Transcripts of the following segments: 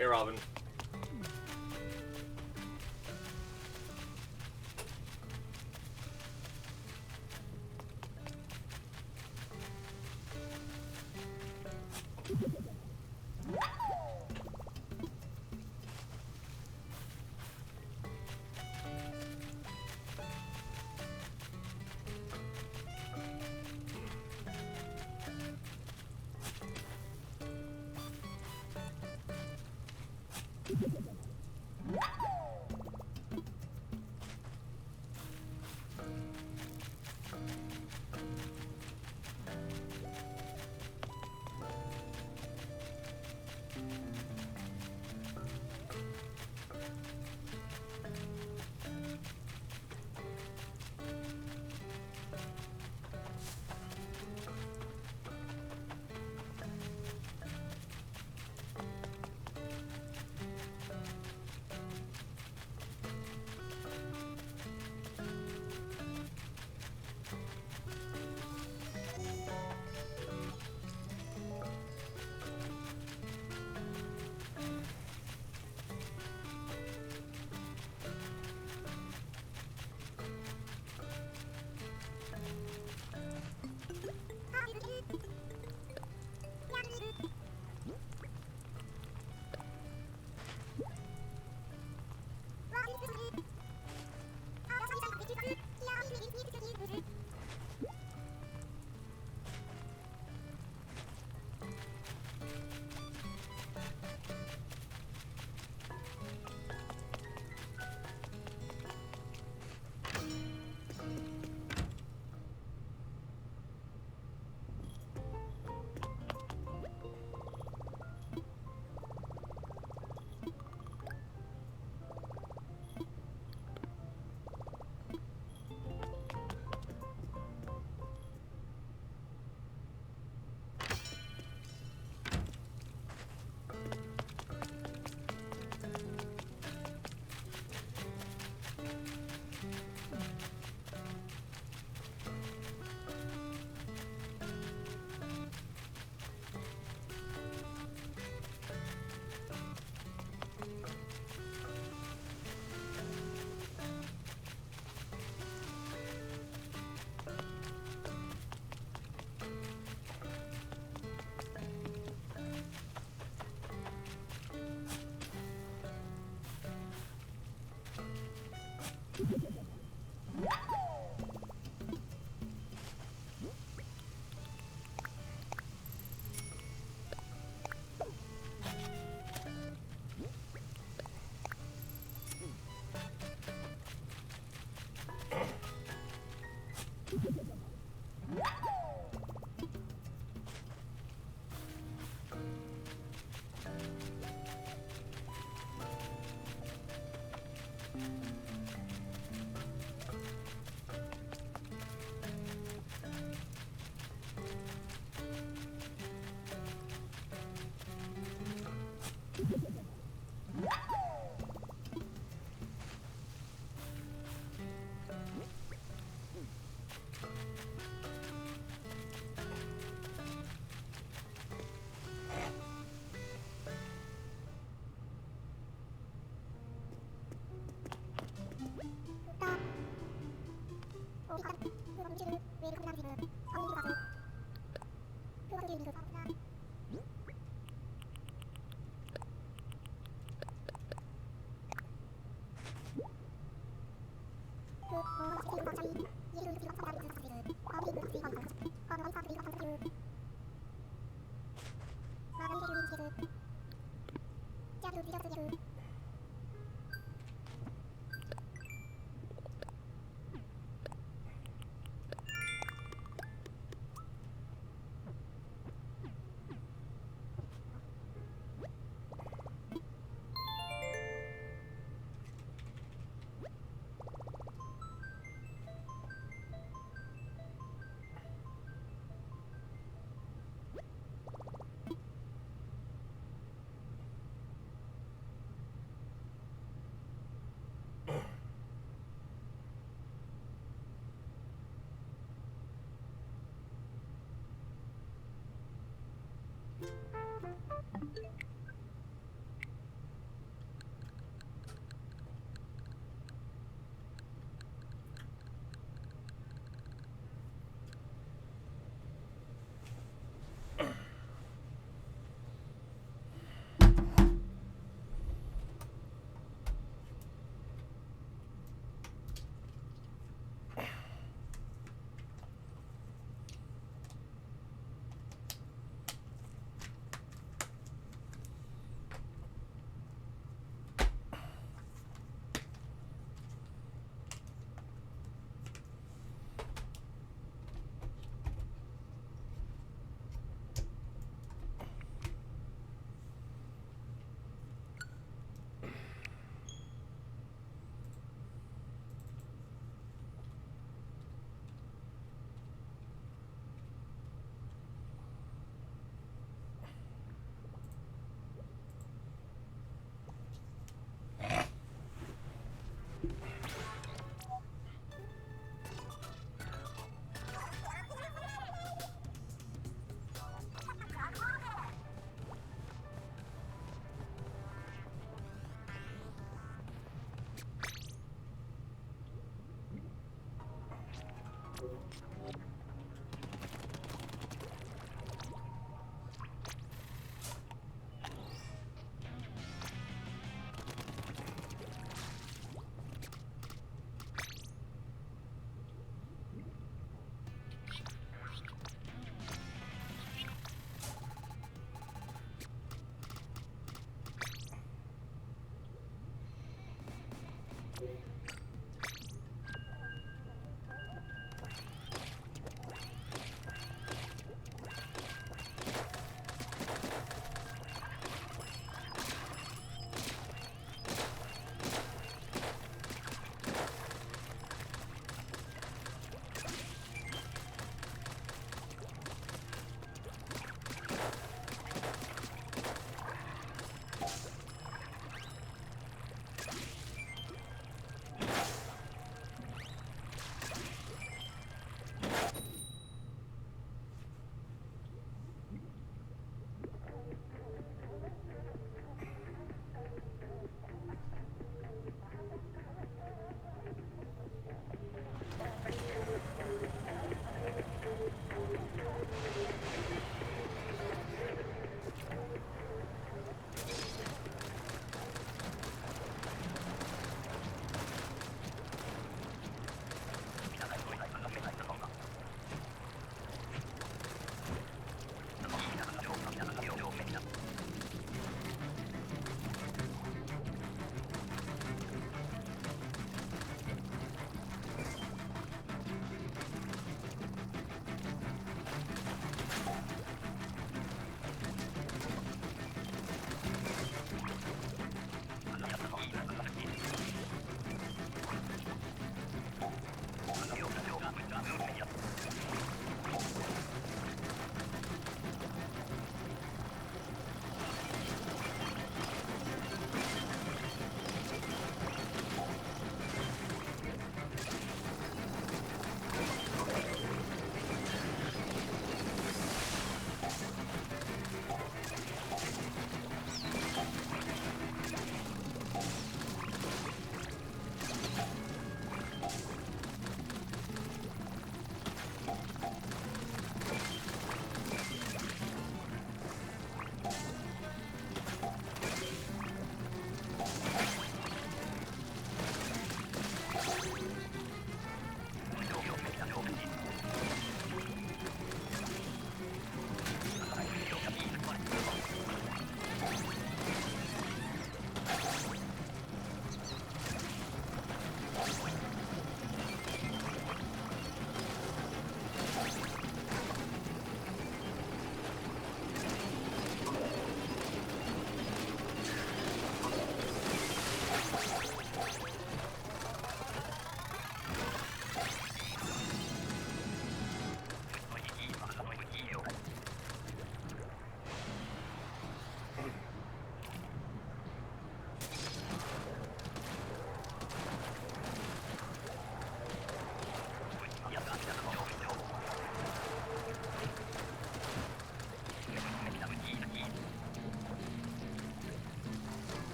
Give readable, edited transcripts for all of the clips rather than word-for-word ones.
Hey, Robin.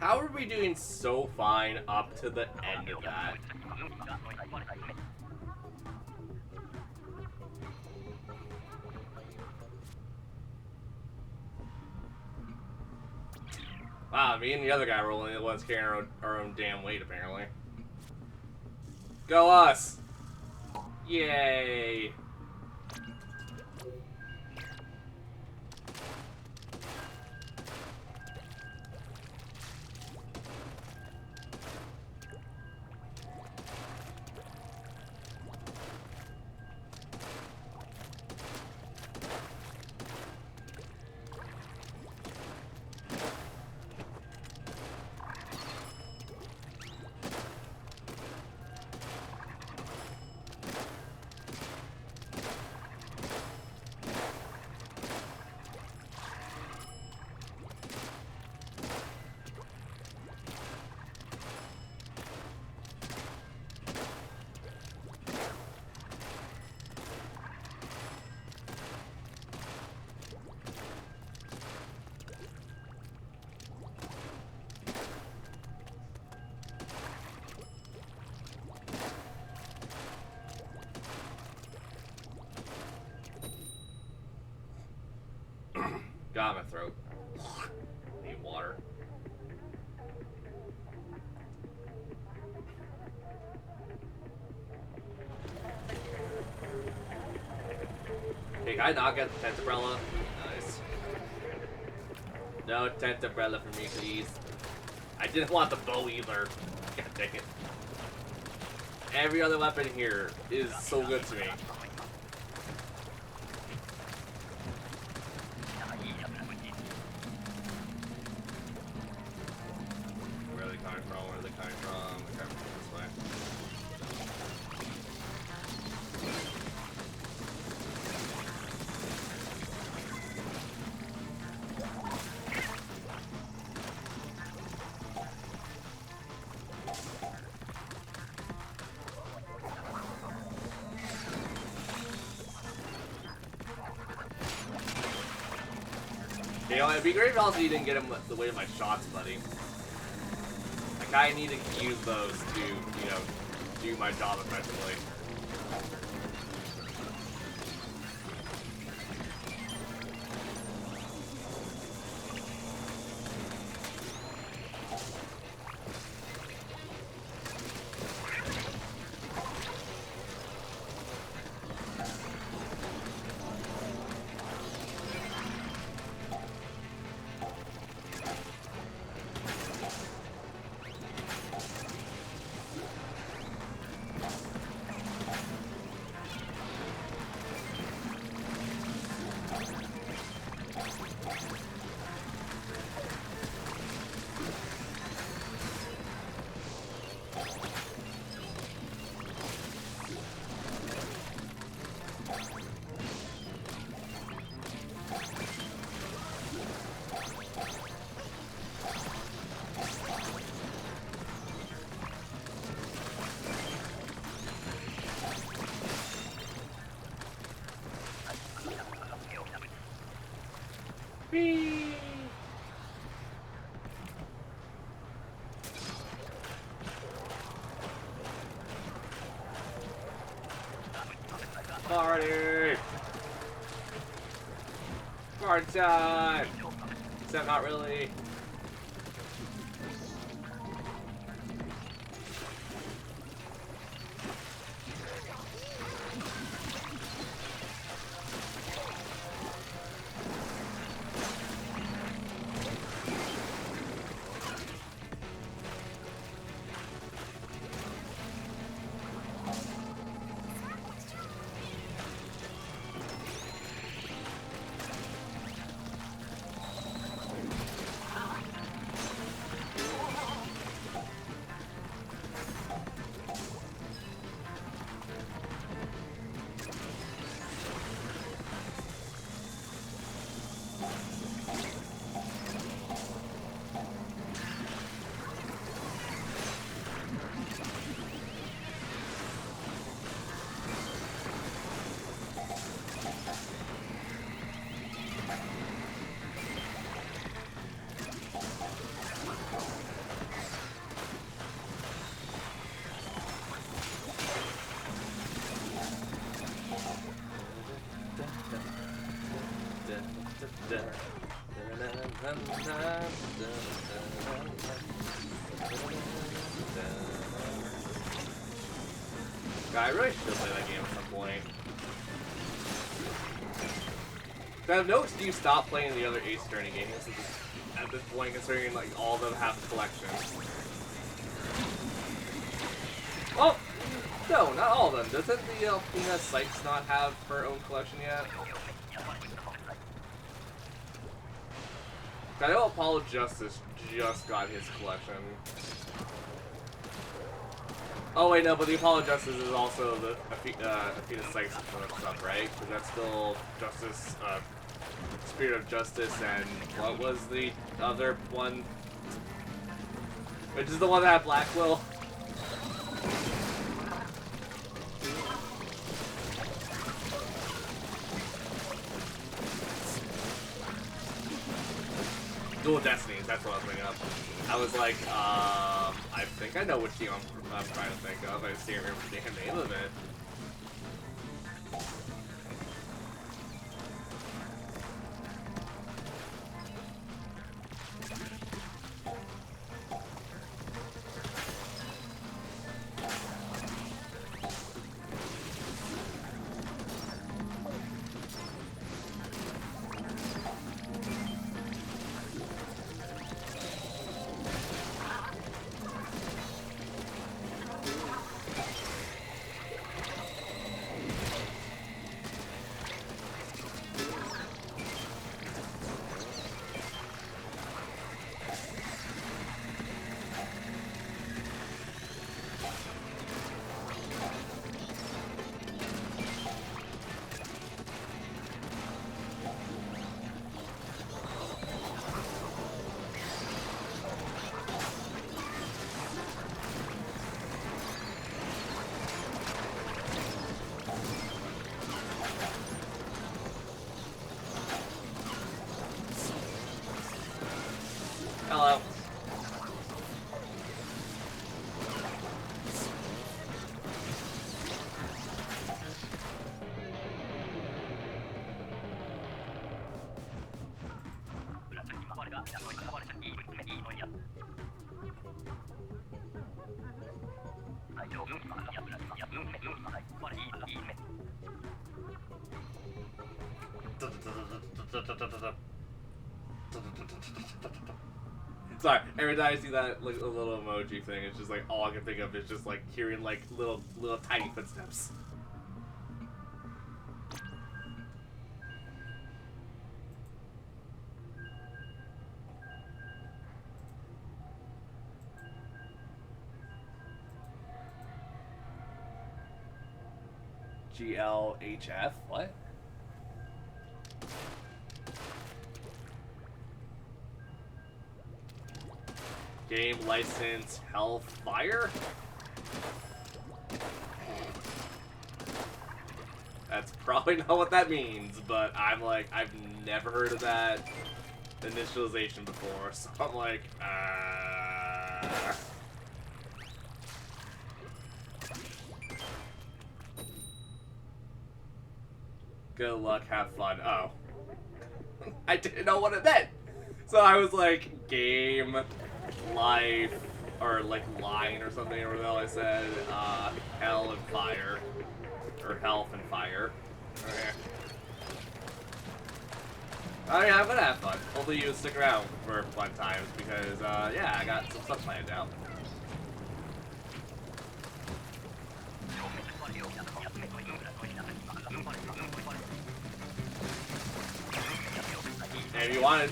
How are we doing so fine up to the end of that? Wow, me and the other guy were only the ones carrying our own damn weight, apparently. Go us! Yay! Got my throat. Need water. Hey, can I not get the tent umbrella? Nice. No tent umbrella for me, please. I didn't want the bow either. God dang it. Every other weapon here is so good to me. Where are they coming from? Where are they coming from? They're coming from this way. You know, it'd be great if also you didn't get him the weight of my shots, buddy. Like, I need to use those to, you know, do my job effectively. Whee! Party! Party time! Except not really. God, I really should play that game at some point. I have no excuse to stop playing the other Ace Attorney games at this point, considering like all of them have collections. Well, no, not all of them. Doesn't the Alpina Sykes not have her own collection yet? I know Apollo Justice just got his collection. Oh wait, no, but the Apollo Justice is also the Athena Sykes stuff, right? Because that's still Justice, Spirit of Justice, and what was the other one? Which is the one that had Blackwell? Dual Destinies, that's what I was thinking of. I was like, I think I know which team I'm trying to think of. I just can't remember the damn name of it. Hello. Sorry, every time I see that like a little emoji thing, it's just like all I can think of is just like hearing like little tiny footsteps. GLHF? What? Game license Hellfire? That's probably not what that means, but I'm like, I've never heard of that initialization before, so I'm like, Good luck, have fun. Oh. I didn't know what it meant! So I was like, game, life, or like line or something, or whatever the hell I said, hell and fire. Or health and fire. Okay. Oh yeah, I'm gonna have fun. Hopefully you stick around for fun times, because, yeah, I got some stuff planned out. And if you want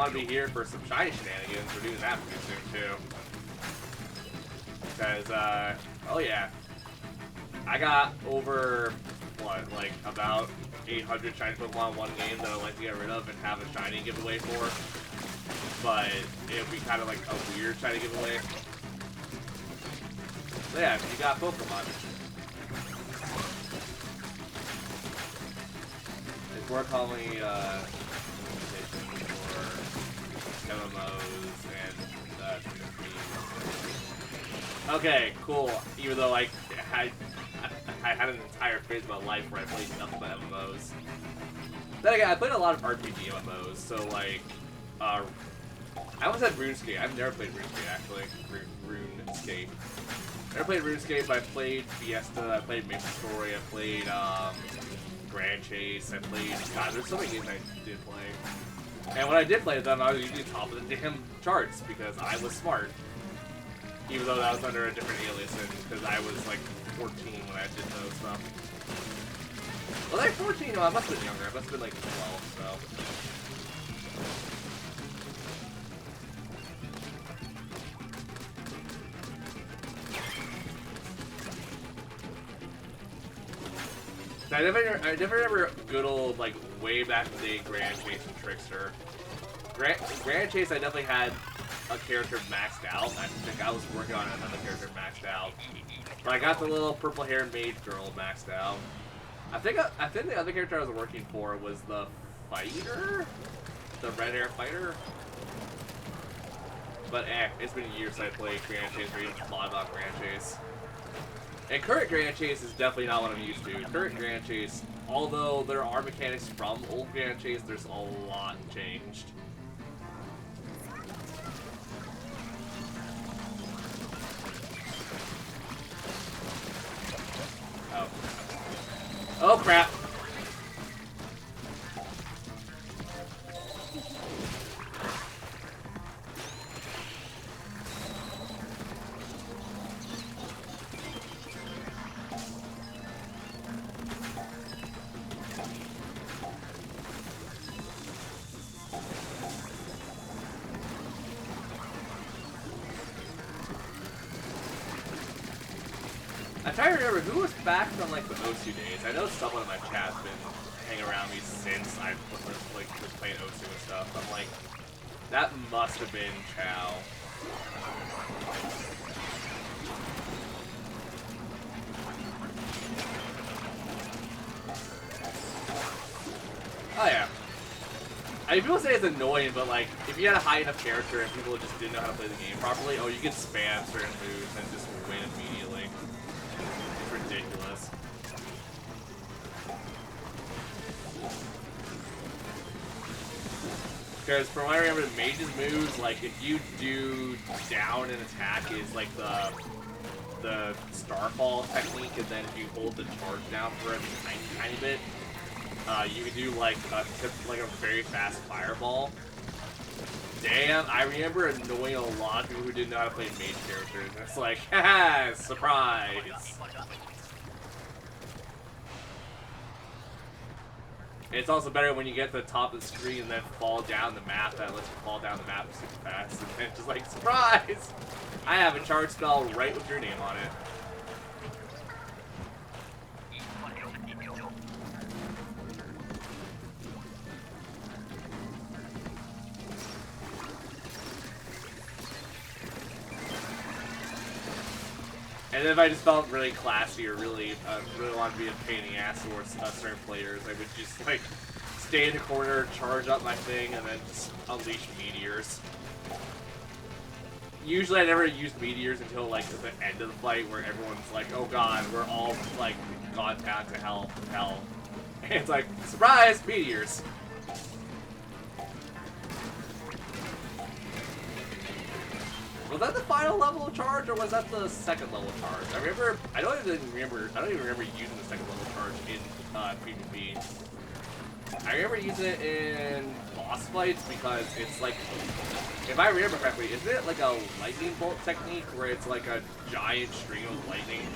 to be here for some shiny shenanigans, we're doing that pretty soon too. Because, oh yeah, I got over what, like about 800 shiny Pokemon in one game that I'd like to get rid of and have a shiny giveaway for. But it would be kind of like a weird shiny giveaway. So yeah, if you got Pokemon, it's worth calling MMOs and okay, cool. Even though I had an entire phase of my life where I played nothing but MMOs. Then again, I played a lot of RPG MMOs, so like I almost said RuneScape. I've never played RuneScape, actually. RuneScape. Never played RuneScape. I played Fiesta. I played Maple Story. I played Grand Chase. I played. God, there's so many games I did play. And when I did play them, I was usually top of the damn charts because I was smart. Even though that was under a different alias, because I was like 14 when I did those stuff. Was I 14? No, I must have been younger. I must have been like 12, so. I never remember good old, like, way back in the day Grand Chase and Trickster. Grand Chase, I definitely had a character maxed out. I think I was working on another character maxed out. But I got the little purple-haired mage girl maxed out. I think the other character I was working for was the fighter? The red-hair fighter? But it's been years since I played Grand Chase or even thought about Grand Chase. And current Grand Chase is definitely not what I'm used to. Current Grand Chase, although there are mechanics from old Grand Chase, there's a lot changed. Oh. Oh crap! I'm trying to remember who was back from like the OSU days. I know someone in my chat's been hanging around me since I've like was playing OSU and stuff. I'm like, that must have been Chow. Oh yeah. I mean, people say it's annoying, but like, if you had a high enough character and people just didn't know how to play the game properly, oh, you can spam certain moves and just win immediately. It's ridiculous. Because from what I remember, the mage's moves, like, if you do down an attack is like the Starfall technique, and then if you hold the charge down for a tiny bit, you can do like a very fast fireball. Damn, I remember annoying a lot of people who didn't know how to play mage characters. And it's like, haha, surprise! It's also better when you get to the top of the screen and then fall down the map. That lets you fall down the map super fast. And then just like, surprise! I have a charge spell right with your name on it. And then if I just felt really classy or really wanted to be a pain in the ass towards certain players, I would just like stay in the corner, charge up my thing, and then just unleash meteors. Usually I never used meteors until like at the end of the fight where everyone's like, oh god, we're all like gone down to hell. And it's like, surprise, meteors! Was that the final level of charge, or was that the second level of charge? I don't even remember using the second level of charge in PvP. I remember using it in boss fights because it's like, if I remember correctly, isn't it like a lightning bolt technique where it's like a giant stream of lightning?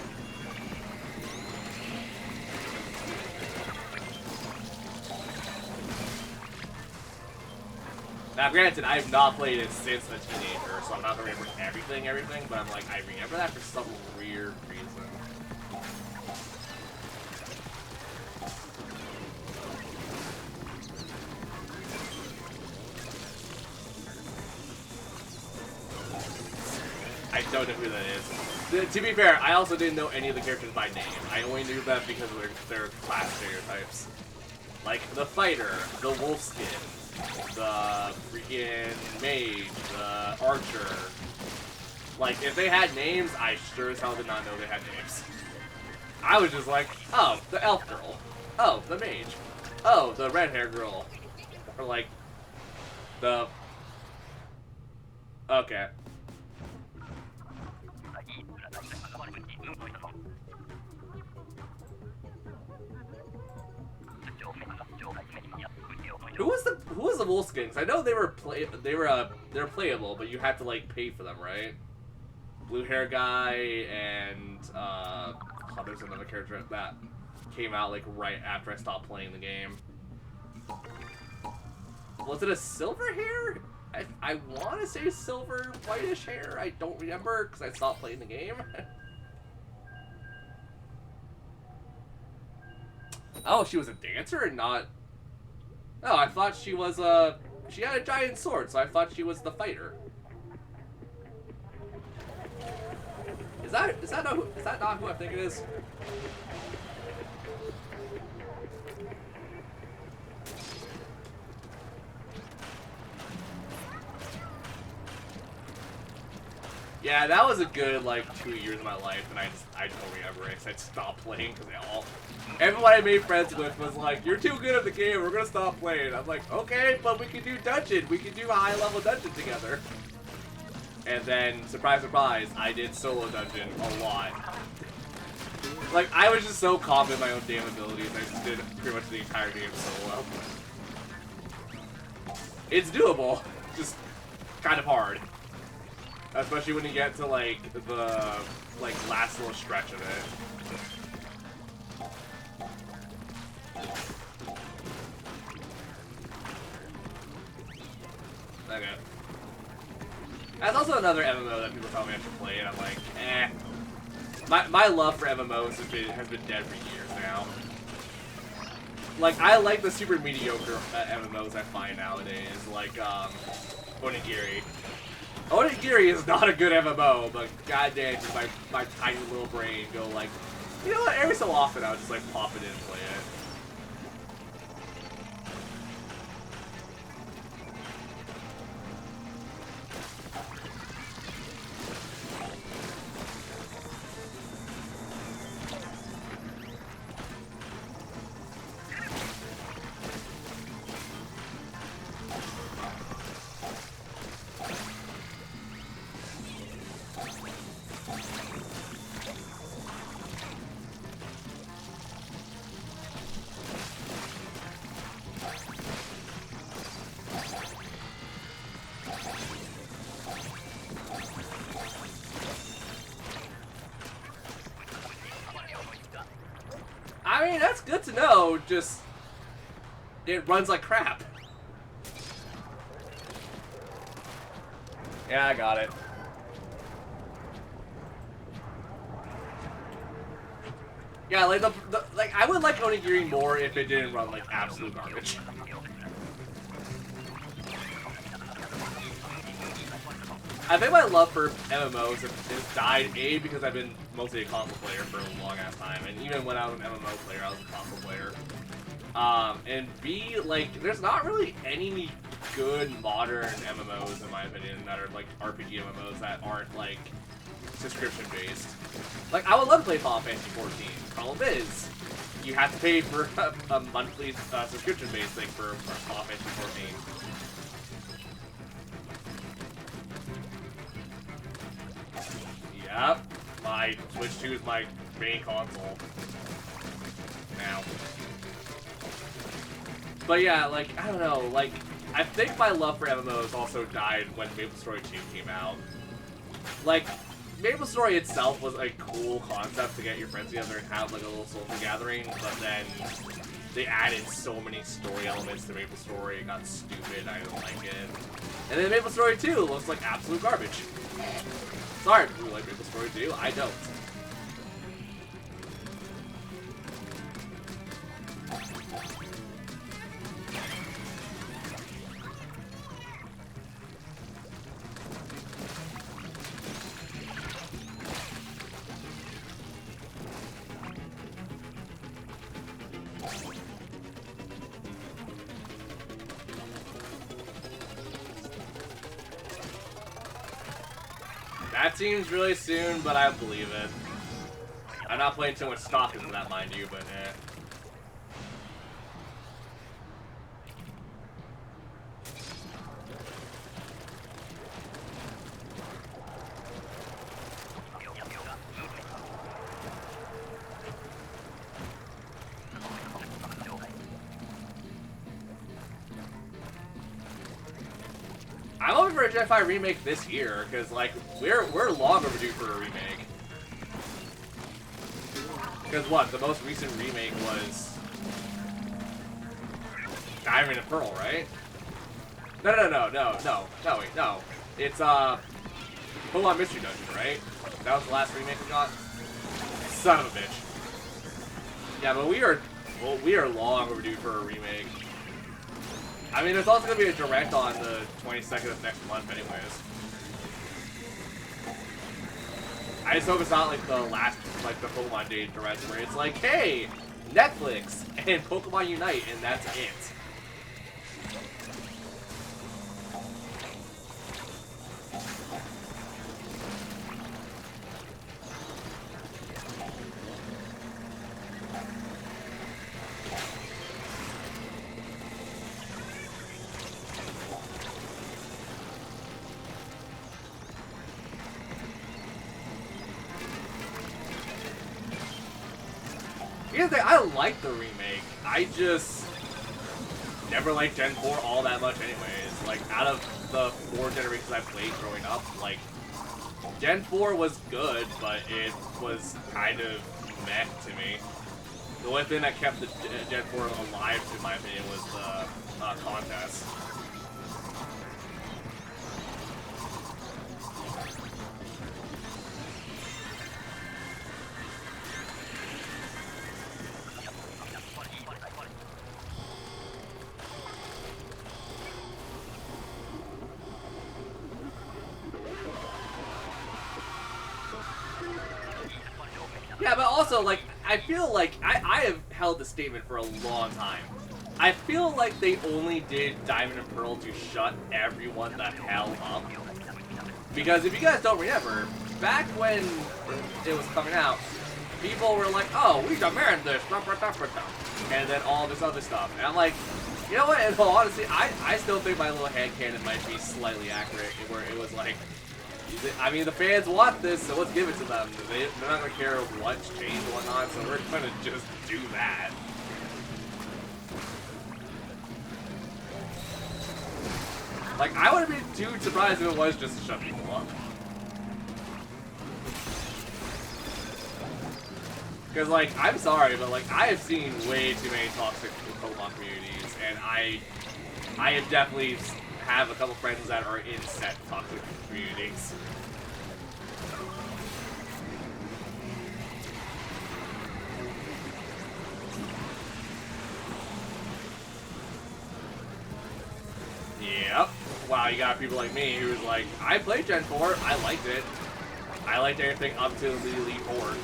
Now, granted, I have not played it since a teenager, so I'm not gonna remember everything, but I'm like, I remember that for some weird reason. I don't know who that is. To be fair, I also didn't know any of the characters by name. I only knew them because of their class stereotypes. Like, the fighter, the wolfskin, the freaking mage, the archer. Like, if they had names, I sure as hell did not know they had names. I was just like, oh, the elf girl. Oh, the mage. Oh, the red hair girl. Or like, the Okay. Who was the Wolfskins? I know they were they're playable, but you had to like pay for them, right? Blue hair guy and oh, there's another character that came out like right after I stopped playing the game. Was it a silver hair? I want to say silver whitish hair. I don't remember because I stopped playing the game. Oh, she was a dancer and not. Oh, I thought she was she had a giant sword, so I thought she was the fighter. Is that not who I think it is? Yeah, that was a good like 2 years of my life, and I don't remember it. I stopped playing because everyone I made friends with was like, "You're too good at the game. We're gonna stop playing." I'm like, "Okay, but we can do dungeon. We can do a high level dungeon together." And then, surprise, surprise, I did solo dungeon a lot. Like, I was just so confident in my own damn abilities, I just did pretty much the entire game solo. It's doable, just kind of hard. Especially when you get to, like, the, last little stretch of it. Okay. That's also another MMO that people tell me I should play, and I'm like, eh. My love for MMOs has been dead for years now. Like, I like the super mediocre MMOs I find nowadays, like, Onigiri. Onigiri is not a good MMO, but goddamn, my tiny little brain go like, you know what, every so often I'll just, like, pop it in and play it. I mean, that's good to know, just it runs like crap. Yeah, I got it. Yeah, like like I would like Onigiri more if it didn't run like absolute garbage. I think my love for MMOs has died, A, because I've been mostly a console player for a long ass time, and even when I was an MMO player, I was a console player. And B, like, there's not really any good modern MMOs, in my opinion, that are like RPG MMOs that aren't like subscription based. Like, I would love to play Final Fantasy 14. Problem is, you have to pay for a monthly subscription based thing for Final Fantasy 14. Yep, my Switch 2 is my main console now. But yeah, like, I don't know, like, I think my love for MMOs also died when MapleStory 2 came out. Like, MapleStory itself was a cool concept to get your friends together and have, like, a little social gathering, but then they added so many story elements to MapleStory, it got stupid, I didn't like it. And then MapleStory 2 looks like absolute garbage. Sorry, do you like MapleStory 2? I don't. That seems really soon, but I believe it. I'm not playing too much stock into that, mind you, but eh. I'm hoping for a Gen 5 remake this year, because, like, we're long overdue for a remake. Because what? The most recent remake was Diamond and Pearl, right? No, wait, no. It's, Pokemon Mystery Dungeon, right? That was the last remake we got? Son of a bitch. Yeah, but we are long overdue for a remake. I mean, there's also going to be a direct on the 22nd of next month anyways. I just hope it's not like the last, like the Pokemon Day direct where it's like, hey, Netflix and Pokemon Unite, and that's it. Here's the thing, I like the remake. I just never liked Gen 4 all that much anyways. Like, out of the 4 generations I played growing up, like, Gen 4 was good, but it was kind of meh to me. The only thing that kept the Gen 4 alive, in my opinion, was the contest. Yeah, but also, like, I feel like I have held the statement for a long time. I feel like they only did Diamond and Pearl to shut everyone the hell up. Because if you guys don't remember, back when it was coming out, people were like, oh, we demand this, and then all this other stuff. And I'm like, you know what, in all honesty, I still think my little headcanon might be slightly accurate, where it was like, I mean, the fans want this, so let's give it to them. They're not going to care what's changed and whatnot, so we're going to just do that. Like, I wouldn't be too surprised if it was just to shut people up. Because, like, I'm sorry, but, like, I have seen way too many toxic Pokemon communities, and I have definitely have a couple friends that are in set toxic communities. Yep. Wow, you got people like me who's like, I played Gen 4, I liked it. I liked everything up to the Elite Four.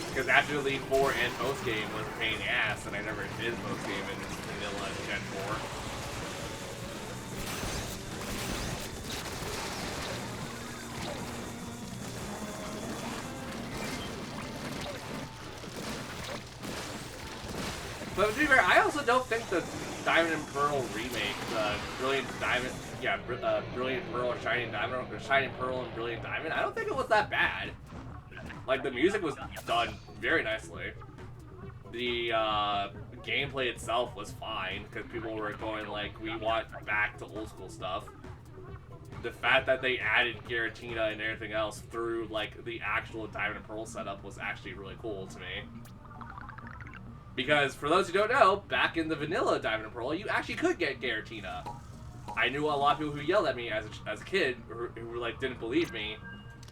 Because after Elite Four and post-game was a pain in the ass, and I never did post-game in vanilla Gen 4. But to be fair, I also don't think the Diamond and Pearl remake, the Brilliant Diamond, yeah, Brilliant Pearl or Shining Diamond, or Shining Pearl and Brilliant Diamond, I don't think it was that bad. Like, the music was done very nicely. The gameplay itself was fine, because people were going like, we want back to old school stuff. The fact that they added Giratina and everything else through, like, the actual Diamond and Pearl setup was actually really cool to me. Because, for those who don't know, back in the vanilla Diamond and Pearl, you actually could get Giratina. I knew a lot of people who yelled at me as a kid, who were like, didn't believe me.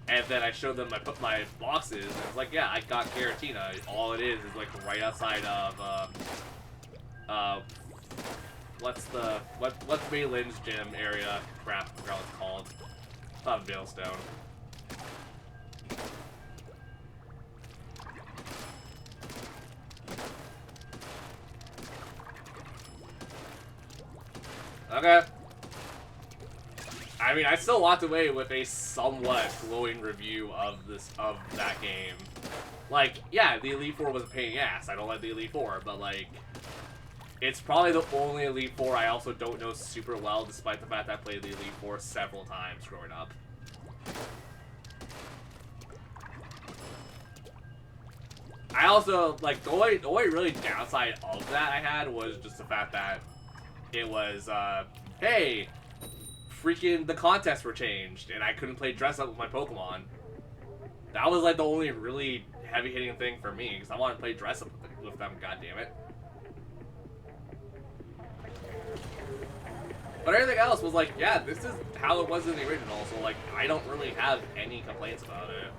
And then I showed them my boxes, and it's like, yeah, I got Giratina. All it is like right outside of, what's Maylin's gym area? Crap, I forgot what it's called. It's not Veilstone. Okay. I mean, I still walked away with a somewhat glowing review of that game. Like, yeah, the Elite Four was a pain in the ass. I don't like the Elite Four, but like, it's probably the only Elite Four I also don't know super well, despite the fact that I played the Elite Four several times growing up. I also, like, the only really downside of that I had was just the fact that it was, hey, freaking the contests were changed, and I couldn't play dress up with my Pokemon. That was, like, the only really heavy-hitting thing for me, because I want to play dress up with them, goddammit. But everything else was like, yeah, this is how it was in the original, so, like, I don't really have any complaints about it.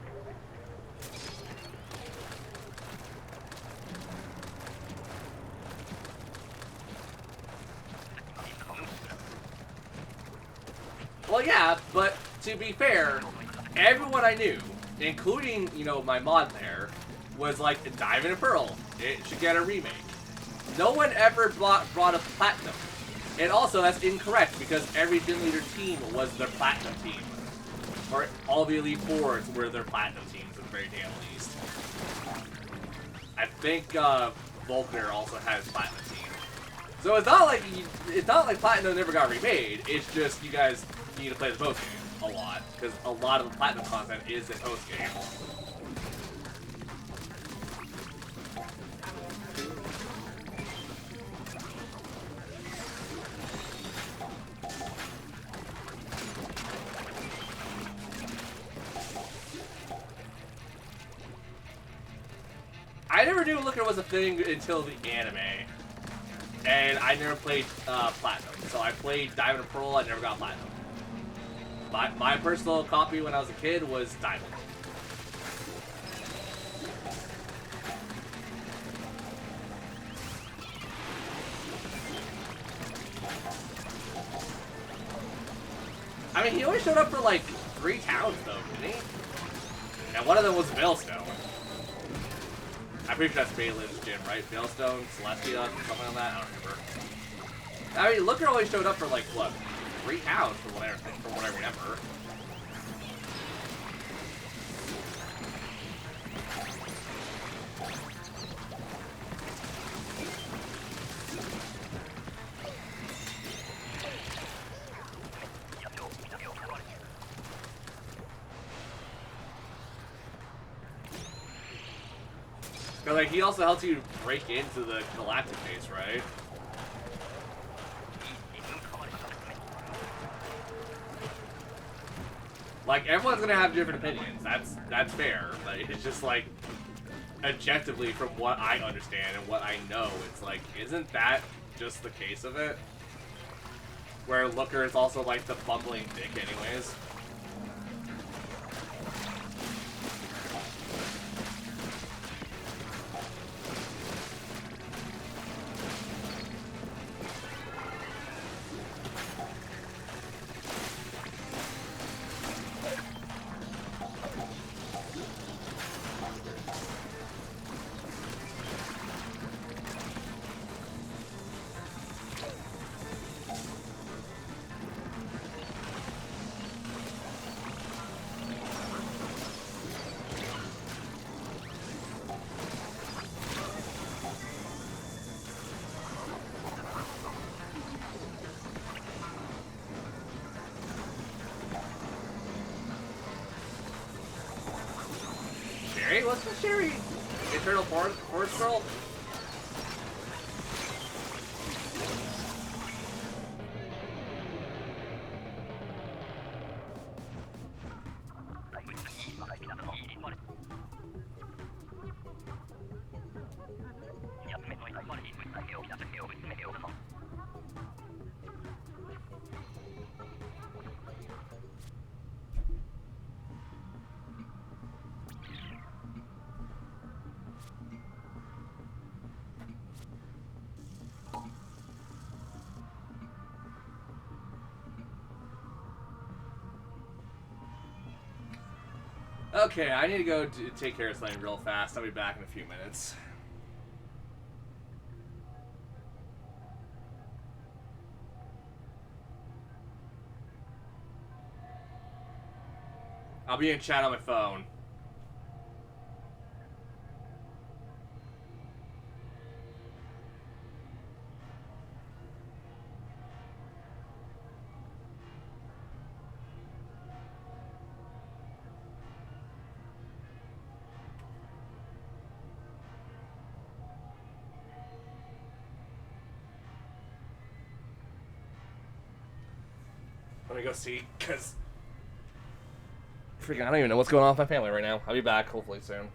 Well, yeah, but to be fair, everyone I knew, including, you know, my mod there, was like, Diamond and Pearl, it should get a remake. No one ever brought a Platinum. And also, that's incorrect, because every Gym Leader team was their Platinum team. Or all the Elite Fours were their Platinum teams, at the very damn least. I think Volkner also has Platinum team. So it's not like Platinum never got remade, it's just you guys need to play the post game a lot, because a lot of the Platinum content is in post game. I never knew Looker was a thing until the anime, and I never played Platinum. So I played Diamond and Pearl, I never got Platinum. My personal copy when I was a kid was Diamond. I mean, he only showed up for like 3 towns though, didn't he? And one of them was Veilstone. I'm pretty sure that's Balin's gym, right? Veilstone, Celestia, something like that. I don't remember. I mean, Looker only showed up for like what, 3 towns from what I remember. Cause like he also helps you break into the galactic base, right? Like everyone's gonna have different opinions. That's fair, but it's just like objectively from what I understand and what I know, it's like, isn't that just the case of it? Where Looker is also like the bumbling dick anyways. Sherry? What's the Sherry? Eternal Forest Girl? Okay, I need to go take care of something real fast. I'll be back in a few minutes. I'll be in chat on my phone. Let me go see, because... Freaking, I don't even know what's going on with my family right now. I'll be back, hopefully, soon.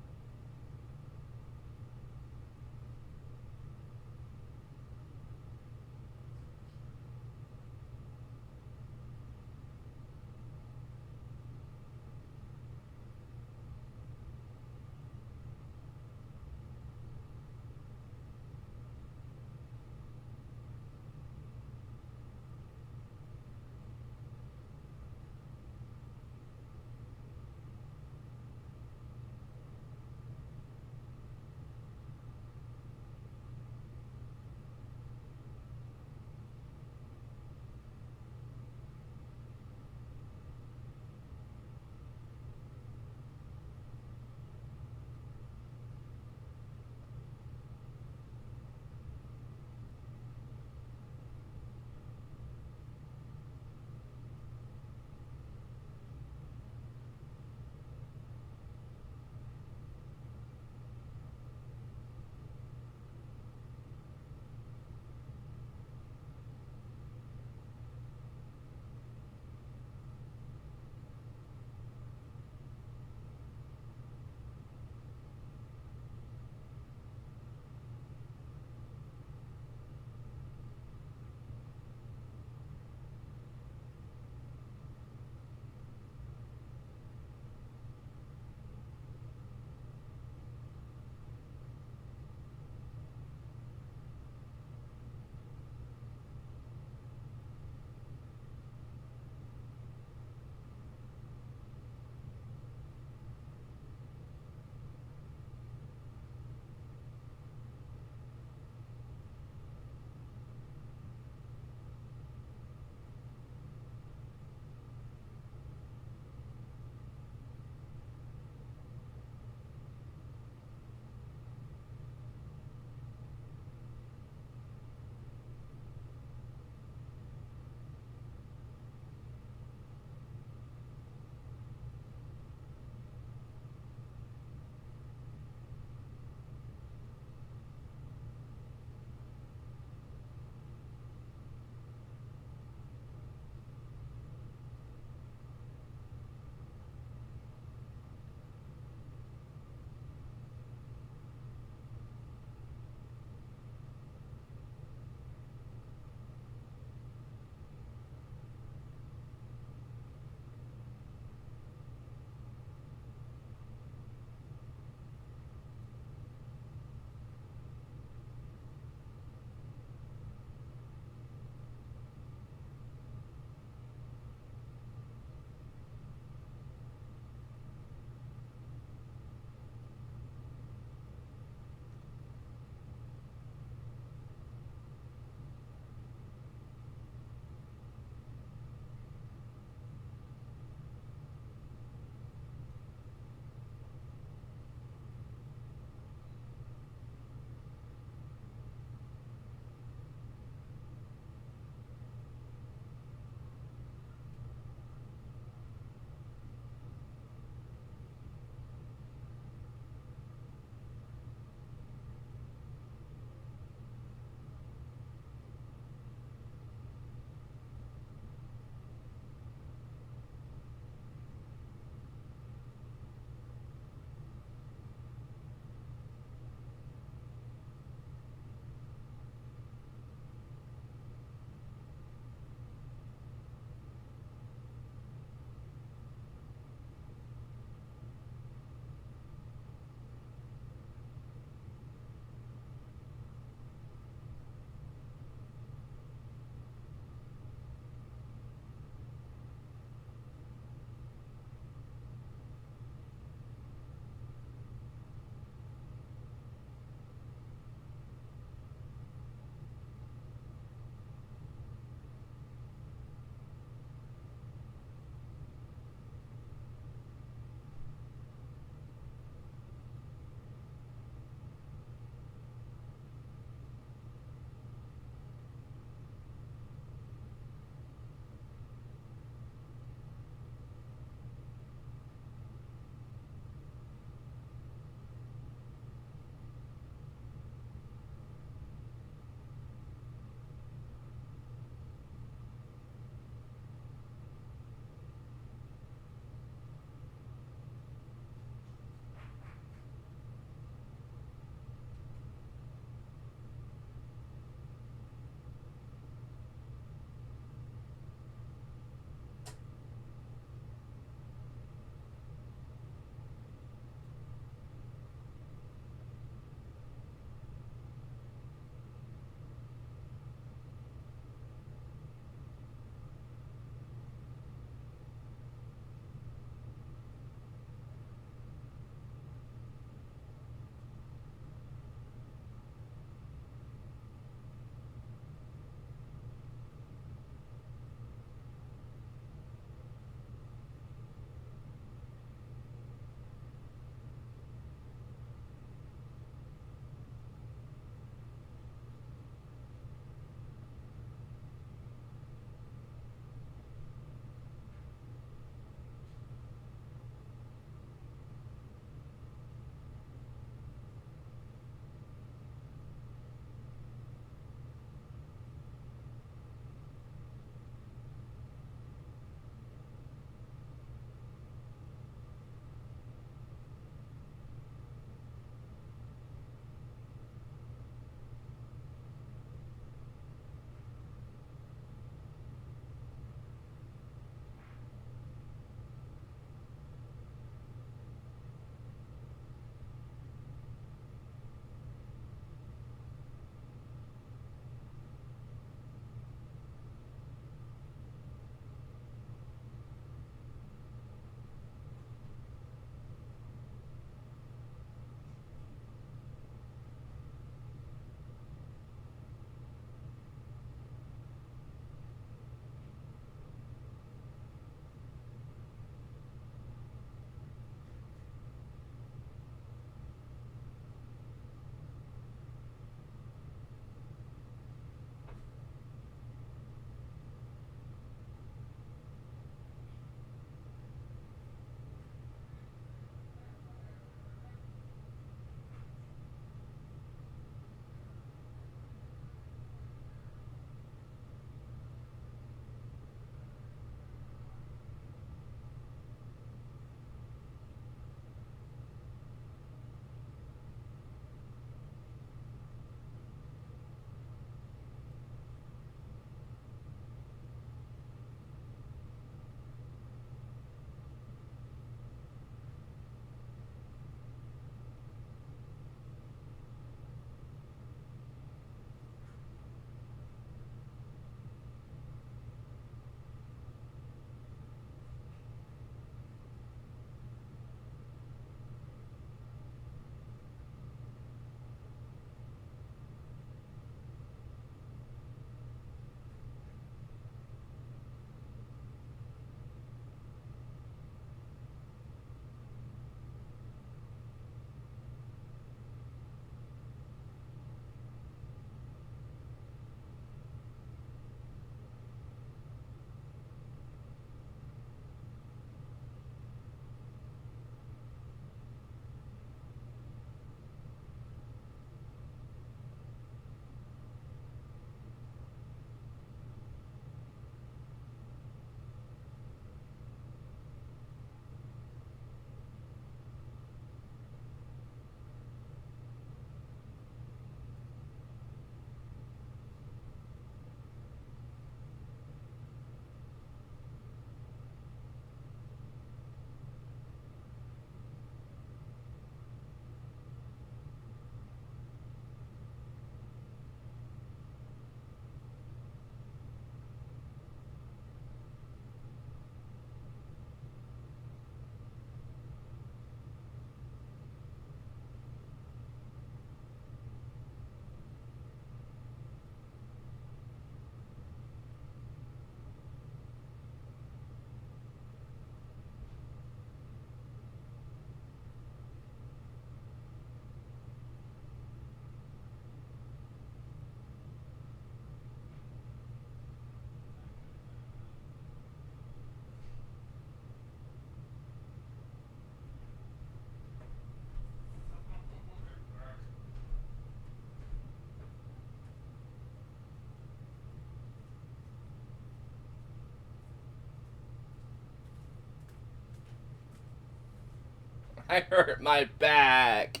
I hurt my back.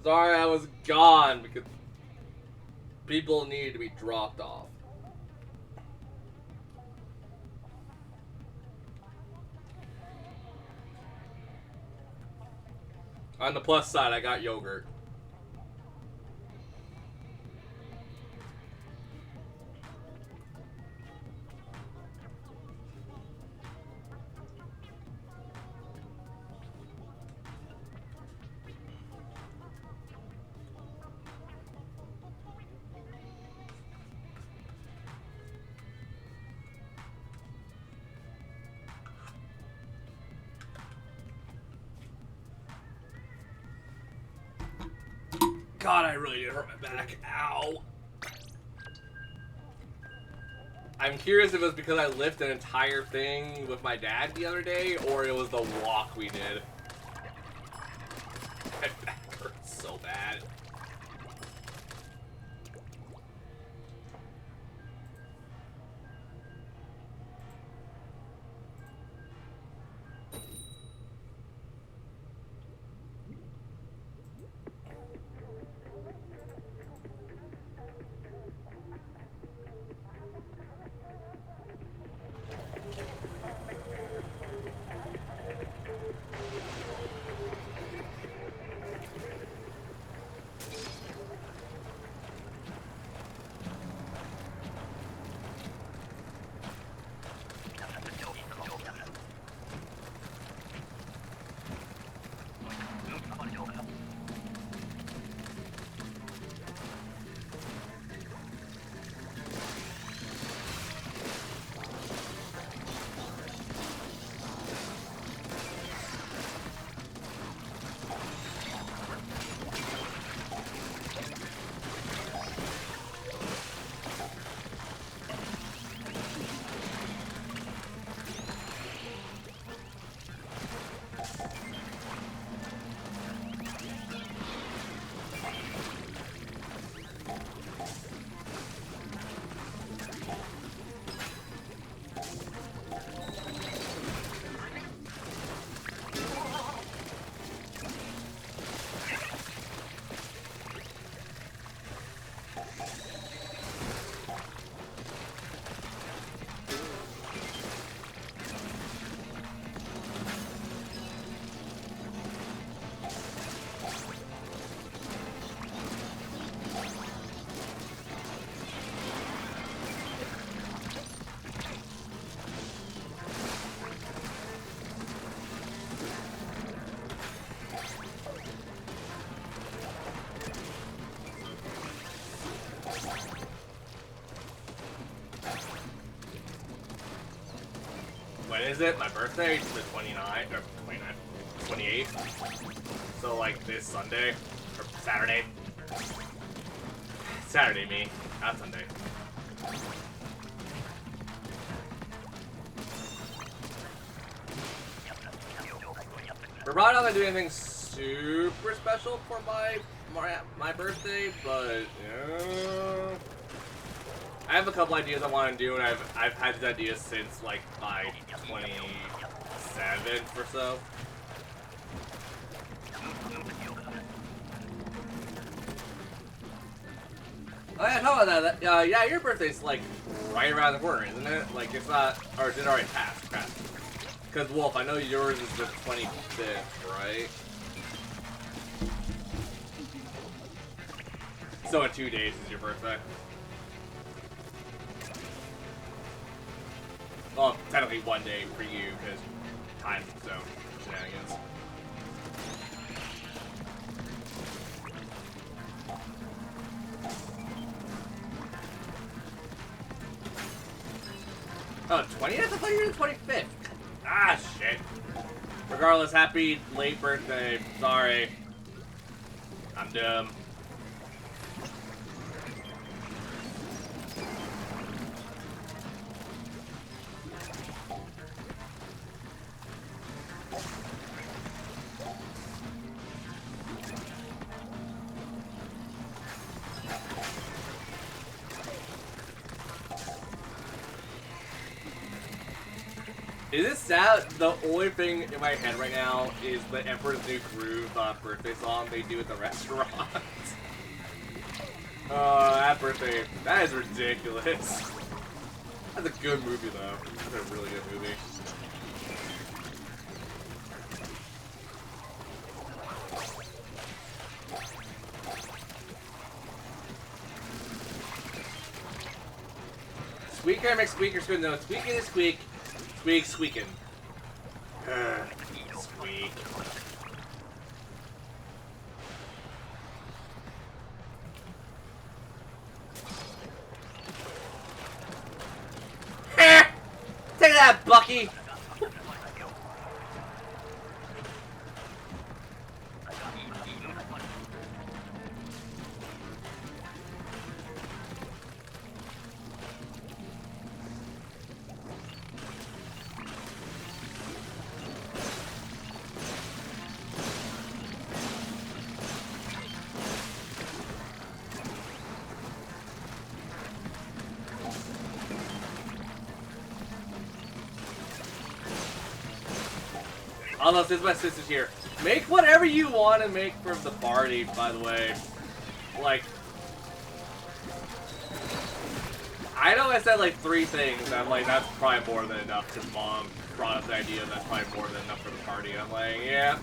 Sorry, I was gone because people needed to be dropped off. On the plus side, I got yogurt. God, I really did hurt my back. Ow. I'm curious if it was because I lifted an entire thing with my dad the other day, or it was the walk we did. My back hurts so bad. When is it? My birthday? It's the 29th, or 29th, 28th. So like this Sunday, or Saturday. Saturday, me, not Sunday. We're probably not gonna do anything super special for my birthday, but I have a couple ideas I want to do, and I've had these ideas since like my 27th or so. Oh yeah, talk about that. Yeah, your birthday's like right around the corner, isn't it? Like it's not, or did it already pass? Crap. Because Wolf, I know yours is the 25th, right? So in 2 days is your birthday. Well, technically 1 day for you, because time zone shenanigans. Oh, 20th? I thought you were the 25th. Ah, shit. Regardless, happy late birthday. Sorry. I'm dumb. Is it sad? The only thing in my head right now is the Emperor's New Groove birthday song they do at the restaurant. Oh, that birthday. That is ridiculous. That's a good movie, though. That's a really good movie. Squeaker makes squeaker squeak. No, squeaking is squeak. Squeak, squeaking. Squeak. Take that, Bucky! Although, since my sister's here, make whatever you want to make for the party, by the way. Like, I know I said like 3 things, I'm like, that's probably more than enough, because Mom brought up the idea that's probably more than enough for the party. I'm like, yeah.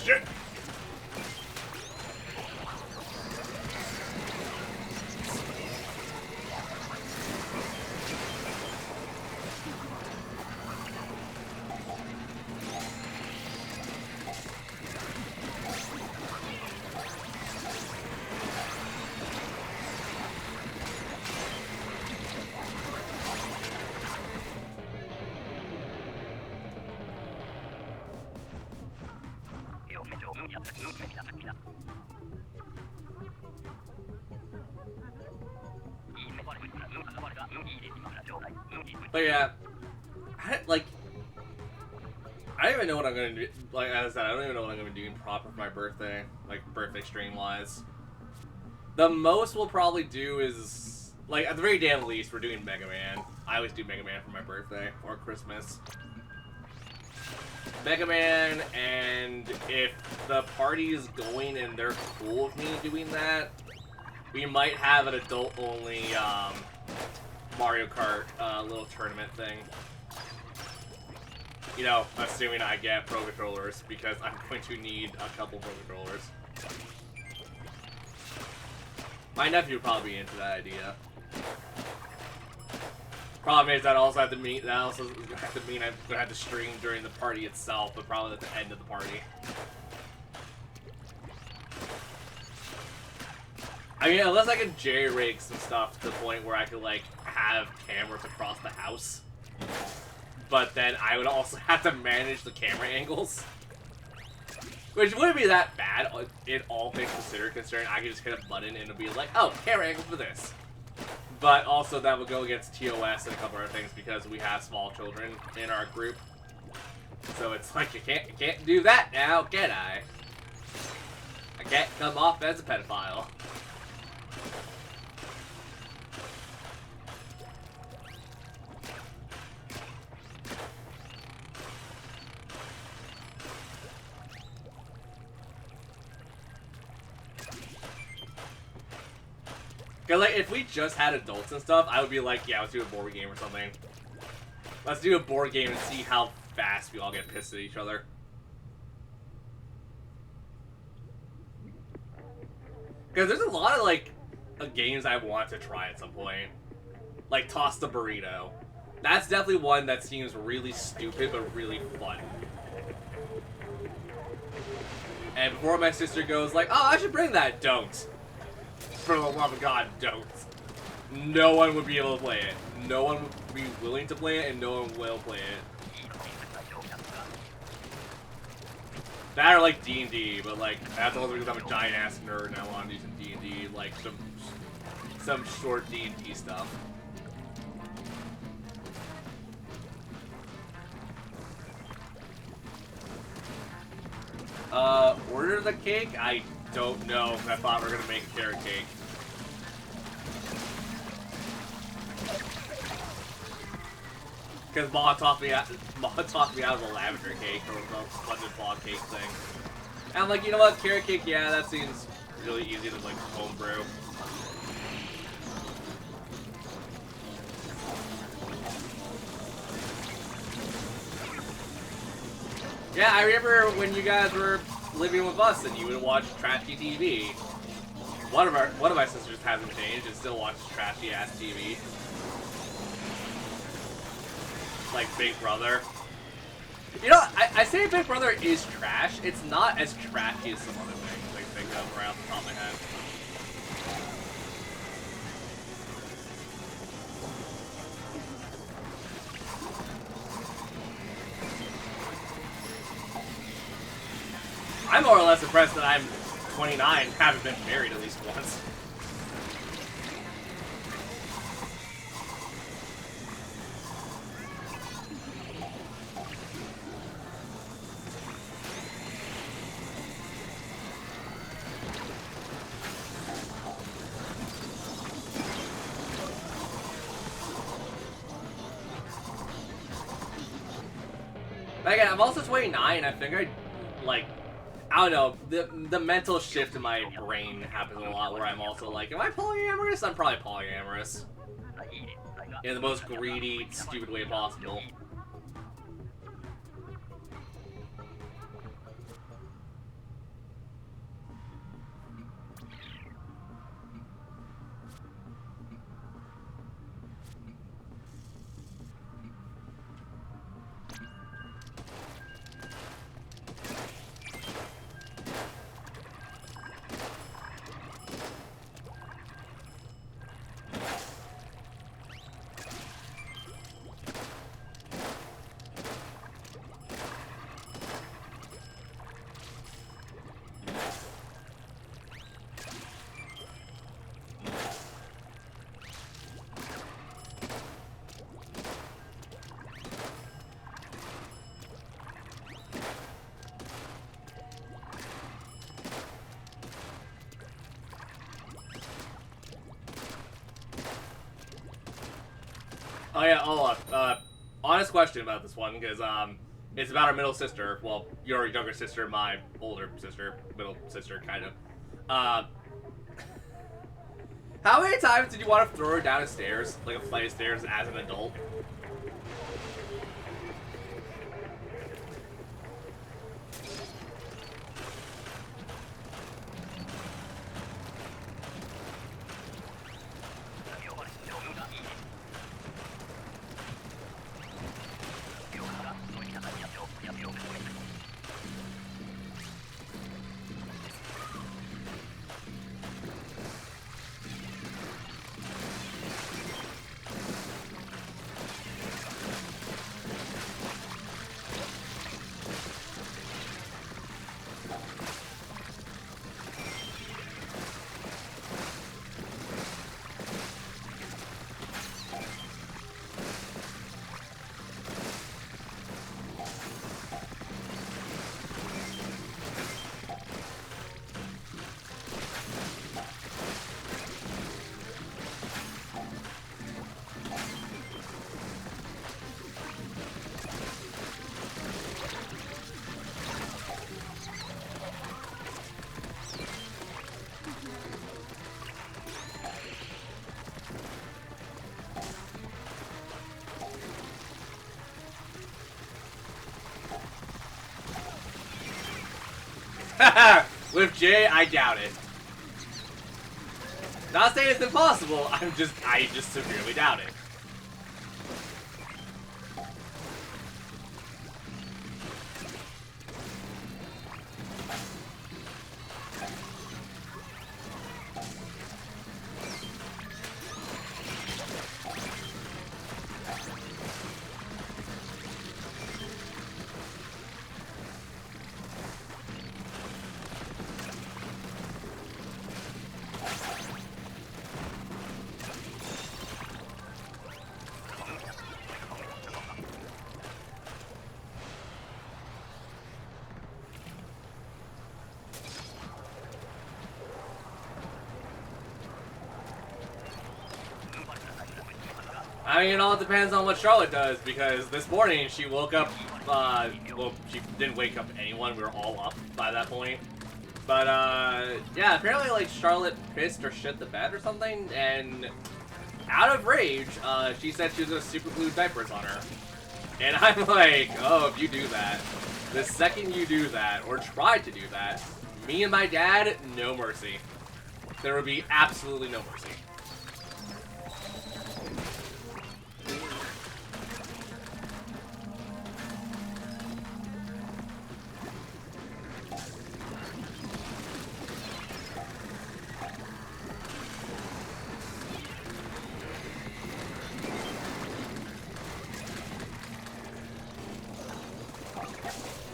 Shit! But yeah, I don't even know what I'm gonna do. Like as I said, I don't even know what I'm gonna be doing proper for my birthday, like birthday stream wise. The most we'll probably do is, like, at the very damn least, we're doing Mega Man. I always do Mega Man for my birthday or Christmas. Mega Man, and if the party is going and they're cool with me doing that, we might have an adult-only Mario Kart little tournament thing. You know, assuming I get Pro Controllers, because I'm going to need a couple Pro Controllers. My nephew would probably be into that idea. Problem is that also have to mean I'm gonna have to stream during the party itself, but probably at the end of the party. I mean, unless I can jerry-rig some stuff to the point where I could, like, have cameras across the house. But then I would also have to manage the camera angles. Which wouldn't be that bad in all things considered, considering I could just hit a button and it'll be like, oh, camera angle for this. But also that would go against TOS and a couple other things because we have small children in our group. So it's like, you can't do that now, can I? I can't come off as a pedophile. Cause like, if we just had adults and stuff, I would be like, yeah, let's do a board game or something. Let's do a board game and see how fast we all get pissed at each other. Cause there's a lot of, like, games I want to try at some point. Like, Toss the Burrito. That's definitely one that seems really stupid, but really fun. And before my sister goes like, oh, I should bring that, don't. For the love of God, don't. No one would be able to play it. No one would be willing to play it, and no one will play it. That or like D&D, but like that's also because I'm a giant ass nerd and I want to do some D&D, like some short D&D stuff. Order the cake? I don't know. I thought we were gonna make a carrot cake. Because Ma talked me out of the lavender cake or the splendid fog cake thing. And I'm like, you know what, carrot cake, yeah, that seems really easy to like homebrew. Yeah, I remember when you guys were living with us and you would watch trashy TV. One of my sisters hasn't changed and still watches trashy ass TV. Like Big Brother. You know, I say Big Brother is trash. It's not as trashy as some other things I think of right off the top of my head. I'm more or less impressed that I'm 29, haven't been married at least once. But again, I'm also 29. I think I don't know, the mental shift in my brain happens a lot where I'm also like, am I polyamorous? I'm probably polyamorous. In the most greedy, stupid way possible. Oh yeah, honest question about this one, because, it's about our middle sister, well, your younger sister, my older sister, middle sister, kind of. How many times did you want to throw her down the stairs, like a flight of stairs, as an adult? With Jay, I doubt it. Not saying it's impossible, I just severely doubt it. I mean, it all depends on what Charlotte does, because this morning she woke up, well, she didn't wake up anyone, we were all up by that point. But, yeah, apparently, like, Charlotte pissed or shit the bed or something, and out of rage, she said she was gonna super glue diapers on her. And I'm like, oh, if you do that, the second you do that, or try to do that, me and my dad, no mercy. There would be absolutely no mercy.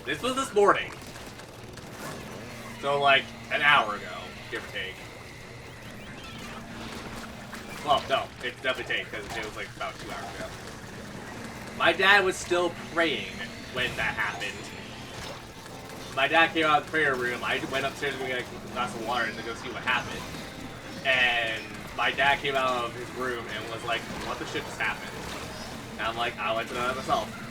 This was this morning. So, like, an hour ago, give or take. Well, no, it definitely take, because it was, like, about 2 hours ago. My dad was still praying when that happened. My dad came out of the prayer room, I went upstairs to get a glass of water and to go see what happened. And my dad came out of his room and was like, what the shit just happened? And I'm like, I'll let you know that myself.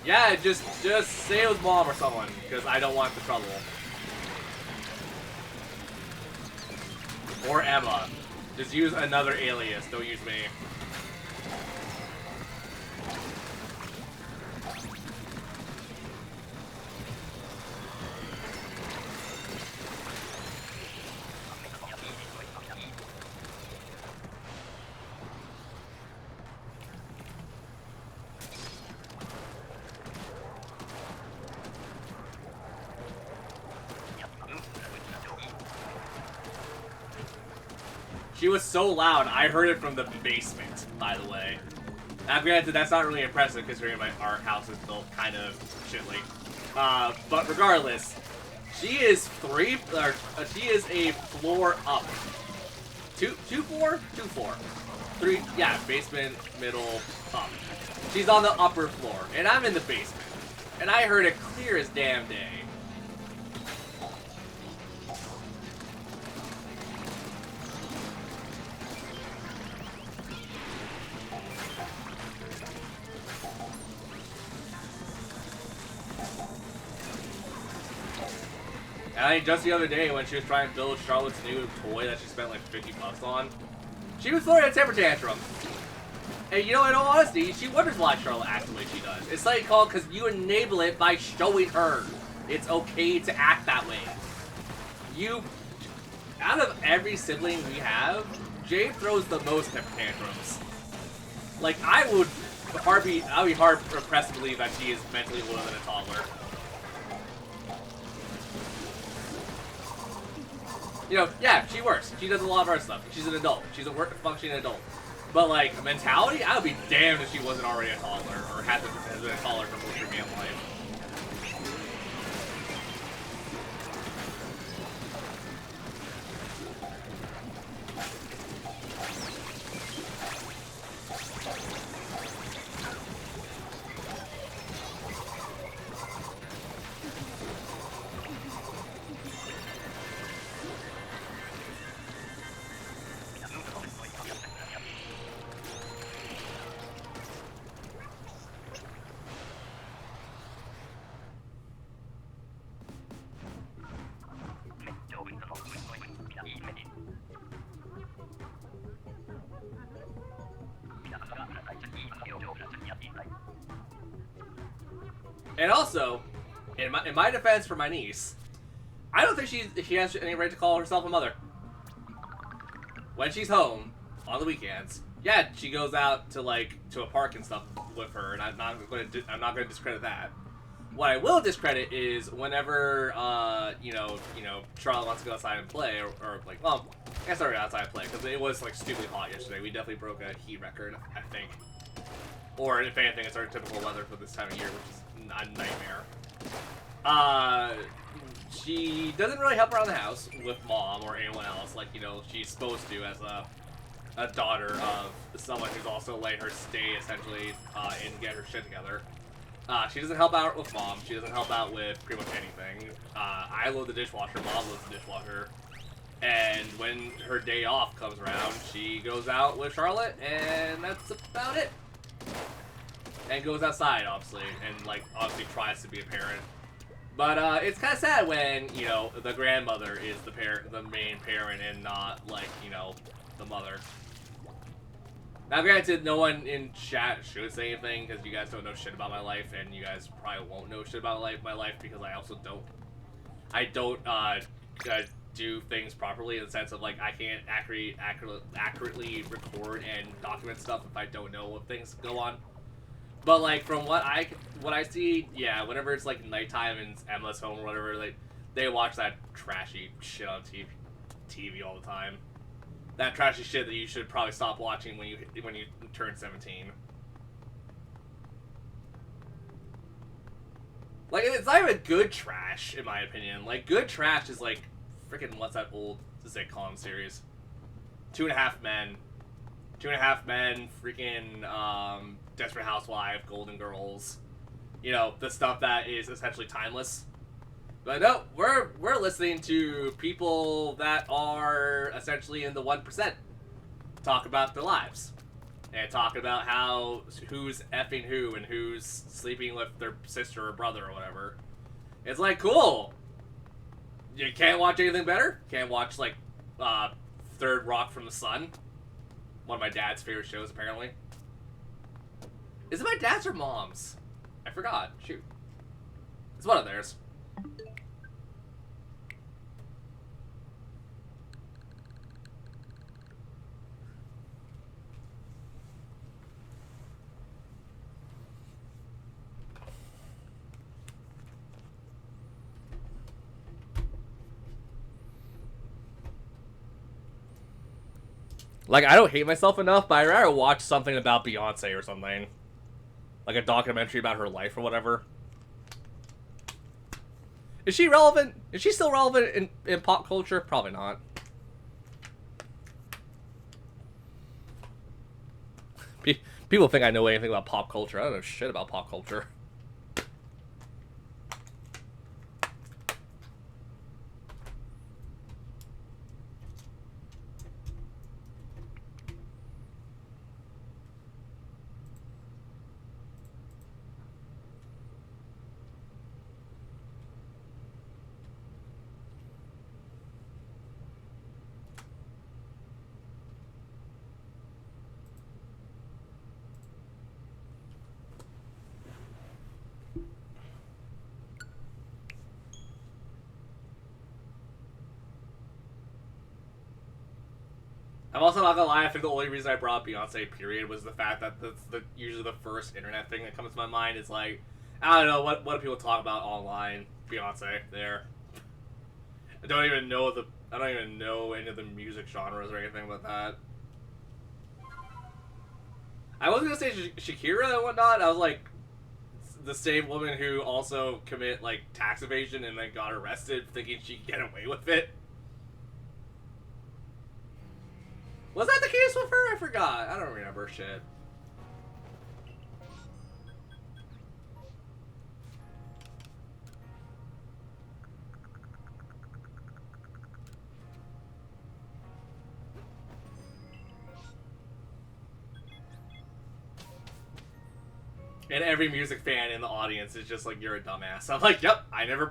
Yeah, just say it was mom or someone, because I don't want the trouble. Or Emma. Just use another alias, don't use me. She was so loud, I heard it from the basement, by the way. Now, granted, that's not really impressive considering our house is built kind of shitly. But regardless, she is she is a floor up. Two floor? 2 floor. 3, yeah, basement, middle, up. She's on the upper floor, and I'm in the basement. And I heard it clear as damn day. And I think just the other day when she was trying to build Charlotte's new toy that she spent like 50 bucks on, she was throwing a temper tantrum. And you know, in all honesty, she wonders why Charlotte acts the way she does. It's like called because you enable it by showing her it's okay to act that way. Out of every sibling we have, Jade throws the most temper tantrums. Like, I would be hard pressed to believe that she is mentally older than a toddler. You know, yeah, she works. She does a lot of our stuff. She's an adult. She's a functioning adult. But, like, mentality, I would be damned if she wasn't already a toddler, or has been a toddler for most of her damn life. And also, in my defense for my niece, I don't think she has any right to call herself a mother. When she's home on the weekends, yeah, she goes out to a park and stuff with her, and I'm not going to discredit that. What I will discredit is whenever you know Charlotte wants to go outside and play, or like, well, I guess I went outside and play because it was like stupidly hot yesterday. We definitely broke a heat record, I think. Or if anything, it's our typical weather for this time of year, which is a nightmare. She doesn't really help around the house with mom or anyone else, like, you know, she's supposed to as a daughter of someone who's also letting her stay, essentially, and get her shit together. She doesn't help out with mom. She doesn't help out with pretty much anything. I load the dishwasher. Mom loads the dishwasher. And when her day off comes around, she goes out with Charlotte, and that's about it. And goes outside, obviously, and like obviously tries to be a parent. But it's kind of sad when, you know, the grandmother is the main parent, and not, like, you know, the mother. Now, granted, no one in chat should say anything, because you guys don't know shit about my life, and you guys probably won't know shit about my life, because I also don't... do things properly, in the sense of, like, I can't accurately record and document stuff if I don't know what things go on. But, like, from what I see, yeah, whenever it's, like, nighttime and Emma's home or whatever, like, they watch that trashy shit on TV all the time. That trashy shit that you should probably stop watching when you turn 17. Like, it's not even good trash, in my opinion. Like, good trash is, like, freaking, what's that old sitcom series? 2.5 Men. 2.5 Men, freaking, Desperate Housewives, Golden Girls. You know, the stuff that is essentially timeless. But no, we're listening to people that are essentially in the 1% talk about their lives. And talk about how, who's effing who, and who's sleeping with their sister or brother or whatever. It's like, cool! You can't watch anything better? Can't watch, like, Third Rock from the Sun? One of my dad's favorite shows, apparently. Is it my dad's or mom's? I forgot. Shoot. It's one of theirs. Like, I don't hate myself enough, but I'd rather watch something about Beyonce or something. Like a documentary about her life or whatever. Is she relevant? Is she still relevant in pop culture? Probably not. People think I know anything about pop culture. I don't know shit about pop culture. I'm also not gonna lie, I think the only reason I brought Beyonce, period, was the fact that that's usually the first internet thing that comes to my mind is like, I don't know, what do people talk about online? Beyonce, there. I don't even know any of the music genres or anything about that. I was gonna say Shakira and whatnot, I was like, the same woman who also commit, like, tax evasion and then got arrested thinking she'd get away with it. Was that the case with her? I forgot. I don't remember shit. And every music fan in the audience is just like, you're a dumbass. I'm like, yep, I never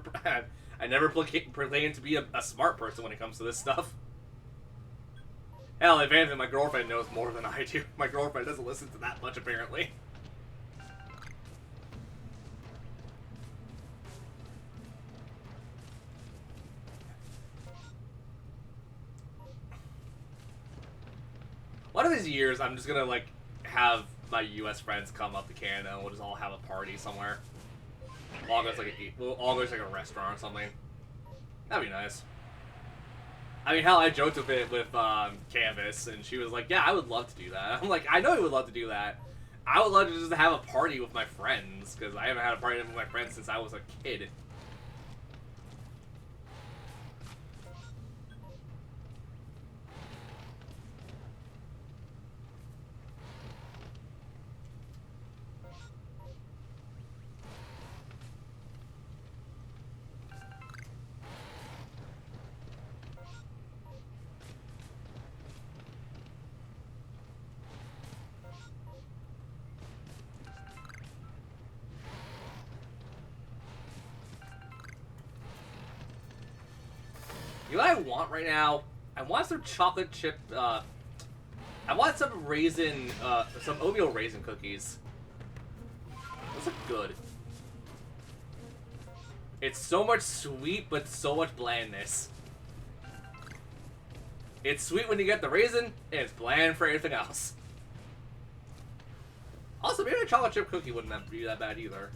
proclaim to be a smart person when it comes to this stuff. Hell, if anything, my girlfriend knows more than I do. My girlfriend doesn't listen to that much, apparently. One of these years, I'm just gonna, like, have my US friends come up to Canada and we'll just all have a party somewhere. We'll all go to, like, a restaurant or something. That'd be nice. I mean, hell, I joked a bit with Canvas, and she was like, yeah, I would love to do that. I'm like, I know you would love to do that. I would love to just have a party with my friends, because I haven't had a party with my friends since I was a kid. You know what I want right now? I want some chocolate chip, I want some raisin, some oatmeal raisin cookies. Those look good. It's so much sweet, but so much blandness. It's sweet when you get the raisin, and it's bland for anything else. Also, maybe a chocolate chip cookie wouldn't be that bad either.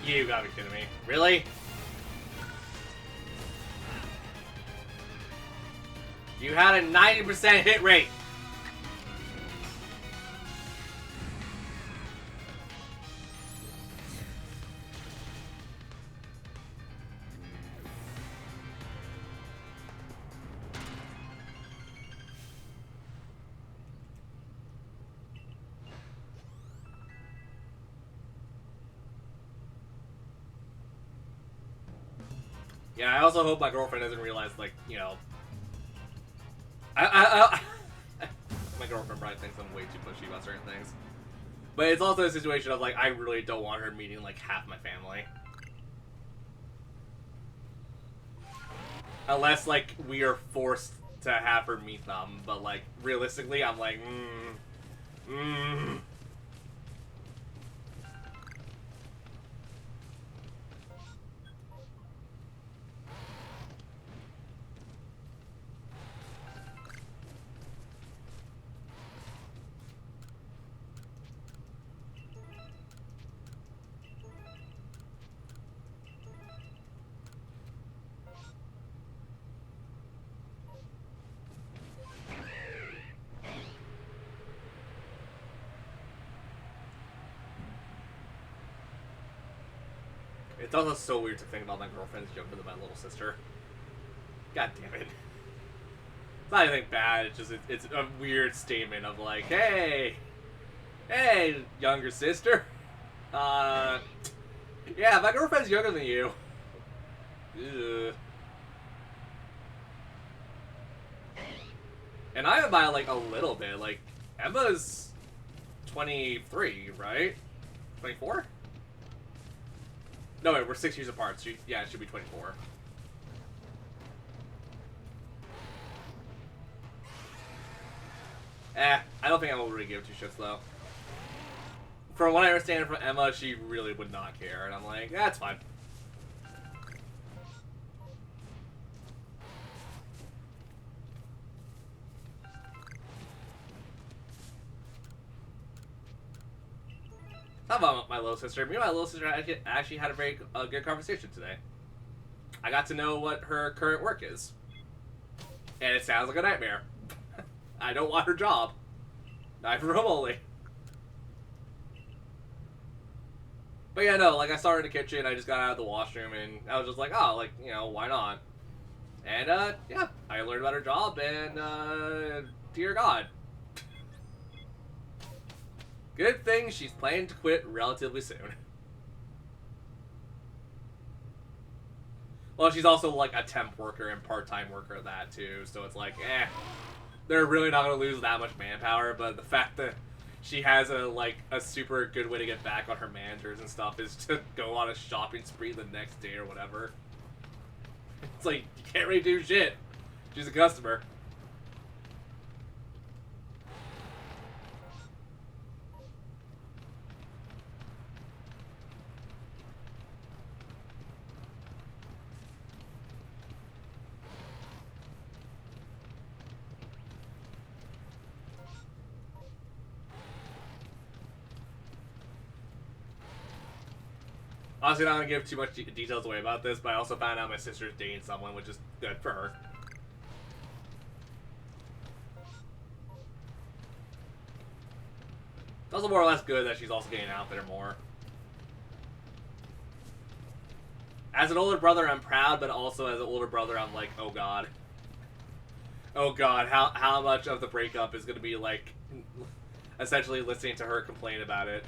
You gotta be kidding me. Really? You had a 90% hit rate. Yeah, I also hope my girlfriend doesn't realize, like, you know... My girlfriend probably thinks I'm way too pushy about certain things. But it's also a situation of, like, I really don't want her meeting, like, half my family. Unless, like, we are forced to have her meet them. But, like, realistically, I'm like, It's also so weird to think about my girlfriend's younger than my little sister. God damn it. It's not anything bad, it's just, it's a weird statement of like, hey, younger sister. Yeah, my girlfriend's younger than you. Ugh. And I am by, like, a little bit. Like, Emma's 23, right? 24? No, wait, we're 6 years apart. So yeah, it should be 24. I don't think Emma would really give two shits, though. From what I understand from Emma, she really would not care. And I'm like, that's fine. How about my little sister? Me and my little sister actually had a very good conversation today. I got to know what her current work is. And it sounds like a nightmare. I don't want her job. Not remotely. But yeah, no, like I saw her in the kitchen, I just got out of the washroom, and I was just like, oh, like, you know, why not? And, yeah, I learned about her job, and, dear God. Good thing she's planning to quit relatively soon. Well, she's also, like, a temp worker and part-time worker at that, too, so it's like, they're really not going to lose that much manpower, but the fact that she has a super good way to get back on her managers and stuff is to go on a shopping spree the next day or whatever. It's like, you can't really do shit. She's a customer. Honestly, not gonna give too much details away about this, but I also found out my sister's dating someone, which is good for her. It's also more or less good that she's also getting out there more. As an older brother, I'm proud, but also as an older brother, I'm like, oh god. Oh god, how much of the breakup is gonna be like, essentially listening to her complain about it.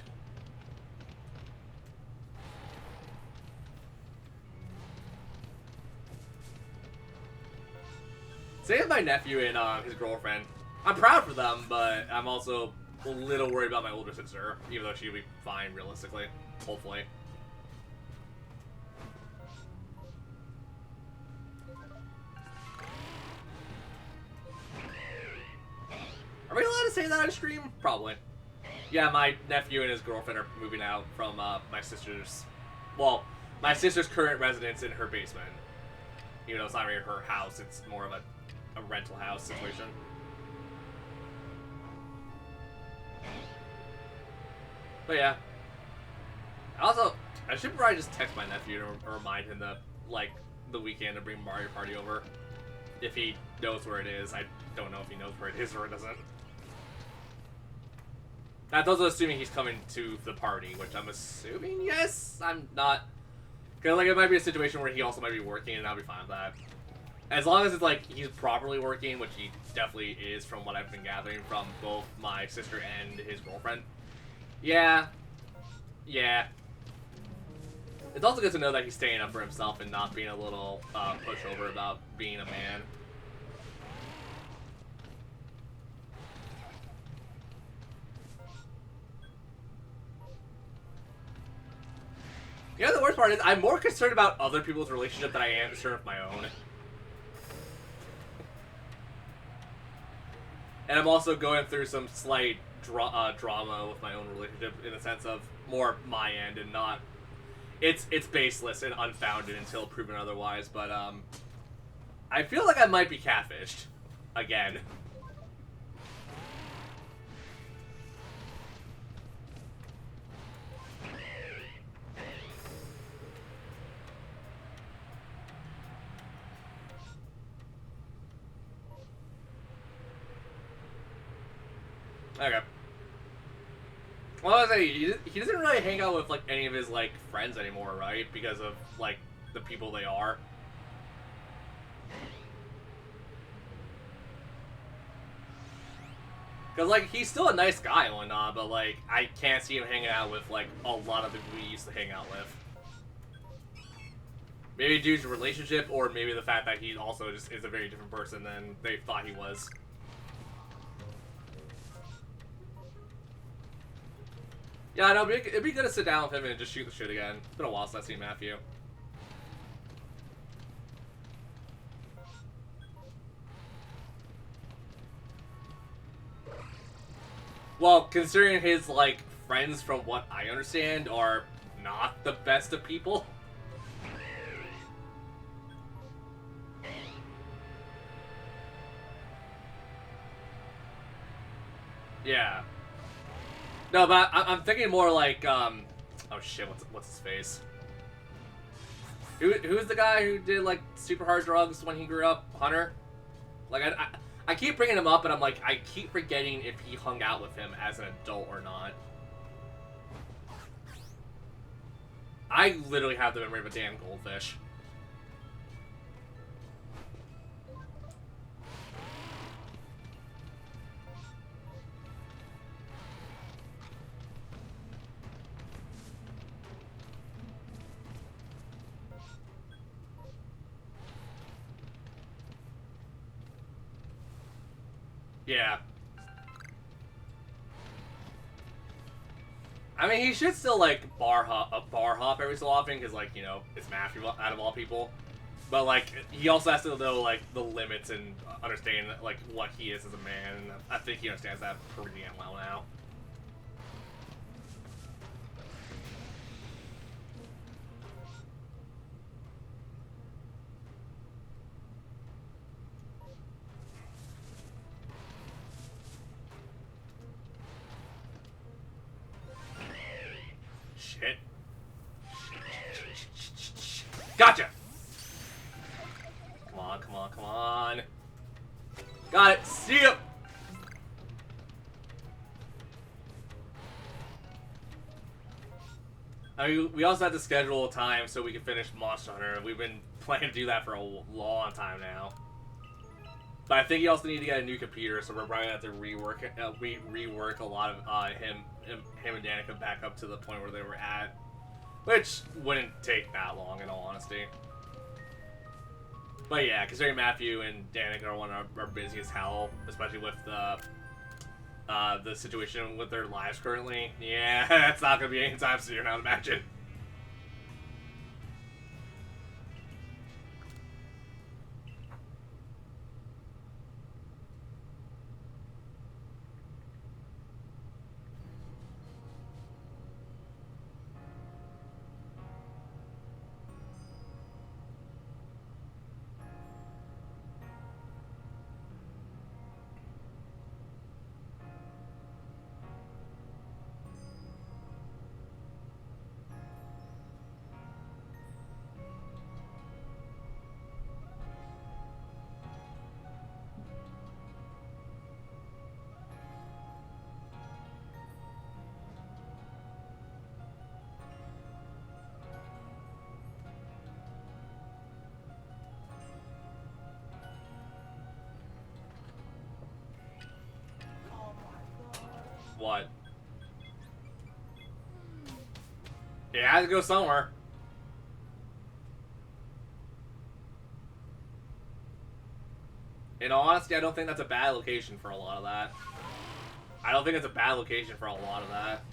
Same with my nephew and his girlfriend. I'm proud for them, but I'm also a little worried about my older sister, even though she'll be fine, realistically. Hopefully. Are we allowed to say that on stream? Probably. Yeah, my nephew and his girlfriend are moving out from my sister's... Well, my sister's current residence in her basement. Even though it's not really her house, it's more of a rental house situation. But yeah. Also, I should probably just text my nephew to remind him that, like, the weekend to bring Mario Party over. If he knows where it is. I don't know if he knows where it is or it doesn't. That's also assuming he's coming to the party, which I'm assuming yes. I'm not. Because, like, it might be a situation where he also might be working, and I'll be fine with that. As long as it's, like, he's properly working, which he definitely is from what I've been gathering from both my sister and his girlfriend. Yeah. Yeah. It's also good to know that he's staying up for himself and not being a little pushover about being a man. You know, the worst part is I'm more concerned about other people's relationship than I am concerned with my own. And I'm also going through some slight drama with my own relationship in the sense of more my end and not... It's baseless and unfounded until proven otherwise, but I feel like I might be catfished. Again. Okay. Well, I was saying, he doesn't really hang out with, like, any of his, like, friends anymore, right? Because of, like, the people they are. Because, like, he's still a nice guy and whatnot, but, like, I can't see him hanging out with, like, a lot of the people we used to hang out with. Maybe due to relationship, or maybe the fact that he also just is a very different person than they thought he was. Yeah, I know, it'd be good to sit down with him and just shoot the shit again. It's been a while since I've seen Matthew. Well, considering his, like, friends, from what I understand, are not the best of people. Yeah. No, but I'm thinking more like, oh shit, what's his face? Who's the guy who did, like, super hard drugs when he grew up? Hunter? Like, I keep bringing him up, and I'm like, I keep forgetting if he hung out with him as an adult or not. I literally have the memory of a damn goldfish. Yeah. I mean, he should still, like, bar hop every so often, because, like, you know, it's Matthew out of all people. But, like, he also has to know, like, the limits and understand, like, what he is as a man, and I think he understands that pretty damn well now. Shit. Gotcha! Come on, come on, come on. Got it. See ya! I mean, we also had to schedule a time so we could finish Monster Hunter. We've been planning to do that for a long time now. But I think you also need to get a new computer, so we're probably gonna have to rework a lot of him and Danica back up to the point where they were at, which wouldn't take that long, in all honesty. But yeah, considering Matthew and Danica are busy as hell, especially with the situation with their lives currently. Yeah, it's not gonna be anytime soon, I would imagine. What? Yeah, I had to go somewhere. In all honesty, I don't think that's a bad location for a lot of that. I don't think it's a bad location for a lot of that.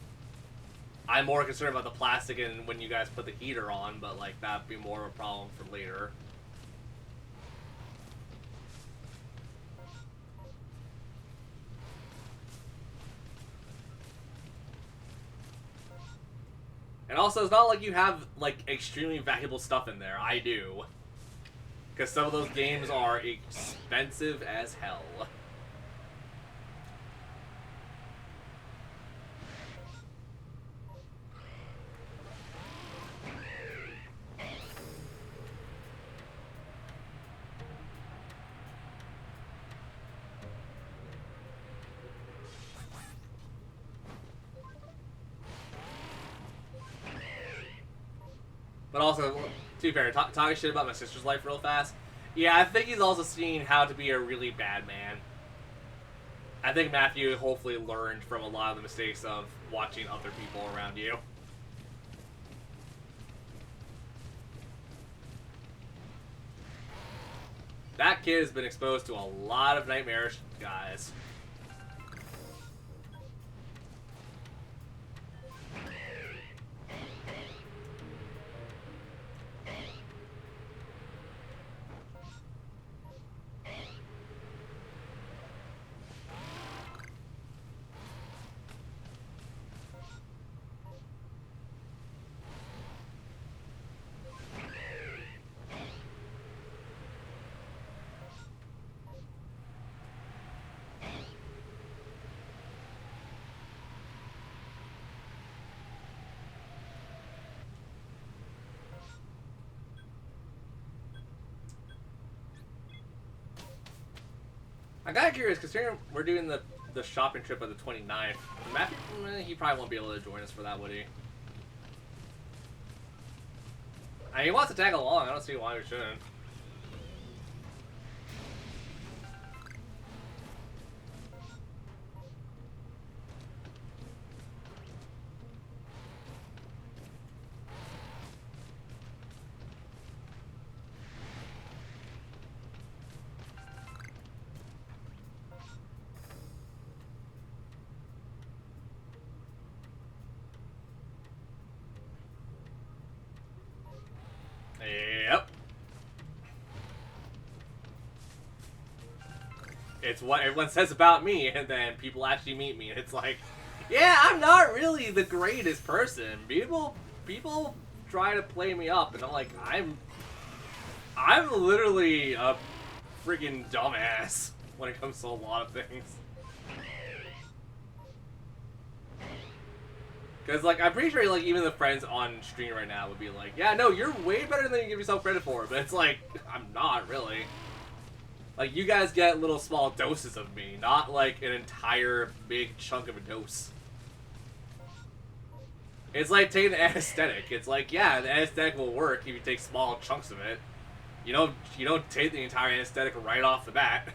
I'm more concerned about the plastic and when you guys put the heater on, but like that'd be more of a problem for later. And also, it's not like you have, like, extremely valuable stuff in there. I do. Because some of those games are expensive as hell. But also, to be fair, talking shit about my sister's life real fast. Yeah, I think he's also seen how to be a really bad man. I think Matthew hopefully learned from a lot of the mistakes of watching other people around you. That kid has been exposed to a lot of nightmarish guys. I'm kind of curious, considering we're doing the shopping trip on the 29th. Matthew, he probably won't be able to join us for that, would he? I mean, he wants to tag along. I don't see why we shouldn't. Yep. It's what everyone says about me, and then people actually meet me, and it's like, yeah, I'm not really the greatest person. People try to play me up, and I'm like, I'm literally a freaking dumbass when it comes to a lot of things. Because, like, I'm pretty sure, like, even the friends on stream right now would be like, yeah, no, you're way better than you give yourself credit for. But it's like, I'm not, really. Like, you guys get little small doses of me, not, like, an entire big chunk of a dose. It's like taking an anesthetic. It's like, yeah, the anesthetic will work if you take small chunks of it. You don't take the entire anesthetic right off the bat.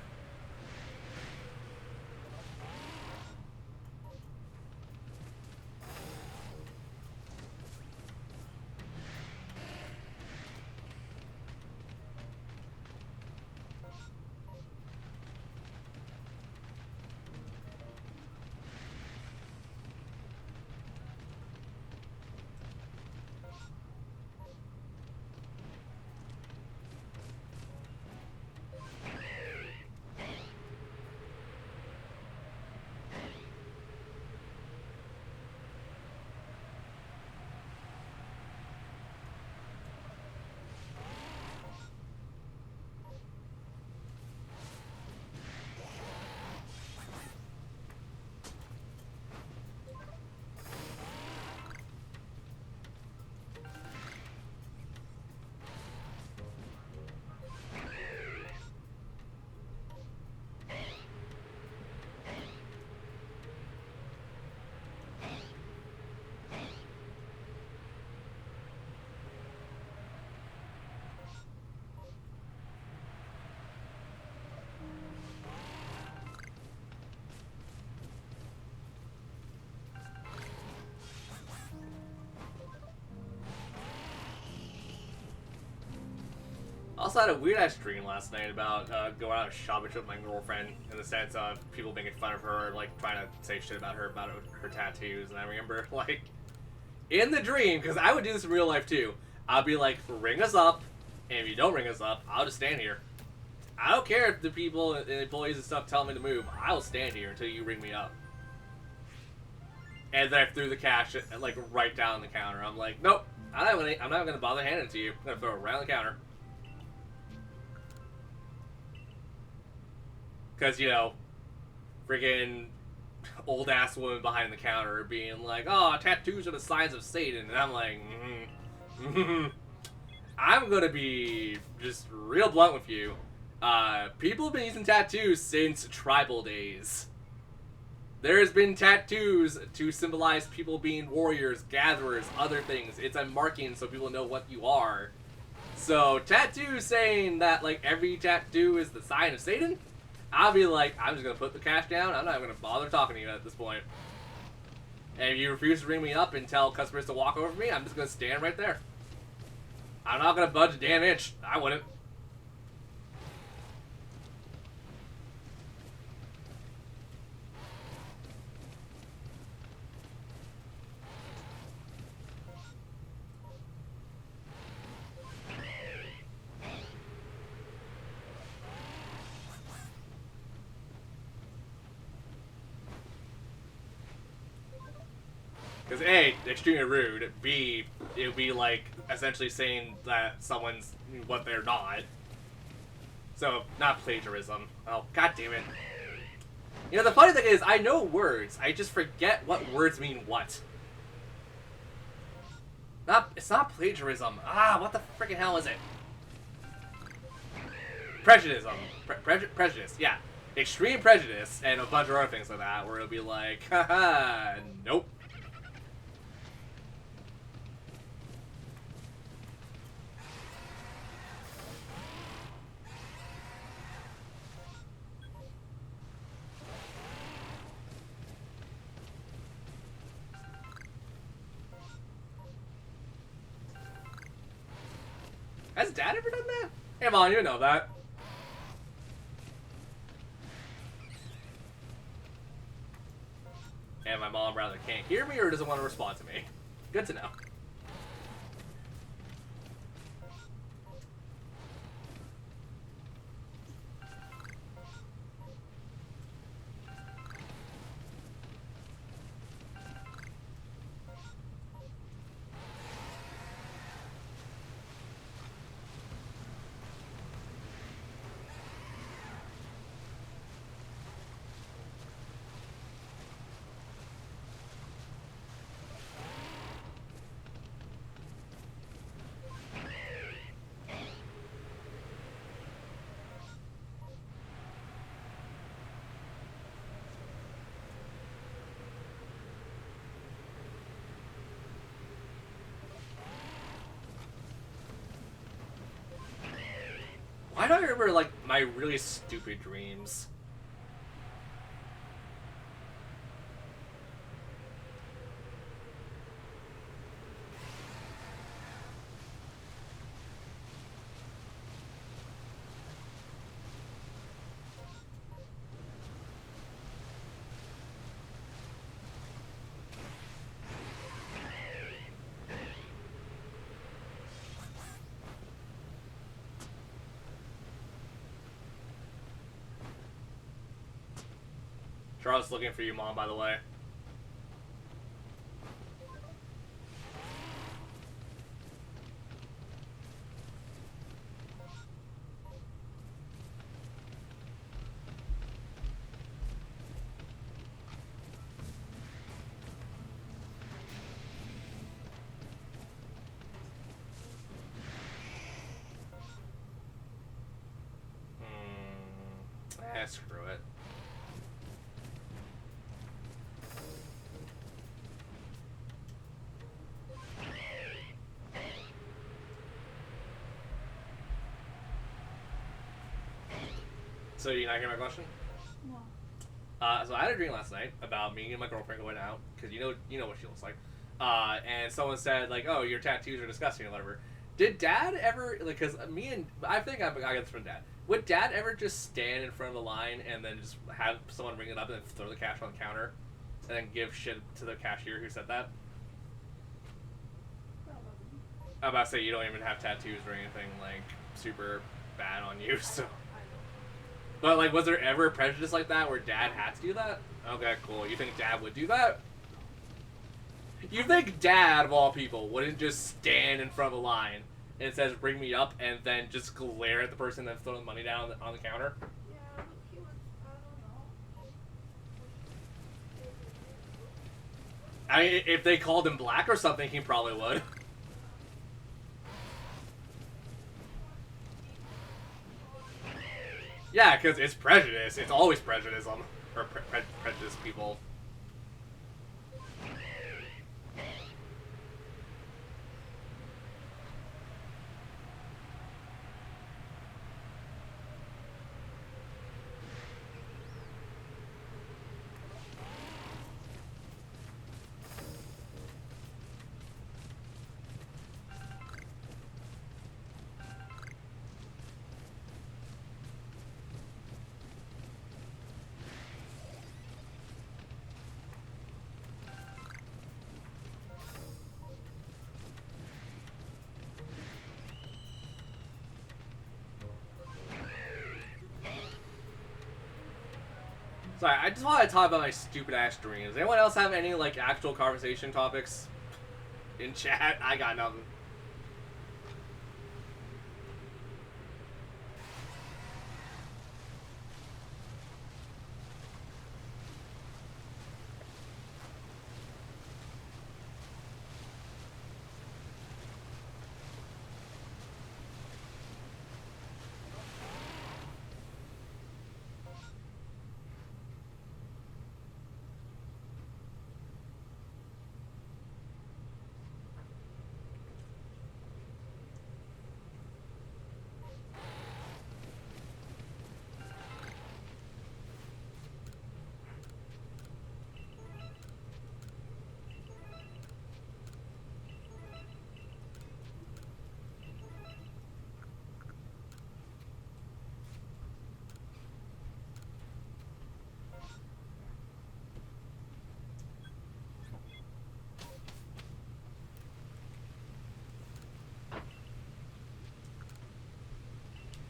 Also had a weird ass dream last night about going out shopping with my girlfriend, in the sense of people making fun of her, like trying to say shit about her tattoos. And I remember, like, in the dream, because I would do this in real life too, I'd be like, ring us up, and if you don't ring us up, I'll just stand here. I don't care if the people and employees and stuff tell me to move. I will stand here until you ring me up. And then I threw the cash like right down the counter. I'm like, nope, I'm not gonna bother handing it to you. I'm gonna throw it right on the counter. Because, you know, friggin' old ass woman behind the counter being like, oh, tattoos are the signs of Satan. And I'm like, I'm gonna be just real blunt with you. People have been using tattoos since tribal days. There's been tattoos to symbolize people being warriors, gatherers, other things. It's a marking so people know what you are. So, tattoos saying that, like, every tattoo is the sign of Satan? I'll be like, I'm just going to put the cash down. I'm not going to bother talking to you at this point. And if you refuse to ring me up and tell customers to walk over me, I'm just going to stand right there. I'm not going to budge a damn inch. I wouldn't. Because A, extremely rude. B, it would be like essentially saying that someone's what they're not. So, not plagiarism. Oh, god damn it. You know, the funny thing is, I know words. I just forget what words mean what. It's not plagiarism. Ah, what the freaking hell is it? Prejudice. Prejudice, yeah. Extreme prejudice and a bunch of other things like that, where it'll be like, haha, nope. Has Dad ever done that? Hey, Mom, you know that. And my mom rather can't hear me or doesn't want to respond to me. Good to know. Why do I remember, like, my really stupid dreams? Charlotte's looking for you, Mom, by the way. Screw it. So you not hear my question? No. So I had a dream last night about me and my girlfriend going out, because you know what she looks like. And someone said, like, oh, your tattoos are disgusting or whatever. Did Dad ever, like, because I think I got this from Dad. Would Dad ever just stand in front of the line and then just have someone ring it up and then throw the cash on the counter and then give shit to the cashier who said that? Probably. I'm about to say you don't even have tattoos or anything, like, super bad on you, so. But, like, was there ever a prejudice like that where Dad had to do that? Okay, cool. You think Dad would do that? You think Dad, of all people, wouldn't just stand in front of a line and it says, bring me up, and then just glare at the person that's throwing money down on the counter? Yeah, but he would, I don't know. I mean, if they called him black or something, he probably would. Yeah, because it's prejudice. It's always prejudice. Or prejudice people. Sorry, I just want to talk about my stupid ass dreams. Does anyone else have any, like, actual conversation topics in chat? I got nothing.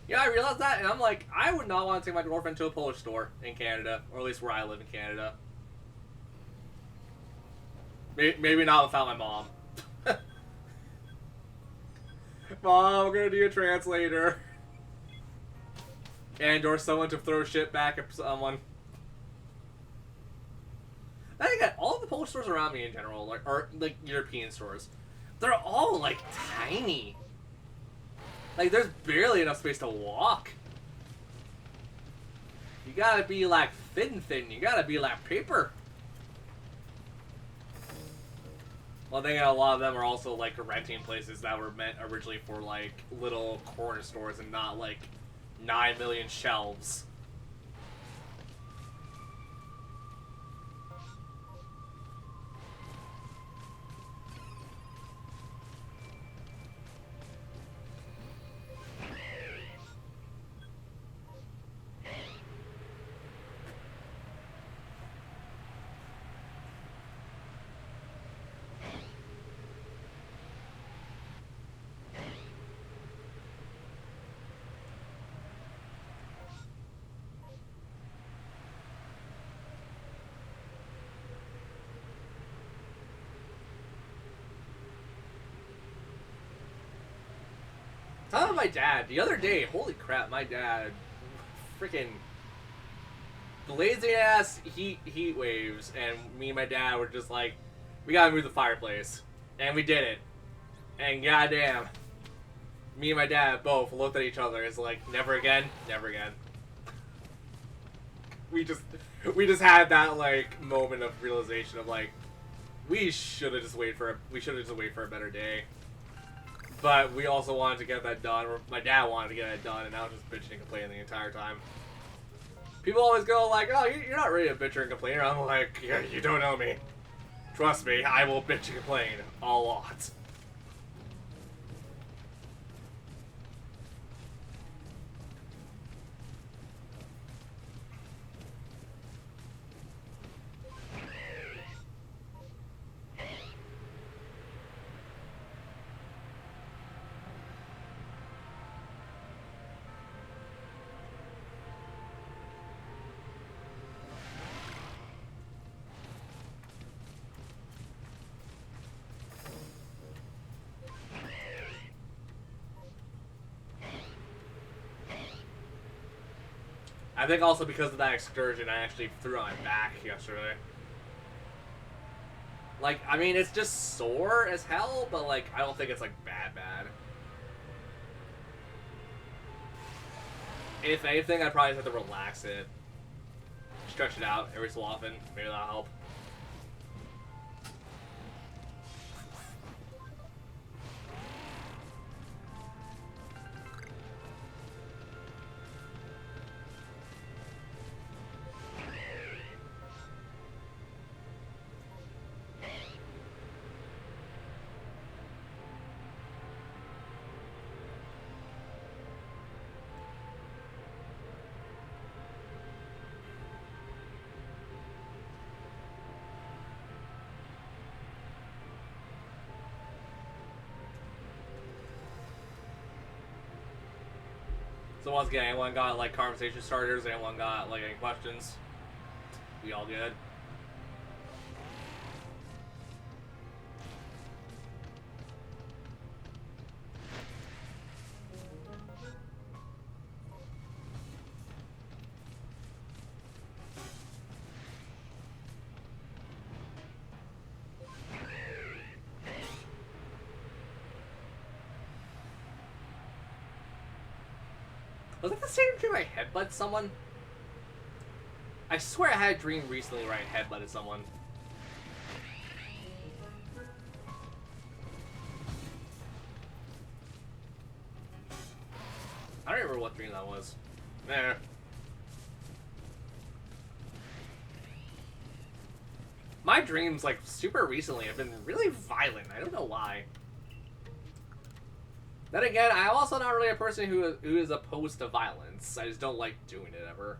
Yeah, I realized that, and I'm like, I would not want to take my girlfriend to a Polish store in Canada, or at least where I live in Canada. Maybe not without my mom. Mom, I'm gonna need a translator. And or someone to throw shit back at someone. I think that all the Polish stores around me in general, like, or like European stores, they're all like tiny. Like, there's barely enough space to walk. You gotta be like thin. You gotta be like paper. Well, I think a lot of them are also like renting places that were meant originally for like little corner stores and not like 9 million shelves. Talking about my dad, the other day, holy crap, my dad, freaking blazing ass heat waves, and me and my dad were just like, we gotta move the fireplace, and we did it, and goddamn, me and my dad both looked at each other. It's like, never again, never again. We just had that like moment of realization of like, we should have just waited for a better day. But we also wanted to get that done, or my dad wanted to get it done, and I was just bitching and complaining the entire time. People always go like, oh, you're not really a bitcher and complainer. I'm like, yeah, you don't know me. Trust me, I will bitch and complain a lot. I think also because of that excursion, I actually threw on my back yesterday. Like, I mean, it's just sore as hell, but like, I don't think it's like bad. If anything, I'd probably have to relax it. Stretch it out every so often. Maybe that'll help. So once again, anyone got like conversation starters? Anyone got like any questions? We all good? Was it the same dream I headbutted someone? I swear I had a dream recently where I headbutted someone. I don't remember what dream that was. Nah. My dreams, like, super recently have been really violent. I don't know why. Then again, I'm also not really a person who is opposed to violence. I just don't like doing it ever.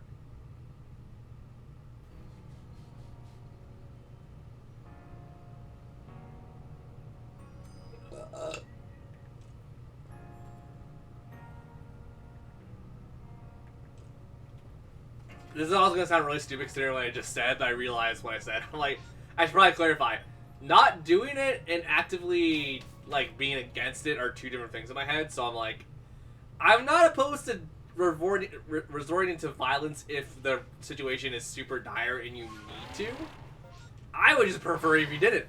This is also going to sound really stupid considering what I just said, but I realized what I said. I'm like, I should probably clarify. Not doing it and actively, like, being against it are two different things in my head, so I'm like, I'm not opposed to resorting to violence if the situation is super dire and you need to. I would just prefer if you didn't.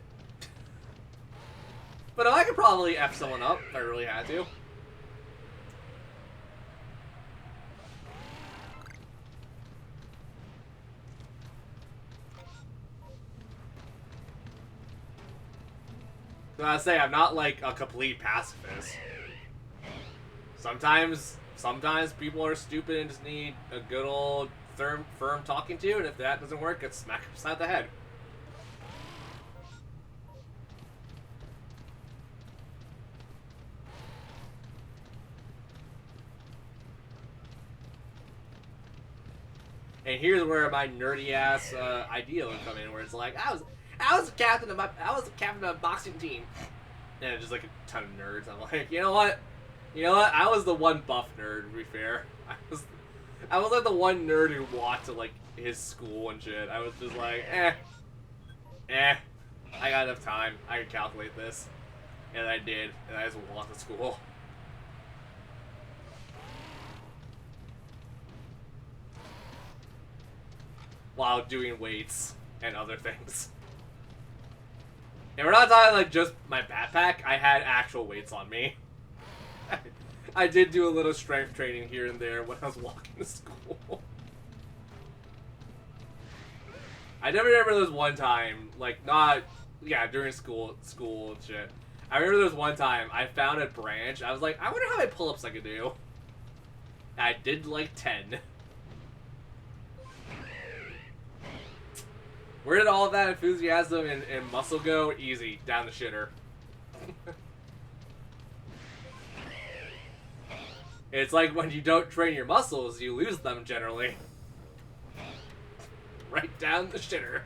But I could probably F someone up if I really had to. So I say I'm not like a complete pacifist. sometimes people are stupid and just need a good old firm talking to, and if that doesn't work, it's smack upside the head. And here's where my nerdy ass idea would come in, where it's like I was a captain of a boxing team, and it's just like a ton of nerds. I'm like, you know what? I was the one buff nerd. To be fair, I was like the one nerd who walked to like his school and shit. I was just like, I got enough time. I can calculate this, and I did, and I just walked to school. While doing weights and other things. And we're not talking like just my backpack, I had actual weights on me. I did do a little strength training here and there when I was walking to school. I never remember there was one time, like during school and shit. I remember there was one time I found a branch, I was like, I wonder how many pull-ups I could do. And I did like 10. Where did all of that enthusiasm and muscle go? Easy, down the shitter. It's like when you don't train your muscles, you lose them generally. Right down the shitter.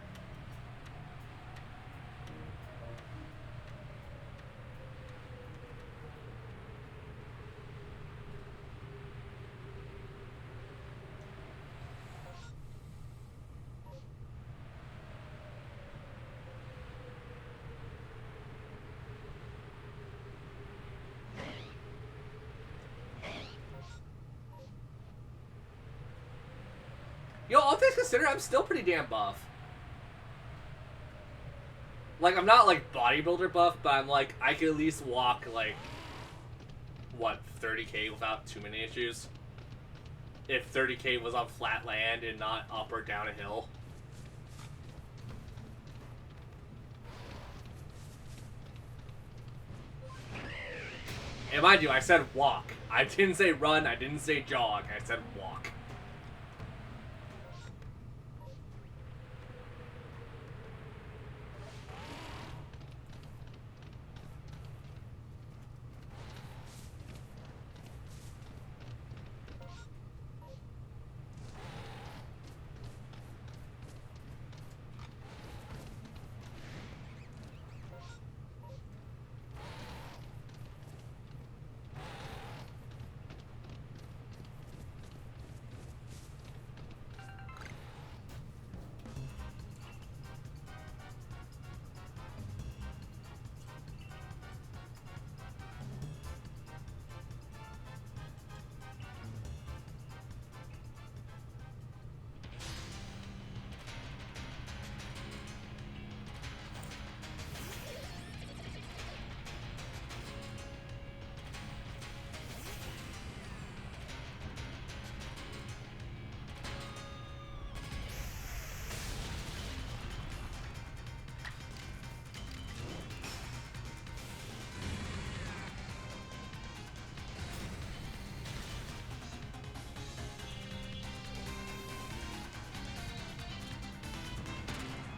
Yo, all things considered, I'm still pretty damn buff. Like, I'm not, like, bodybuilder buff, but I'm, like, I can at least walk, like, what, 30K without too many issues? If 30K was on flat land and not up or down a hill. And mind you, I said walk. I didn't say run, I didn't say jog, I said walk.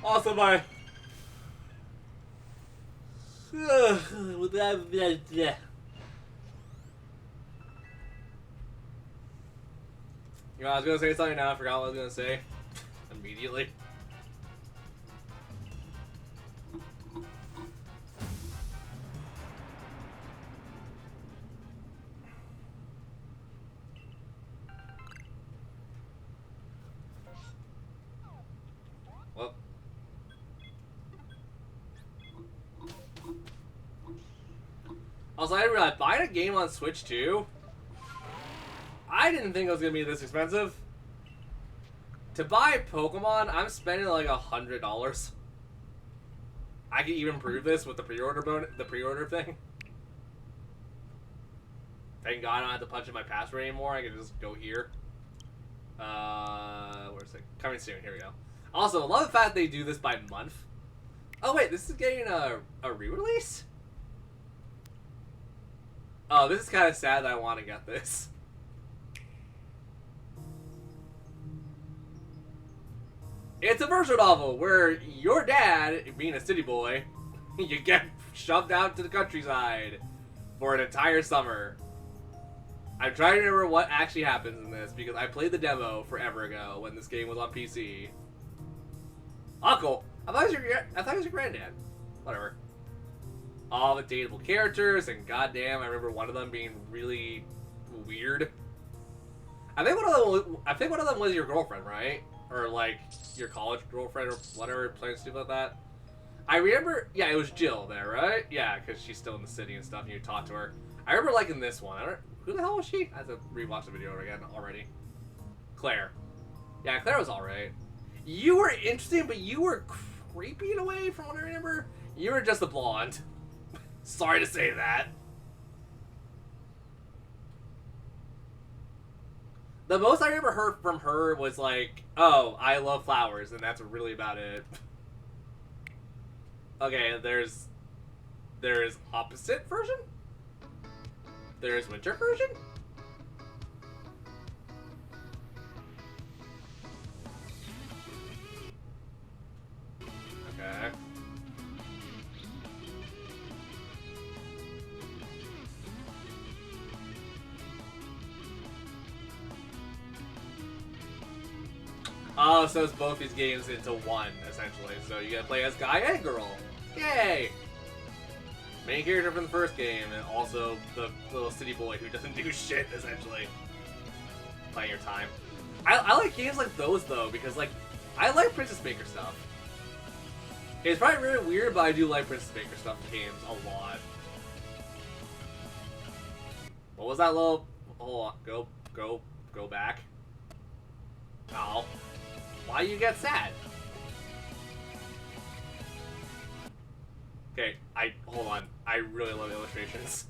Also, my... You know, I was gonna say something now, I forgot what I was gonna say. Immediately. Well. Also, I realized buying a game on Switch too. I didn't think it was gonna be this expensive. To buy Pokemon, I'm spending like $100. I can even prove this with the pre-order thing. Thank God I don't have to punch in my password anymore. I can just go here. Where's it? Coming soon. Here we go. Also, I love the fact they do this by month. Oh wait, this is getting a re-release? Oh, this is kind of sad that I want to get this. It's a virtual novel where your dad, being a city boy, you get shoved out to the countryside for an entire summer. I'm trying to remember what actually happens in this because I played the demo forever ago when this game was on PC. Uncle? I thought it was your granddad. Whatever. All the dateable characters, and goddamn, I remember one of them being really weird. I think one of them was your girlfriend, right? Or like your college girlfriend or whatever, playing stupid like that. I remember, yeah, it was Jill there, right? Yeah, because she's still in the city and stuff, and you talk to her. I remember liking this one. Who the hell was she? I have to rewatch the video again already. Claire. Yeah, Claire was alright. You were interesting, but you were creepy in a way, from what I remember. You were just a blonde. Sorry to say that. The most I remember heard from her was like, oh, I love flowers, and that's really about it. Okay, there's opposite version? There's winter version? Okay. Oh, so it's both these games into one, essentially. So you gotta play as guy and girl. Yay! Main character from the first game, and also the little city boy who doesn't do shit, essentially. Playing your time. I like games like those, though, because, like, I like Princess Maker stuff. It's probably really weird, but I do like Princess Maker stuff games a lot. What was that little... Hold on. Go back. Oh. Why you get sad? Okay, hold on. I really love illustrations.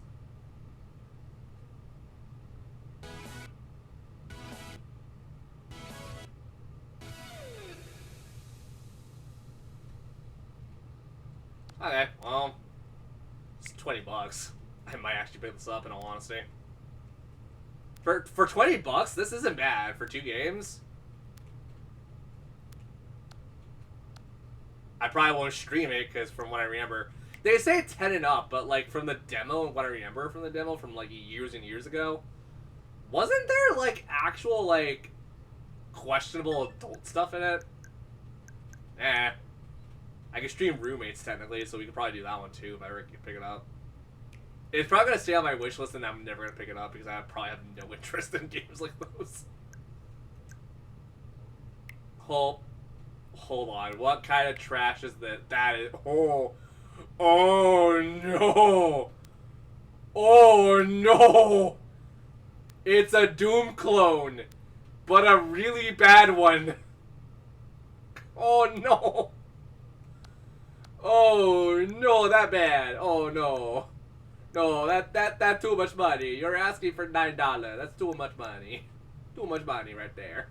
Okay, well, it's $20. I might actually pick this up in all honesty. For $20, this isn't bad for 2 games. I probably won't stream it because from what I remember, they say 10 and up, but like from the demo and what I remember from the demo from like years and years ago, wasn't there like actual like questionable adult stuff in it? I can stream Roommates technically, so we could probably do that one too if I ever pick it up. It's probably gonna stay on my wish list, and I'm never gonna pick it up because I probably have no interest in games like those. Hold on, what kind of trash is that? That is, oh no, oh no, it's a Doom clone, but a really bad one. Oh no, oh no, that bad. Oh no, no, that too much money. You're asking for $9. That's too much money. Too much money right there.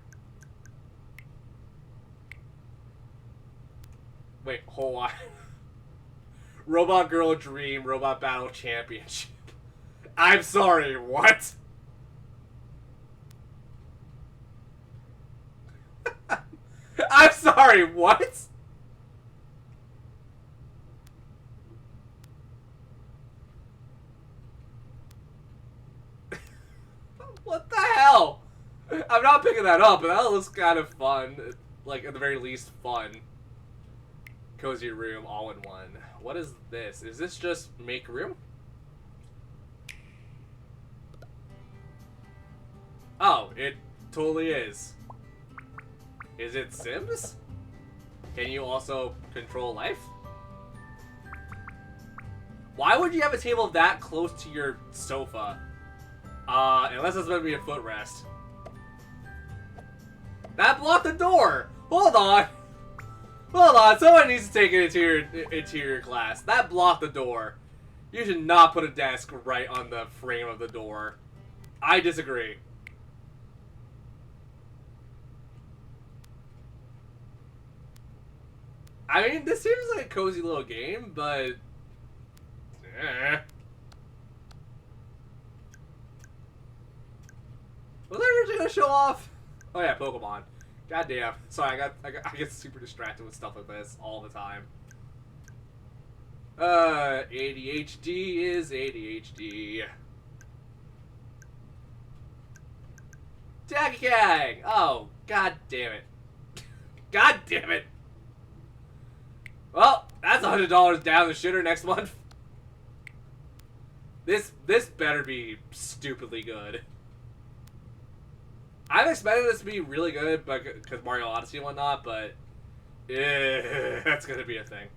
Wait, hold on. Robot Girl Dream Robot Battle Championship. I'm sorry, what? I'm sorry, what? What the hell? I'm not picking that up, but that looks kind of fun. Like, at the very least, fun. Cozy room, all in one. What is this? Is this just make room? Oh, it totally is. Is it Sims? Can you also control life? Why would you have a table that close to your sofa? Unless it's meant to be a footrest. That blocked the door! Hold on! Hold on, someone needs to take an interior class. That blocked the door. You should not put a desk right on the frame of the door. I disagree. I mean, this seems like a cozy little game, but... originally gonna show off? Oh yeah, Pokemon. Goddamn. Sorry, I get super distracted with stuff like this all the time. ADHD is ADHD. Takikang! Oh, god damn it. God damn it. Well, that's $100 down the shitter next month. This better be stupidly good. I'm expecting this to be really good, but because Mario Odyssey and whatnot, but that's gonna be a thing.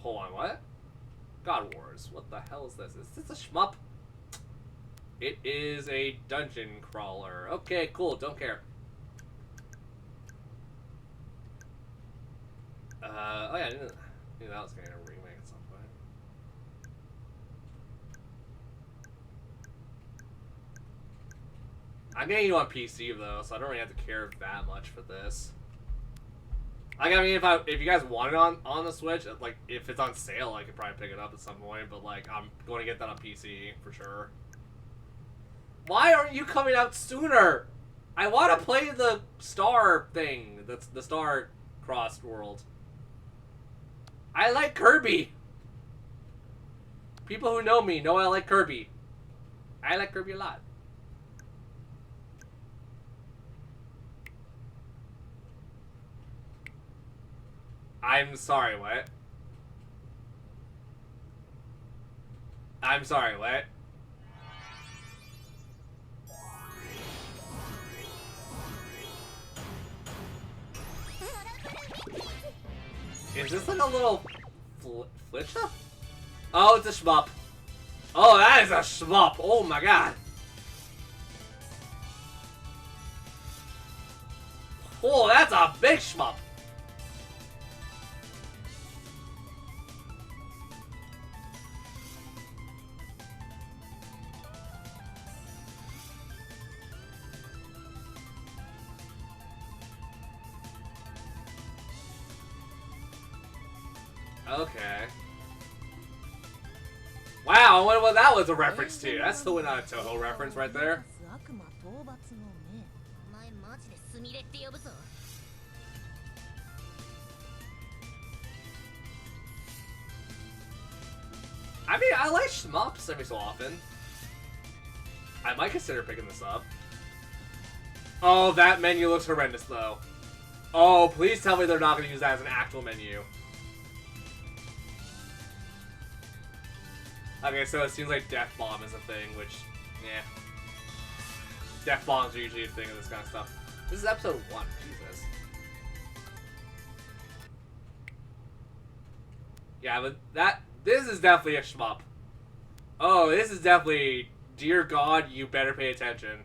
Hold on, what? God Wars. What the hell is this? Is this a shmup? It is a dungeon crawler. Okay, cool. Don't care. Oh yeah, I knew that was getting a remake at some point. I'm getting you on PC though, so I don't really have to care that much for this. Like, I mean, if you guys want it on the Switch, like, if it's on sale, I could probably pick it up at some point, but, like, I'm going to get that on PC, for sure. Why aren't you coming out sooner? I want to play the Star thing, that's the Star Crossed world. I like Kirby. People who know me know I like Kirby. I like Kirby a lot. I'm sorry, what? I'm sorry, what? Is this like a little flitcha? Oh, it's a shmup. Oh, that is a shmup. Oh my god. Oh, that's a big shmup. Okay. Wow, I wonder what that was a reference to. That's the not a Toho reference right there. I mean, I like shmups every so often. I might consider picking this up. Oh, that menu looks horrendous, though. Oh, please tell me they're not going to use that as an actual menu. Okay, so it seems like Death Bomb is a thing, which, yeah. Death Bombs are usually a thing of this kind of stuff. This is episode 1, Jesus. Yeah, but this is definitely a shmup. Oh, this is definitely, dear God, you better pay attention.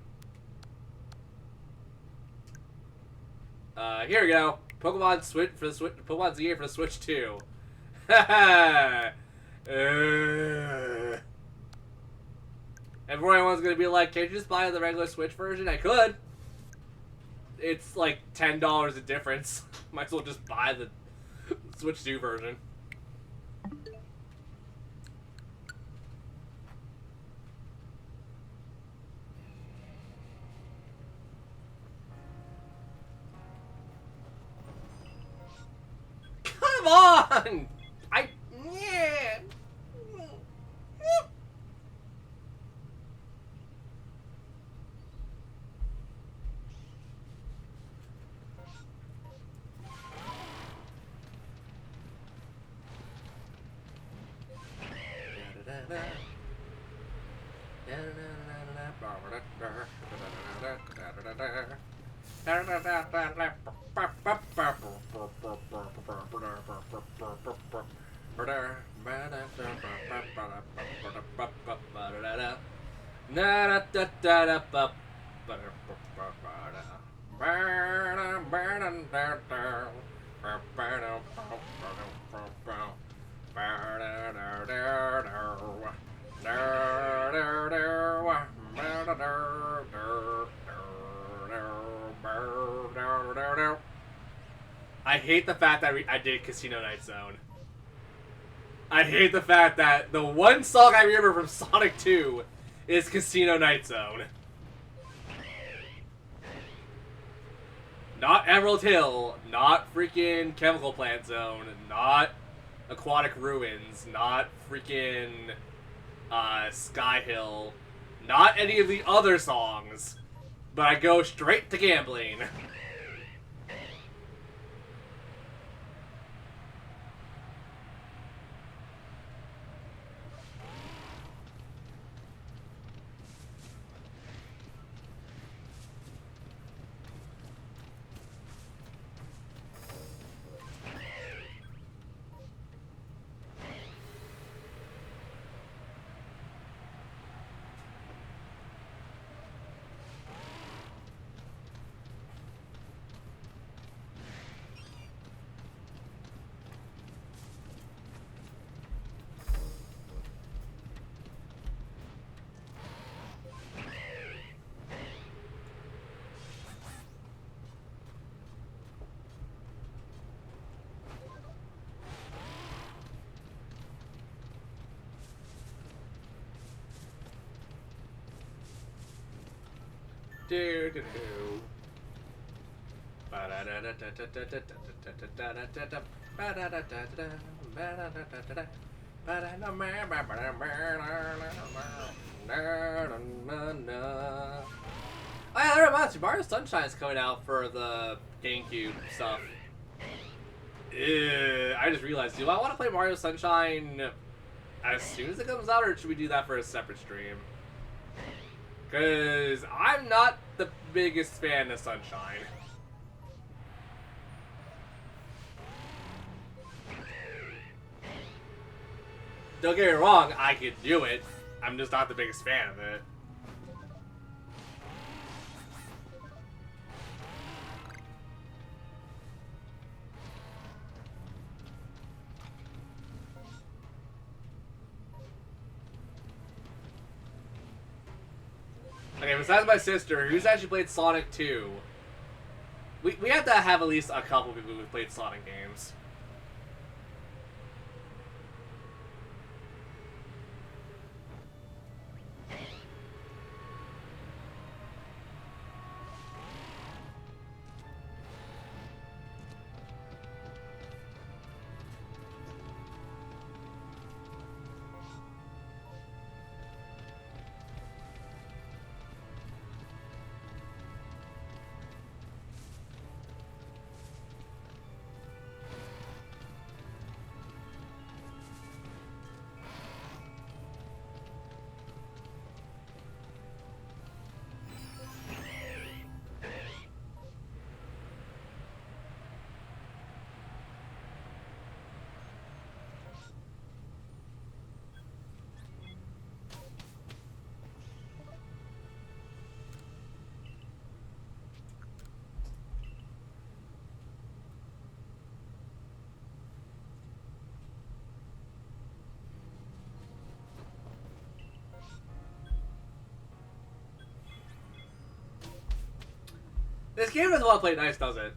Here we go. Pokemon Switch for the Switch, Pokemon ZA for the Switch 2. Haha. Everyone's gonna be like, can't you just buy the regular Switch version? I could. It's like $10 a difference. Might as well just buy the Switch 2 version. Come on! Yeah. I hate the fact that I did Casino Night Zone. I hate the fact that the one song I remember from Sonic 2 is Casino Night Zone. Not Emerald Hill, not freaking Chemical Plant Zone, not Aquatic Ruins, not freaking Sky Hill, not any of the other songs, but I go straight to gambling. Oh yeah, that reminds me, Mario Sunshine's coming out for the GameCube stuff. I just realized, do I want to play Mario Sunshine as soon as it comes out, or should we do that for a separate stream? Because I'm not the biggest fan of Sunshine. Don't get me wrong, I could do it. I'm just not the biggest fan of it. Okay, besides my sister, who's actually played Sonic 2? We have to have at least a couple people who've played Sonic games. This game doesn't want to play nice, does it?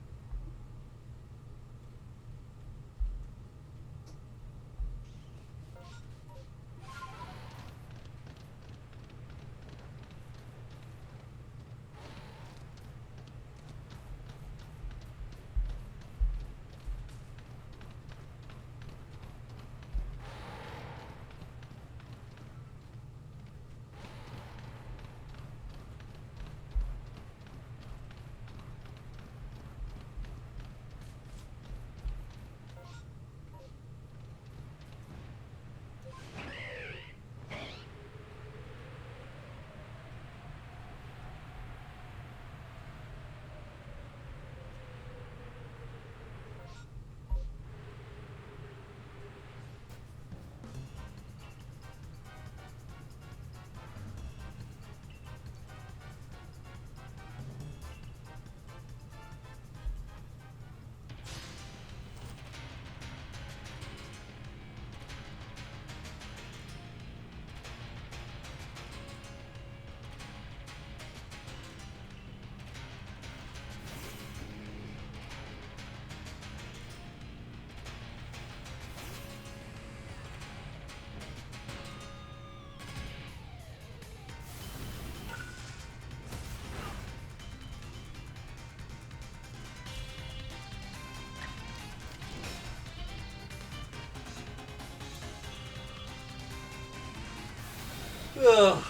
Ugh.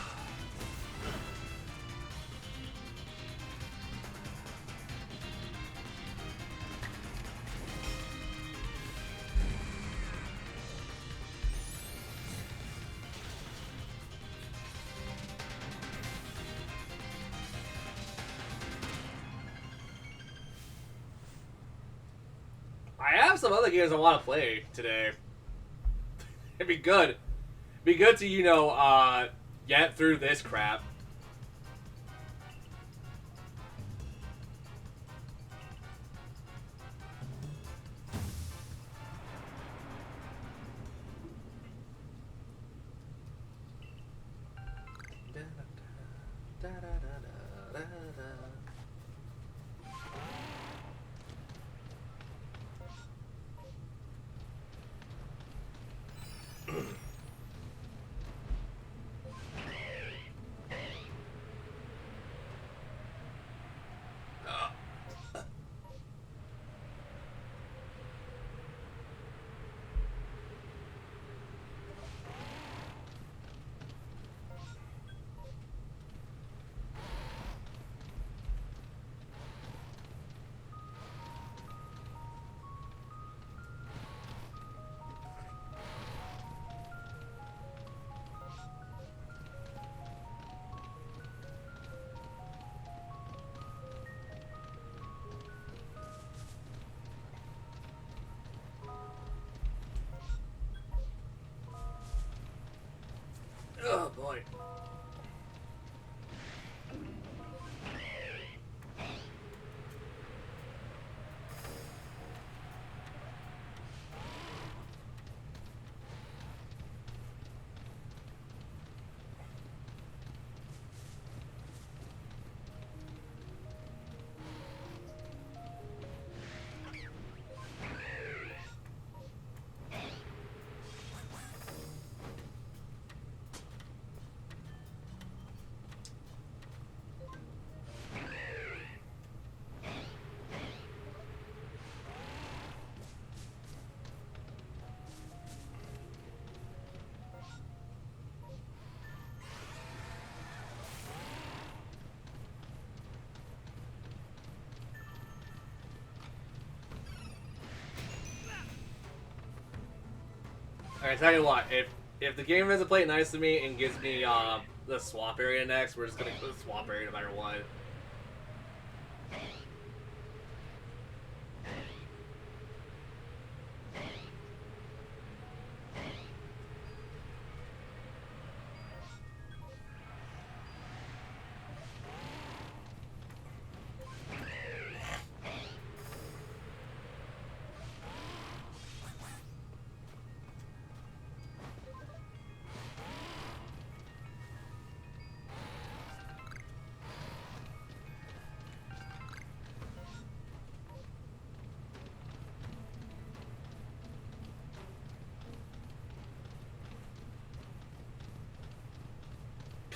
I have some other games I want to play today. It'd be good. Be good to, get through this crap. Oh boy. Alright, tell you what, if the game doesn't play nice to me and gives me the swamp area next, we're just gonna go to the swamp area no matter what.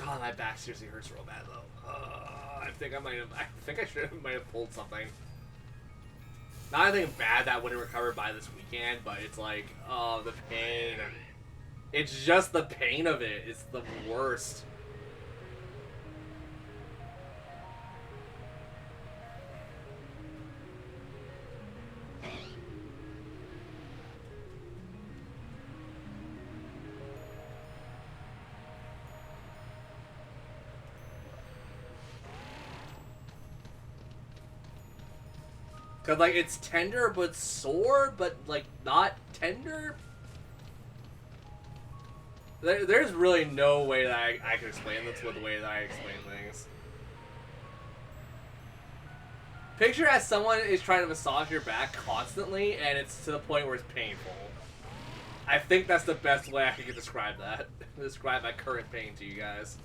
God, my back seriously hurts real bad though. I think I might have pulled something. Not anything bad that wouldn't recover by this weekend, but it's like, oh, the pain. It's just the pain of it. It's the worst. Cause like it's tender but sore, but like not tender. There's really no way that I can explain this with the way that I explain things. Picture as someone is trying to massage your back constantly, and it's to the point where it's painful. I think that's the best way I can describe that. Describe my current pain to you guys.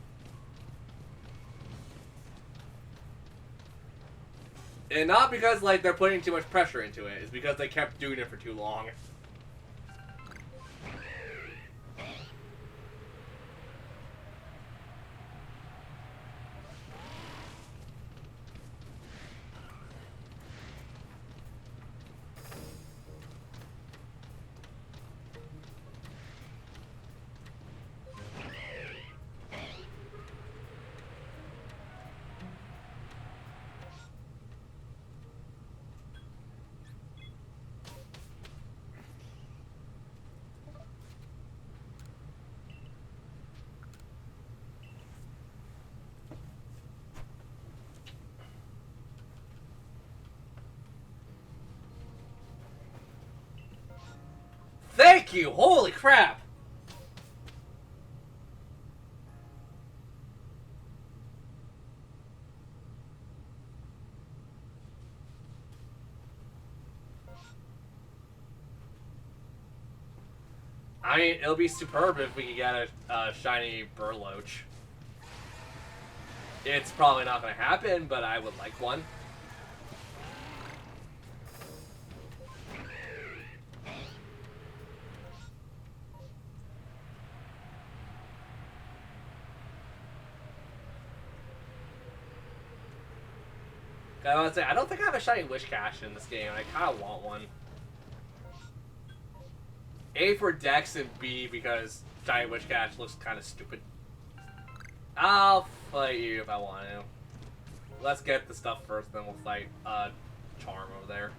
And not because, like, they're putting too much pressure into it. It's because they kept doing it for too long. Thank you! Holy crap! I mean, it'll be superb if we can get a shiny Burloach. It's probably not going to happen, but I would like one. I was say, I don't think I have a shiny Whiscash in this game. I kind of want one. A for Dex and B because shiny Whiscash looks kind of stupid. I'll fight you if I want to. Let's get the stuff first, then we'll fight Charm over there.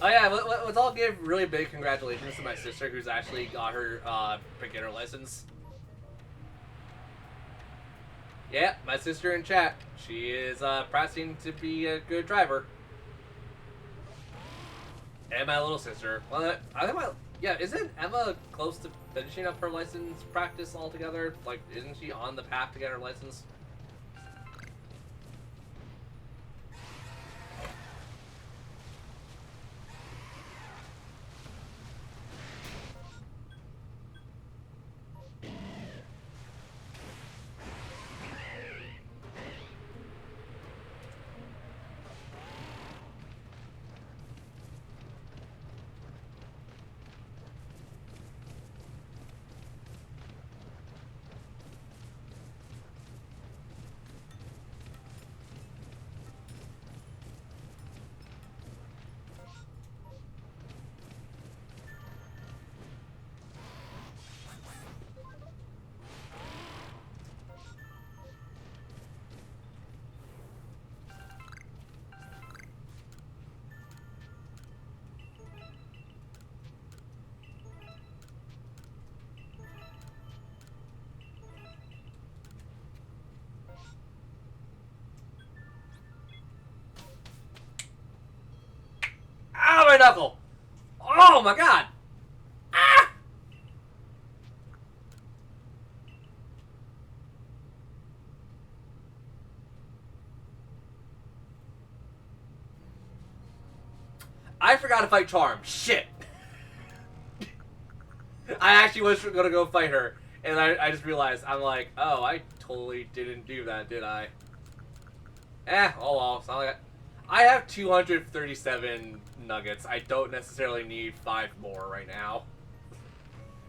Oh yeah, let's all give really big congratulations to my sister who's actually got her beginner license. Yeah, my sister in chat. She is practicing to be a good driver. And my little sister. Well, I think isn't Emma close to finishing up her license practice altogether? Like, isn't she on the path to get her license? Ow, my knuckle! Oh my god! Ah! I forgot to fight Charm. Shit! I actually was gonna go fight her, and I just realized, I'm like, oh, I totally didn't do that, did I? Oh well, it's not like I have 237 nuggets. I don't necessarily need 5 more right now.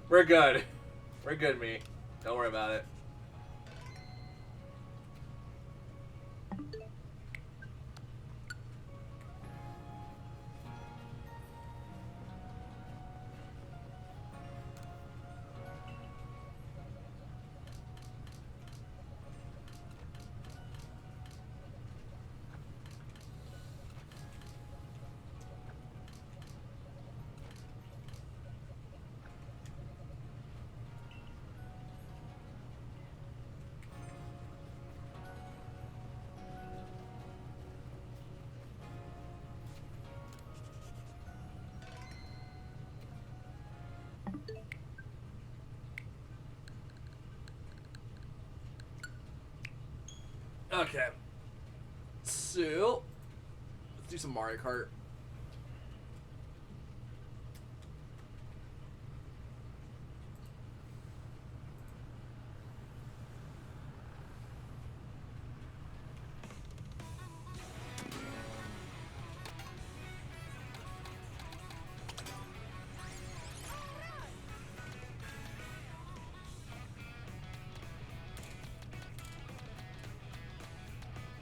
We're good. We're good, me. Don't worry about it. Okay. So, let's do some Mario Kart.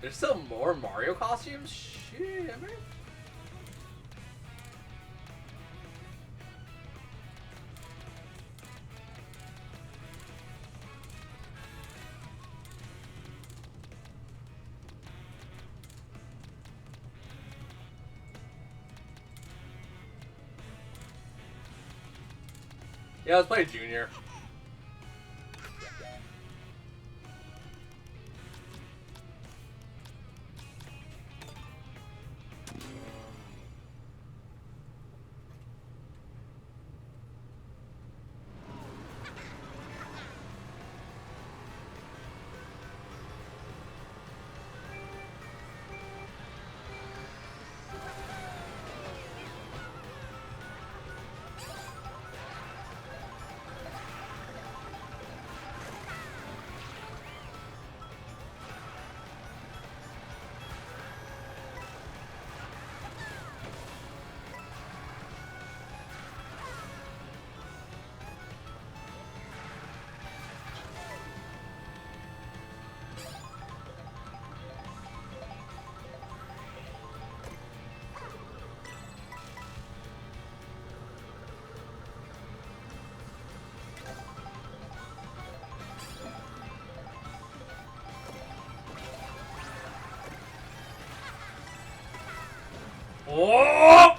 There's still more Mario costumes? Shit, man. Yeah, let's play Junior. Oh!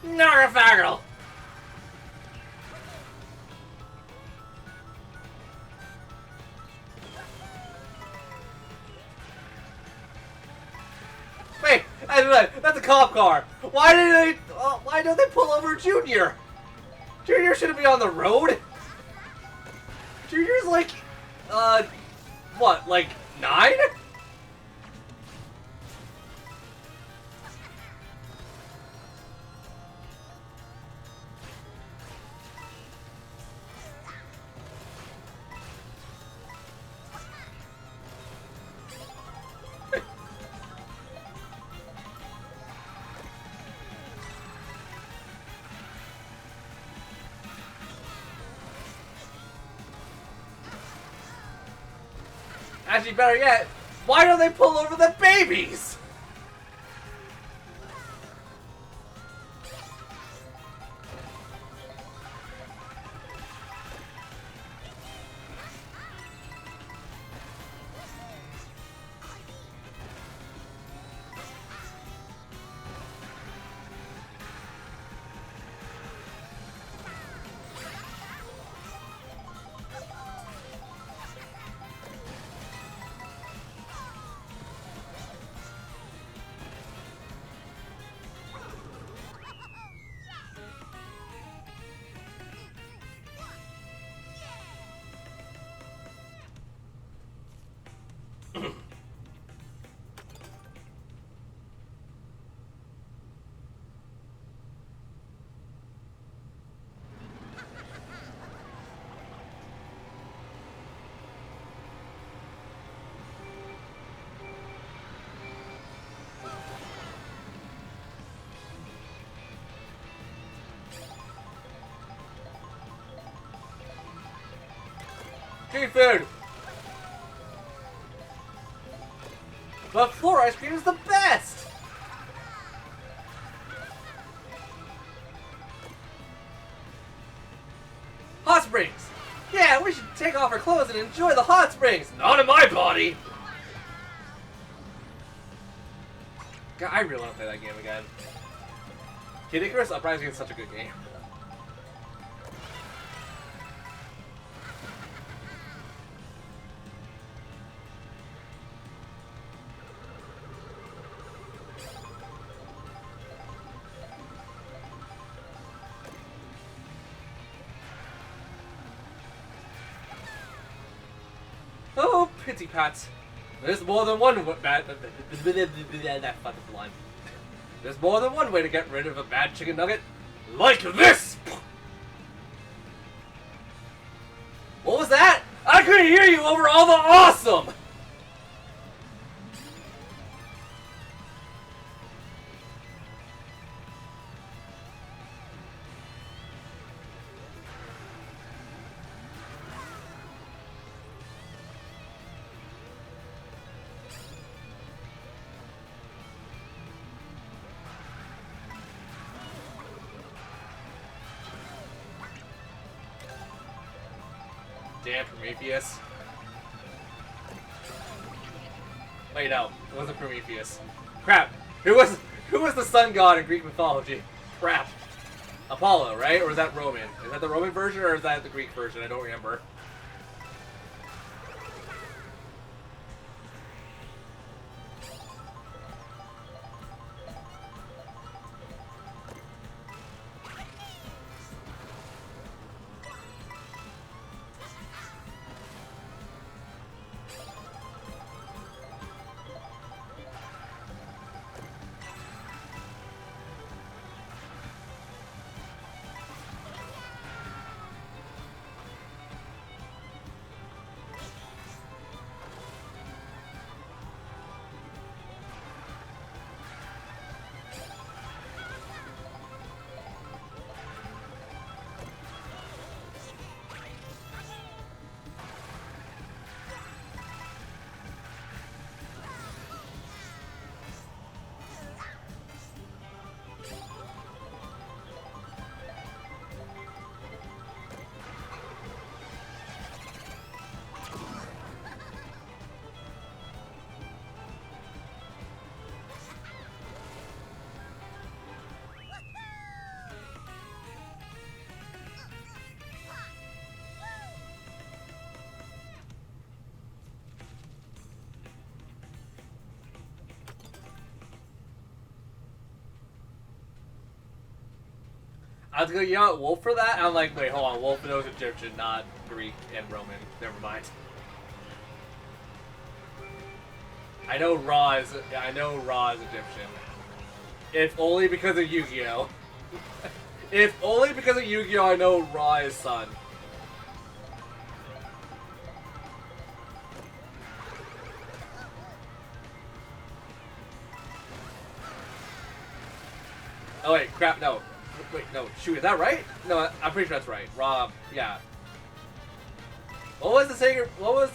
Narafaggle! Wait, that's a cop car. Why don't they pull over Junior? Junior shouldn't be on the road. Junior's like, what, like 9? Actually, better yet, why don't they pull over the babies? Street food! But floor ice cream is the best! Hot springs! Yeah, we should take off our clothes and enjoy the hot springs! Not in my body! God, I really want to play that game again. Kid Icarus Uprising is such a good game. pity pat. There's more than one bad. That fucking line. There's more than one way to get rid of a bad chicken nugget. Like this! What was that? I couldn't hear you over all the awesome! Damn, Prometheus. Wait, no, it wasn't Prometheus. Crap. Who was the sun god in Greek mythology? Crap. Apollo, right? Or is that Roman? Is that the Roman version or is that the Greek version? I don't remember. I was going to yell at Wolf for that, and I'm like, wait, hold on, Wolf knows Egyptian, not Greek and Roman. Never mind. I know Ra is Egyptian. If only because of Yu-Gi-Oh! If only because of Yu-Gi-Oh! I know Ra is Sun. Oh wait, crap, no. Wait, no, shoot, is that right? No, I'm pretty sure that's right. Ra, yeah. What was the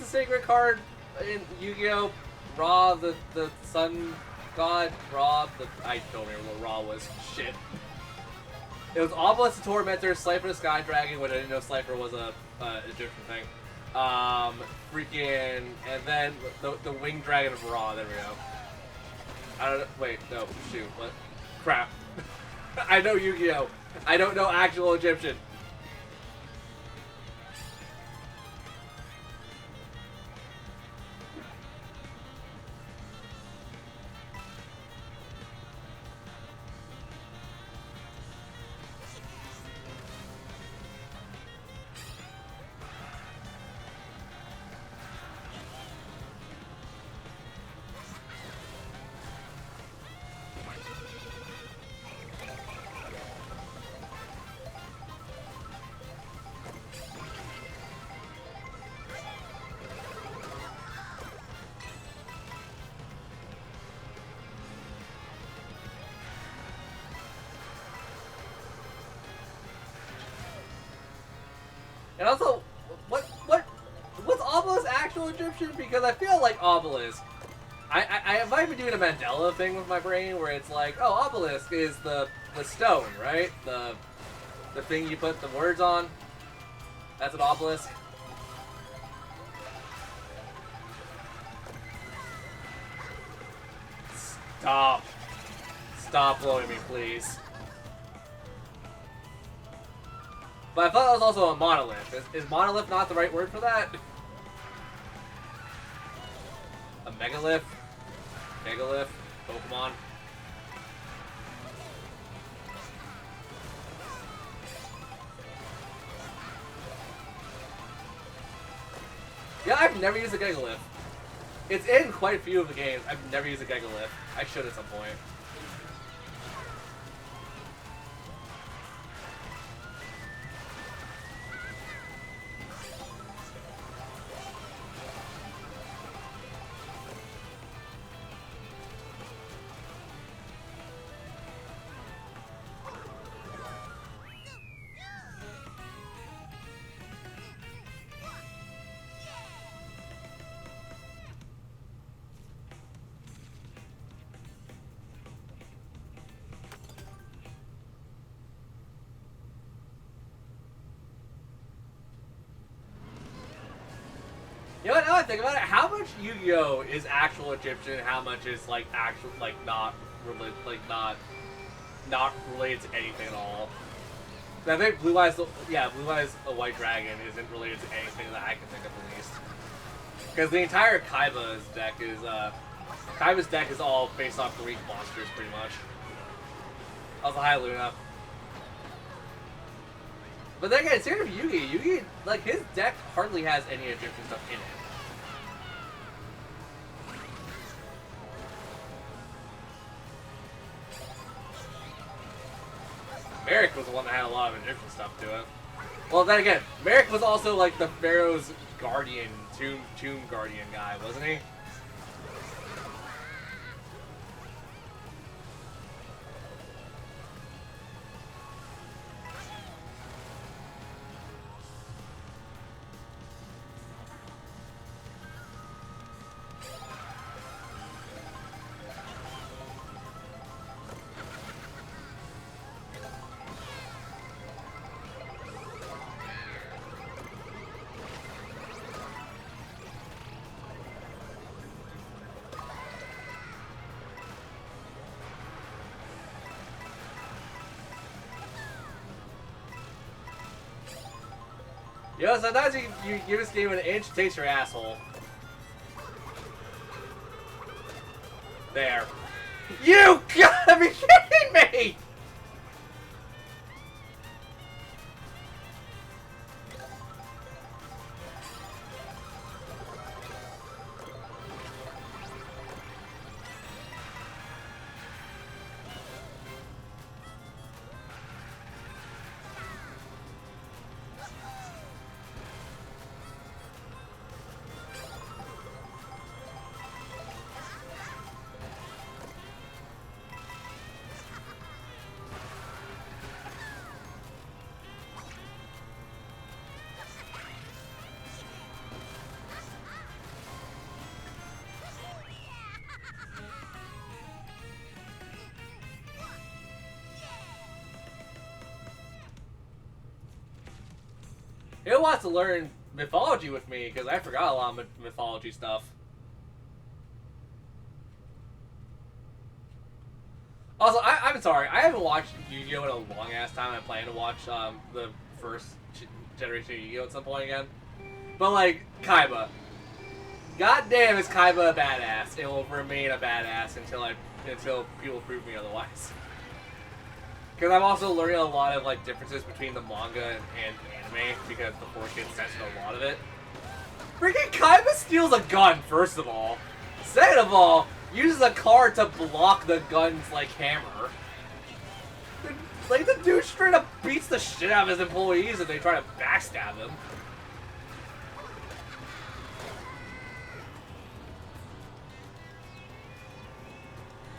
sacred card in Yu-Gi-Oh? Ra, the sun god? Ra, I don't remember what Ra was. Shit. It was Obelisk the Tormentor, Slifer the Sky Dragon, which I didn't know Slifer was a Egyptian thing. Freaking, and then the Winged Dragon of Ra, there we go. I don't know, wait, no, shoot, what? Crap. I know Yu-Gi-Oh! I don't know actual Egyptian. And also, what's Obelisk actual Egyptian? Because I feel like Obelisk, I might be doing a Mandela thing with my brain where it's like, oh, Obelisk is the stone, right? The thing you put the words on. That's an Obelisk. Stop blowing me, please. But I thought that was also a monolith. Is monolith not the right word for that? A megalith? Megalith? Pokemon? Yeah, I've never used a megalith. It's in quite a few of the games. I've never used a Gigalith. I should at some point. You know what? Now I think about it, how much Yu-Gi-Oh is actual Egyptian? How much is like actual, like not related to anything at all? I think Blue Eyes, yeah, Blue Eyes, a White Dragon isn't related to anything that I can think of at least. Because the entire Kaiba's deck is all based off Greek monsters, pretty much. Also, hi Luna. But then again, speaking of Yugi, like, his deck hardly has any Egyptian stuff in it. Merrick was the one that had a lot of Egyptian stuff to it. Well, then again, Merrick was also, like, the Pharaoh's guardian, tomb guardian guy, wasn't he? You know, sometimes you give this game an inch, it takes your asshole. There. You gotta be kidding me! Who wants to learn mythology with me? Because I forgot a lot of mythology stuff. Also, I'm sorry. I haven't watched Yu-Gi-Oh! In a long-ass time. I plan to watch the first generation of Yu-Gi-Oh! At some point again. But, like, Kaiba. Goddamn is Kaiba a badass. It will remain a badass until people prove me otherwise. Because I'm also learning a lot of, like, differences between the manga and anime, because the 4K censored a lot of it. Freaking Kaiba steals a gun, first of all. Second of all, uses a card to block the gun's, like, hammer. Like, the dude straight up beats the shit out of his employees if they try to backstab him.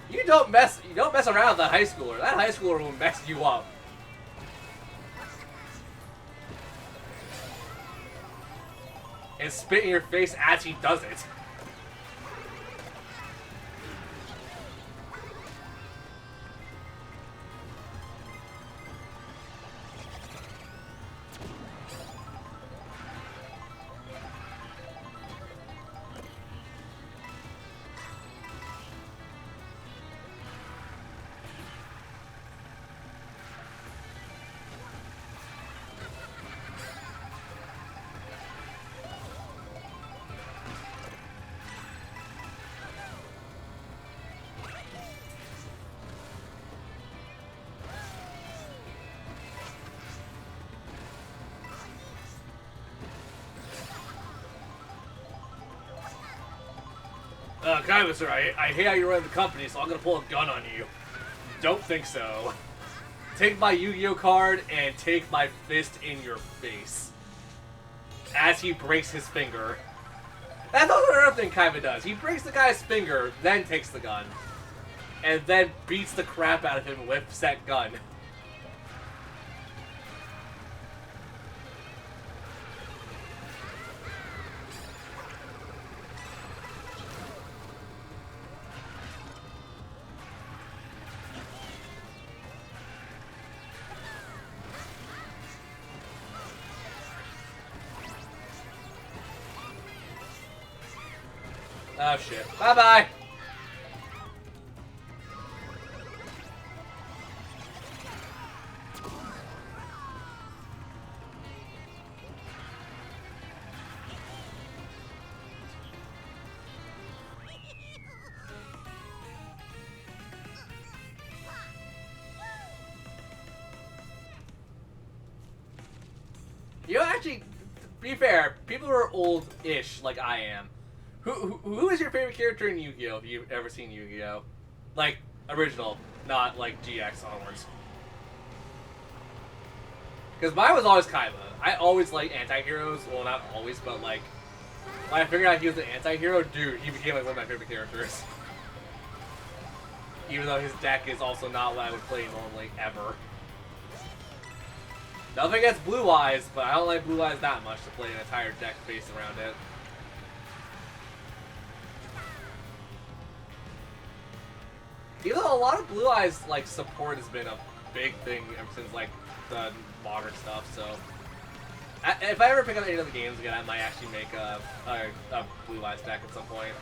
You don't mess around with that high schooler. That high schooler will mess you up. And spit in your face as he does it. Kaiba, sir, I hate how you run the company, so I'm gonna pull a gun on you. Don't think so. Take my Yu-Gi-Oh card and take my fist in your face. As he breaks his finger. That's also another thing Kaiba does. He breaks the guy's finger, then takes the gun. And then beats the crap out of him with said gun. Oh shit. Bye-bye! You know, actually, to be fair, people who are old-ish, like I am, who is your favorite character in Yu-Gi-Oh! If you've ever seen Yu-Gi-Oh! Like, original, not like GX onwards. Because mine was always Kaiba. I always liked anti-heroes. Well, not always, but like, when I figured out he was an anti-hero, dude, he became like one of my favorite characters. Even though his deck is also not what I would play normally, ever. Nothing against Blue Eyes, but I don't like Blue Eyes that much to play an entire deck based around it. Even though a lot of Blue Eyes like support has been a big thing ever since like the modern stuff, so if I ever pick up any of the games again, I might actually make a Blue Eyes deck at some point.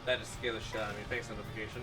That just scared the shit out of me. Thanks, notification.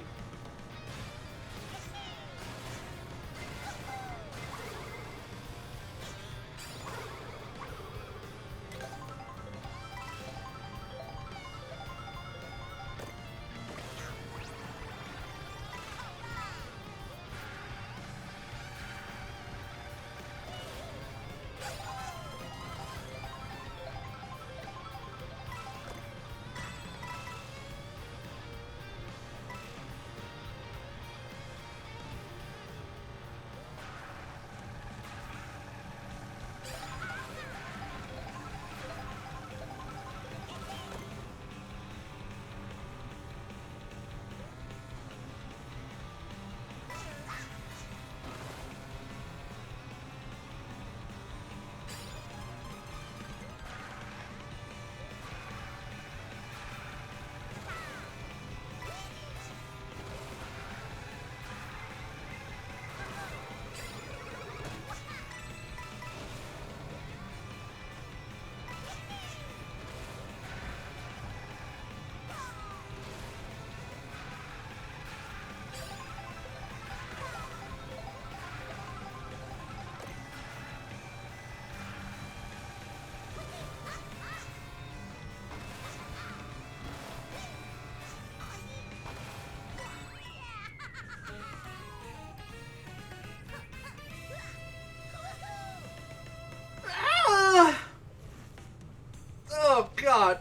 Oh god.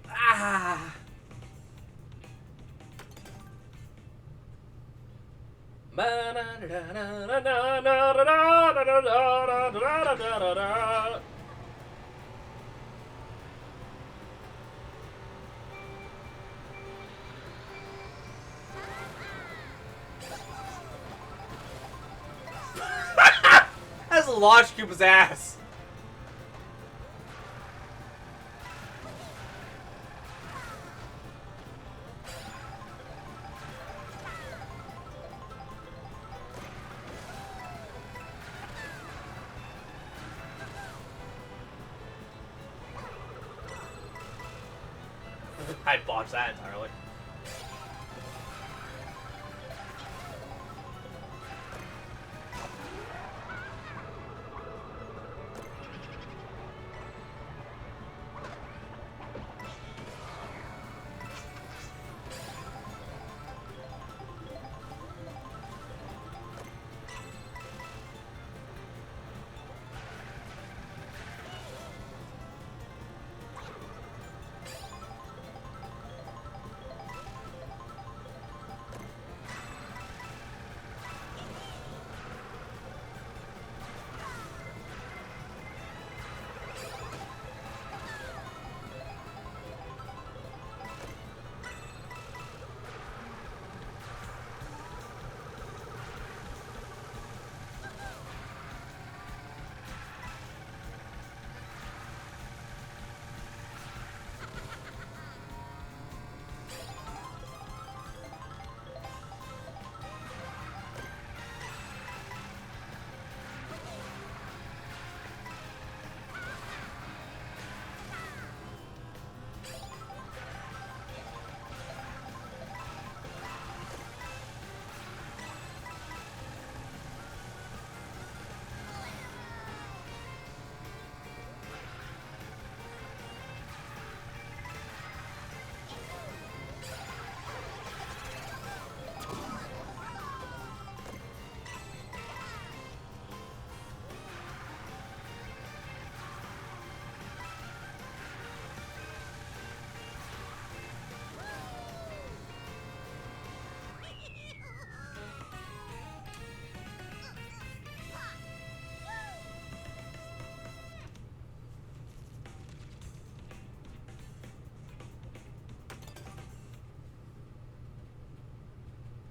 Ah. That's a launch Cuba's ass. I botched that entirely.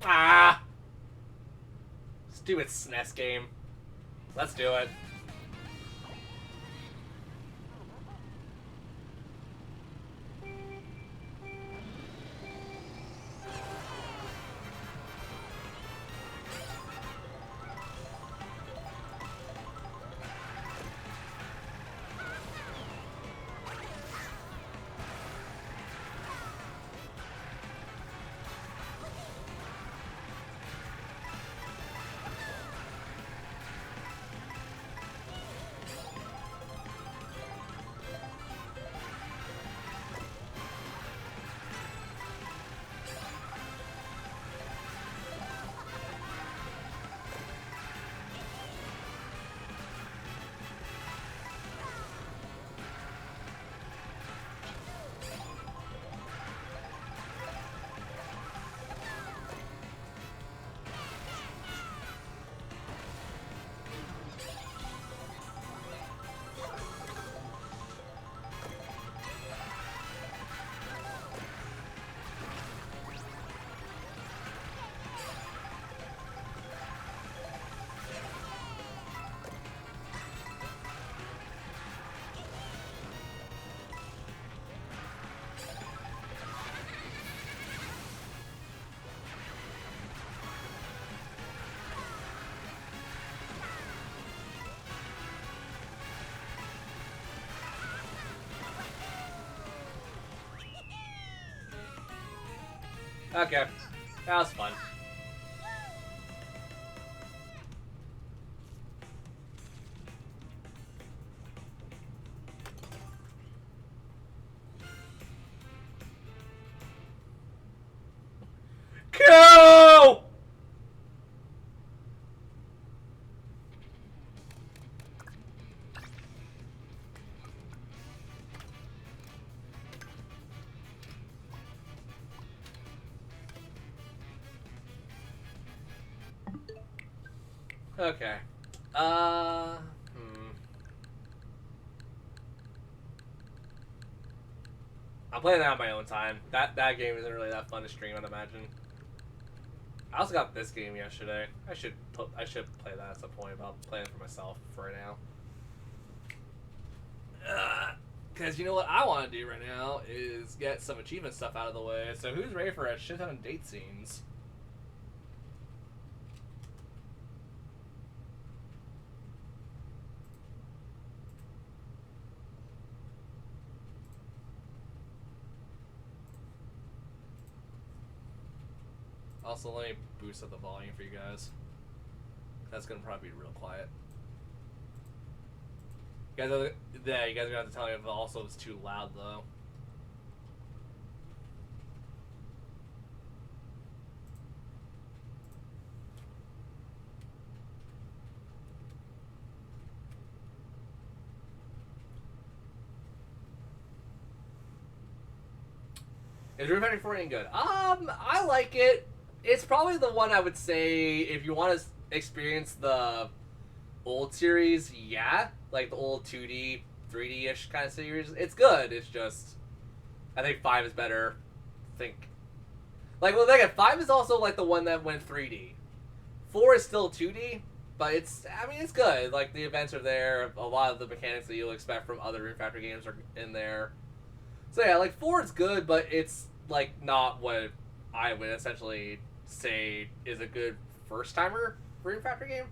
Ah! Stupid SNES game. Let's do it. Okay. That was fun. Go! Okay. I'm playing that on my own time. That game isn't really that fun to stream, I'd imagine. I also got this game yesterday. I should play that at some point, but I'll play it for myself for right now. Because you know what I want to do right now is get some achievement stuff out of the way. So who's ready for a shit ton of date scenes? Also, let me boost up the volume for you guys. That's gonna probably be real quiet. You guys are gonna have to tell me if also it's too loud though. Is Room 54 any good? I like it. It's probably the one I would say if you want to experience the old series, yeah, like the old 2D, 3D-ish kind of series. It's good. It's just, I think 5 is better. I think, like, well, again, 5 is also like the one that went 3D. 4 is still 2D, but it's, I mean, it's good. Like the events are there. A lot of the mechanics that you'll expect from other Room Factory games are in there. So yeah, like 4 is good, but it's like not what I would essentially say is a good first timer Room Factory game.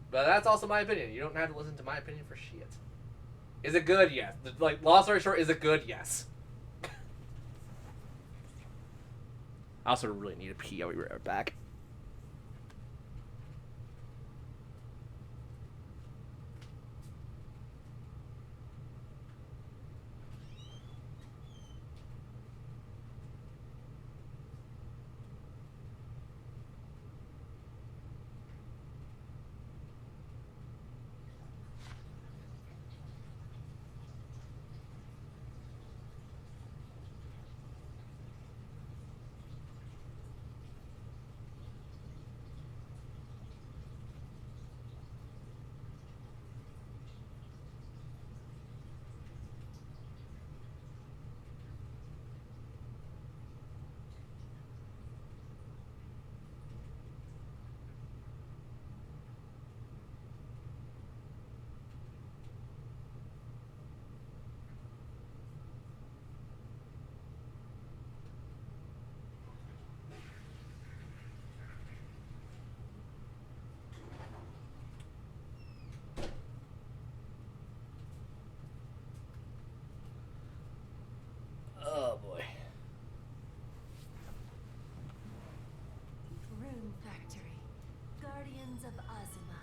But that's also my opinion. You don't have to listen to my opinion for shit. Is it good? Yes. Like, long story short, is it good? Yes. I also really need a pee. I'll be right back. Oh boy. Rune Factory. Guardians of Azuma.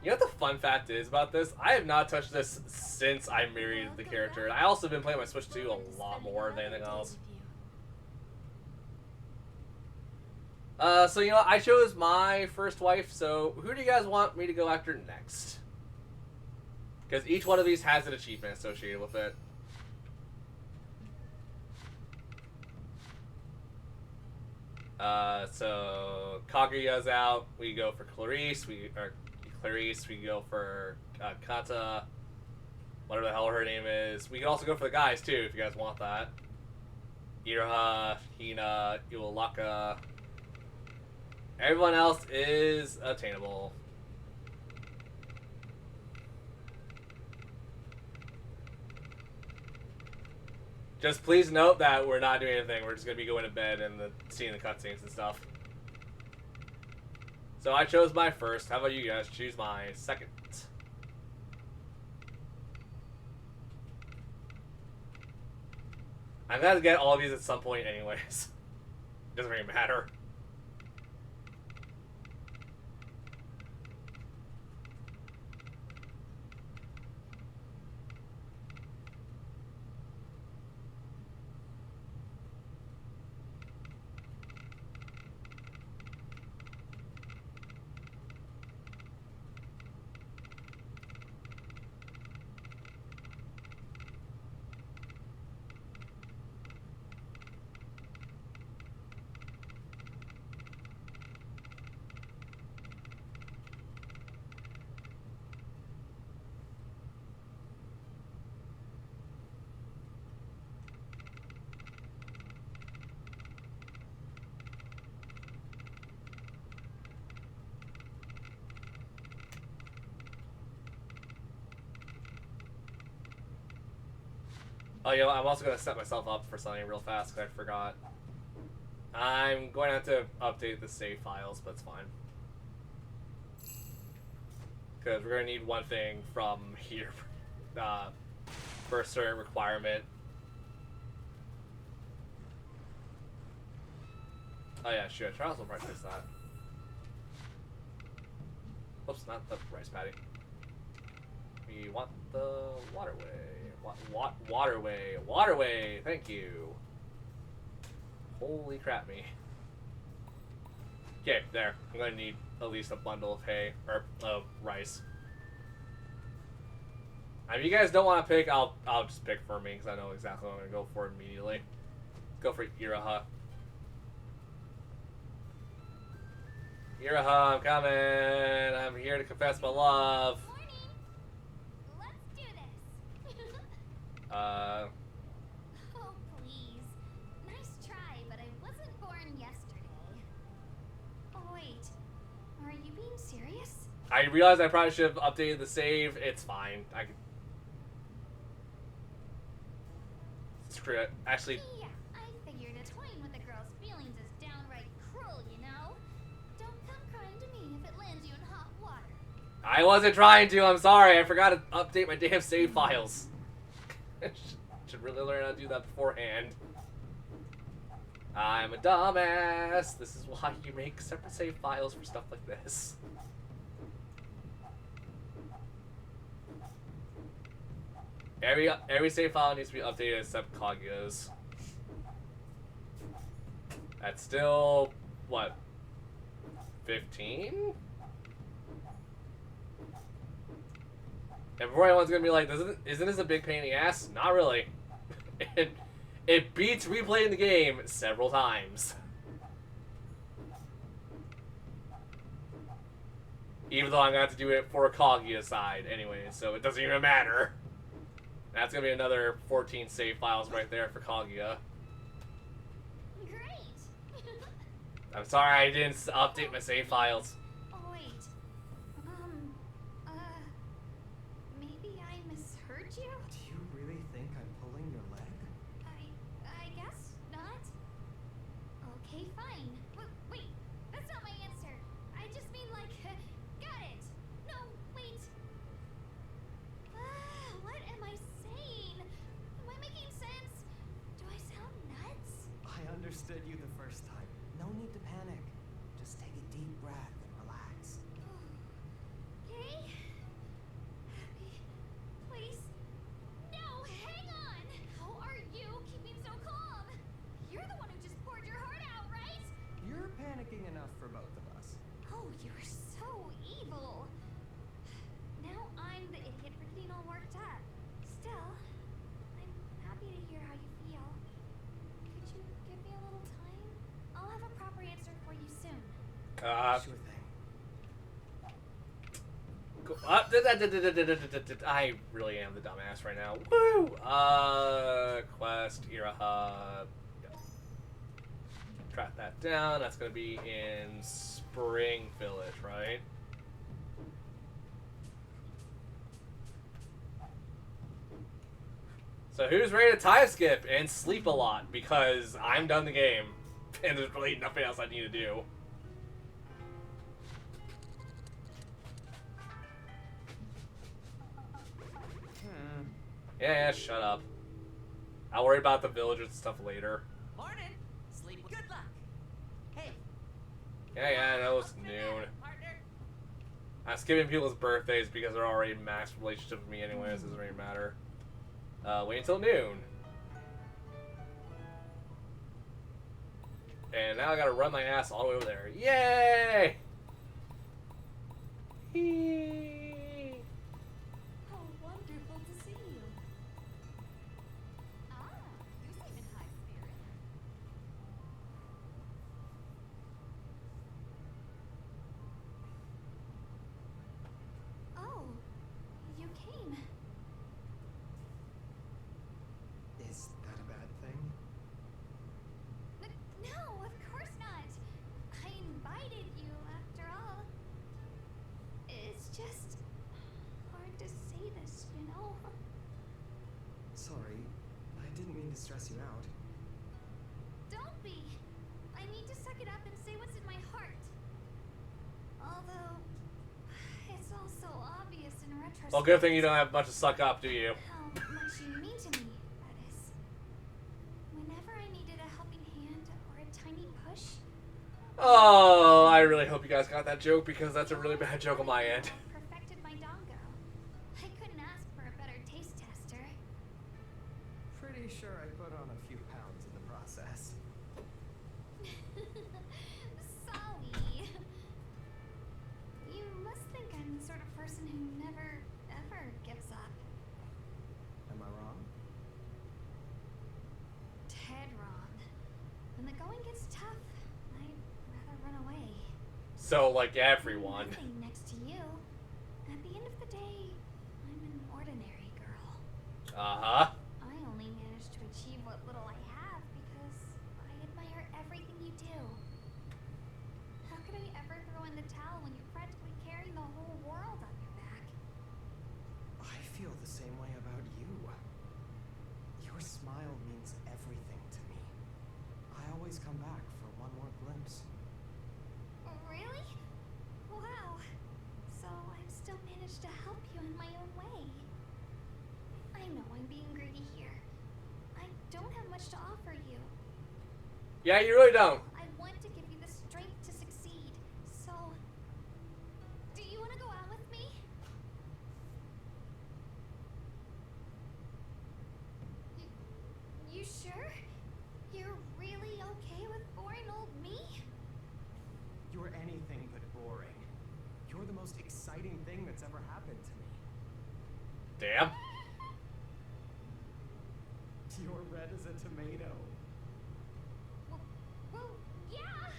You know what the fun fact is about this? I have not touched this since I married the character. And I also been playing my Switch 2 a lot more than anything else. So you know, I chose my first wife, so who do you guys want me to go after next? Because each one of these has an achievement associated with it. So Kaguya's out. We go for Clarice. We go for Kata. Whatever the hell her name is. We can also go for the guys too if you guys want that. Iraha, Hina, Iwalaka. Everyone else is attainable. Just please note that we're not doing anything. We're just going to be going to bed and seeing the cutscenes and stuff. So I chose my first. How about you guys choose my second? I'm going to get all of these at some point anyways. Doesn't really matter. Oh, you know, I'm also going to set myself up for something real fast because I forgot. I'm going to have to update the save files, but it's fine. Because we're going to need one thing from here for a certain requirement. Oh yeah, sure. Charles will probably fix that. Oops, not the rice patty. We want the waterway. Waterway. Waterway! Thank you. Holy crap me. Okay, there. I'm gonna need at least a bundle of hay, or of rice. If you guys don't want to pick, I'll just pick for me, because I know exactly what I'm gonna go for immediately. Let's go for Iraha. Iraha, I'm coming! I'm here to confess my love. Morning. Let's do this. Uh... Oh, please. Nice try, but I wasn't born yesterday. Oh, wait. Are you being serious? I realized I probably should have updated the save. It's fine. I can... Screw it. Actually... Yeah, I figured a toying with a girl's feelings is downright cruel, you know? Don't come crying to me if it lands you in hot water. I wasn't trying to. I'm sorry. I forgot to update my damn save files. Should really learn how to do that beforehand. I'm a dumbass. This is why you make separate save files for stuff like this. Every save file needs to be updated except Kaguya's. That's still, what, 15? And before anyone's gonna be like, isn't this a big pain in the ass? Not really. It beats replaying the game several times. Even though I'm gonna have to do it for Kaguya's side anyway, so it doesn't even matter. That's gonna be another 14 save files right there for Kaguya. Great! I'm sorry I didn't update my save files. Oh, wait. Maybe I misheard you? Do you really think I'm pulling your leg? I guess not. Okay, fine. Wait, that's not my answer. I just mean like, got it. No, wait. What am I saying? Am I making sense? Do I sound nuts? I understood you the first time. No need to panic. Just take a deep breath and relax. Okay. Happy. Please. No, hang on. How are you keeping so calm? You're the one who just poured your heart out, right? You're panicking enough for both of us. Oh, you're so evil. Now I'm the idiot for getting all worked up. Still, I'm happy to hear how you feel. Could you give me a little time? I'll have a proper answer for you soon. Sure thing. I really am the dumbass right now. Woo! Quest, Iraha. Yep. Track that down. That's gonna be in Spring Village, right? So who's ready to time skip and sleep a lot? Because I'm done the game. And there's really nothing else I need to do. Yeah, shut up. I'll worry about the villagers and stuff later. Morning. Sleep. Good luck. Hey. Yeah, I know it's noon. Partner. I'm skipping people's birthdays because they're already in max relationship with me anyways. It doesn't really matter. Wait until noon. And now I gotta run my ass all the way over there. Yay! How wonderful to see you. You seem in high spirits. Oh, you came. Is that a bad thing? No, of course not. I invited you after all. It's just hard to say this, you know? Sorry, I didn't mean to stress you out. Don't be. I need to suck it up and say what's in my heart. Although, it's all so obvious in retrospect. Well, good thing you don't have much to suck up, do you? How much you mean to me, that is. Whenever I needed a helping hand or a tiny push, Oh, I really hope you guys got that joke because that's a really bad joke on my end. Perfected my dongo. I couldn't ask for a better taste tester. Pretty sure I put on a few pounds in the process. Sorry. You must think I'm the sort of person who never, ever gives up. Am I wrong? Dead wrong. When the going gets tough, I'd rather run away. So, like everyone. Nothing next to you. At the end of the day, I'm an ordinary girl. Uh-huh. I only manage to achieve what little I have because I admire everything you do. How could I ever throw in the towel when you're practically carrying the whole world on your back? I feel the same way about you. Your smile means everything to me. I always come back for one more glimpse. Really? Wow. So I've still managed to help you in my own way. I know I'm being greedy here. I don't have much to offer you. Yeah, you really don't. I want to give you the strength to succeed. So, do you want to go out with me? You sure? You're really okay with boring old me? You're anything but boring. You're the most exciting thing that's ever happened to me. Damn. You're red as a tomato. Well, yeah.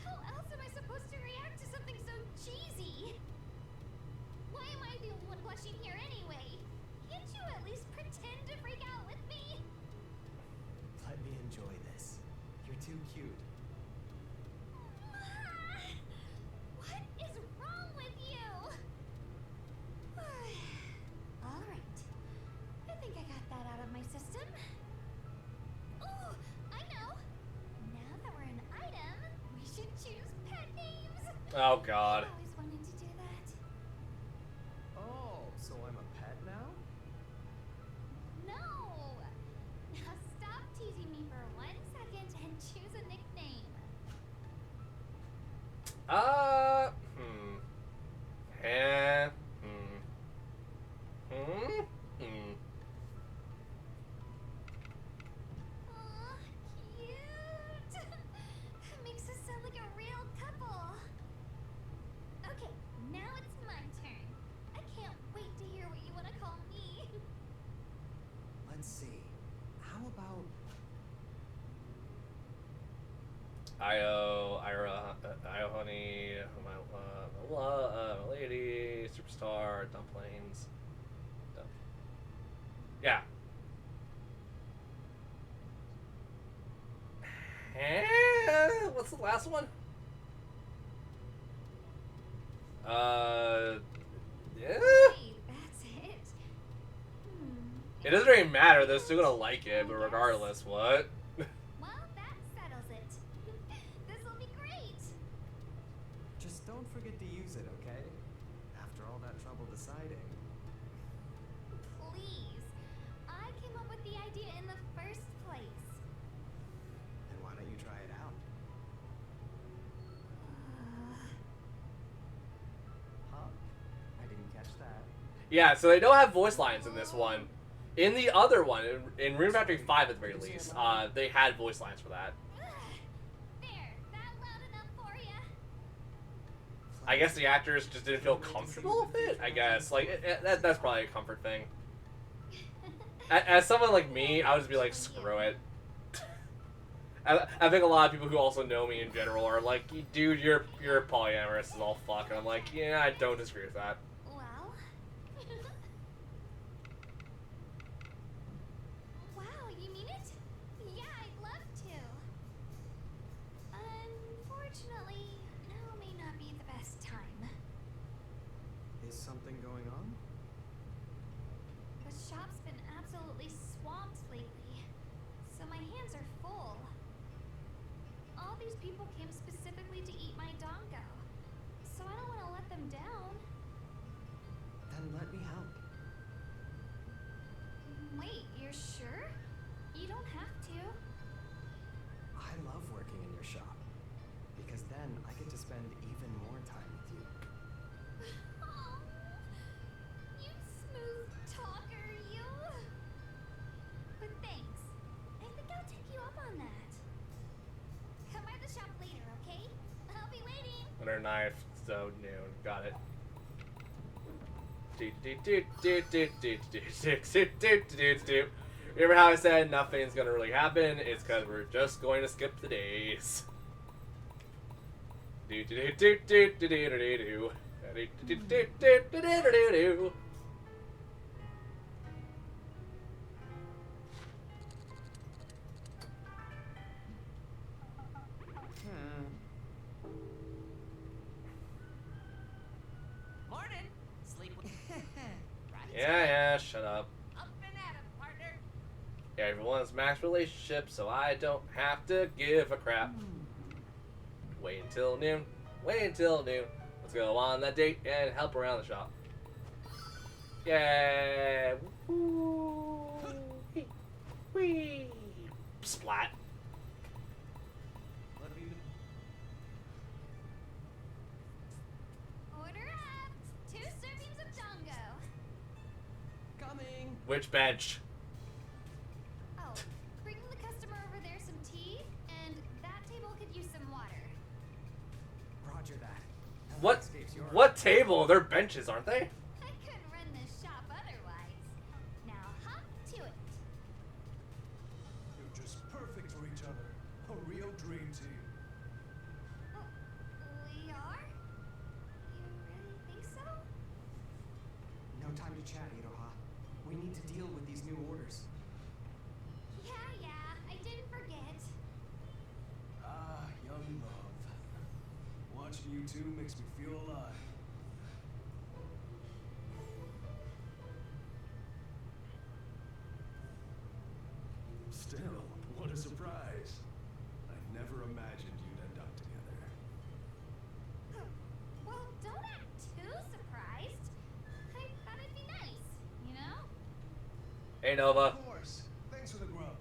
How else am I supposed to react to something so cheesy? Why am I the only one blushing here anyway? Can't you at least pretend to freak out with me? Let me enjoy this. You're too cute. What is wrong with you? All right. I think I got that out of my system. Oh, I know. Now that we're an item, we should choose pet names. Oh, God. I always wanted to do that. Oh, so I'm a pet now? No. Now stop teasing me for 1 second and choose a nickname. Eh. Hmm. Aw, cute. Makes us sound like a real couple. Okay, now it's my turn. I can't wait to hear what you want to call me. Let's see. How about Io Honey, my lady, superstar, dumplings. Yeah. What's the last one? Yeah. Wait, that's it? It doesn't really matter. They're still gonna like it, but regardless, what? Well, that settles it. This'll be great. just don't forget to use it, okay? After all that trouble deciding. Please. I came up with the idea in the first place. Then why don't you try it out? Huh? I didn't catch that. Yeah, so they don't have voice lines in this one. In the other one, in Rune Factory 5 at the very least, they had voice lines for that. There, that loud enough for ya? I guess the actors just didn't feel comfortable with it, I guess. Like, that's probably a comfort thing. As someone like me, I would just be like, screw it. I think a lot of people who also know me in general are like, dude, you're polyamorous as all fuck. And I'm like, yeah, I don't disagree with that. Well. Wow, you mean it? Yeah, I'd love to. Unfortunately, now may not be the best time. Is something going on? The shop's been absolutely swamped lately, so my hands are full. All these people came specifically to eat my dongo, so I don't want to let them down. Then let me help. Wait, you're sure? You don't have to. I love working in your shop. Because then Winter knife, so noon. Got it. Remember how I said nothing's gonna really happen? It's because we're just going to skip the days. Morning. Sleep with. Right. Yeah, shut up. Up and at 'em, partner. Everyone's max relationship, so I don't have to give a crap. Wait until noon. Wait until noon. Let's go on that date and help around the shop. Yeah. Woo. Whee. Splat. Let me. Order up! 2 servings of Dongo. Coming. Which bench? Oh, bring the customer over there some tea, and that table could use some water. Roger that. Health What? escapes your- What table? They're benches, aren't they? I couldn't run this shop otherwise. Now hop to it. You're just perfect for each other. A real dream team. Oh, we are? You really think so? No time to chat, Iroha. We need to deal with these new orders. Yeah, I didn't forget. Ah, young love. Watching you two makes me feel alive. Still, what a surprise. I never imagined you'd end up together. Well, don't act too surprised. I thought it'd be nice, you know? Hey, Nova. Of course. Thanks for the grub.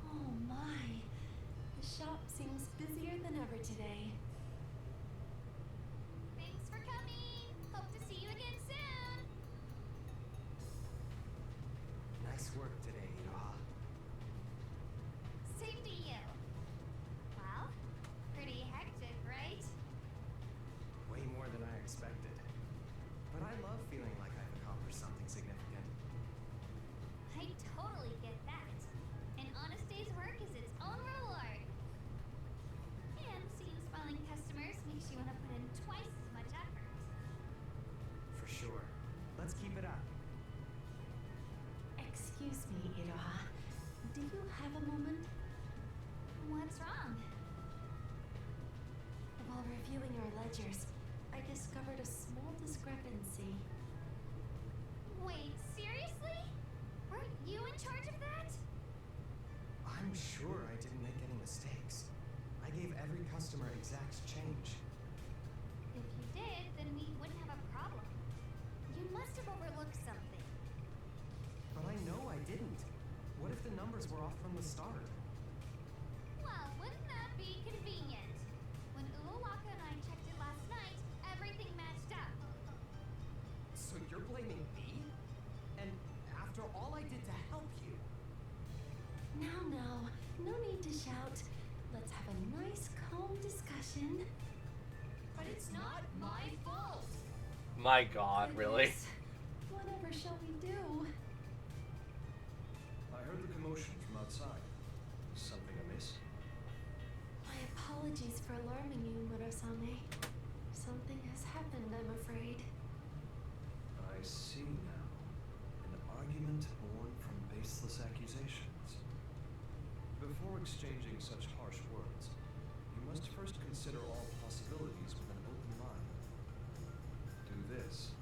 Oh my. The shop seems busier than ever today. Thanks for coming. Hope to see you again soon. Nice work today, Iroha. Same to you. Well, pretty hectic, right? Way more than I expected. But I love feeling like I've accomplished something significant. I totally get that. An honest day's work is its own reward. And seeing smiling customers makes you want to put in twice as much effort. For sure. Let's keep it up. Excuse me, Iroha. Do you have a moment? What's wrong? While reviewing our ledgers, I discovered a small discrepancy. Wait, seriously? Weren't you in charge of that? I'm sure I didn't make any mistakes. I gave every customer exact change. If you did, then we wouldn't have a problem. You must have overlooked something. But I know I didn't. What if the numbers were off from the start? Well, wouldn't that be convenient? When Uwaka and I checked it last night, everything matched up. So you're blaming me? And after all I did to help you? Now, no need to shout. Let's have a nice, calm discussion. But it's not my fault. My God, really? Goodness. Whatever shall we do? I heard the commotion from outside. Something amiss? My apologies for alarming you, Murasame. Something has happened, I'm afraid. I see now. An argument born from baseless accusations. Before exchanging such harsh words, you must first consider all possibilities with an open mind. Do this.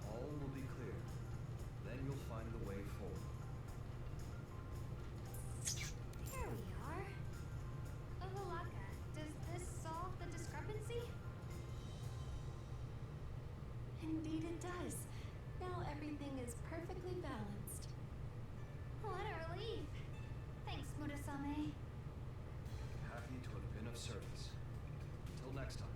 All will be clear. Then you'll find the way forward. Here we are. Uwaka, does this solve the discrepancy? Indeed it does. Now everything is perfectly balanced. What a relief. Thanks, Murasame. Happy to have been of service. Until next time.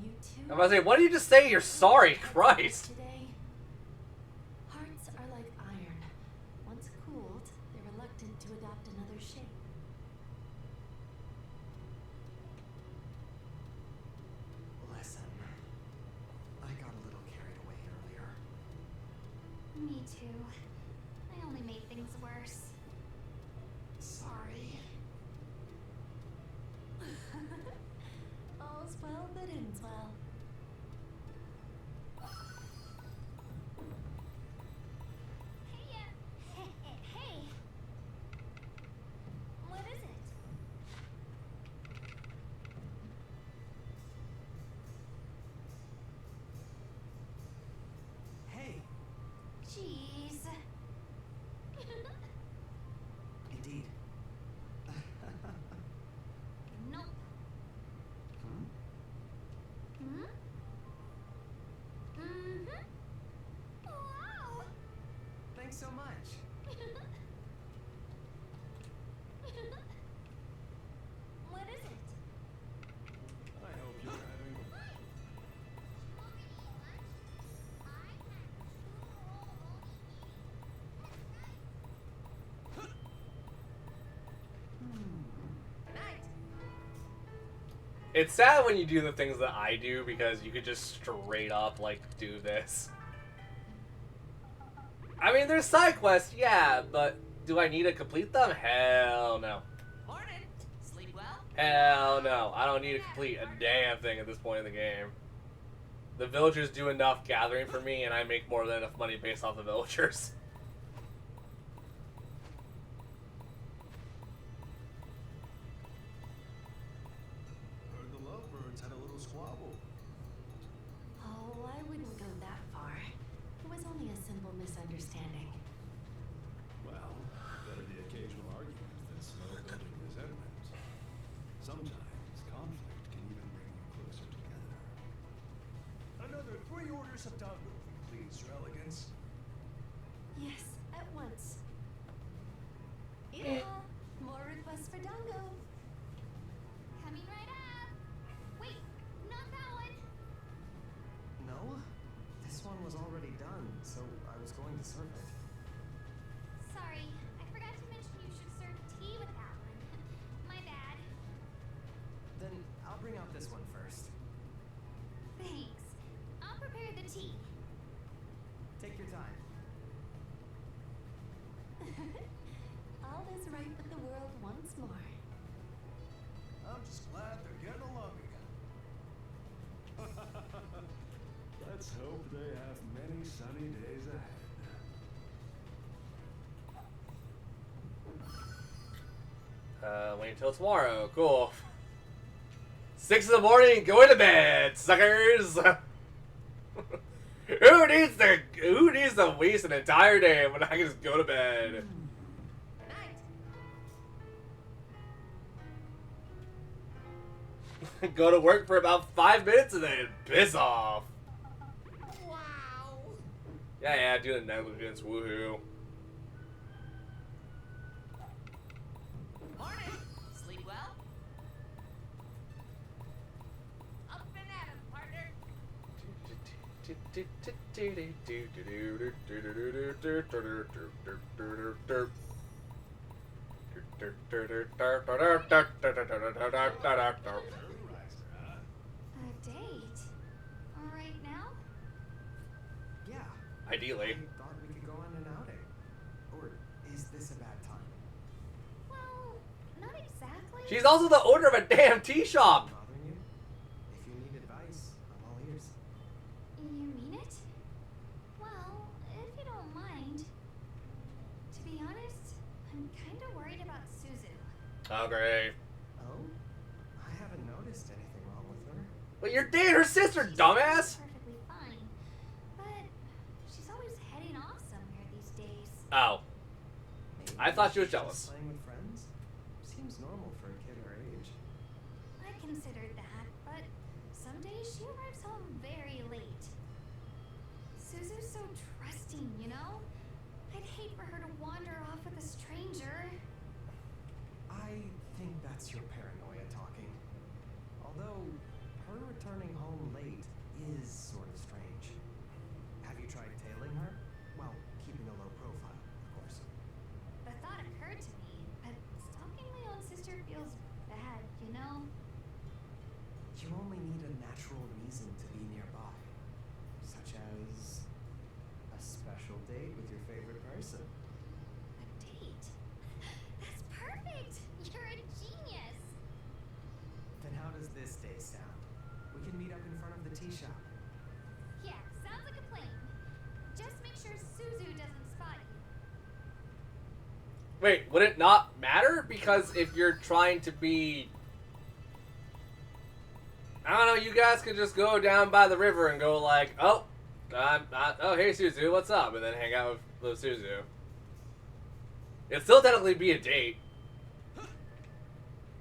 you too? I'm about to say, what did you just say? You're sorry, Christ. Today, hearts are like iron. Once cooled, they're reluctant to adopt another shape. Listen, I got a little carried away earlier. Me too. I only made things worse. Sorry. All's well that ends well. Hey. What is it? Hey, Jeez. indeed. Nope. Hmm? Hmm? Mm-hmm. Wow. Thanks so much. What is it? I hope you're having It's sad when you do the things that I do because you could just straight up, like, do this. I mean, there's side quests, yeah, but do I need to complete them? Hell no. Morning. Sleep well? Hell no. I don't need to complete a damn thing at this point in the game. The villagers do enough gathering for me, and I make more than enough money based off the villagers. Heard the lovebirds had a little squabble. Oh, I wouldn't go that far. It was only a simple misunderstanding. Well, better the occasional argument than slow building resentment. Sometimes conflict can even bring you closer together. Another 3 orders of dango, please, Your Elegance. Yes, at once. Yeah, more requests for Dango. Coming right up. Wait, not that one. No? This one was already done, so I was going to serve it. Sorry, I forgot to mention you should serve tea with that one. My bad. Then I'll bring out this one first. Thanks. I'll prepare the tea. Take your time. All is right with the world once more. I'm just glad they're getting along again. Let's hope they have many sunny days ahead. Wait until tomorrow. Cool. 6 in the morning, going to bed, suckers! Who needs to waste an entire day when I can just go to bed? Go to work for about 5 minutes and then piss off. Wow. Yeah, do the negligence, woohoo. Morning. Sleep well? Up and at 'em, partner. A date? Right now? Yeah. Ideally. I thought we could go on an outing. Or is this a bad time? Well, not exactly. She's also the owner of a damn tea shop. Bothering you? If you need advice, I'm all ears. You mean it? Well, if you don't mind. To be honest, I'm kind of worried about Suzu. Oh, great. Oh? I haven't noticed anything wrong with her. But you're dating her sister, dumbass! Perfectly fine, but she's always heading off somewhere these days. Oh. Maybe I thought she was she's just jealous. Playing with friends? Seems normal for a kid her age. I considered that, but some days she arrives home very late. Suzu's so trusting, you know? I'd hate for her to wander off with a stranger. I think that's your paranoia talking. Although, her her returning home late is sort of strange. Have you tried tailing her? Well, keeping a low profile, of course. The thought occurred to me, but stalking my own sister feels bad, you know? You only need a natural reason to be nearby, such as a special date with your favorite person. A date? That's perfect! You're a genius! Then how does this day sound? We can meet up in front of the tea shop. Yeah, sounds like a plan. Just make sure Suzu doesn't spot you. Wait, would it not matter? Because if you're trying to be... I don't know, you guys could just go down by the river and go like, oh, oh, hey Suzu, what's up? And then hang out with Suzu. It'd still technically be a date.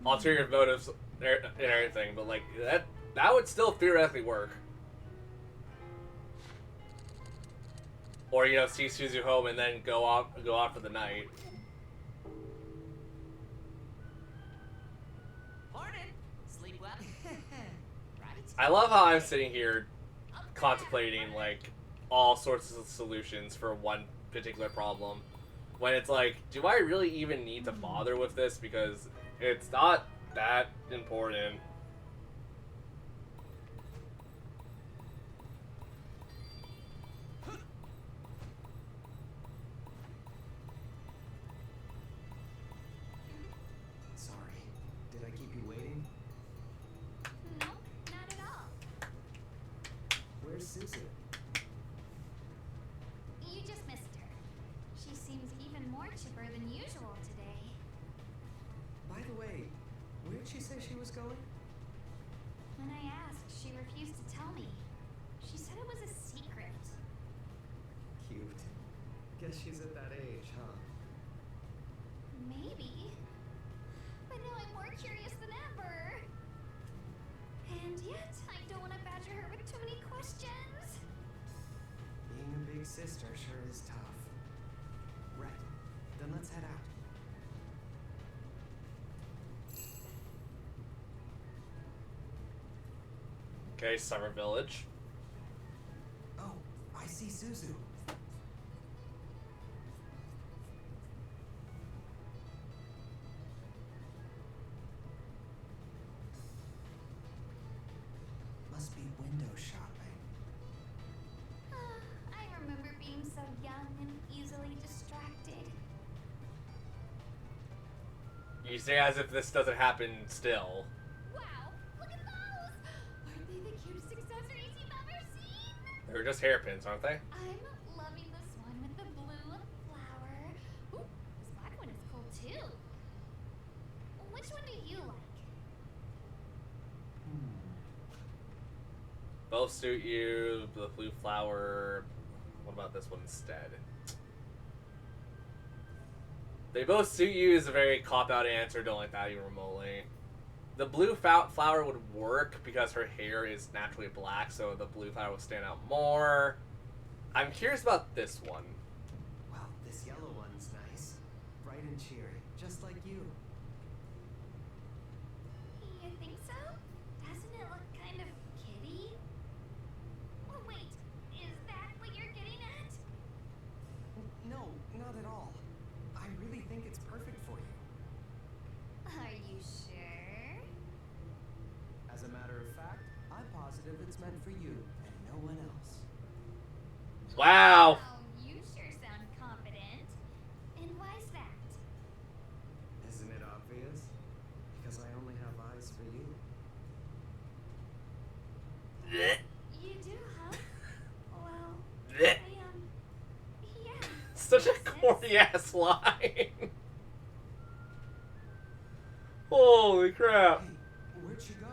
Ulterior motives and everything, but like, that would still theoretically work. Or, you know, see Suzu home and then go out for the night. Morning. Sleep well? Right? I love how I'm sitting here contemplating like all sorts of solutions for one particular problem, when it's like, do I really even need to bother with this, because it's not that important. Sorry, did I keep you waiting? Nope, not at all. Where's Suzu? You just missed her. She seems even more chipper than usual today. By the way, where'd she say she was going? When I asked, she refused to tell me. She said it was a secret. Cute. Guess she's at that age, huh? Maybe. But now I'm more curious than ever. And yet, I don't want to badger her with too many questions. Being a big sister sure is tough. Right. Then let's head out. Okay, Summer Village. Oh, I see Suzu. Must be window shopping. I remember being so young and easily distracted. You say as if this doesn't happen still. Wow, look at those! Aren't they the cutest accessories you've ever seen? They're just hairpins, aren't they? I'm loving this one with the blue flower. Ooh, this black one is cool too. Which one do you like? Both suit you. The blue flower. What about this one instead? They both suit you is a very cop-out answer. Don't like that even remotely. The blue flower would work because her hair is naturally black, so the blue flower would stand out more. I'm curious about this one. Well, this yellow one's nice. Bright and cheery, just like you. You think so? Doesn't it look kind of kitty? Oh wait, is that what you're getting at? No, not at all. I really think it's perfect for you. Are you sure? As a matter of fact, I'm positive it's meant for you and no one else. Wow. You sure sound confident. And why's that? Isn't it obvious? Because I only have eyes for you. You do, huh? Well, Yeah. Such a corny ass line. Holy crap. Hey, where'd she go?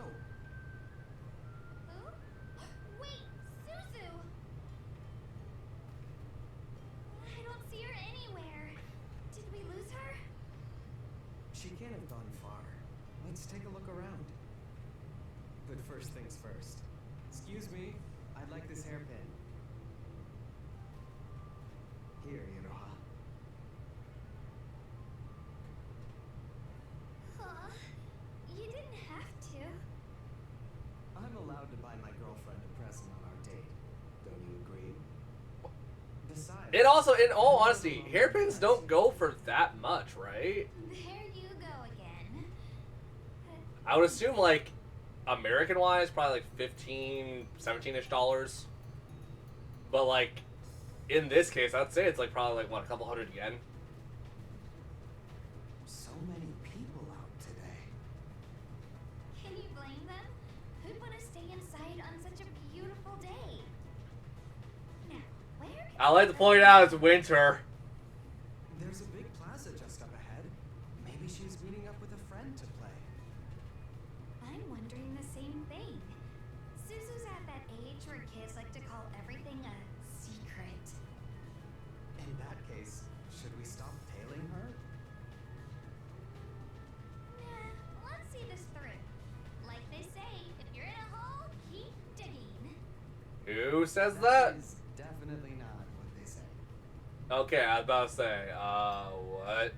Who? Wait, Suzu! I don't see her anywhere. Did we lose her? She can't have gone far. Let's take a look around. But first things first. Excuse me, I'd like this hairpin. Here, Iroha. Huh? You didn't have to. I'm allowed It also, in all honesty, hairpins don't go for that much, right? There you go again. I would assume, like, American-wise, probably like 15, 17-ish dollars. But, like, in this case, I'd say it's like probably like, what, a couple hundred yen? So many people out today. Can you blame them? Who'd want to stay inside on such a beautiful day? Now, where? I like to point out it's winter. There's a big plaza just up ahead. Maybe she's meeting up with a friend to play. I'm wondering the same thing. Suzu's at that age where kids like to call everything a secret. In that case, should we stop tailing her? Nah, let's see this through. Like they say, if you're in a hole, keep digging. Who says that? Is definitely not what they say. Okay, I was about to say, what?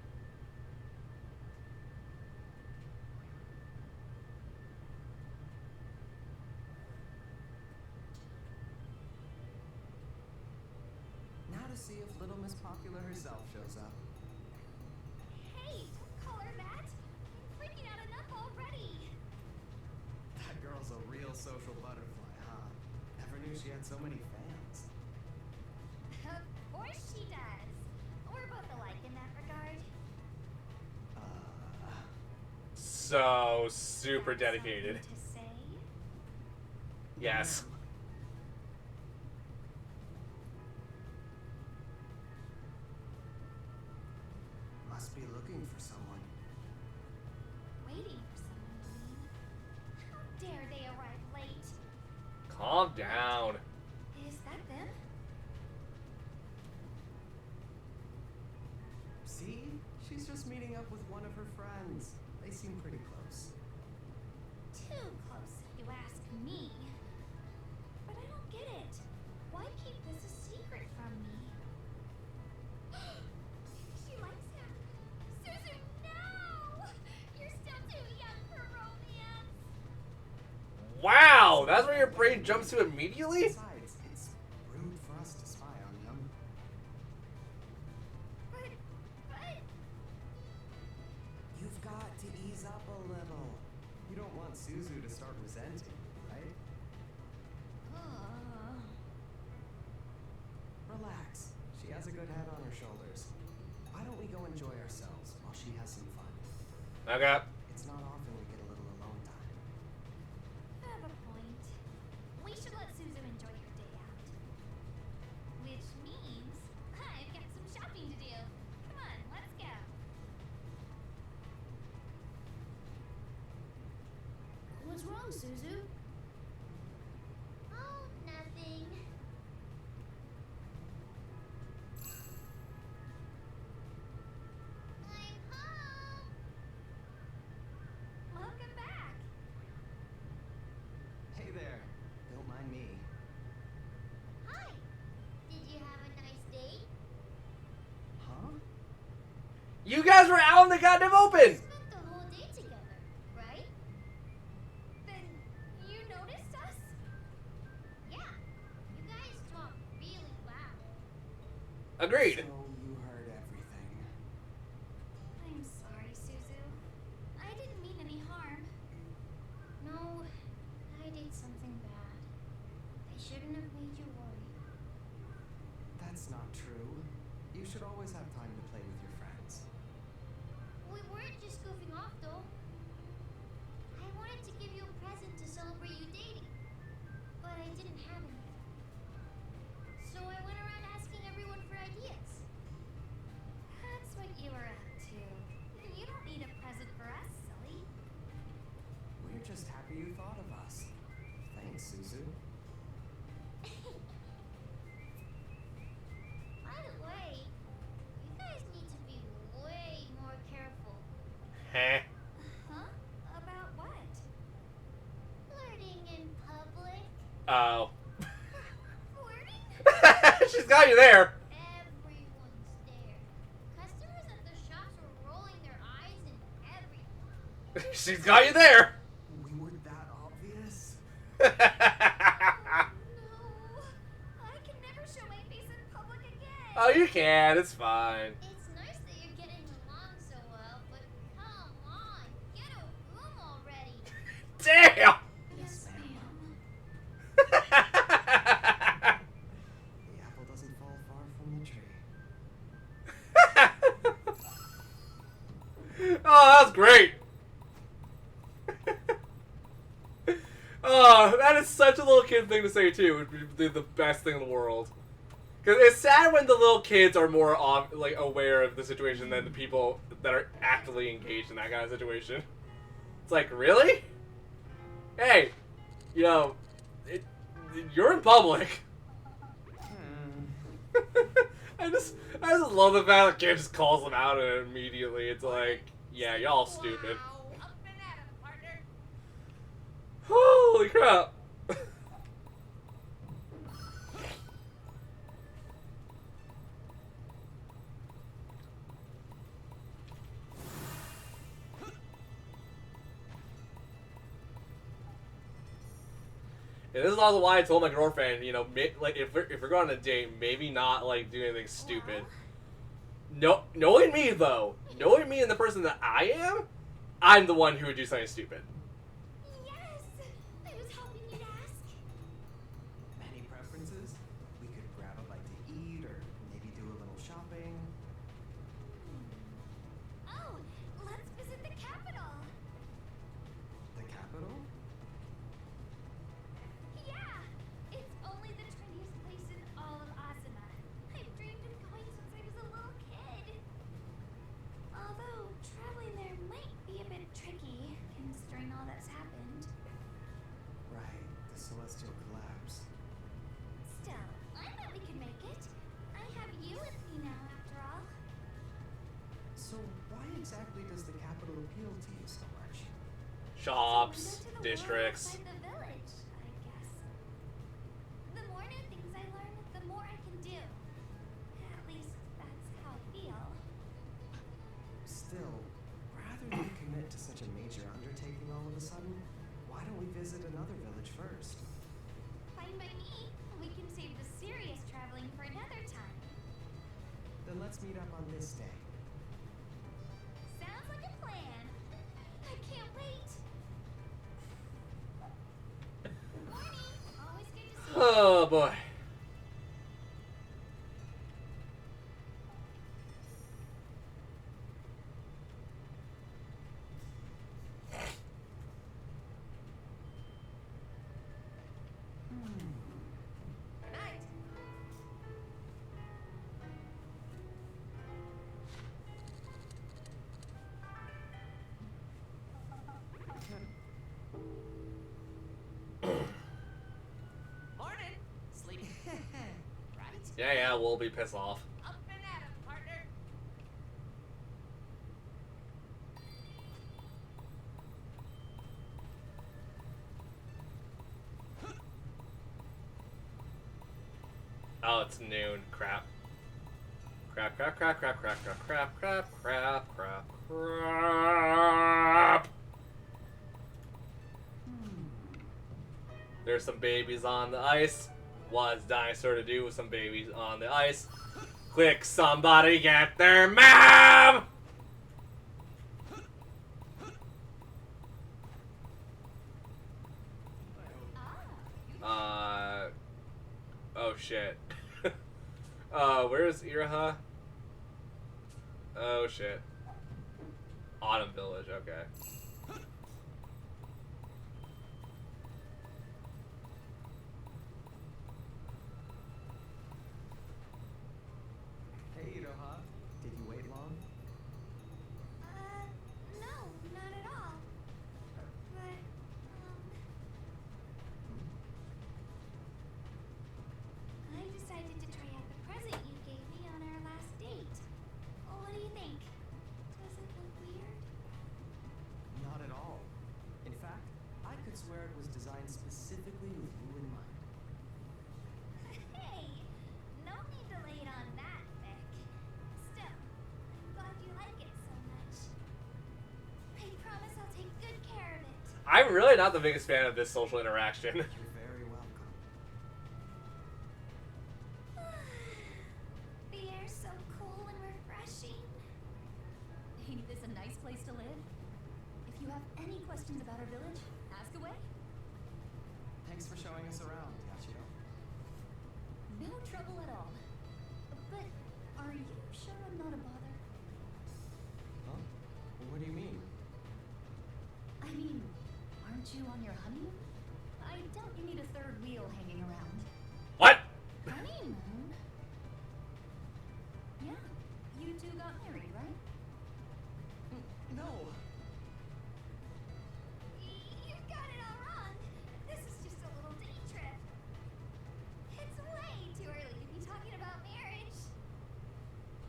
Now to see if Little Miss Popular herself shows up. Hey, don't call her that. I'm freaking out enough already. That girl's a real social butterfly, huh? Never knew she had so many fans. Of course she does. We're both alike in that regard. So super That's dedicated. something to say? Yes. Must be looking for someone. Waiting for someone, you mean? How dare they arrive late? Calm down. Is that them? See? She's just meeting up with one of her friends. They seem pretty close. Too close, if you ask me. But I don't get it. Why keep this a secret from me? She likes him. Suzu, no! You're still too young for romance. Wow, that's where your brain jumps to immediately? Besides, it's rude for us to spy on them. But You've got to ease up a little. You don't want Suzu to start resenting, right? Relax. She has a good head on her shoulders. Why don't we go enjoy ourselves while she has some fun? Okay. It's not often we get a little alone time. have a point. We should let Suzu enjoy her day out. Which means I've got some shopping to do. Come on, let's go. What's wrong, Suzu? Oh, nothing. I'm home. Welcome back. Hey there. Don't mind me. Hi. Did you have a nice date? Huh? You guys were out in the goddamn open! Spent the whole day together, right? Then you noticed us? Yeah. You guys talk really loud. Agreed. So you heard everything. I'm sorry, Suzu. I didn't mean any harm. No, I did something bad. I shouldn't have made you worry. That's not true. You should always have time to play with your friends. We weren't just goofing off, though. I wanted to give you a present to celebrate you dating, but I didn't have anything. So I went around asking everyone for ideas. That's what you were up to. You don't need a present for us, silly. We're just happy you thought of us. Thanks, Suzu. By the way, you guys need to be way more careful. Heh. Huh? About what? Flirting in public? Oh. Flirting? She's got you there. Everyone stared. Customers at the shops were rolling their eyes and everything. She's got you there. We were that obvious? No, I can never show my face in public again. Oh, you can. It's fine. It's nice that you're getting along so well, but come on, get a room already. Damn! Yes, ma'am. The apple doesn't fall far from the tree. Oh, that was great. Oh, that is such a little kid thing to say too. It would be the best thing in the world. Because it's sad when the little kids are more like aware of the situation than the people that are actively engaged in that kind of situation. It's like, really? Hey, you know, you're in public. I just love the fact that Kim just calls them out and immediately it's like, yeah, y'all stupid. Wow. Up and at 'em, partner. Holy crap. And this is also why I told my girlfriend, you know, like if we're going on a date, maybe not like do anything stupid. No, knowing me though, knowing me and the person that I am, I'm the one who would do something stupid. Yes, I was hoping you'd ask. Any preferences? We could grab a bite to eat, or maybe do a little shopping. Oh, let's visit the capital. The capital? Yeah, it's only the trendiest place in all of Asuna. I've dreamed of going since I was a little kid. Although traveling there might be a bit tricky, considering all that's happened. Right, the celestial collapse. Still, I bet we can make it. I have you with me now, after all. So why exactly does the capital appeal to you so much? Shops, It's a window to the world districts. outside the village, I guess. The more new things I learn, the more I can do. At least that's how I feel. Still, rather than commit to such a major undertaking all of a sudden, why don't we visit another village first? Fine by me. We can save the serious traveling for another time. Then let's meet up on this day. Sounds like a plan. I can't wait. Morning. Always good to see you. Oh boy. Night. Morning. Sleepy. Right? Yeah, we'll be pissed off. Up and at 'em, partner. Oh, it's noon. Crap. Crap. There's some babies on the ice. What's dinosaur to do with some babies on the ice? Quick, somebody get their mom! Oh shit. Where's Iraha? Oh shit. Autumn Village, okay. Hey, Iroha. Did you wait long? No, not at all. But, I decided to try out the present you gave me on our last date. What do you think? Does it look weird? Not at all. In fact, I could swear it was designed specifically with you in mind. Hey, no need to lay it on that thick. Still, I'm glad you like it so much. I promise I'll take good care of it. I'm really not the biggest fan of this social interaction. You're very welcome. The air place to live. If you have any questions about our village, ask away. Thanks for showing us around, Yachio. No trouble at all. But are you sure I'm not a bother? Huh? What do you mean? I mean, aren't you on your honeymoon? I doubt you need a third wheel hanging around. What? Honeymoon? Yeah, you two got married, right? No. You got it all wrong. This is just a little day trip. It's way too early to be talking about marriage.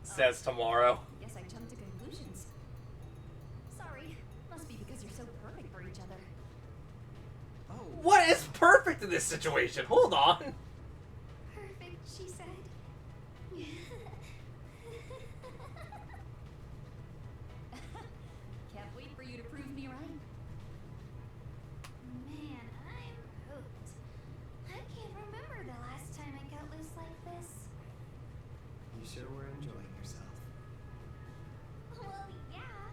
Says tomorrow. Guess I jumped to conclusions. Sorry, must be because you're so perfect for each other. Oh. What is perfect in this situation? Hold on. Perfect, she said. Can't wait for you to prove me right. Man, I'm hooked. I can't remember the last time I got loose like this. You sure were enjoying yourself. Well, yeah.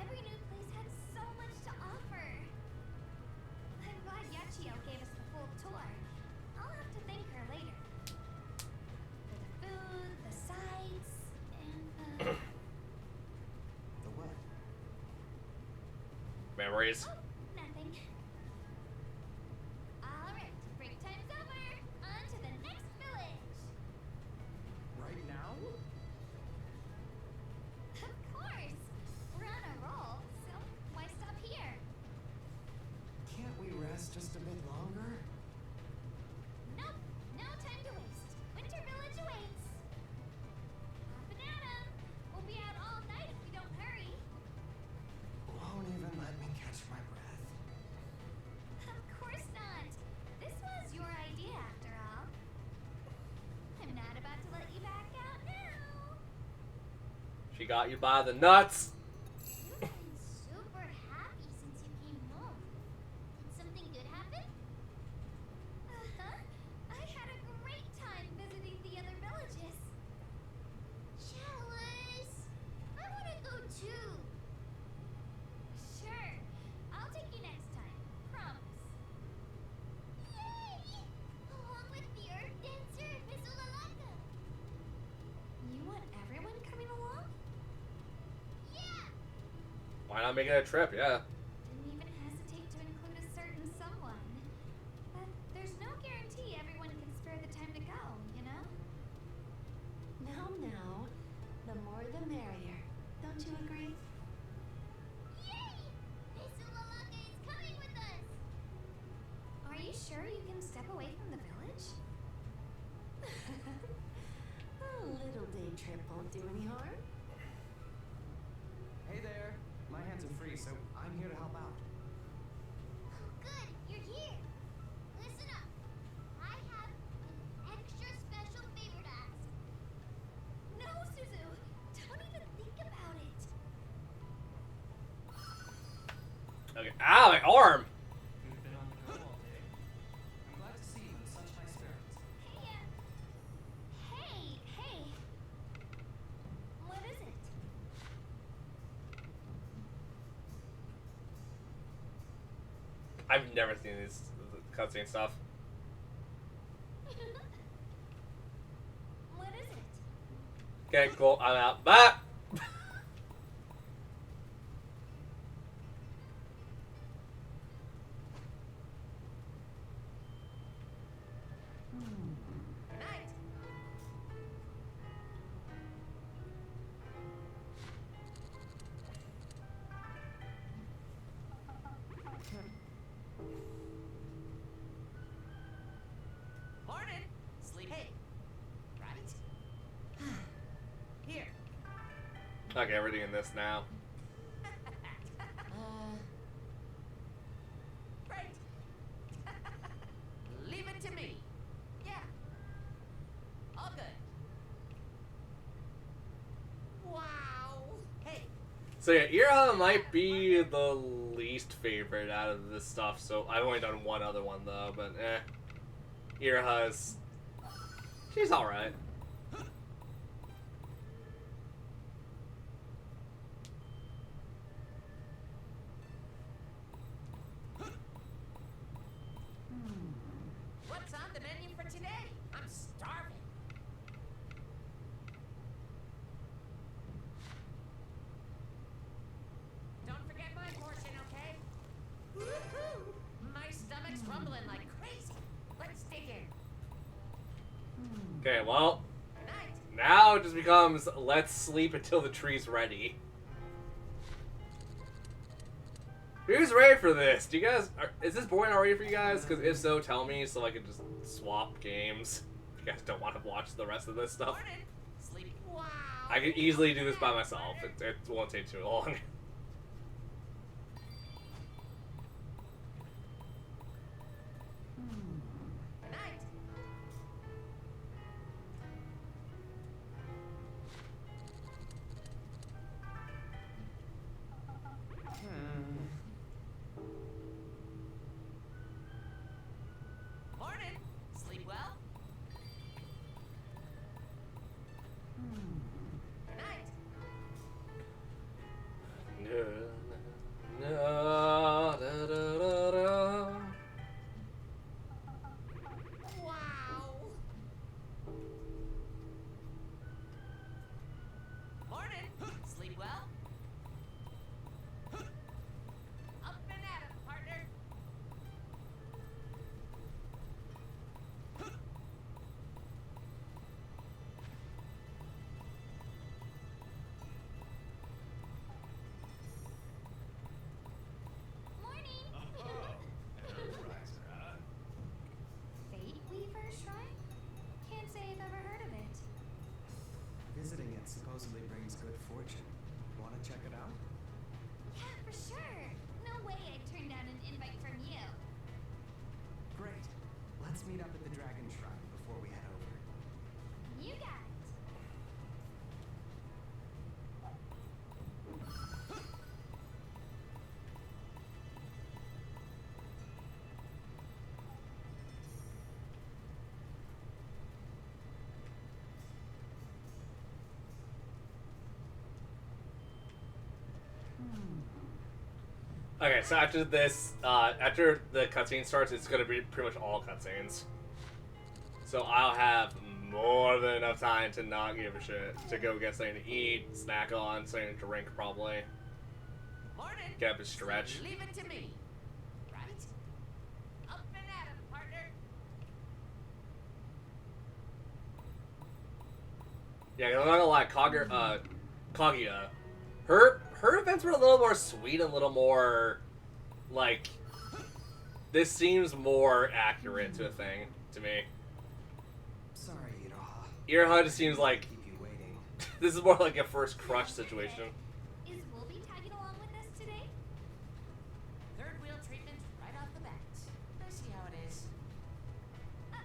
Every new place had so much to offer. I'm glad Yachio gave us the full tour. I'll have to thank her later. For the food, the sights, and the... The what? Memories. Oh, nothing. Alright, break time's over. On to the next village. Right now? Of course. We're on a roll, so why stop here? Can't we rest just a bit longer? Nope, no time to waste. Winter Village awaits. Up and at 'em. We'll be out all night if we don't hurry. Won't even let me catch my breath. Of course not. This was your idea after all. I'm not about to let you back out now. She got you by the nuts. You've been super happy since you came home. Did something good happen? Uh-huh. I had a great time visiting the other villages. Jealous. I want to go too. Sure. I'll take you next time. Promise. Yay! Along with the Earth Dancer and Miss Ulalaka. You want everyone coming along? Yeah! Why not make it a trip? Yeah. Didn't even hesitate to include a certain someone. But there's no guarantee everyone can spare the time to go, you know? Now, the more the merrier. Don't you agree? Yay! Miss Ulalaka is coming with us! Are you sure you can step away from the village? A little day trip won't do any harm. Hey there. My hands are free, so I'm here to help out. Oh, good, you're here. Listen up. I have an extra special favor to ask. No, Suzu, don't even think about it. Okay. Ow, my arm. You've been on the go all day. I'm glad to see you in such high spirits. Hey. What is it? I've never seen these cutscene stuff. What is it? Okay, cool. I'm out. Bye. Good night. Morning. Sleep. Hey. Right? Here. Okay, we're doing this now. Great. Leave it to me. Yeah. All good. Wow. Hey. So yeah, Ira might be the least favorite out of this stuff. So I've only done one other one though, but Ira's, she's all right. Okay, well, Night. now it just becomes let's sleep until the tree's ready. Who's ready for this? Do you guys, is this boring already for you guys? Because if so, tell me so I can just swap games. If you guys don't want to watch the rest of this stuff. Morning. Sleep. Wow. I can easily do this by myself. It won't take too long. Night. Morning. Sleep well. Night. Wow. Morning. Sleep well. Up and at 'em, partner. Morning! Enterpriser, huh? Fate Weaver Shrine? Can't say I've ever heard of it. Visiting it supposedly brings good fortune. Want to check it out? Yeah, for sure. No way I'd turn down an invite from you. Great. Let's meet up at the Dragon Shrine before we head over. You got it. Okay, so after this, after the cutscene starts, it's gonna be pretty much all cutscenes. So I'll have more than enough time to not give a shit, to go get something to eat, snack on, something to drink probably, Morning. get up and stretch. Leave it to me. Right? Up and at 'em, partner. Yeah, 'cause I'm not gonna lie, Kaguya, her events were a little more sweet, a little more, like, this seems more accurate to a thing, to me. Sorry, Iroha. Iroha just seems like, Keep you waiting. this is more like a first crush situation. Is Wolby tagging along with us today? Third wheel treatment right off the bat. I see how it is. I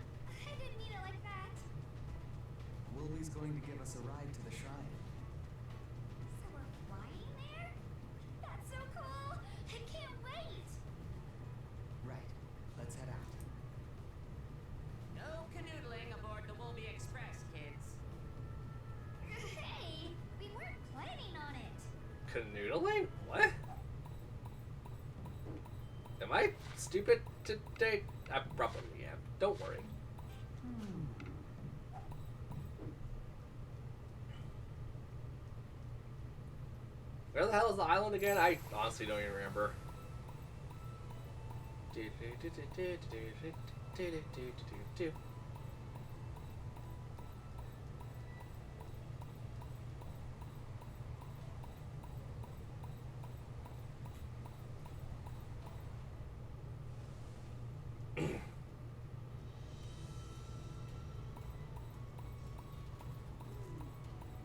didn't mean it like that. Wilby's going to give us a ride to the shrine. So we're flying there? That's so cool! I can't wait! Right. Let's head out. No canoodling aboard the Wolby Express, kids. Hey! We weren't planning on it! Canoodling? What? Am I stupid today? I probably am. Don't worry. Where the hell is the island again? I honestly don't even remember.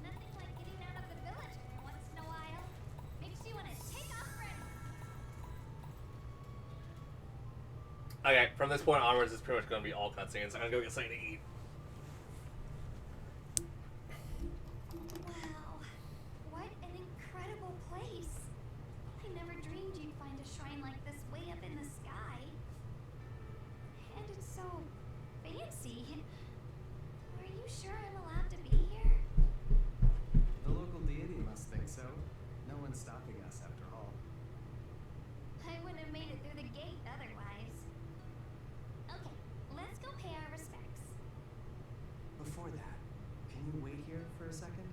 Nothing like getting out of the village every once in a while. Makes you want to take off running. Okay, from this point onwards, it's pretty much going to be all cutscenes. I'm going to go get something to eat. Wow. What an incredible place. I never dreamed you'd find a shrine like this way up in the sky. And it's so fancy. Are you sure I'm allowed to be here? The local deity must think so. No one's stopping us after all. I wouldn't have made it through the gate otherwise. Okay, let's go pay our respects. Before that, can you wait here for a second?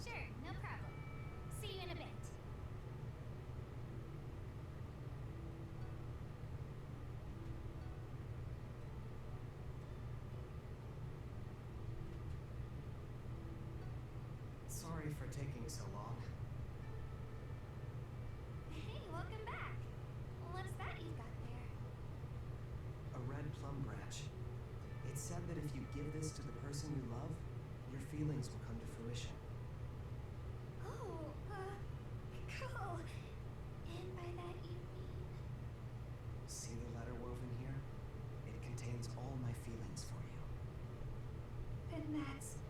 Sure, no problem. See you in a bit. Sorry for taking so long. Hey, welcome back. What's that you've got there? A red plum branch. It said that if you give this to the person you love, your feelings will come to fruition. Oh, cool. And by that you mean? See the letter woven here? It contains all my feelings for you. Then that's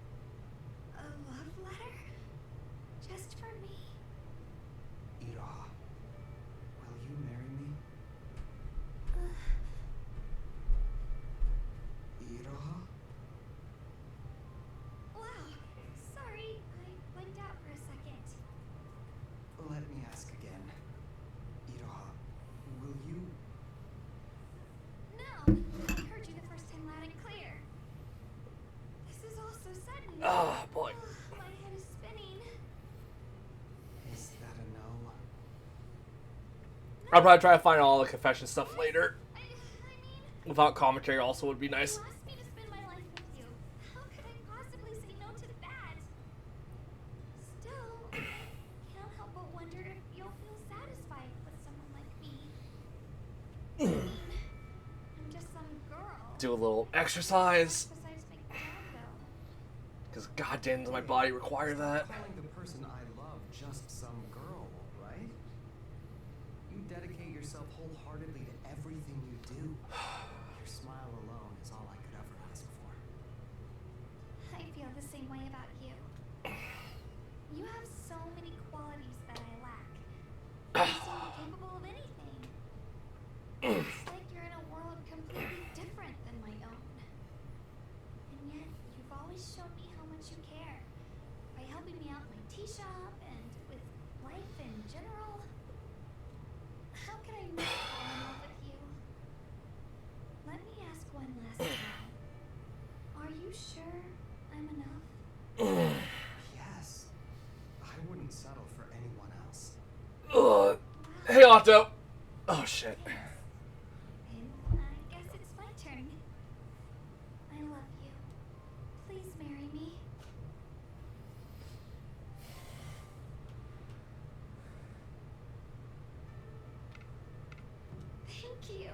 a love letter? Just for me? Iroha, will you marry me? Iroha? Wow, sorry, I blanked out for a second. Let me ask again. Iroha, will you? No, I heard you the first time loud and clear. This is all so sudden. Oh, boy. My head is spinning. Is that a no? I'll probably try to find all the confession stuff later. I mean, Without commentary also would be nice. you asked me to spend my life with you. How could I possibly say no to that? Still, I can't help but wonder if you'll feel satisfied with someone like me. I mean, I'm just some girl. Do a little exercise. Besides making love, though. Because goddamn does my body require that. Calling the person I love just some girl, right? You dedicate yourself wholeheartedly to everything you do. Your smile alone is all I could ever ask for. I feel the same way about you. You have so many qualities that I lack. You seem capable of anything. It's like you're in a world completely different than my own. And yet, you've always shown me how much you care. By helping me out in my tea shop and with life in general. How can I not fall in love with you? Let me ask one last time. Are you sure I'm enough? Yes. I wouldn't settle for anyone else. Ugh. Hey, Otto. Oh, shit. And I guess it's my turn. I love you. Please marry me. Thank you.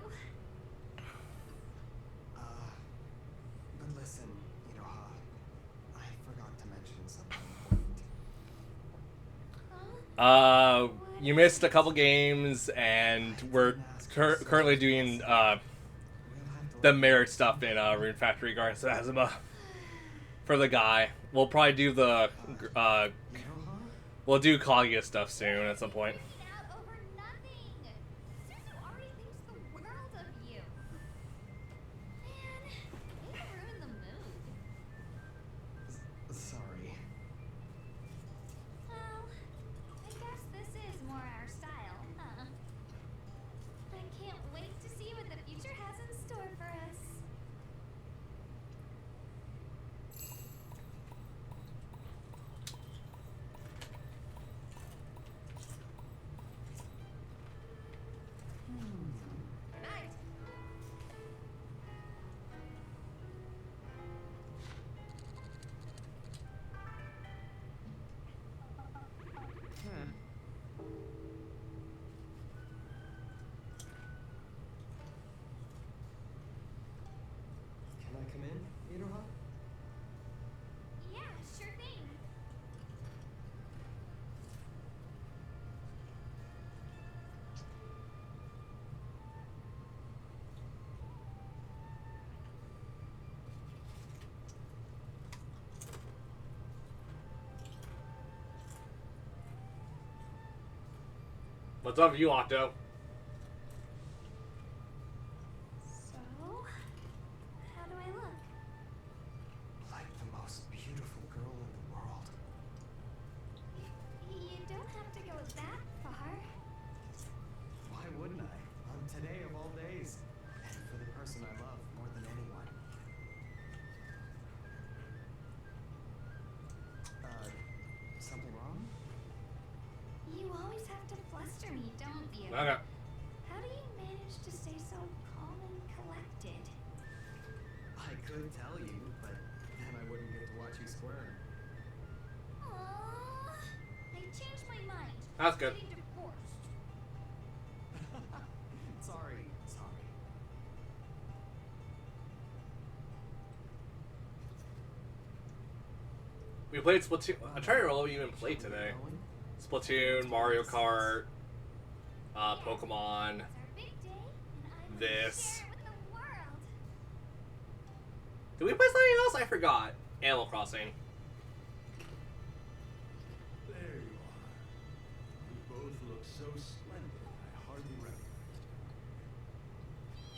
But listen, Iroha, I forgot to mention something important. Huh? You missed a couple games, and we're currently doing We'll have to the let merit stuff in Rune Factory Gardens of Azuma for the guy. We'll probably do the Iroha? we'll do Kaguya stuff soon at some point. Freaking out over nothing. Suzu already thinks the world of you. Man, way to ruin the mood. Sorry. Well, I guess this is more our style, huh? I can't wait to see what the future has in store for us. Night. Can I come in, Iroha? Yeah, sure thing. What's up with you, Otto? So, how do I look? Like the most beautiful girl in the world. You don't have to go that far. Why wouldn't I? On today of all days. And for the person I love more than anyone. Something wrong? You always have to fluster me, don't you? Okay. How do you manage to stay so calm and collected? I could tell you, but then I wouldn't get to watch you squirm. I changed my mind. That's good. I'm getting divorced. Sorry. We played Splatoon. I'm trying to remember what we even played today. Splatoon, Mario Kart, Pokemon. It's our big day, and I want This. to share it with the world. Did we play something else? I forgot. Animal Crossing. There you are. You both look so splendid, I hardly recognize you.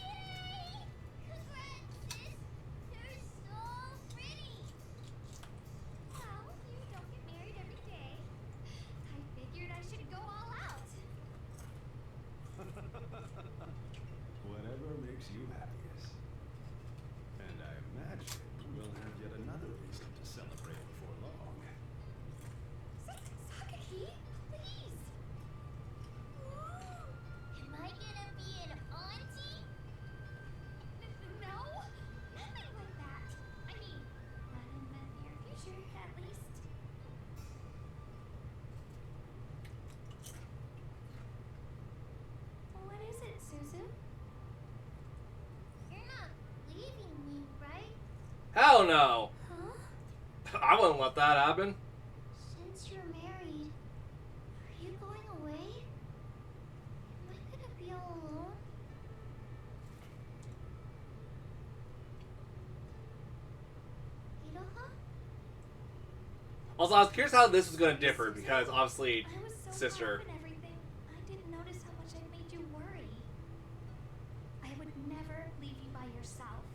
Yay! Congrats, sis! You're so pretty! Well, you don't get married every day. I figured I should go all out. Whatever makes you happiest. And I imagine we'll have yet another reason to celebrate before long. Sakaki, please! Am I gonna be an auntie? No, nothing like that. I mean, not in the near future, at least. What is it, Suzu? You're not leaving me, right? Hell no! Huh? I wouldn't let that happen. Since you're married, are you going away? Am I gonna be all alone? Iroha? Also, I was curious how this was going to differ because obviously, I was so sister. caught up in everything, I didn't notice how much I made you worry. I would never leave you by yourself.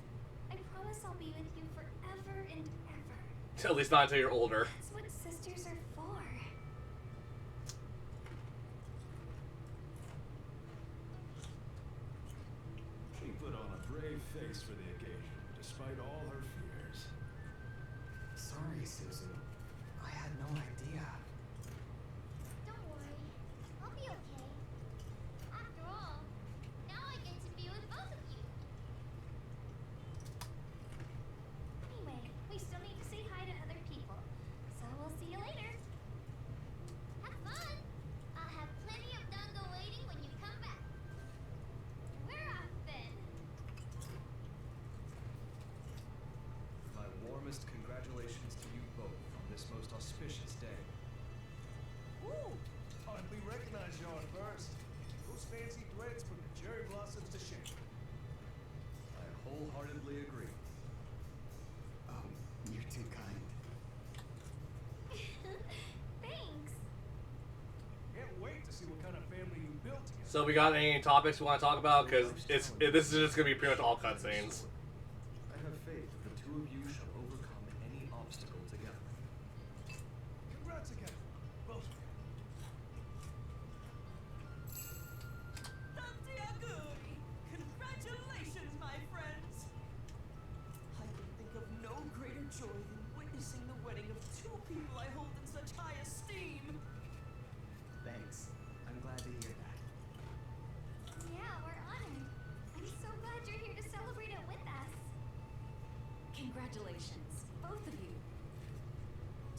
I promise I'll be with you forever and ever. At least not until you're older. That's what sisters are for. She put on a brave face for the occasion, despite all her fears. Sorry, Suzu. I had no idea. Don't worry, I'll be okay. After all, now I get to be with both of you. Anyway, we still need to say hi to other people, so we'll see you later. Have fun! I'll have plenty of dango waiting when you come back. We're off then. My warmest congratulations to you both on this most auspicious day. Woo! Hardly recognize you at first. Those fancy threads put the cherry blossoms to shame. I wholeheartedly agree. You're too kind. Thanks. Can't wait to see what kind of family you built together. So we got any topics we want to talk about? Because this is just going to be pretty much all cutscenes. I have faith that the two of you shall overcome any obstacle together. Congrats again, both of you. Tantiaguri! Congratulations, my friends! I can think of no greater joy than witnessing the wedding of two people I hold in such high esteem. Thanks. I'm glad to hear that. Yeah, we're honored. I'm so glad you're here to celebrate it with us. Congratulations, both of you.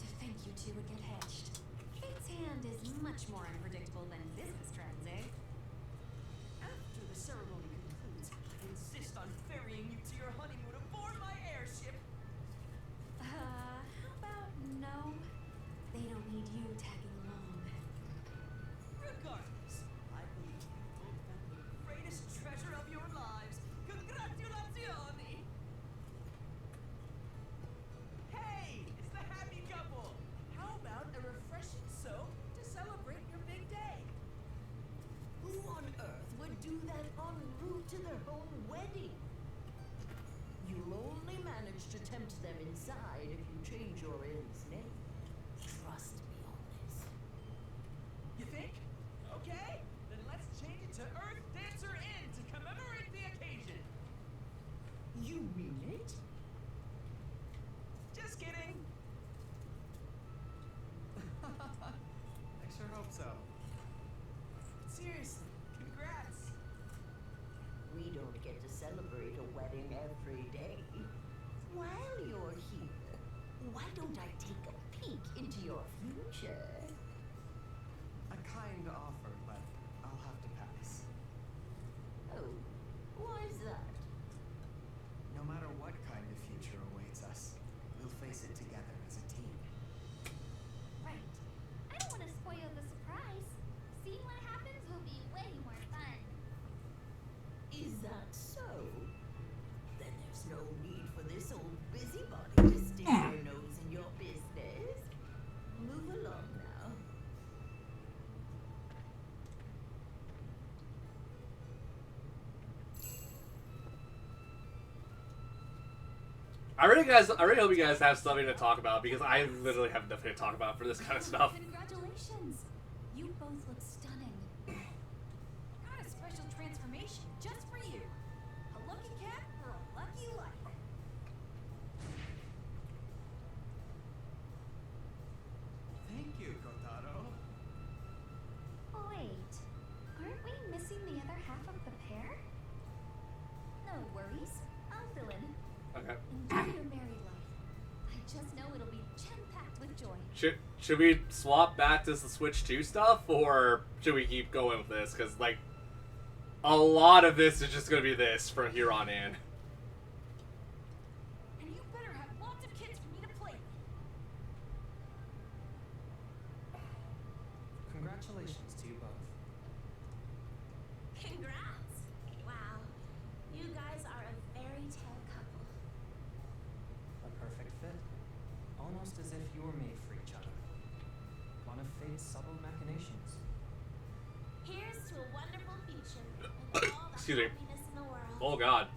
To think you two would get hitched. Fate's hand is much more unpredictable than business trends, eh? After the ceremony concludes, I insist on ferrying you to your honeymoon aboard my airship. How about no? They don't need you tagging along. Regardless, I believe you both found the greatest treasure of your lives. Congratulazioni! Hey, it's the happy couple. How about a refreshing soap to celebrate your big day? Who on earth would do that en route to their own wedding? You'll only manage to tempt them inside if you change your inn's name. Trust me on this. You think? Okay, then let's change it to Earth Dancer Inn to commemorate the occasion. You mean it? Just kidding. I sure hope so. Seriously, congrats. We don't get to celebrate a wedding every day. While you're here, why don't I take a peek peek into your future? A kind offer, but I'll have to pass. Oh, why is that? No matter what kind of future awaits us, we'll face it together as a team. Right. I don't want to spoil the surprise. Seeing what happens will be way more fun. Is that so? Then there's no need for this old busybody to stick their nose in your business. Move along now. I really hope you guys have something to talk about because I literally have nothing to talk about for this kind of stuff. Congratulations! You both look stunning. Got a special transformation just for you. A lucky cat for a lucky life. Thank you, Kotaro. Wait, aren't we missing the other half of the pair? No worries. I'll fill in. Okay. Enjoy your married life. I just know it'll be jam-packed with joy. Should we swap back to the Switch 2 stuff, or should we keep going with this? Because, like, a lot of this is just going to be this from here on in. And you better have lots of kids for me to play with. Congratulations to you both. Congrats! Wow, you guys are a fairy tale couple. A perfect fit. Almost as if you were made for each other. One of fate's subtle machinations. Here's to a wonderful future and all the Excuse me. happiness in the world. Oh, God.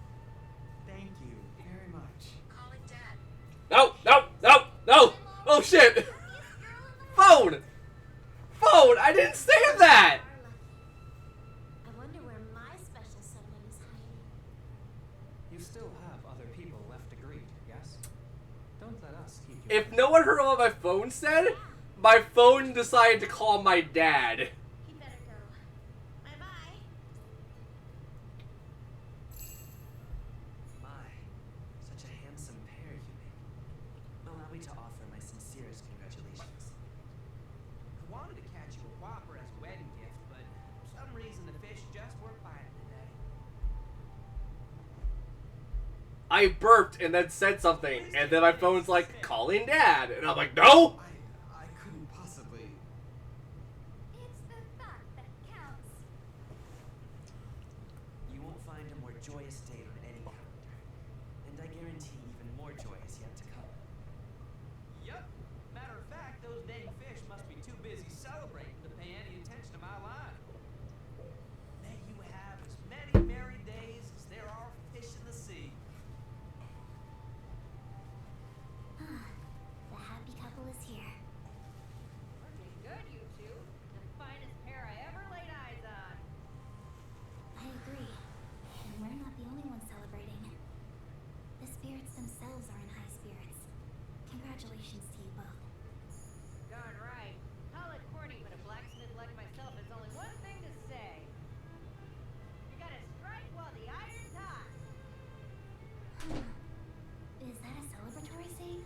Thank you very much. Calling Dad. No! No! No! No! Oh, shit! Phone! Phone! I didn't save that! You are lucky. I wonder where my special someone is hiding. You still have other people left to greet, yes? Don't let us keep you. If no one heard what my phone said, my phone decided to call my dad. He better go. Bye-bye. My, such a handsome pair you make. Allow me to offer my sincerest congratulations. I wanted to catch you a Whopper as a wedding gift, but for some reason the fish just weren't biting today. I burped and then said something, and then my phone's like, calling dad. And I'm like, no! I couldn't possibly. It's the thought that counts. You won't find a more joyous date on any calendar. And I guarantee even more joy is yet to come. Yup. Matter of fact, those dang fish must be too busy celebrating to pay any attention to my line. May you have as many merry days as there are fish in the sea. The happy couple is here. Looking good, you two. The finest pair I ever laid eyes on. I agree. And we're not the only ones celebrating. The spirits themselves are in high spirits. Congratulations to you both. Darn right. Call it corny, but a blacksmith like myself has only one thing to say. You gotta strike while the iron's hot. Is that a celebratory saying?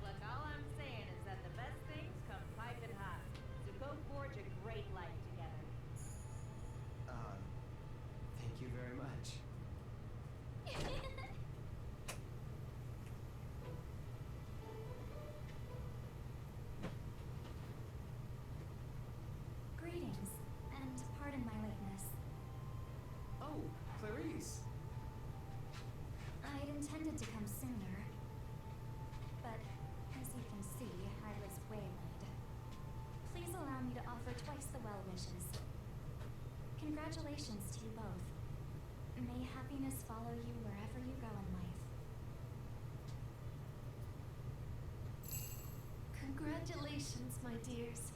Look, all I'm saying is that the best things come piping hot. So go forge a great life together. Thank you very much. Greetings, and pardon my lateness. Oh, Clarice. I'd intended to come sooner, but as you can see, I was waylaid. Please allow me to offer twice the well wishes. Congratulations to you both. May happiness follow you wherever you go in life. Congratulations, my dears.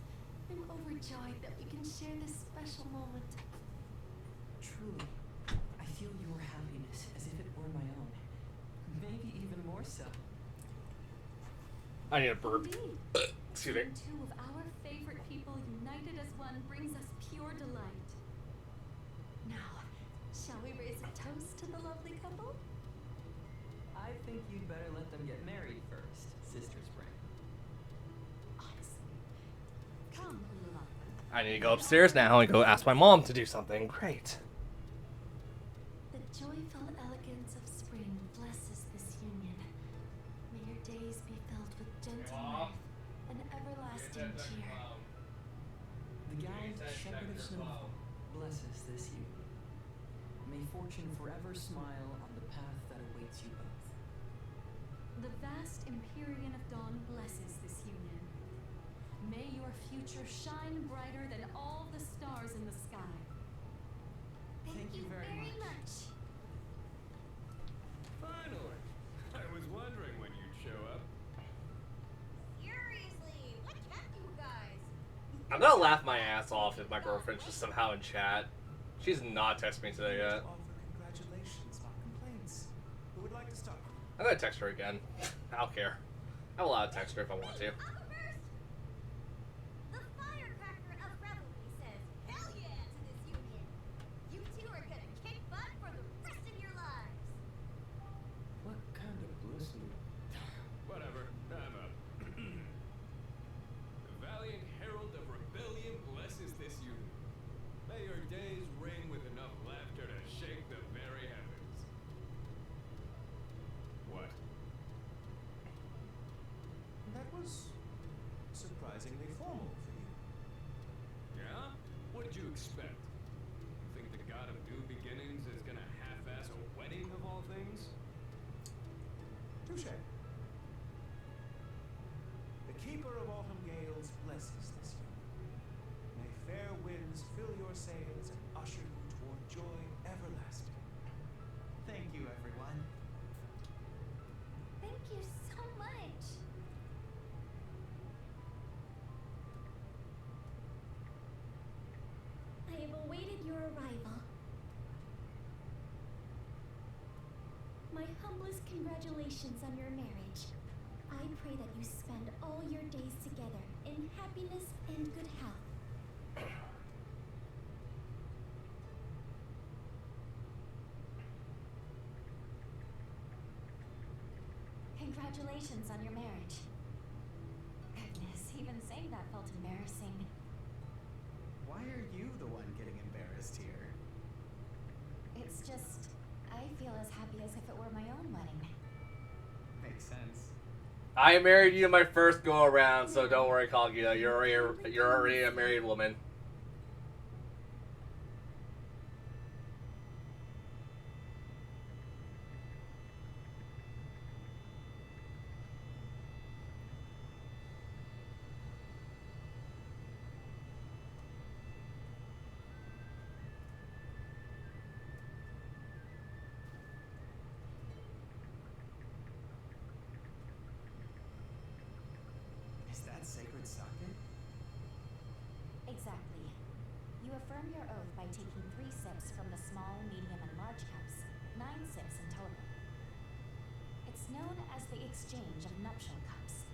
I'm overjoyed that we can share this special moment. Truly, I feel your happiness as if it were my own. Maybe even more so. I need a burp. Indeed. Excuse me. Two of our favorite people united as one brings us pure delight. Now, shall we raise a toast to the lovely couple? I think you'd better let them get married first, Sister Spring. I need to go upstairs now and go ask my mom to do something. Great. The joyful elegance of spring blesses this union. May your days be filled with gentle mirth and everlasting cheer. The gallant shepherd of Snowfall blesses this union. May fortune forever smile on the path that awaits you both. The vast Empyrean of Dawn blesses this union. May your future shine brighter than all the stars in the sky. Thank you very much. Finally! I was wondering when you'd show up. Seriously, what kept you guys? I'm gonna laugh my ass off if my girlfriend's just somehow in chat. She's not texting me today yet. Offer congratulations, not complaints. Who would like to start? I'm gonna text her again. I don't care. I'm allowed to text her if I want to. I'll go first. The firecracker of revelry says, "Hell yeah to this union. You two are gonna kick butt for the rest of your lives." What kind of blessing? Whatever, I'm up. The valiant herald of rebellion blesses this union. May your days ring with enough laughter to shake the very heavens. What? That was surprisingly formal for you. Yeah? What did you expect? You think the god of new beginnings is gonna half-ass a wedding of all things? Touche. The keeper of autumn gales blesses this union. May fair winds fill your sails and usher you toward joy everlasting. Thank you, everyone. Thank you so much. I have awaited your arrival. My humblest congratulations on your marriage. I pray that you spend all your days together in happiness and good health. Congratulations on your marriage. Goodness, even saying that felt embarrassing. Why are you the one getting embarrassed here? It's just, I feel as happy as if it were my own wedding. Makes sense. I married you my first go around, so don't worry, Kaguya. You're already a married woman. Is that sacred sake? Exactly. You affirm your oath by taking 3 sips from the small, medium, and large cups. 9 sips in total. It's known as the exchange of nuptial cups.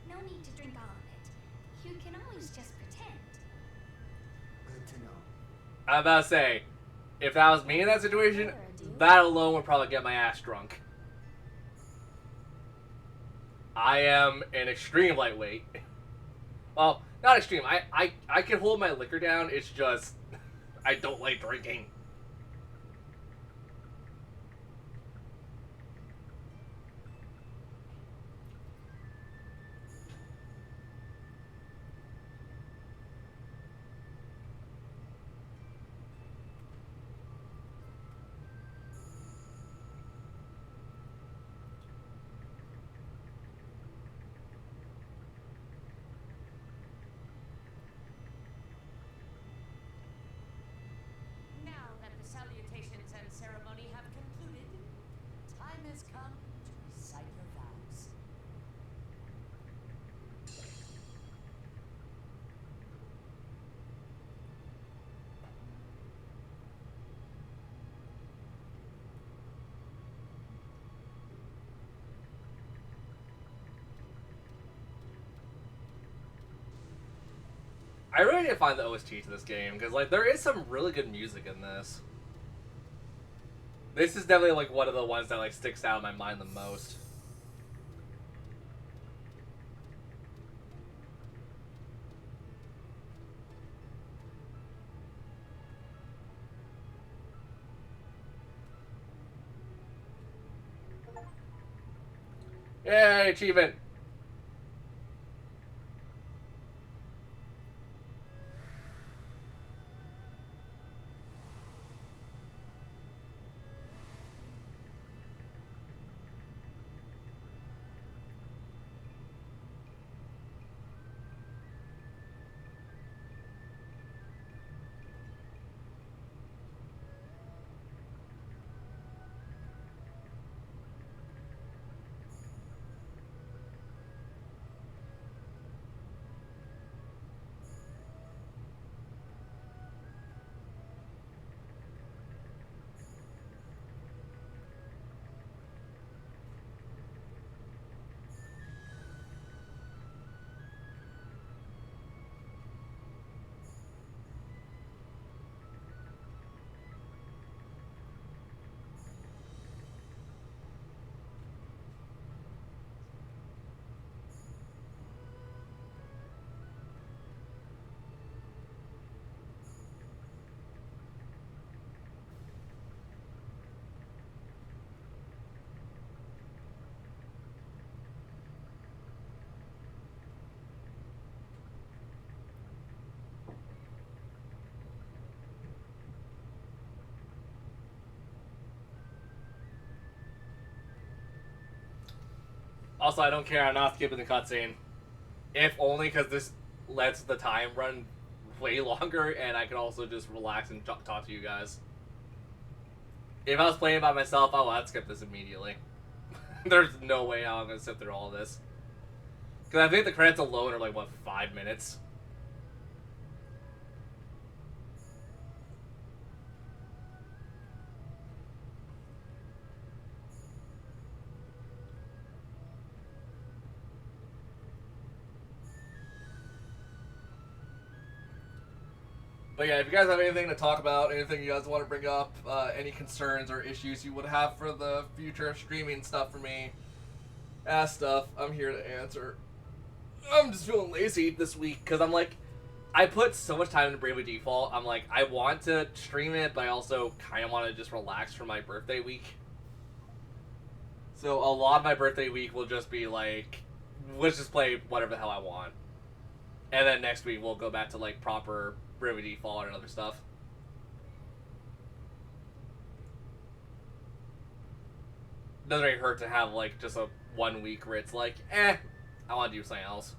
No need to drink all of it. You can always just pretend. Good to know. I'm about to say, if that was me in that situation, that alone would probably get my ass drunk. I am an extreme lightweight. Well, not extreme. I can hold my liquor down. It's just I don't like drinking. Now that the salutations and ceremony have concluded, time has come to recite your vows. I really need to find the OST to this game because like there is some really good music in this. This is definitely like one of the ones that like sticks out in my mind the most. Yay, achievement! Also, I don't care. I'm not skipping the cutscene. If only because this lets the time run way longer, and I can also just relax and talk to you guys. If I was playing by myself, I'd skip this immediately. There's no way how I'm going to sit through all this. Because I think the credits alone are like, what, 5 minutes? But yeah, if you guys have anything to talk about, anything you guys want to bring up, any concerns or issues you would have for the future streaming stuff for me, ask stuff, I'm here to answer. I'm just feeling lazy this week because I'm like, I put so much time into Bravely Default. I'm like, I want to stream it, but I also kind of want to just relax for my birthday week. So a lot of my birthday week will just be like, let's just play whatever the hell I want. And then next week we'll go back to like proper Bravely Default and other stuff. Doesn't really hurt to have like just a 1 week where it's like, I want to do something else.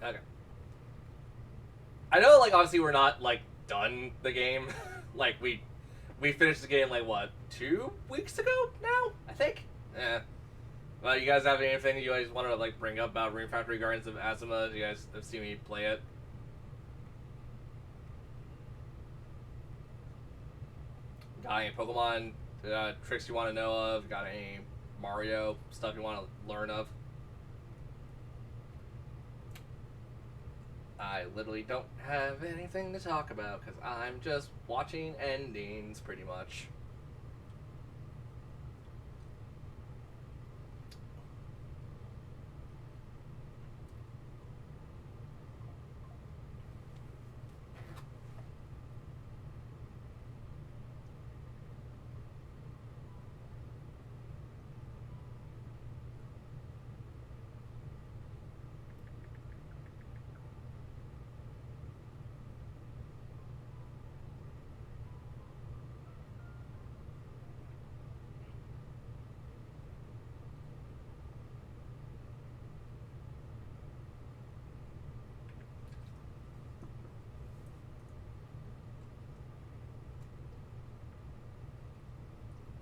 Okay. I know, like, obviously we're not, like, done the game. Like, we finished the game, like, what, 2 weeks ago now, I think? Yeah. Well, you guys have anything you guys want to, like, bring up about Refractory Gardens of Azuma? You guys have seen me play it? Got any Pokemon tricks you want to know of? Got any Mario stuff you want to learn of? I literally don't have anything to talk about because I'm just watching endings pretty much.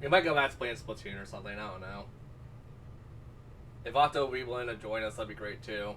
We might go back to playing Splatoon or something, I don't know. If Otto will be willing to join us, that'd be great too.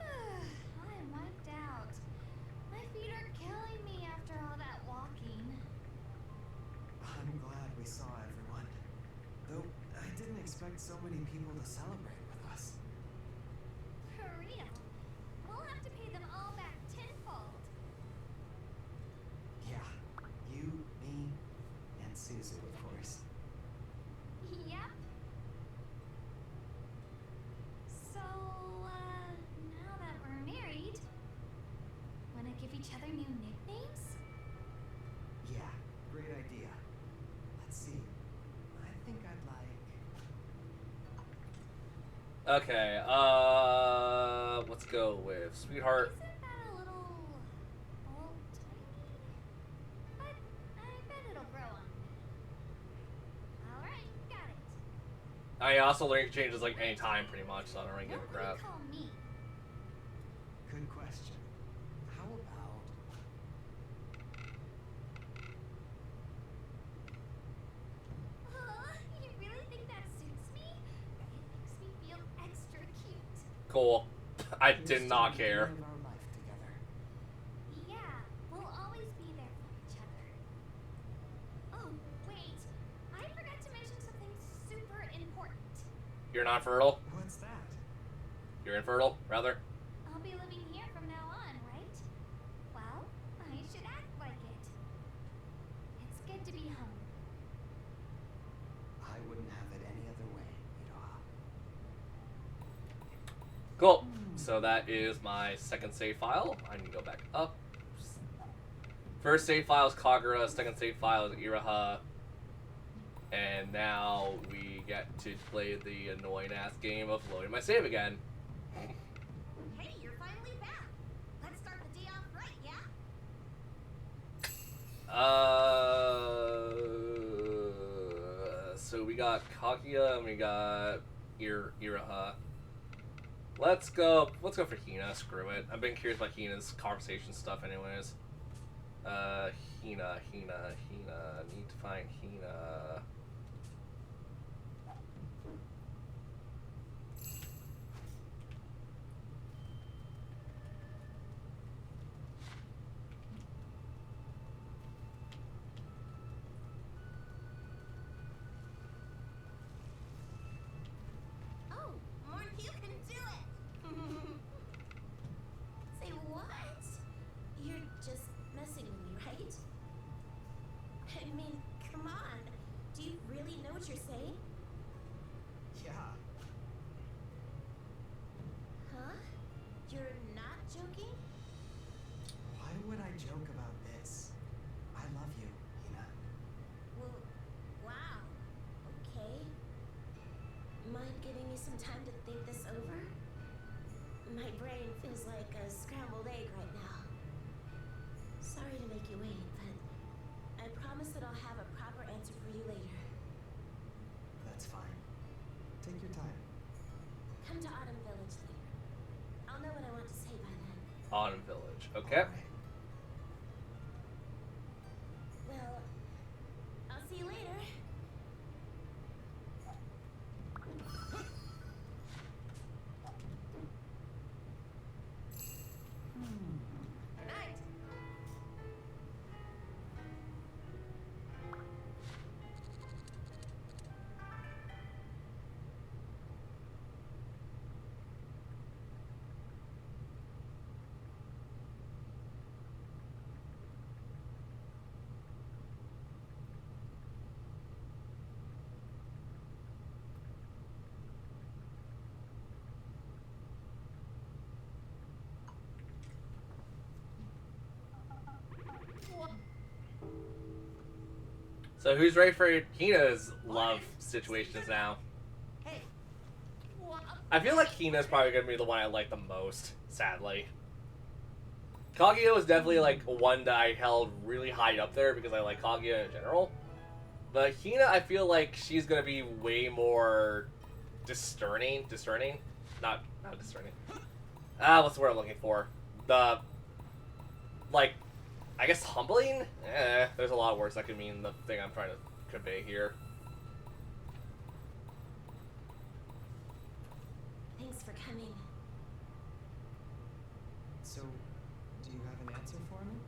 I'm wiped out. My feet are killing me after all that walking. I'm glad we saw everyone. Though I didn't expect so many people to celebrate with us. For real. We'll have to pay them all back tenfold. Yeah, you, me, and Suzu, of course. Yep. So, now that we're married, wanna give each other new nicknames? Yeah, great idea. Let's see. I think I'd like... Okay, let's go with Sweetheart. Isn't that a little old timey? But I bet it'll grow on me. Alright, got it. I also learned to change this like any time pretty much, so I don't really give a What crap. would you call me? Good question. How about... You really think that suits me? It makes me feel extra cute. Cool. I Here's did to not the care. end of our life together. Yeah, we'll always be there for each other. Oh, wait. I forgot to mention something super important. You're not fertile? What's that? You're infertile, rather? I'll be living here from now on, right? Well, I should act like it. It's good to be home. I wouldn't have it any other way, Iroha. Cool. So that is my second save file. I need to go back up. First save file is Kagura, second save file is Iraha. And now we get to play the annoying ass game of loading my save again. Hey, you're finally back. Let's start the day off right, yeah? So we got Kaguya and we got Iraha. Let's go for Hina, screw it. I've been curious about Hina's conversation stuff anyways. Hina. Need to find Hina. Oh, more than you can do it. Say what? You're just messing with me, right? I mean, come on. Do you really know what you're saying? Yeah. Huh? You're not joking? Why would I joke about this? I love you, Hina. Well, wow. Okay. Mind giving me some time to think this over? My brain feels like a scrambled egg right now. Sorry to make you wait, but I promise that I'll have a proper answer for you later. That's fine. Take your time. Come to Autumn Village later. I'll know what I want to say by then. Autumn Village. Okay. Alright. Well, I'll see you later. Good night. So who's ready for Hina's love situations now? Hey. What? I feel like Hina's probably gonna be the one I like the most, sadly. Kaguya was definitely like one that I held really high up there because I like Kaguya in general. But Hina, I feel like she's gonna be way more discerning. Not discerning. What's the word I'm looking for? I guess humbling? There's a lot of words that could mean the thing I'm trying to convey here. Thanks for coming. So, do you have an answer for me?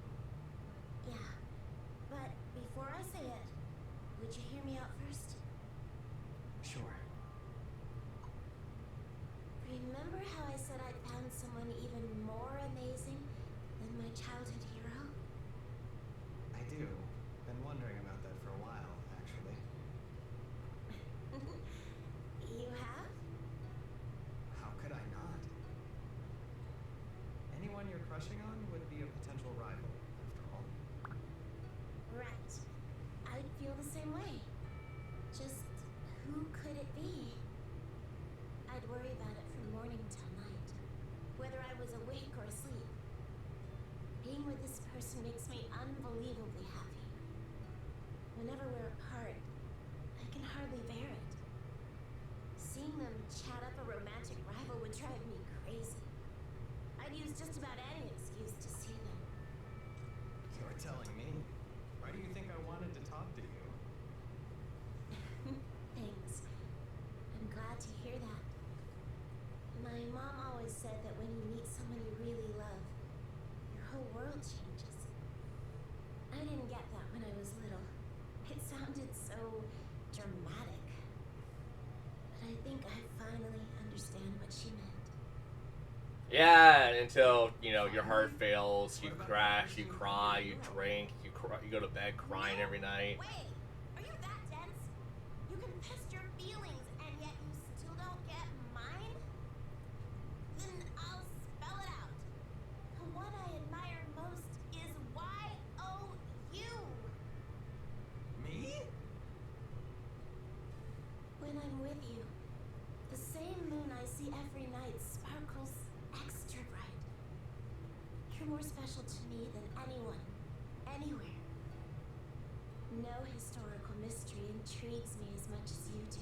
Yeah. But before I say it, would you hear me out first? Sure. Remember how I said I'd found someone even more amazing than my childhood hero? I do. Been wondering about that for a while, actually. You have? How could I not? Anyone you're crushing on would be a potential rival, after all. Right. I'd feel the same way. Just who could it be? I'd worry about it from morning till night, whether I was awake or asleep. Being with this person makes me unbelievably happy. Whenever we're apart, I can hardly bear it. Seeing them chat up a romantic rival would drive me crazy. I'd use just about any excuse to see them. You're telling me. Why do you think I wanted to talk to you? Thanks. I'm glad to hear that. My mom always said that when you meet someone you really love, your whole world changes. I didn't get that when I was little. It sounded so dramatic. But I think I finally understand what she meant. Yeah, until, your heart fails, you crash, you cry, you drink, you go to bed crying every night. Wait! Are you that dense? You can test your feelings and yet you still don't get mine? Then more special to me than anyone, anywhere. No historical mystery intrigues me as much as you do.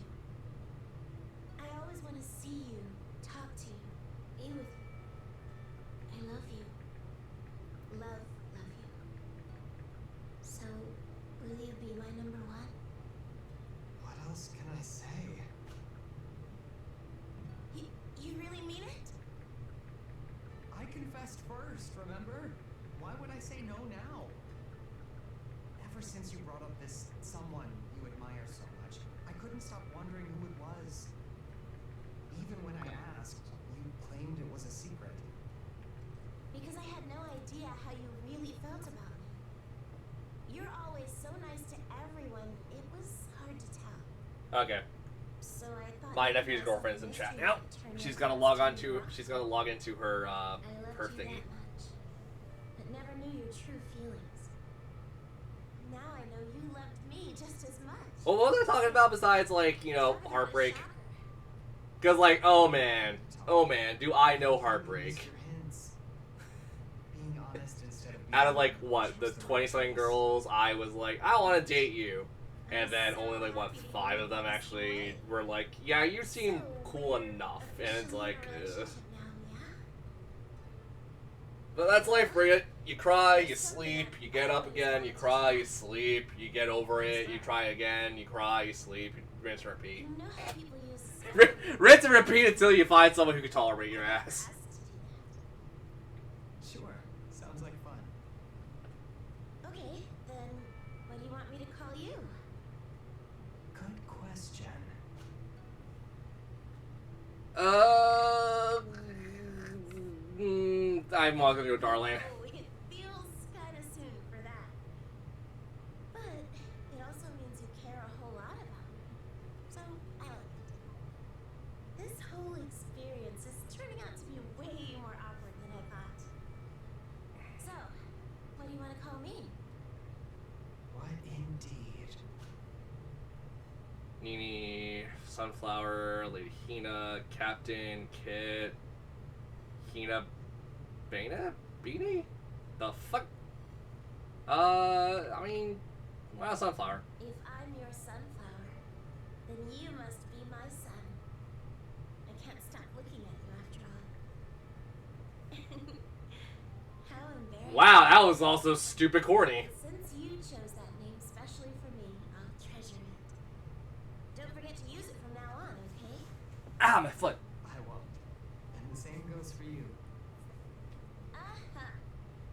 I always want to see you, talk to you, be with you. I love you. Love you. So, will you be my number one? What else can I say? You really mean it? I confessed first, remember? Why would I say no now? Ever since you brought up this someone you admire so much, I couldn't stop wondering who it was. Even when I asked, you claimed it was a secret. Because I had no idea how you really felt about me. You're always so nice to everyone, it was hard to tell. Okay. So I thought My you nephew's had girlfriend's in something chat mystery now. that turned She's out gotta to log be on to. rock. She's gotta log into her I loved her you thingy. that much, but never knew your true feelings. Now I know you loved me just as much. Well, what are they talking about besides like Talk about a heartbreak? shocker. Cause like oh man, do I know heartbreak? Use your hints. Being honest instead of being Out of like what the 20-something girls, I was like I want to date you, and then only like what 5 of them actually were like yeah you seem cool enough, and it's like ugh. But that's life, Bridget. You cry, you sleep, you get up again, you cry, you sleep, you get over it, you try again, you cry, you sleep, you rinse and repeat. You know how people use Rinse and repeat until you find someone who can tolerate your ass. Sure, sounds like fun. Okay, then what do you want me to call you? Good question. I'm not gonna go Darling. Oh, it feels kind of soon for that. But it also means you care a whole lot about me. So I like it. This whole experience is turning out to be way more awkward than I thought. So, what do you want to call me? What indeed? Nini, Sunflower, Lady Hina, Captain, Kit, Hina, Bana? Beanie? The fuck? I mean, well, Sunflower. If I'm your sunflower, then you must be my sun. I can't stop looking at you after all. How embarrassing. Wow, that was also stupid corny. Since you chose that name specially for me, I'll treasure it. Don't forget to use it from now on, okay? Ah, my foot. I won't. And the same goes for you.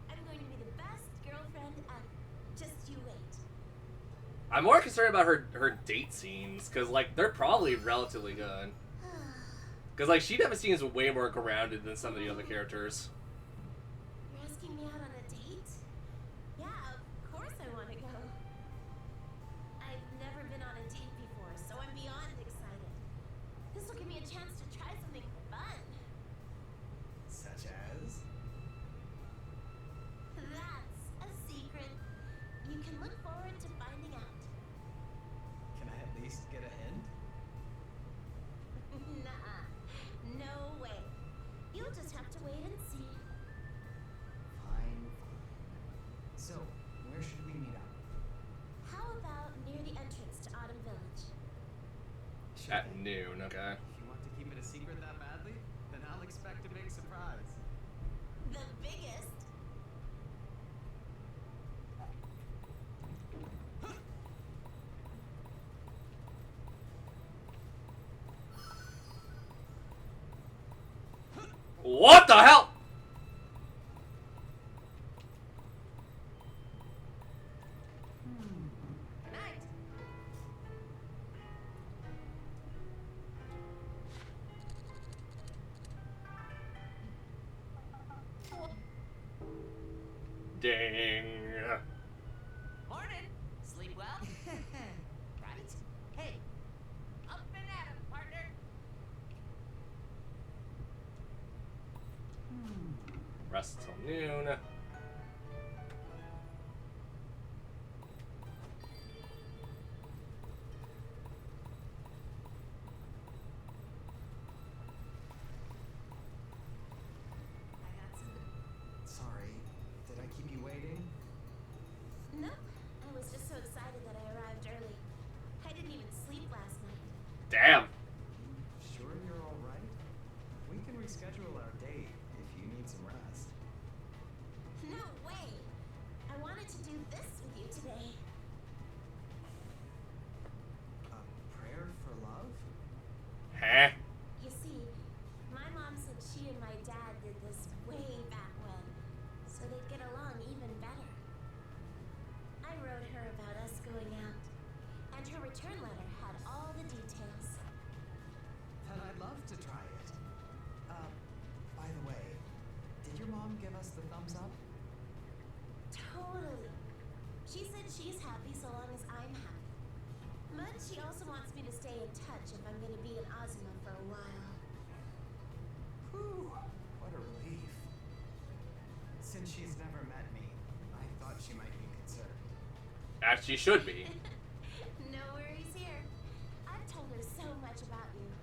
I'm going to be the best girlfriend ever. Just you wait. I'm more concerned about her date scenes, because, like, they're probably relatively good. Because, like, she definitely seems way more grounded than some of the other characters. You're asking me out on a date? Yeah, of course I want to go. I've never been on a date before, so I'm beyond excited. This will give me a chance to try something fun. Such as? That's a secret. You can look forward to finding out. Can I at least get a hint? Nuh-uh. No way. You'll just have to wait and see. Fine. So, where should we meet up? How about near the entrance to Autumn Village? Sure At thing. noon, okay. If you want to keep it a secret that badly, then I'll expect a big surprise. The biggest. What the hell? Night. Ding. Morning. Sleep well? Right? Hey, up and at 'em, partner. Rest till noon. I got some. Sorry, did this way back when, so they'd get along even better. I wrote her about us going out, and her return letter had all the details. Then I'd love to try it. By the way, did your mom give us the thumbs up? Totally. She said she's happy so long as I'm happy. But she also wants me to stay in touch if I'm going to be in Ozma for a while. Whew, what a relief. Since she's never met me, I thought she might be concerned. As she should be. No worries here. I've told her so much about you.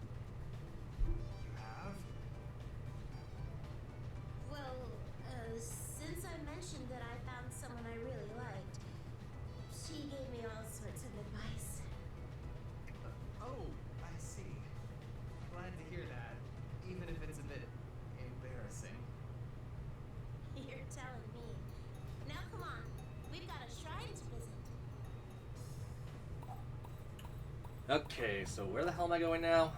You have? Well, since I mentioned that I found someone I really liked, she gave me all sorts of advice. Oh, I see. Glad to hear that, even if it's a bit embarrassing. You're telling me. Now come on, we've got a shrine to visit. Okay, so where the hell am I going now?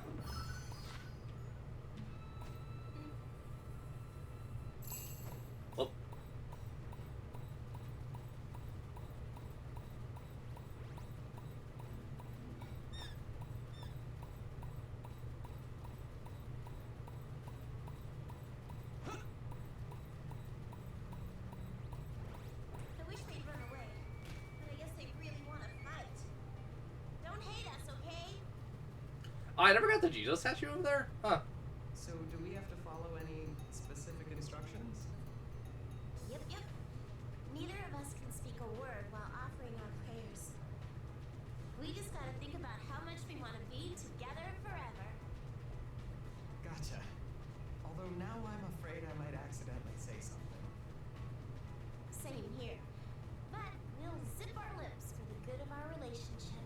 Oh. I wish they'd run away, but I guess they really want to fight. Don't hate us, okay? Oh, I never got the Jesus statue over there? Huh. So, do we have to follow any specific instructions? Yep. Neither of us can speak a word while offering our prayers. We just gotta think about how much we want to be together forever. Gotcha. Although now I'm afraid I might accidentally say something. Same here. But we'll zip our lips for the good of our relationship.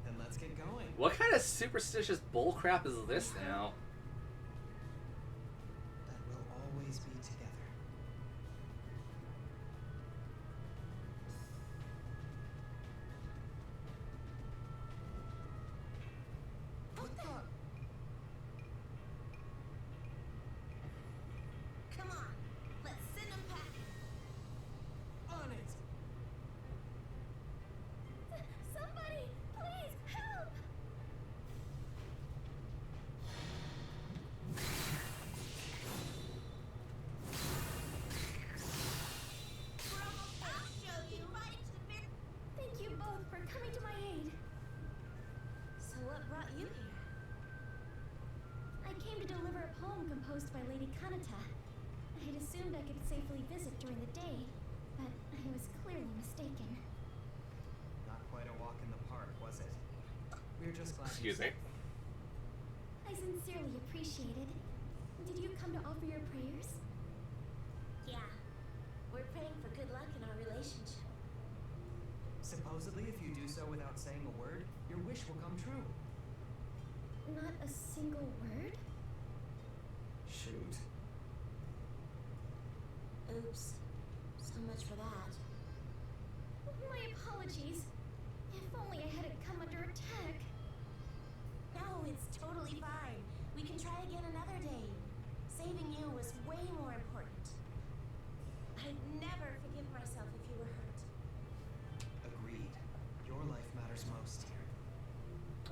Then let's get going. What kind of superstitious bullcrap is this now? That we'll always be together. What the? Come on, let's send them packing. On it! Somebody, please help! We're almost done. I'll show you. Right to the very... Thank you both for coming to my aid. So what brought you here? I came to deliver a poem composed by Lady Kanata. I had assumed I could safely visit during the day, but I was clearly mistaken. Not quite a walk in the park, was it? We're just glad. Excuse me. I sincerely appreciate it. Did you come to offer your prayers? Yeah. We're praying for good luck in our relationship. Supposedly, if you do so without saying a word, your wish will come true. Not a single word? Shoot. Oops. So much for that. My apologies. If only I hadn't come under attack. No, it's totally fine. We can try again another day. Saving you was way more important. I'd never forgive myself if you were hurt. Agreed. Your life matters most here.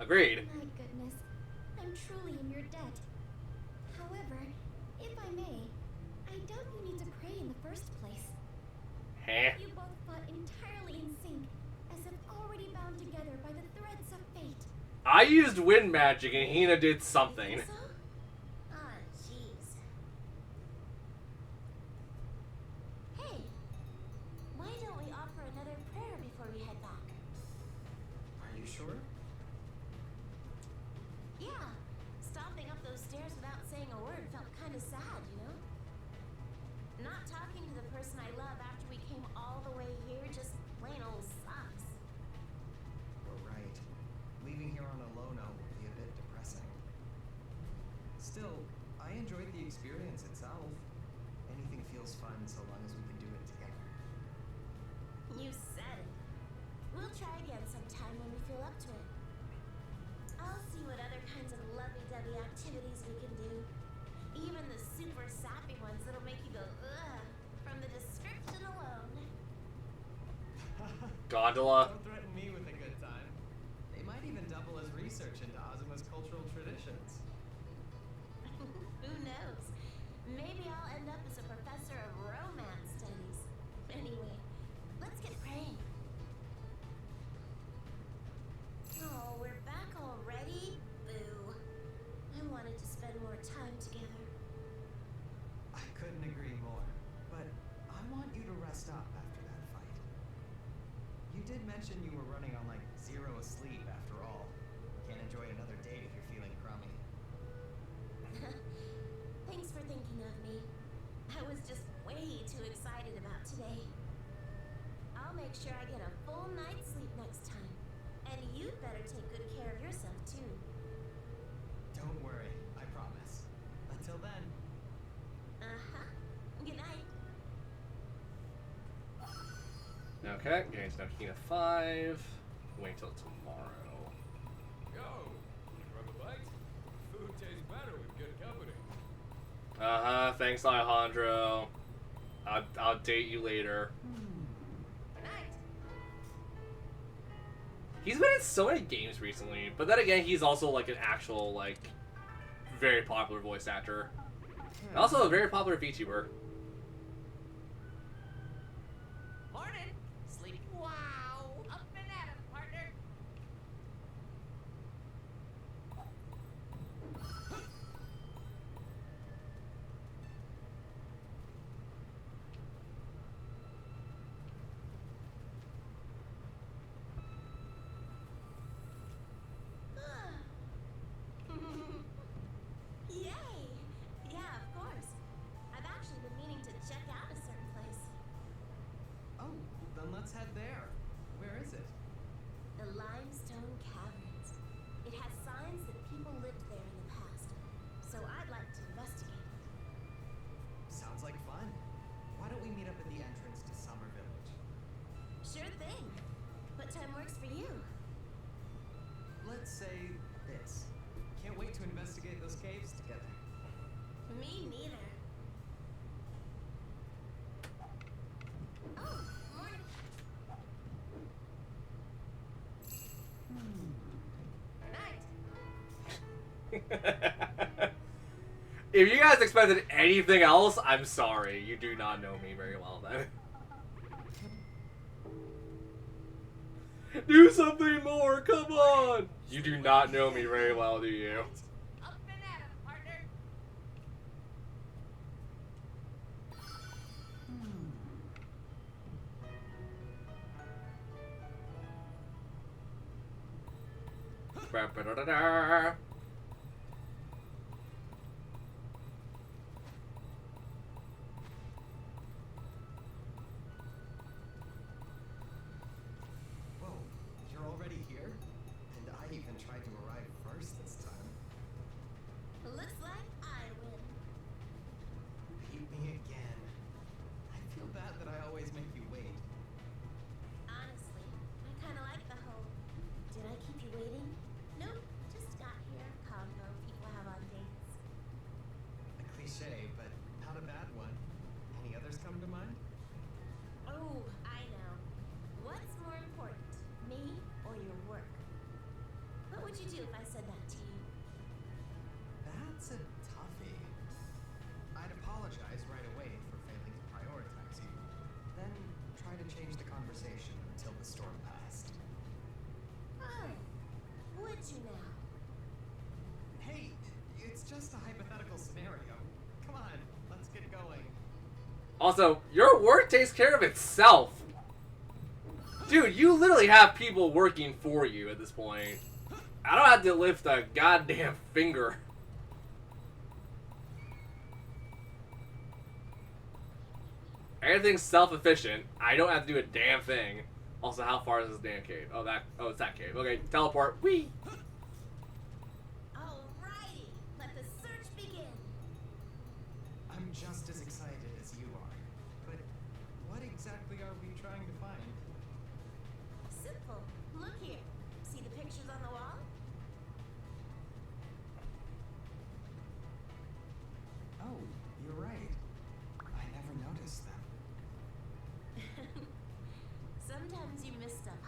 Agreed. My goodness, I'm truly in your debt. However, if I may, I doubt you need to pray in the first place. Heh. You both fought entirely in sync, as if already bound together by the threads of fate. I used wind magic and Hina did something. You think so? Ah, jeez. Hey, why don't we offer another prayer before we head back? Are you sure? Yeah, stomping up those stairs without saying a word felt kind of sad, you know? Not talking to the person I love after we came all the way here just plain old sucks. You're right. Leaving here on a low note would be a bit depressing. Still, I enjoyed the experience itself. Anything feels fun so long as we can do it together. You said it. We'll try again sometime when we feel up to it. Angela. Don't threaten me with a good time. They might even double as research into Azuma's cultural traditions. Who knows? Maybe I'll end up as a professor of romance studies. Anyway, let's get praying. Oh, we're back already? Boo. I wanted to spend more time together. I couldn't agree more. But I want you to rest up after that fight. You did mention you were running on like 0 sleep after all. Can't enjoy another date if you're feeling crummy. Thanks for thinking of me. I was just way too excited about today. I'll make sure I get a full night's sleep next time. And you'd better take good care of yourself too. Don't worry, I promise. Until then. Uh-huh. Good night. Okay, getting to Nakina 5. Wait till tomorrow. Yo, wanna grab a bite? Food tastes better with good company. Thanks, Alejandro. I'll date you later. Good night. He's been in so many games recently, but then again, he's also like an actual, like, very popular voice actor. And also a very popular VTuber. Morning. Sleep. Wow. Up and at 'em, partner. Yay! Yeah, of course. I've actually been meaning to check out a certain place. Oh, then let's head there. Where is it? The Limestone Caverns. It has signs that people lived there in the past, so I'd like to investigate it. Sounds like fun. Why don't we meet up at the entrance to Summer Village? Sure thing. What time works for you? Let's say this. Can't wait to investigate those caves together. Me neither. Oh, morning. Good night. If you guys expected anything else, I'm sorry. You do not know me very well then. Do something more, come on! You do not know me very well, do you? Up and at 'em, partner. Ba-ba-da-da-da. Whoa, you're already here? And I even tried to arrive first this time. Looks like I win. Beat me again. I feel bad that I always make you wait. Honestly, I kind of like the whole, did I keep you waiting? Nope, just got here combo people have on dates. A cliche, but not a bad one. Any others come to mind? Oh, I know. What's more important, me or your work? What would you do if I said that to you? That's a toughie. I'd apologize right away for failing to prioritize you. Then try to change the conversation until the storm passed. Oh, would you now? Hey, it's just a hypothetical scenario. Come on, let's get going. Also, your work takes care of itself. Dude, you literally have people working for you at this point. I don't have to lift a goddamn finger. Everything's self-efficient. I don't have to do a damn thing. Also, how far is this damn cave? Oh, it's that cave. Okay, teleport. Whee! Alrighty, let the search begin. I'm just as excited as you are. But what exactly are we trying to find? Simple. Look here. See the pictures on the wall? Oh, you're right. I never noticed them. Sometimes you miss stuff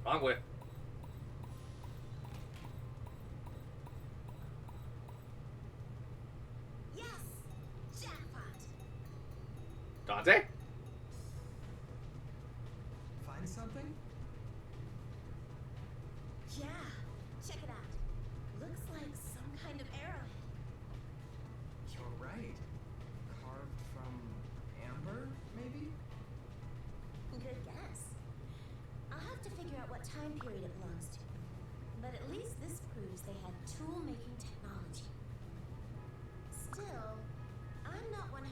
Wrong way. Yes! Jackpot! Dante? Find something? Yeah, check it out. Looks like some kind of arrowhead. You're right. Carved from amber, maybe? Good guess. I'll have to figure out what time period it belongs to. But at least this proves they had tool-making technology. Still, I'm not 100%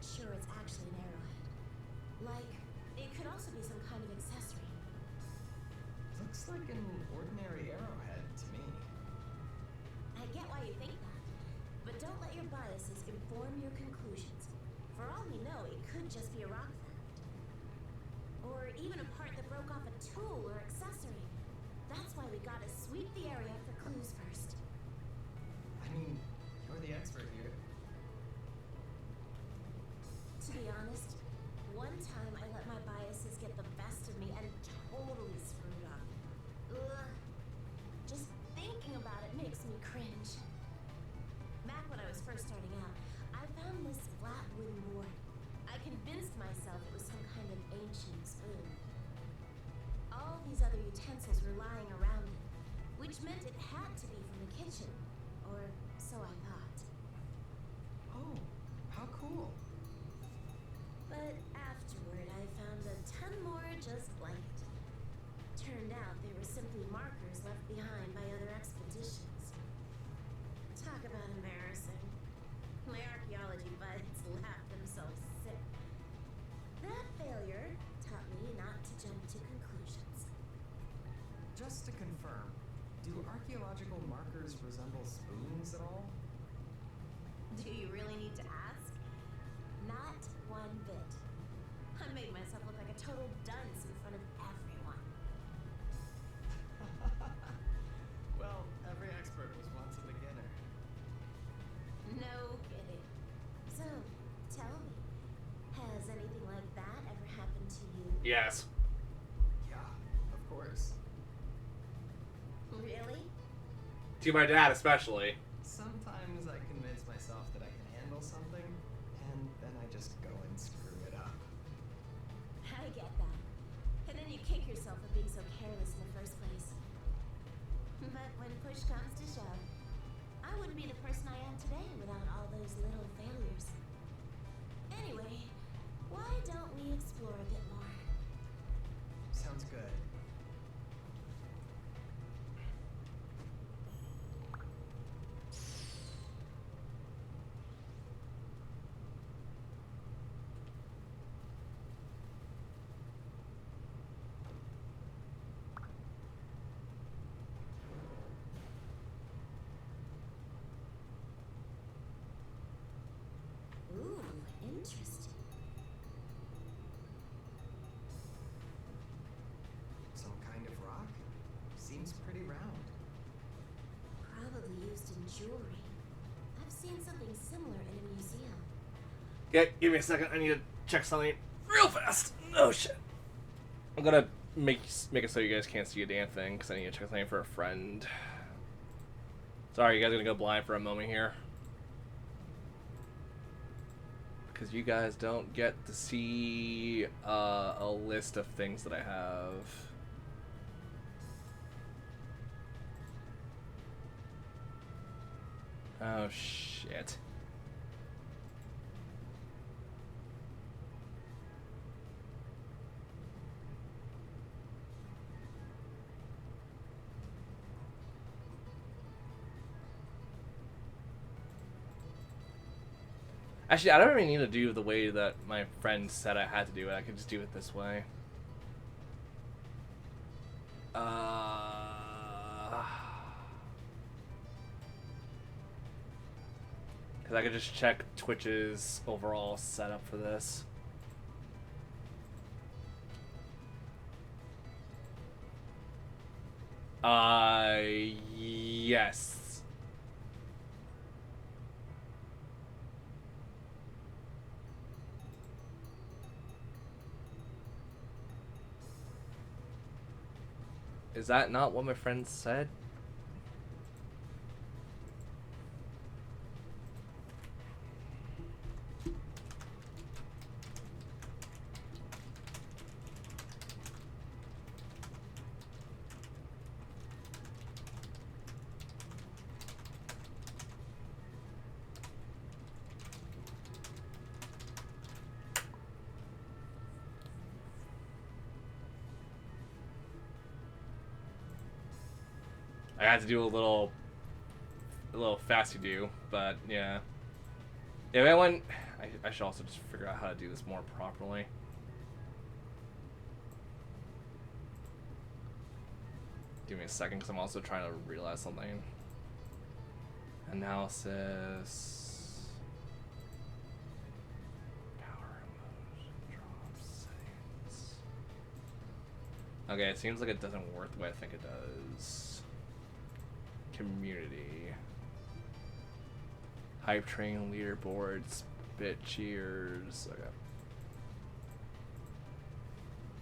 sure it's actually an arrowhead. Like, it could also be some kind of accessory. Looks like an ordinary arrowhead to me. I get why you think that, but don't let your biases inform your conclusions. For all we know, it could just be a rock theft. Or even a part that broke off a tool or accessory. That's why we gotta sweep the area for clues first. I mean, you're the expert here. To be honest, one time I let my biases get the best of me and totally screwed up. Ugh. Just thinking about it makes me cringe. Back when I was first starting out, I found this flat wooden board. I convinced myself it was some kind of ancient spoon. All these other utensils were lying around it, which meant it had to be from the kitchen. Or so I thought. Oh, how cool. But afterward, I found a ton more just like it. Turned out they were simply markers left behind by other expeditions. Talk about embarrassing. My archaeology buds laughed themselves sick. That failure taught me not to jump to conclusions. Just to confirm, do archaeological markers resemble spoons at all? Do you really need to ask? Not one bit. I made myself look like a total dunce in front of everyone. Well, every expert was once a beginner. No kidding. So, tell me, has anything like that ever happened to you? Yes. Yeah, of course. Really? To my dad, especially. Sometimes I convince myself that I can handle something, and then I just go and screw it up. I get that. And then you kick yourself for being so careless in the first place. But when push comes to shove, I wouldn't be the person I am today without all those little failures. Anyway, why don't we explore a bit more? Sounds good. Ooh, interesting. Some kind of rock? Seems pretty round. Probably used in jewelry. I've seen something similar in a museum. Okay, give me a second. I need to check something real fast. Oh shit. I'm gonna make it so you guys can't see a damn thing because I need to check something for a friend. Sorry, you guys are gonna go blind for a moment here. Because you guys don't get to see a list of things that I have. Oh shit. Actually, I don't really need to do the way that my friend said I had to do it. I could just do it this way. Because I could just check Twitch's overall setup for this. Yes. Is that not what my friend said? I had to do a little fasty do, but yeah. If anyone, I should also just figure out how to do this more properly. Give me a second, because I'm also trying to realize something. Analysis. Power emotion drop settings. Okay, it seems like it doesn't work the way I think it does. Community. Hype train, leaderboards, bit cheers.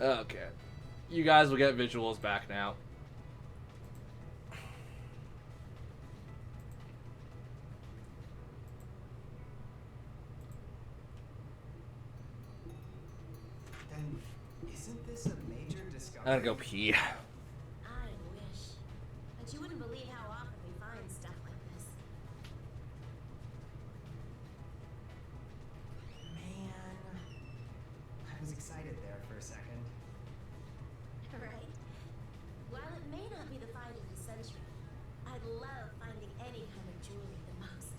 Okay. Okay. You guys will get visuals back now. Then, isn't this a major discovery? I'm gonna go pee. I wish. But you wouldn't believe how often we find stuff like this. Man, I was excited there for a second. Right? While it may not be the find of the century, I love finding any kind of jewelry the most.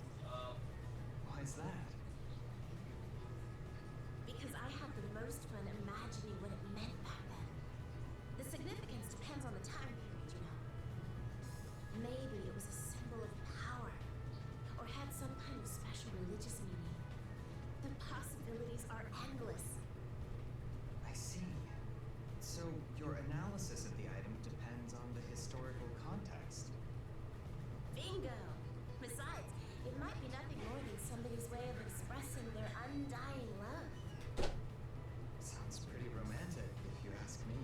Why is that? Because I had the most fun imagining what it meant back then. The significance depends on the time period, you know. Maybe it was a symbol of power, or had some kind of special religious meaning. The possibilities are endless. I see. So your analysis of the item depends on the historical context. Bingo! Besides, it might be nothing more than somebody's way of expressing their undying love. Sounds pretty romantic, if you ask me.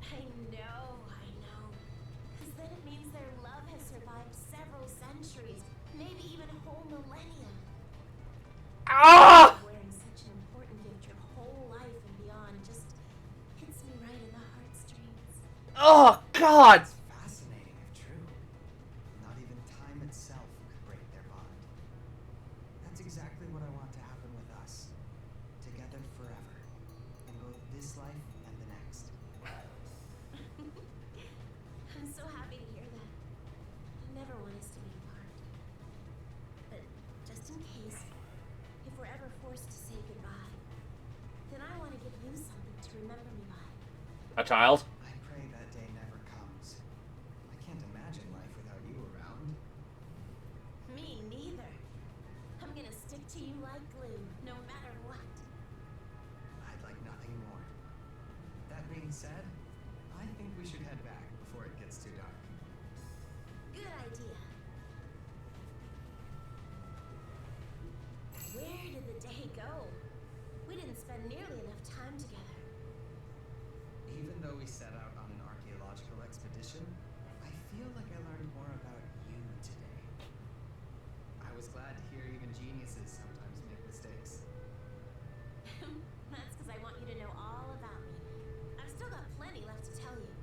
I know. Because then it means their love has survived several centuries, maybe even a whole millennium. Ah! Wearing such an important gift your whole life and beyond just hits me right in the heartstrings. Oh God! It's fascinating if true. Not even time itself could break their bond. That's exactly what I want to happen with us. Together forever. In both this life and the next. I'm so happy to hear that. I never want us to be apart. But just in case, if we're ever forced to say goodbye, then I want to give you something to remember me by. A child? I pray that day never comes. I can't imagine life without you around. Me neither. I'm gonna stick to you like glue, no matter what. I'd like nothing more. That being said, I think we should head back before it gets too dark. Good idea. Where did the day go? We didn't spend nearly enough time together. Even though we set out on an archaeological expedition, I feel like I learned more about you today. I was glad to hear even geniuses sometimes make mistakes. That's because I want you to know all about me. I've still got plenty left to tell you.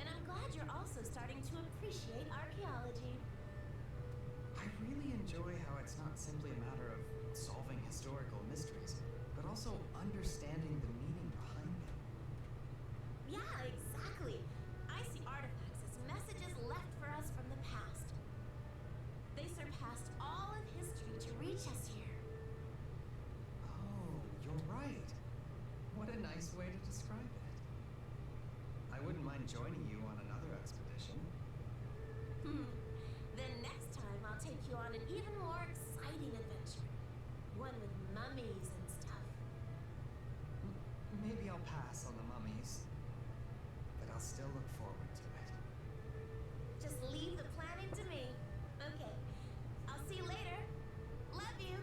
And I'm glad you're also starting to appreciate archaeology. I really enjoy how it's not simply a matter of solving historical mysteries, but also understanding the meaning behind them. Yeah, exactly. I see artifacts as messages left for us from the past. They surpassed all of history to reach us here. Oh, you're right. What a nice way to describe it. I wouldn't mind joining you on another expedition. Then next time I'll take you on an even more exciting adventure. One with mummies and stuff. Maybe I'll pass on the mummies, but I'll still look forward to it. Just leave the planning to me. Okay. I'll see you later. Love you.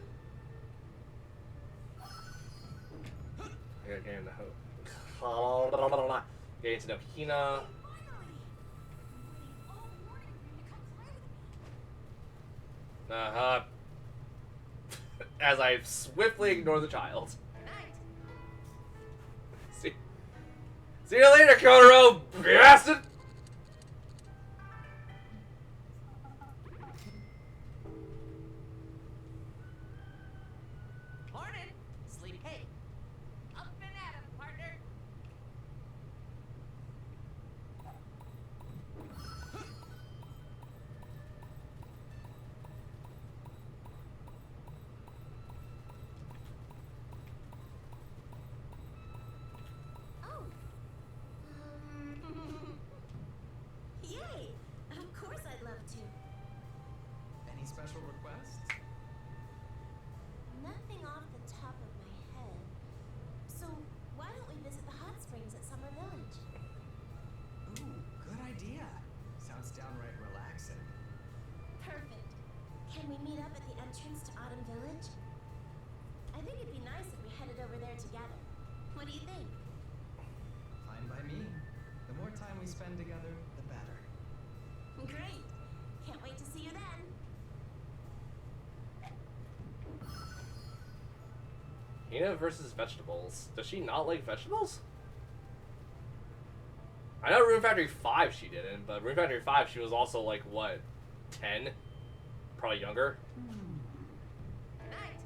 I gotta get in the hope. Getting to know Hina. Uh-huh. As I swiftly ignore the child. See you later, Kotaro, bastard! Morning. Sleep. Hey. Up and at 'em, partner. Oh. Yay! Of course I'd love to. Any special requests? Nothing off the top of my head. So, why don't we visit the hot springs at Summer Village? Ooh, good idea. Sounds downright relaxing. Perfect. Can we meet up at the entrance to Autumn Village? I think it'd be nice if we headed over there together. What do you think? Fine by me. The more time we spend together, the better. Great. Can't wait to see you then. Hina versus vegetables. Does she not like vegetables? I know Rune Factory 5 she didn't, but Rune Factory 5 she was also like, what, 10? Probably younger? Night.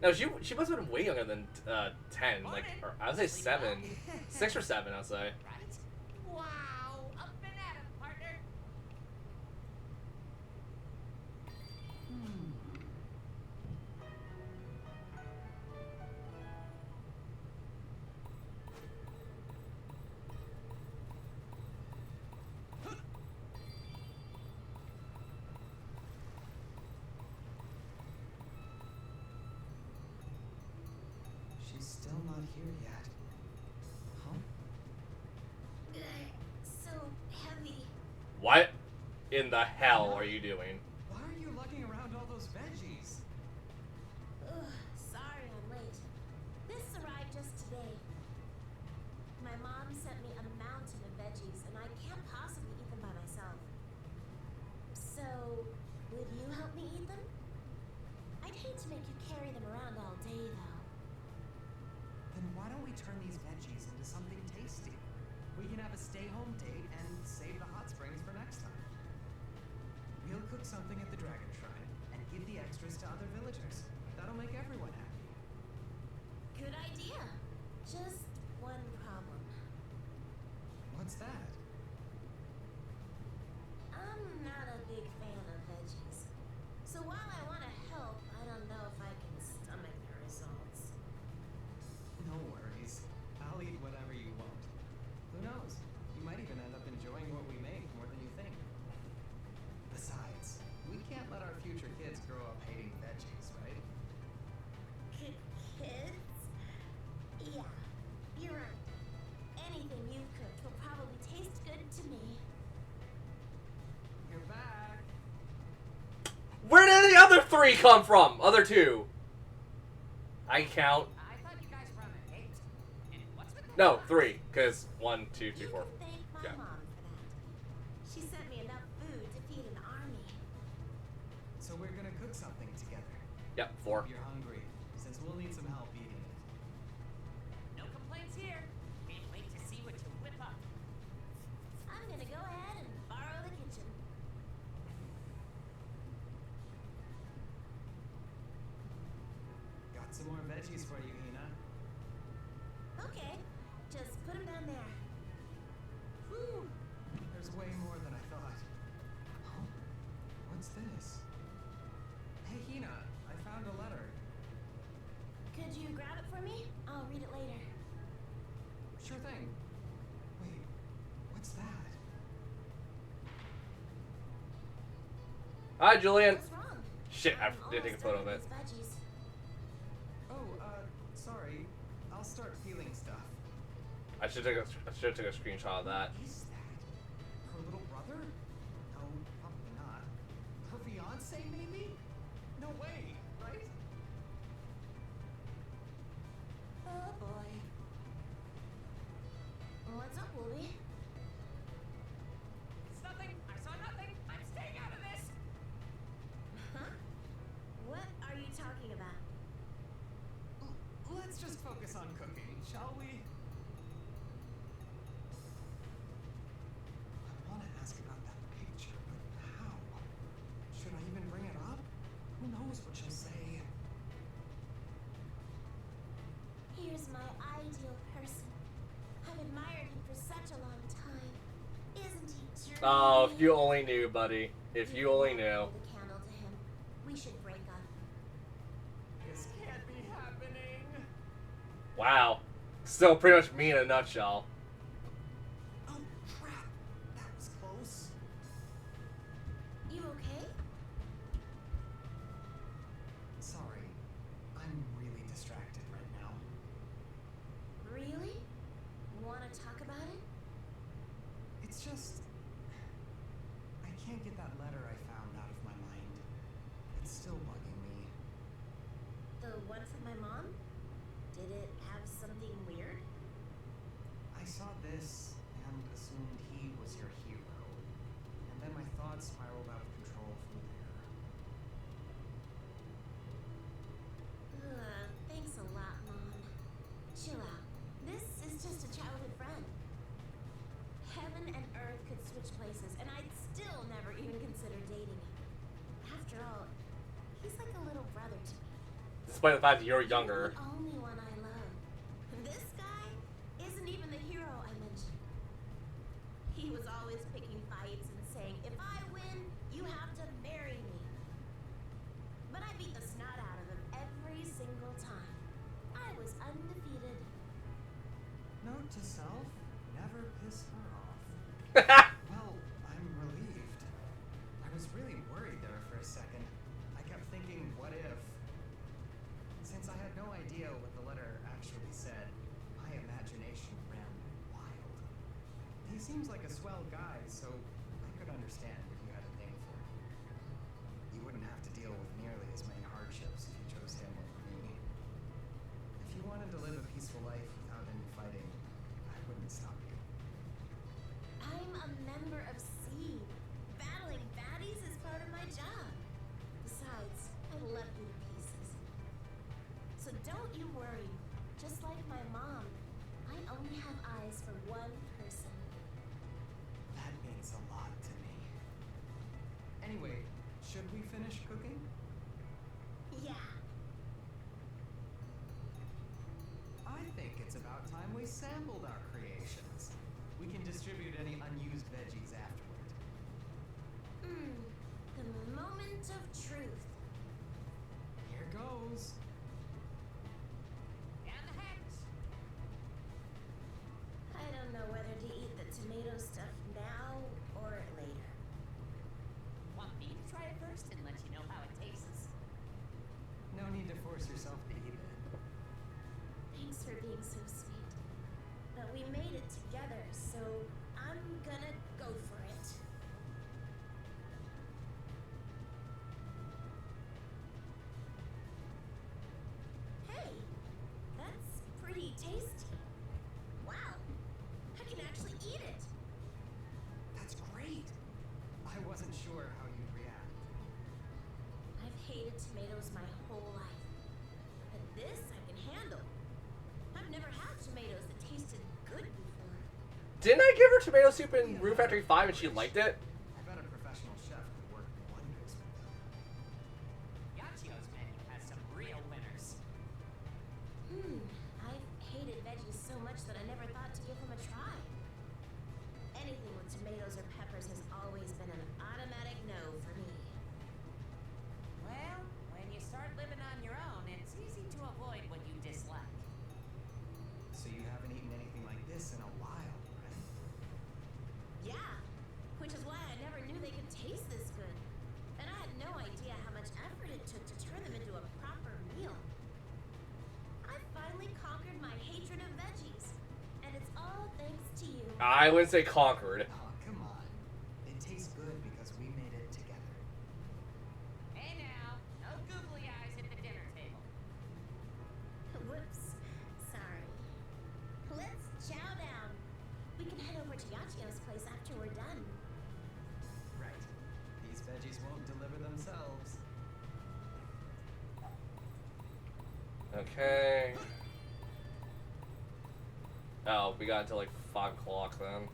No, she must have been way younger than 10. Like, or, I would say 7. 6 or 7, I'd say. Right? Wow. Up and at 'em, partner. She's still not here yet. Huh? So heavy. What in the hell are you doing? Why are you lugging around all those veggies? Ugh, sorry I'm late. This arrived just today. My mom sent me a mountain of veggies, and I can't possibly eat them by myself. So, would you help me eat them? I'd hate to make you carry them around all day, though. Then why don't we turn these veggies into something tasty? We can have a stay-home date and save the hot springs for next time. We'll cook something at the Dragon Shrine and give the extras to other villagers. That'll make everyone happy. Good idea. Just one problem. What's that? I'm not a big fan of veggies. So while I want to help, I don't know if I can stomach the results. No worries. I'll eat whatever you want. Who knows? You might even end up enjoying what we make more than you think. Besides, we can't let our future kids grow up hating veggies, right? Kids? Yeah, you're right. Anything you cook will probably taste good to me. You're back. Where did the other 3 come from? Other 2. I count. I thought you guys were on a date. And what's with the No, 3. Because 1, 2, 3, You 4. can thank my Yeah. mom for that. She sent me enough food to feed an army. So we're gonna cook something together. Yep, 4. Hope you're hungry, since we'll need some help eating it. No complaints here. Can't wait to see what you whip up. I'm gonna go ahead and borrow the kitchen. Got some more veggies for you, Hina. Okay, just put them down there. Whew. There's way more than I thought. Huh? What's this? Hey, Hina, I found a letter. Could you grab it for me? I'll read it later. Sure thing. Wait, what's that? Hi, Julian. What's wrong? Shit, I I'm didn't take a almost photo done of it. with these veggies. Oh, sorry. I'll start peeling stuff. I should have took a screenshot of that. What is that? Her little brother? No, probably not. say maybe? No way, right? Oh boy. What's up, Wolby? It's nothing. I saw nothing. I'm staying out of this. Huh? What are you talking about? Let's just focus on cooking, shall we? I want to ask about that picture, but how? Should I even bring it up? Who knows what she'll say? Here's my ideal person. I've admired him for such a long time. Isn't he dreamy? Oh, if you only knew, buddy. If you only knew. Hold the candle to him. We should break up. This can't be happening. Wow. So pretty much me in a nutshell. Oh, crap. That was close. You okay? Sorry. I'm really distracted right now. Really? Wanna talk about it? It's just... I can't get that letter I found out of my mind. It's still bugging me. The one from my mom? Did it have something weird? I saw this and assumed he was your hero. And then my thoughts spiraled out of control from there. Thanks a lot, Mom. Chill out. This is just a childhood friend. Heaven and earth could switch places, and I'd still never even consider dating him. After all, he's like a little brother to me. Despite the fact that you're younger. The only one I love. This guy isn't even the hero I mentioned. He was always picking fights and saying, if I win, you have to marry me. But I beat the snot out of him every single time. I was undefeated. Note to self, never piss her off. Well, I'm relieved. I was really worried there for a second. I kept thinking, what if? Since I had no idea what the letter actually said, my imagination ran wild. He seems like a swell guy, so I could understand if you had a thing for him. You wouldn't have to deal with nearly as many hardships if you chose him over me. If you wanted to live a peaceful life without any fighting, I wouldn't stop you. I'm a member of SEED. Battling baddies is part of my job. Besides, I love you to pieces. So don't you worry. Just like my mom, I only have eyes for one person. That means a lot to me. Anyway, should we finish cooking? Yeah. I think it's about time we sampled our creations. We can distribute any unused veggies afterward. The moment of truth. Here goes. Down the hatch. I don't know whether to eat the tomato stuff now or later. Want me to try it first and let you know how it tastes? No need to force yourself to eat it. Thanks for being so sweet. But we made it together, so I'm gonna go for it. Hey, that's pretty tasty. Wow, I can actually eat it. That's great. I wasn't sure how you'd react. I've hated tomatoes my whole life. But this I can handle. I've never had tomatoes that tasted good before. Didn't I give her tomato soup in Room Factory 5 and she liked it? I bet a professional chef could work wonders with them. Yachio's menu has some real winners. I've hated veggies so much that I never thought to give them a try. Anything with tomatoes or peppers has always been an automatic no for me. Well, when you start living on your own, it's easy to avoid what you dislike. So you haven't eaten anything like this in a while, right? Yeah, which is why I never knew they could taste this good. And I had no idea how much effort it took to turn them into a proper meal. I finally conquered my hatred of veggies. And it's all thanks to you. I wouldn't say conquered. Oh, come on. It tastes good because we made it together. Okay. Oh, we got until like 5 o'clock then.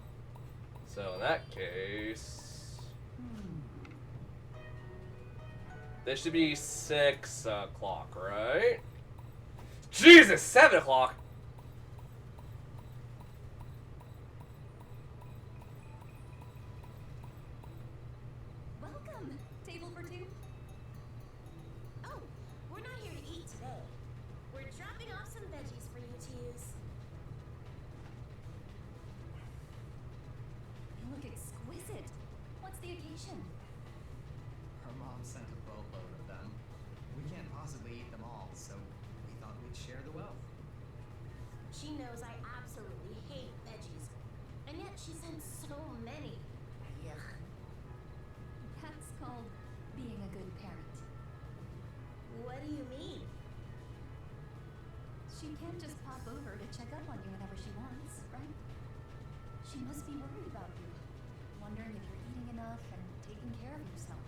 So in that case, this should be 6 o'clock, right? Jesus, 7 o'clock. Welcome. Table for two. Oh, we're not here to eat today. We're dropping off some veggies for you to use. They look exquisite. What's the occasion? Her mom sent a boatload of them. We can't possibly eat them all, so we thought we'd share the wealth. She knows I absolutely hate veggies, and yet she sent so many. Yuck. That's called being a good parent. What do you mean? She can't just pop over to check up on you whenever she wants, right? She must be worried about you, wondering if you're eating enough and taking care of yourself.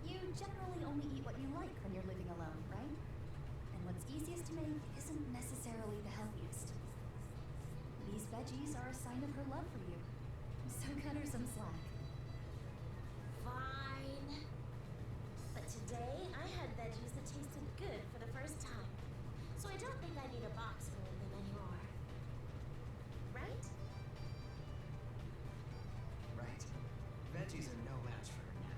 You generally only eat what you like when you're living alone, right? And what's easiest to make isn't necessarily the healthiest. These veggies are a sign of her love for you, so cut her some slack. Fine. But today, I had veggies that tasted good for the first time. So I don't think I need a box full of them anymore. Right? Right. Veggies are no match for her now.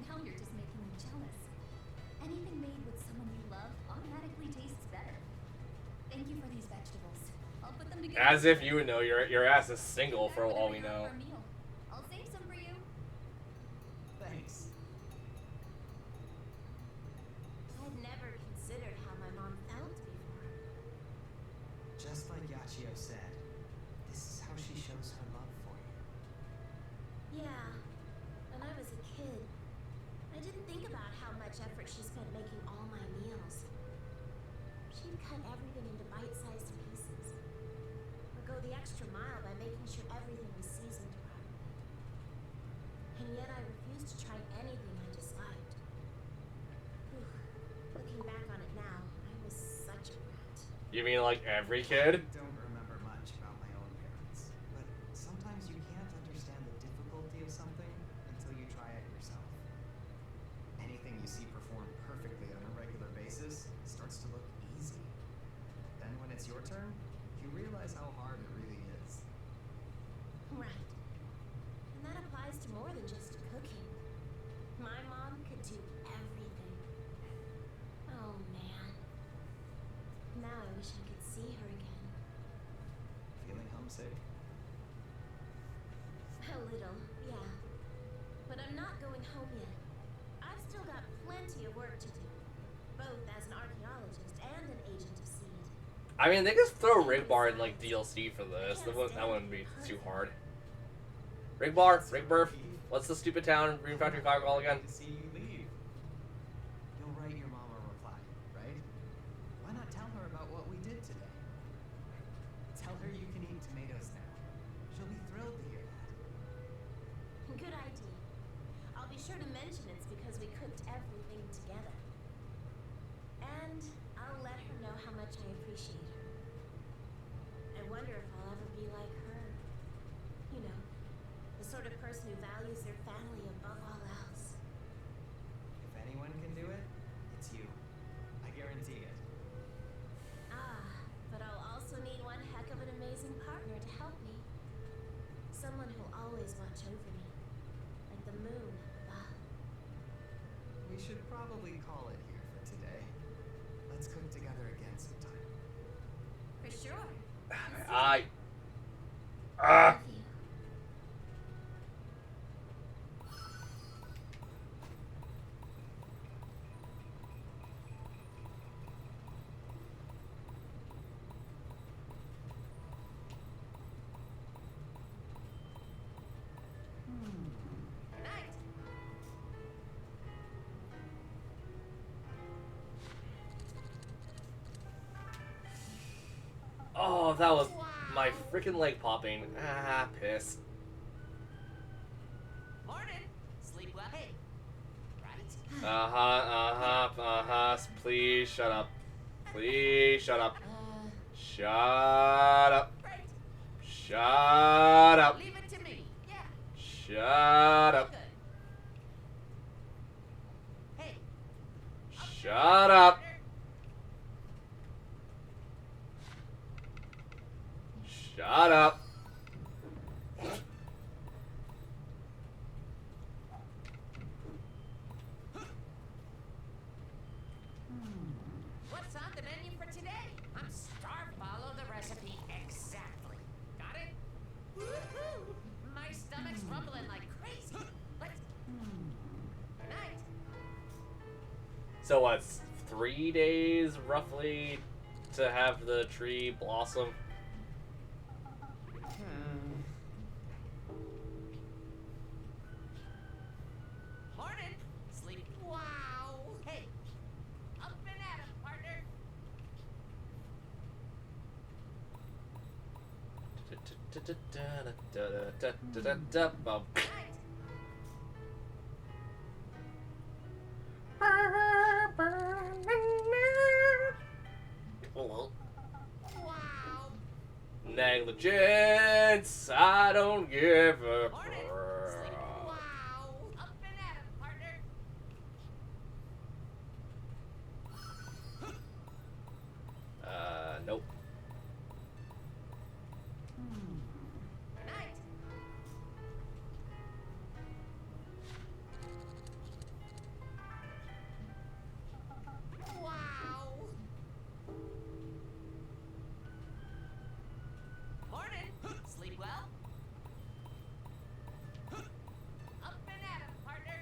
Now you're just making me jealous. Anything made with someone you love automatically tastes better. Thank you for these vegetables. I'll put them together. As if you would know, your ass is single for all we know. I'll save some for you. Thanks. I'd never considered how my mom felt before. Just like Yachio said, this is how she shows her love for you. Yeah. When I was a kid, I didn't think about how much effort she spent making all my meals. She'd cut everything into bite-sized pieces, or go the extra mile by making sure everything was seasoned properly. And yet I refused to try anything I disliked. Whew. Looking back on it now, I was such a brat. You mean like every kid? I don't remember much about my own parents, but sometimes you can't understand the difficulty of something until you try it yourself. Anything you see performed perfectly on a regular basis starts to look easy. Then when it's your turn, you realize how hard it really is. Right. And that applies to more than just cooking. My mom could do everything. Oh, man. Now I wish I could see her again. Feeling homesick? A little, yeah. But I'm not going home yet. I've still got plenty of work to do, both as an archaeologist and an agent of SEED. I mean, they could throw Rigbar in like DLC for this. That wouldn't be too hard. Rigbar, Rigburf, what's the stupid town Green Factory 5 called again? To see you leave. You'll write your mom a reply, right? Why not tell her about what we did today? Tell her you can eat tomatoes now. She'll be thrilled to hear that. Good idea. I'll be sure to mention it's because we cooked everything together. And I'll let her know how much I appreciate her. I wonder if I'll ever be like her. You know, the sort of person who values their family above all else. If anyone can do it, it's you. I guarantee it. Ah, but I'll also need one heck of an amazing partner to help me. Someone who'll always watch over me. Like the moon above. We should probably call it here for today. Let's cook together again sometime. For sure. Love you. Good night. Oh, that was my freaking leg popping. Ah, piss. Morning. Sleep well. Hey. Right? Just please shut up. Please shut up. Shut up. Right. Shut up. Leave it to me. Yeah. Shut up. Good. Hey. Shut up. Shut up. What's on the menu for today? I'm starved. Follow the recipe exactly. Got it? Woohoo! My stomach's rumbling like crazy. Let's. Night. So what's 3 days roughly to have the tree blossom? Morning. Sleep. Wow. Hey. Up and at 'em, partner. Night. Hello. Wow. Negligence, I don't give a Morning. Sleep. Wow. Up and at 'em, partner. Nope. Night. Wow. Morning. Sleep well. Up and at 'em, partner.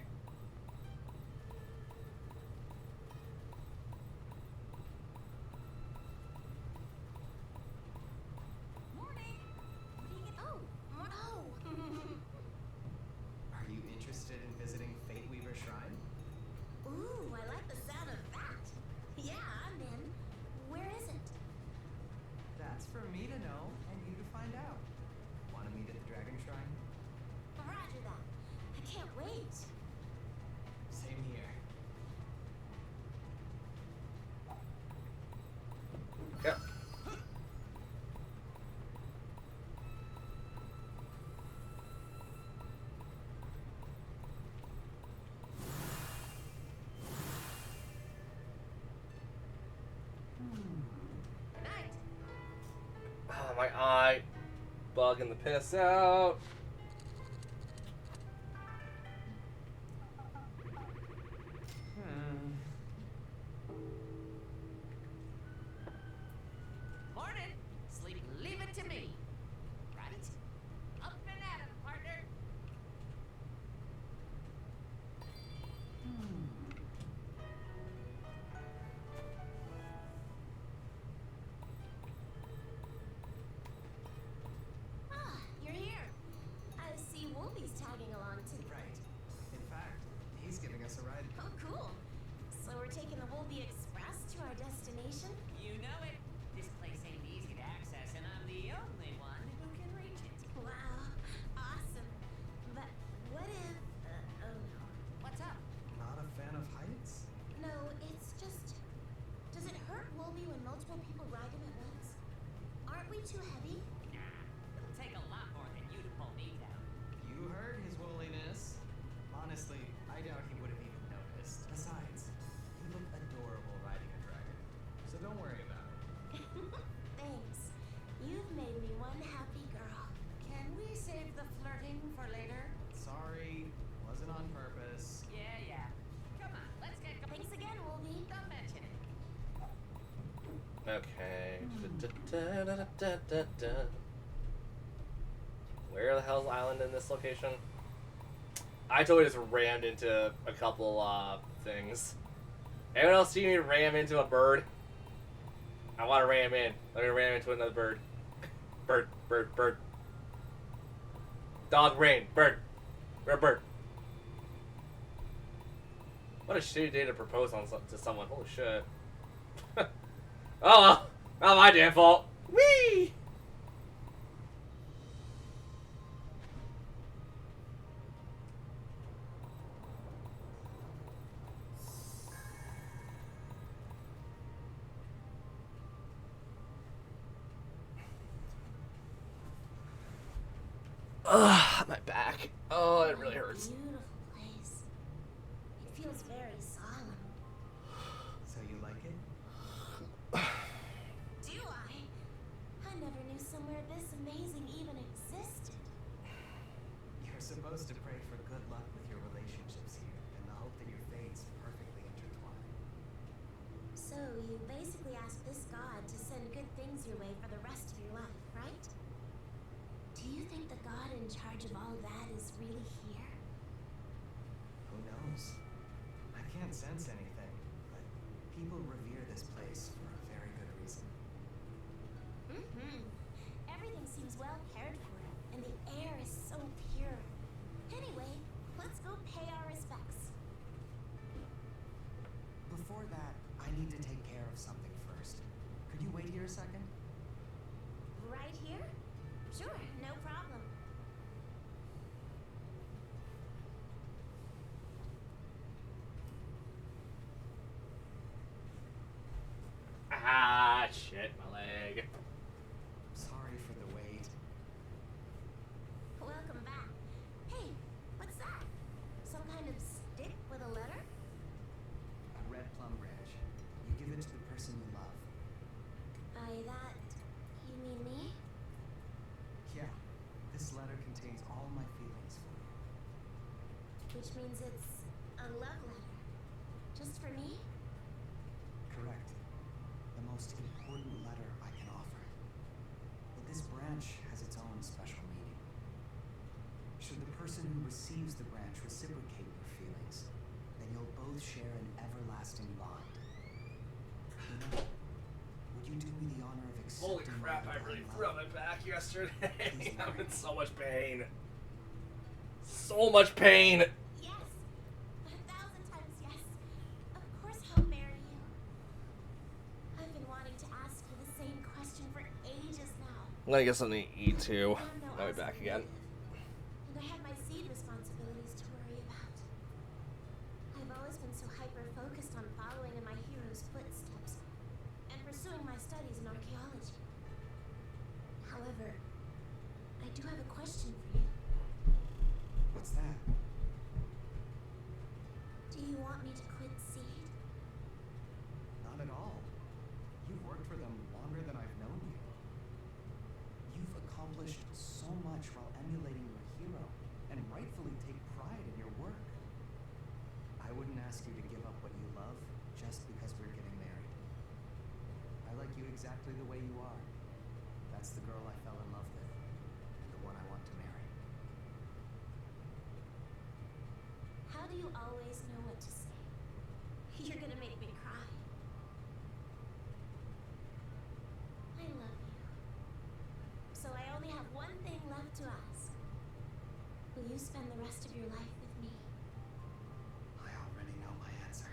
Morning. What do you get? Oh, Are you interested in visiting Fate Weaver Shrine? Ooh, I like the sound of that. Yeah, I'm in. Where is it? That's for me to know and you to find out. Want to meet at the Dragon Shrine? Roger that. I can't wait. Same here. Yep. Night. Oh, my eye. Bugging the piss out. Morning. Sleep. Leave it to me. Right. Up and at 'em, partner. Ah, you're here. I see Wolfie's tagging along too. Right. In fact, he's giving us a ride. Oh, cool. So we're taking the Wolfie Express to our destination? You know it. This place ain't easy to access, and I'm the only one who can reach it. Wow, awesome. But what if... oh no. What's up? Not a fan of heights? No, it's just... Does it hurt Wolfie when multiple people ride him at once? Aren't we too heavy? Nah. It'll take a lot more than you to pull me down. You heard his woolliness. Honestly, I doubt he would have even noticed. Besides, you look adorable riding a dragon. So don't worry about it. Thanks. You've made me one happy girl. Can we save the flirting for later? Sorry, wasn't on purpose. Yeah. Come on, let's get going. Thanks again, Wolfie. Don't mention it. Okay. Where the hell's Island in this location? I totally just rammed into a couple things. Anyone else see me ram into a bird? I want to ram in. Let me ram into another bird. Bird. Dog, rain, bird. Bird. What a shitty day to propose on to someone. Holy shit. Oh well. Not my damn fault. Whee! Ugh, my back. Oh, it really hurts. Beautiful place. It feels very solemn. So you like it? Do I? I never knew somewhere this amazing even existed. You're supposed to pray for good luck with your relationships here, in the hope that your fates perfectly intertwine. So you basically ask this god to send good things your way for the rest of your life, right? Do you think the god in charge of all that is really here? Who knows? I can't sense anything, but people revere this place for a very good reason. Mm-hmm. Everything seems well cared for, and the air is so pure. Anyway, let's go pay our respects. Before that, I need to take care of something first. Could you wait here a second? Right here? Sure, no problem. Ah, shit, my leg. Sorry for the wait. Welcome back. Hey, what's that? Some kind of stick with a letter? A red plum branch. You give it to the person you love. By that, you mean me? Yeah, this letter contains all my feelings for you. Which means it's a love letter. Just for me? Correct. The most important letter I can offer. But this branch has its own special meaning. Should the person who receives the branch reciprocate your feelings, then you'll both share an everlasting bond. You know, would you do me the honor of accepting Holy crap, my I really divine threw out love? my back yesterday. I'm in so much pain. So much pain. Yes. 1,000 times yes. Of course I'll marry you. I've been wanting to ask you the same question for ages now. I'm gonna get something to eat too. I'm no I'll be back again. And I have my seed responsibilities to worry about. I've always been so hyper-focused on following in my hero's footsteps and pursuing my studies in archaeology. However, I do have a question for you. What's that? Do you want me to quit seed? Not at all. You've worked for them longer than I've known you. You've accomplished so much while emulating your hero, and rightfully take pride in your work. I wouldn't ask you to give up what you love just because we're getting married. I like you exactly the way you are. That's the girl I fell in love with, and the one I want to marry. How do you always know what to say? You're gonna make me cry. I love you. So I only have one thing left to ask. Will you spend the rest of your life with me? I already know my answer.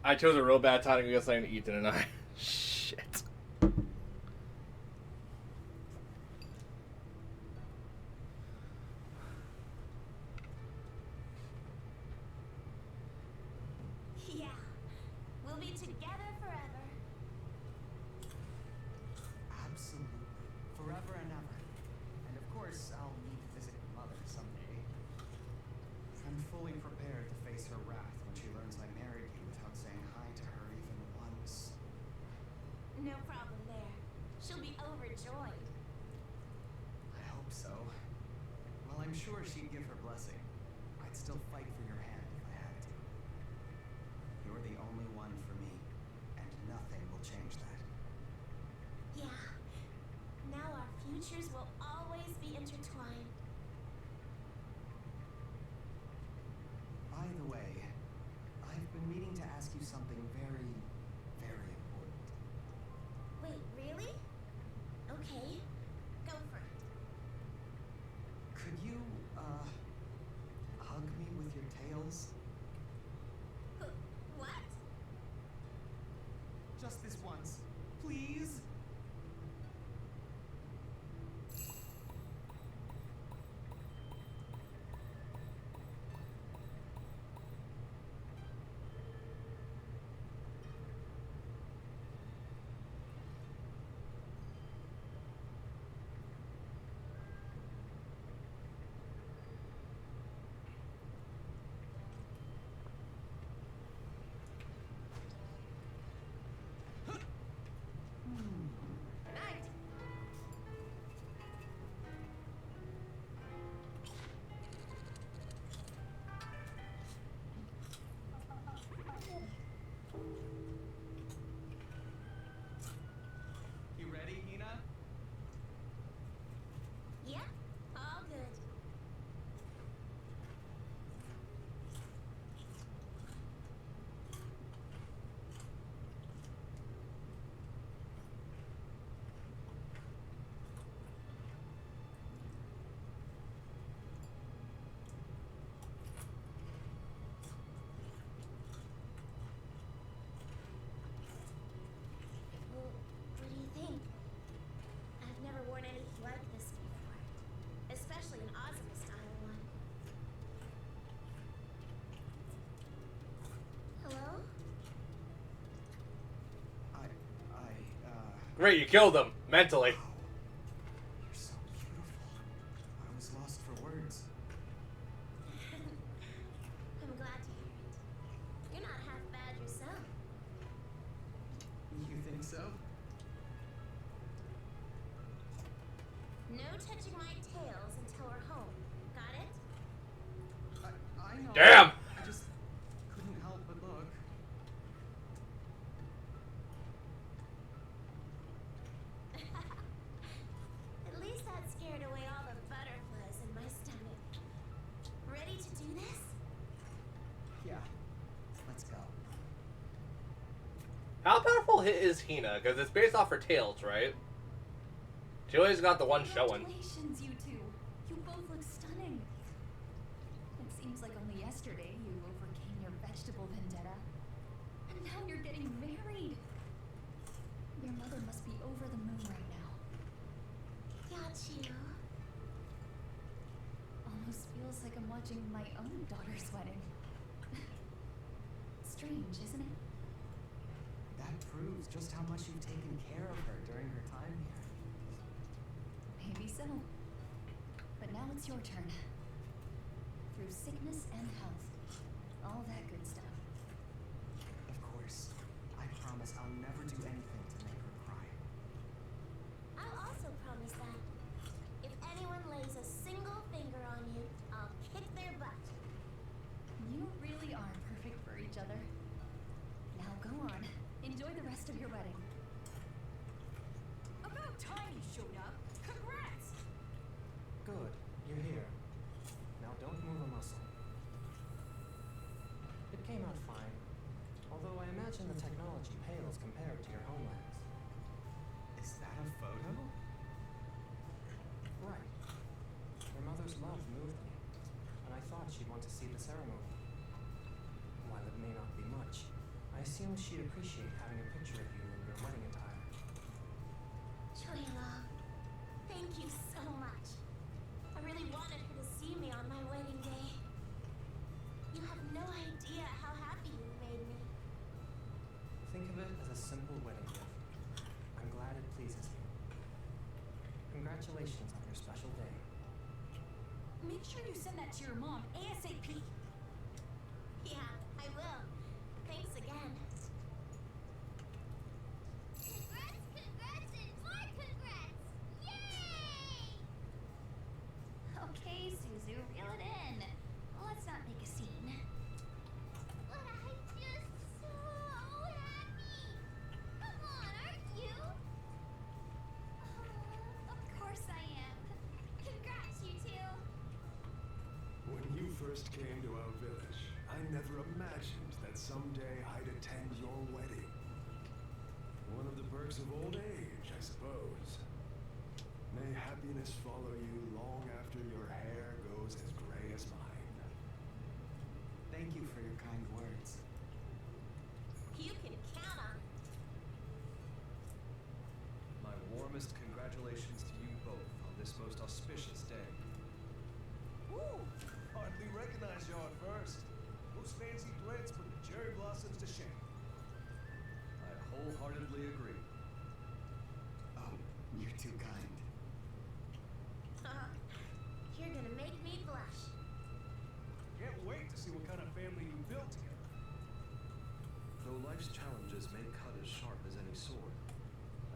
I chose a real bad time to go get something to eat, didn't I? Shit. Yeah, we'll be together forever. Absolutely. Forever and ever. And of course, I'll need to visit your mother someday. I'm fully prepared to face her wrath when she learns I married you without saying hi to her even once. No problem there. She'll be overjoyed. I hope so. Well, I'm sure she'd give her blessing. I'd still fight for your hand if I had to. You're the only one for me, and nothing will change that. Yeah. Now our futures will always be intertwined. By the way, I've been meaning to ask you something very, very important. Wait, really? Okay. Go for it. Could you, hug me with your tails? What? Just this once, please? Night. You ready, Hina? Yep. All good. Well, what do you think? I've never worn anything like this before. Especially an Ozma style one. Hello? Great, you killed him mentally. You're so beautiful. I was lost for words. I'm glad to hear it. You're not half bad yourself. You think so? No touching my tails until we're home. Got it? I know. Damn! I just couldn't help but look. At least that scared away all the butterflies in my stomach. Ready to do this? Yeah. Let's go. How powerful is Hina? Because it's based off her tails, right? She always got the one showing. Congratulations, you two. You both look stunning. It seems like only yesterday you overcame your vegetable vendetta. And now you're getting married. Your mother must be over the moon right now. Got you. Almost feels like I'm watching my own daughter's wedding. Strange, isn't it? That proves just how much you've taken care of her during her time here. Maybe so. But now it's your turn. Through sickness and health. All that good stuff. Of course. I promise I'll never do anything to make her cry. I'll also promise that. If anyone lays a single finger on you, I'll kick their butt. You really are perfect for each other. Now go on. Enjoy the rest of your wedding. About time you showed up. Congrats! Good, you're here. Now don't move a muscle. It came out fine, although I imagine the technology pales compared to your homelands. Is that a photo? Right. Your mother's love moved me, and I thought she'd want to see the ceremony. While it may not be much, I I assumed she'd appreciate having a picture of you in your wedding attire. Joyla, thank you so much. I really wanted her to see me on my wedding day. You have no idea how happy you made me. Think of it as a simple wedding gift. I'm glad it pleases you. Congratulations on your special day. Make sure you send that to your mom ASAP. Yeah, I will. Thanks again. Congrats, congrats, and more congrats! Yay! Okay, Suzu, reel it in. Let's not make a scene. But I'm just so happy! Come on, aren't you? Of course I am. Congrats, you two! When you first came to our village, I never imagined that someday I'd attend your wedding. One of the perks of old age, I suppose. May happiness follow you long after your hair goes as gray as mine. Thank you for your kind words. You can count on it. My warmest congratulations to you both on this most auspicious day. Woo! Hardly recognized y'all at first. Those fancy threads put the cherry blossoms to shame. I wholeheartedly agree. Oh, you're too kind. You're gonna make me blush. Can't wait to see what kind of family you built together. Though life's challenges may cut as sharp as any sword,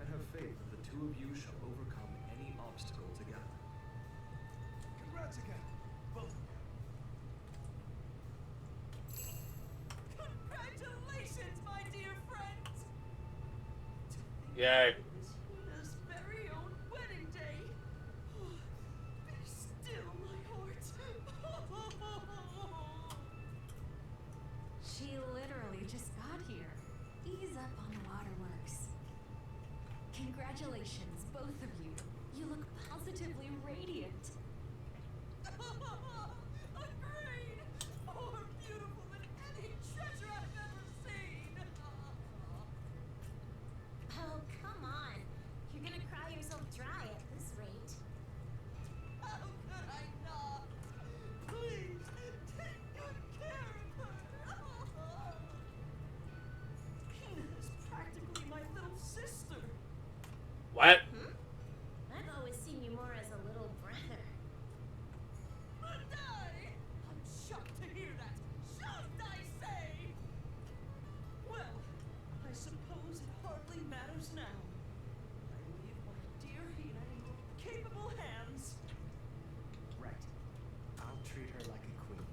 I have faith that the two of you shall overcome any obstacle together. Congrats again, both of you. Congratulations, my dear friends! Yay. His very own wedding day. Be still, my heart. She literally just got here. Ease up on the waterworks. Congratulations, both of you. You look positively radiant. Agreed! More beautiful than any treasure I've ever seen! Oh, come on. You're gonna cry yourself dry at this rate. How could I not? Please, take good care of her! Hina is practically my little sister. What? I've always seen you more as a little brother. Bandai! I'm shocked to hear that. Shocked, I say! Well, I suppose it hardly matters now. I leave my dear Hina in your capable hands. Right. I'll treat her like a queen.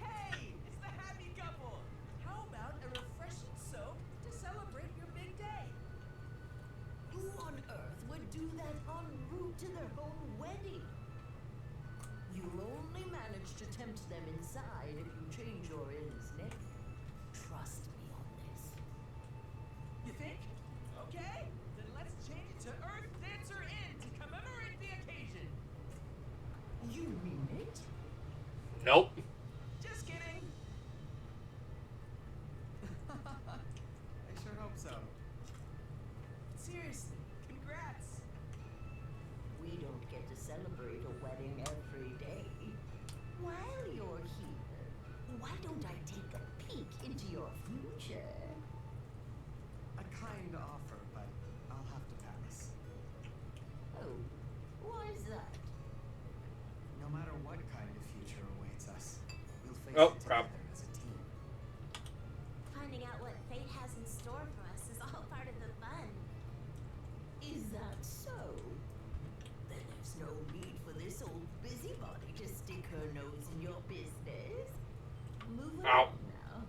Hey, it's the happy couple! How about a refreshing soak to celebrate your big day? Who on earth would do that en route to their own wedding? You'll only manage to tempt them inside if you change your inn's name. Trust me on this. You think? Okay, then let's change it to Earth Dancer Inn to commemorate the occasion. You mean it? Nope. Just kidding. I sure hope so. Seriously, congrats. We don't get to celebrate a wedding every day. While you're here, why don't I take a peek into your future? A kind offer, but I'll have to pass. Oh, why is that? No matter what kind of future awaits us, we'll face Oh, it crap. together as a team. Finding out what fate has in store for us is all part of the fun. Is that so? Then there's no need for this old busybody to stick her nose in your business. Move Ow. along now.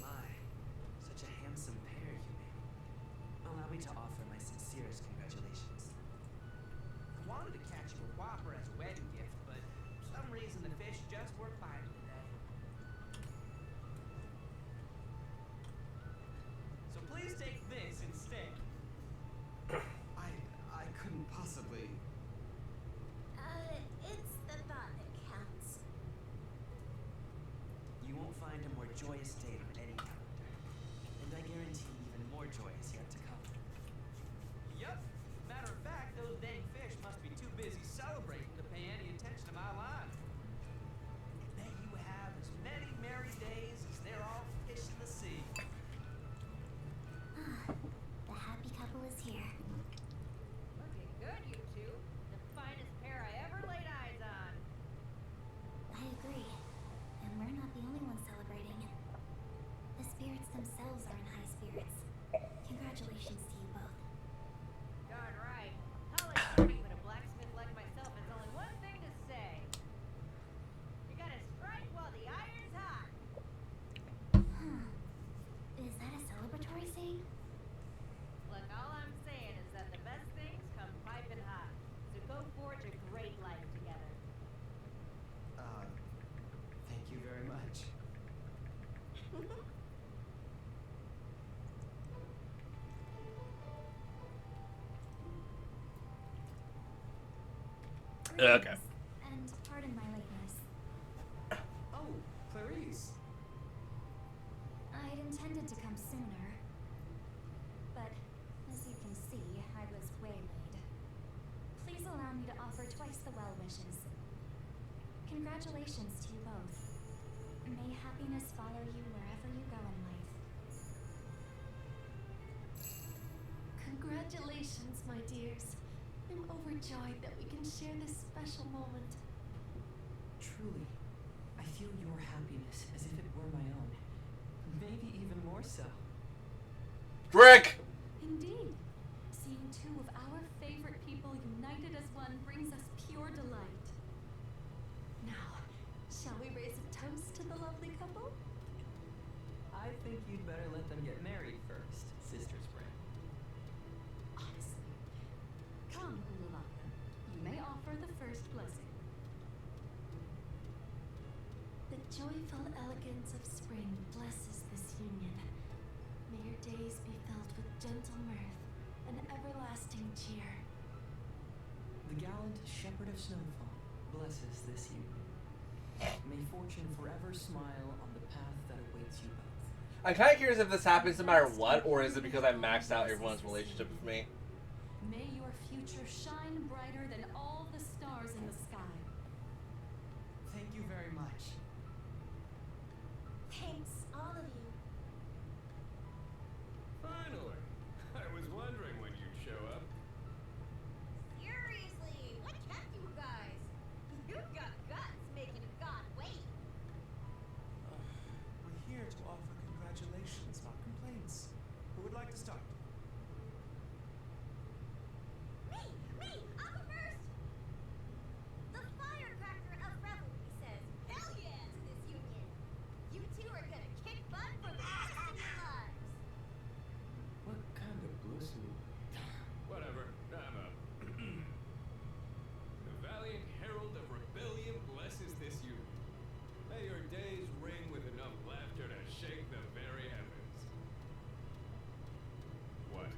My, such a handsome pair you made. Allow me to offer my sincerest congratulations. I wanted to catch you a whopper as a wedding gift, but for some reason the fish just weren't biting today. So please take this instead. I couldn't possibly. It's the joyous day on any calendar. And I guarantee even more joy is yet to come. Yup. Matter of fact, those dang fish must be too busy celebrating to pay any attention to my line. May you have as many merry days as there are fish in the sea. The happy couple is here. Looking good, you two. The finest pair I ever laid eyes on. I agree. And we're not the only ones celebrating. The spirits themselves are in high spirits. Congratulations to you both. Darn right. Holiday party with a blacksmith like myself is only one thing to say. You gotta strike while the iron's hot. Huh. Is that a celebratory saying? Look, all I'm saying is that the best things come piping hot. So go forge a great life together. Thank you very much. Okay. Greetings, and pardon my lateness. Oh, Clarice. I'd intended to come sooner, but as you can see, I was waylaid. Please allow me to offer twice the well wishes. Congratulations to you both. May happiness follow you wherever you go in life. Congratulations, my dears. I'm overjoyed that we can share this special moment. Truly, I feel your happiness as if it were my own. Maybe even more so. Frick! Indeed. Seeing two of our favorite people united as one brings us pure delight. Now, shall we raise a toast to the lovely couple? I think you'd better let them get married first, Sister Spring. Honestly. Come, Hulalaka. You may offer the first blessing. The joyful elegance of spring blesses this union. May your days be filled with gentle mirth and everlasting cheer. The gallant Shepherd of Snowfall blesses this union. May fortune forever smile on the path that awaits you both. I'm kind of curious if this happens no matter what, or is it because I maxed out everyone's relationship with me? May your future shine brighter than all the stars in the sky. Thank you very much. Thanks, all of you. Finally. I was wondering when you'd show up. Seriously, what kept you guys? You've got guts making a god wait. We're here to offer congratulations, not complaints. Who would like to start? Me! I'll go first! The firecracker of revelry says hell yeah to this union. You two are gonna kick butt for the rest of your lives. What kind of blessing? Whatever. I'm up. The valiant herald of rebellion blesses this union. May your days ring with enough laughter to shake the very heavens. What?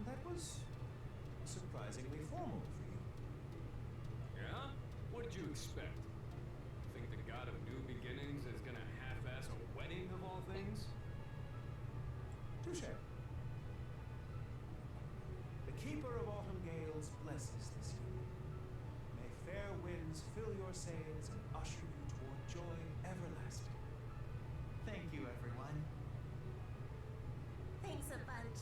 That was surprisingly formal for you. Yeah? What did you expect? Think the god of new beginnings is gonna half-ass a wedding of all things? Touche. The keeper of autumn gales blesses this union. May fair winds fill your sails and usher you toward joy everlasting. Thank you, everyone. Thanks a bunch.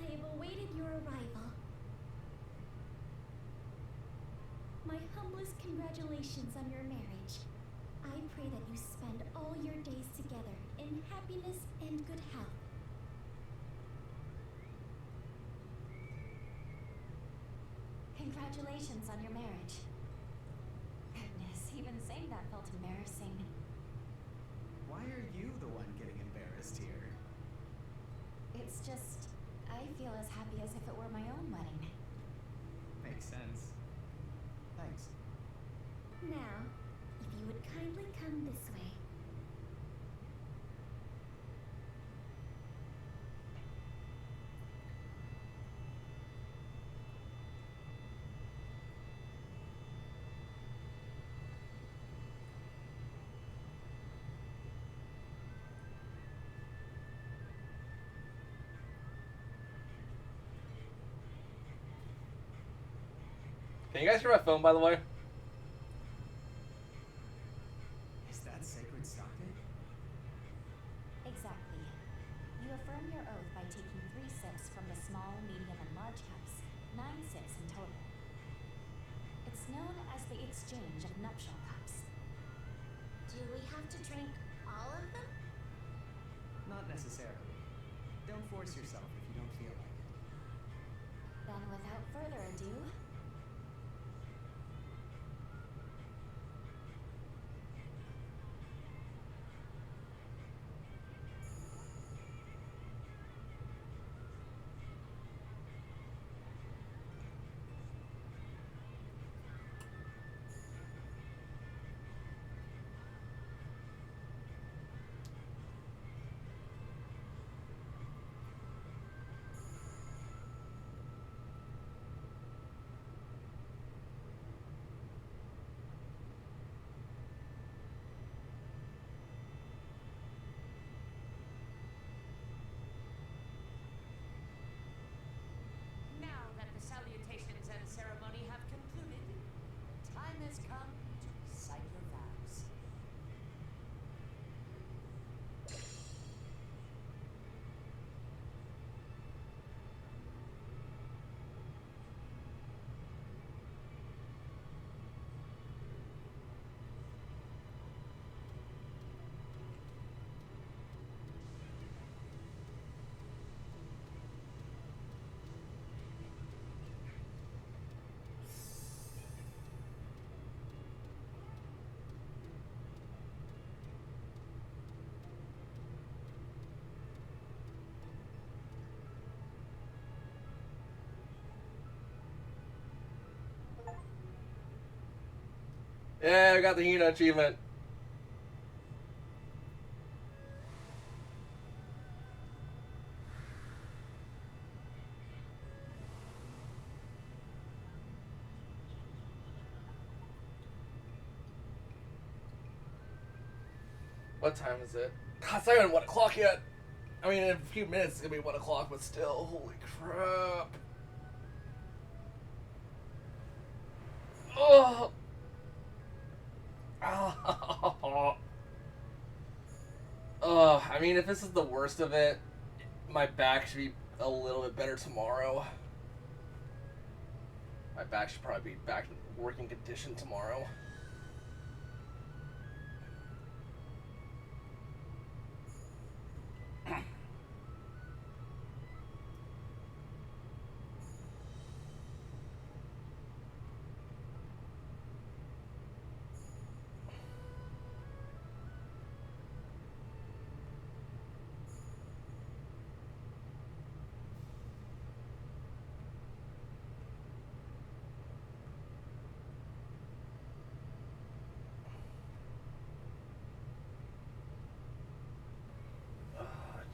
I have awaited your arrival. My humblest congratulations on your marriage. I pray that you spend all your days together in happiness and good health. Congratulations on your marriage. Goodness, even saying that felt embarrassing. Why are you the one getting embarrassed here? It's just, I feel as happy as if it were my own wedding. Makes sense. Thanks. Now, if you would kindly come this way. Can you guys hear my phone, by the way? Is that sacred socket? Exactly. You affirm your oath by taking 3 sips from the small, medium, and large cups. 9 sips in total. It's known as the exchange of nuptial cups. Do we have to drink all of them? Not necessarily. Don't force yourself if you don't feel like it. Then without further ado, Now that the salutations and ceremony have concluded, time has come to recite your vows. Yeah, I got the Hina achievement. What time is it? God, it's not even 1 o'clock yet. I mean, in a few minutes it's gonna be 1 o'clock, but still, holy crap. Oh. I mean, if this is the worst of it, my back should be a little bit better tomorrow. My back should probably be back in working condition tomorrow.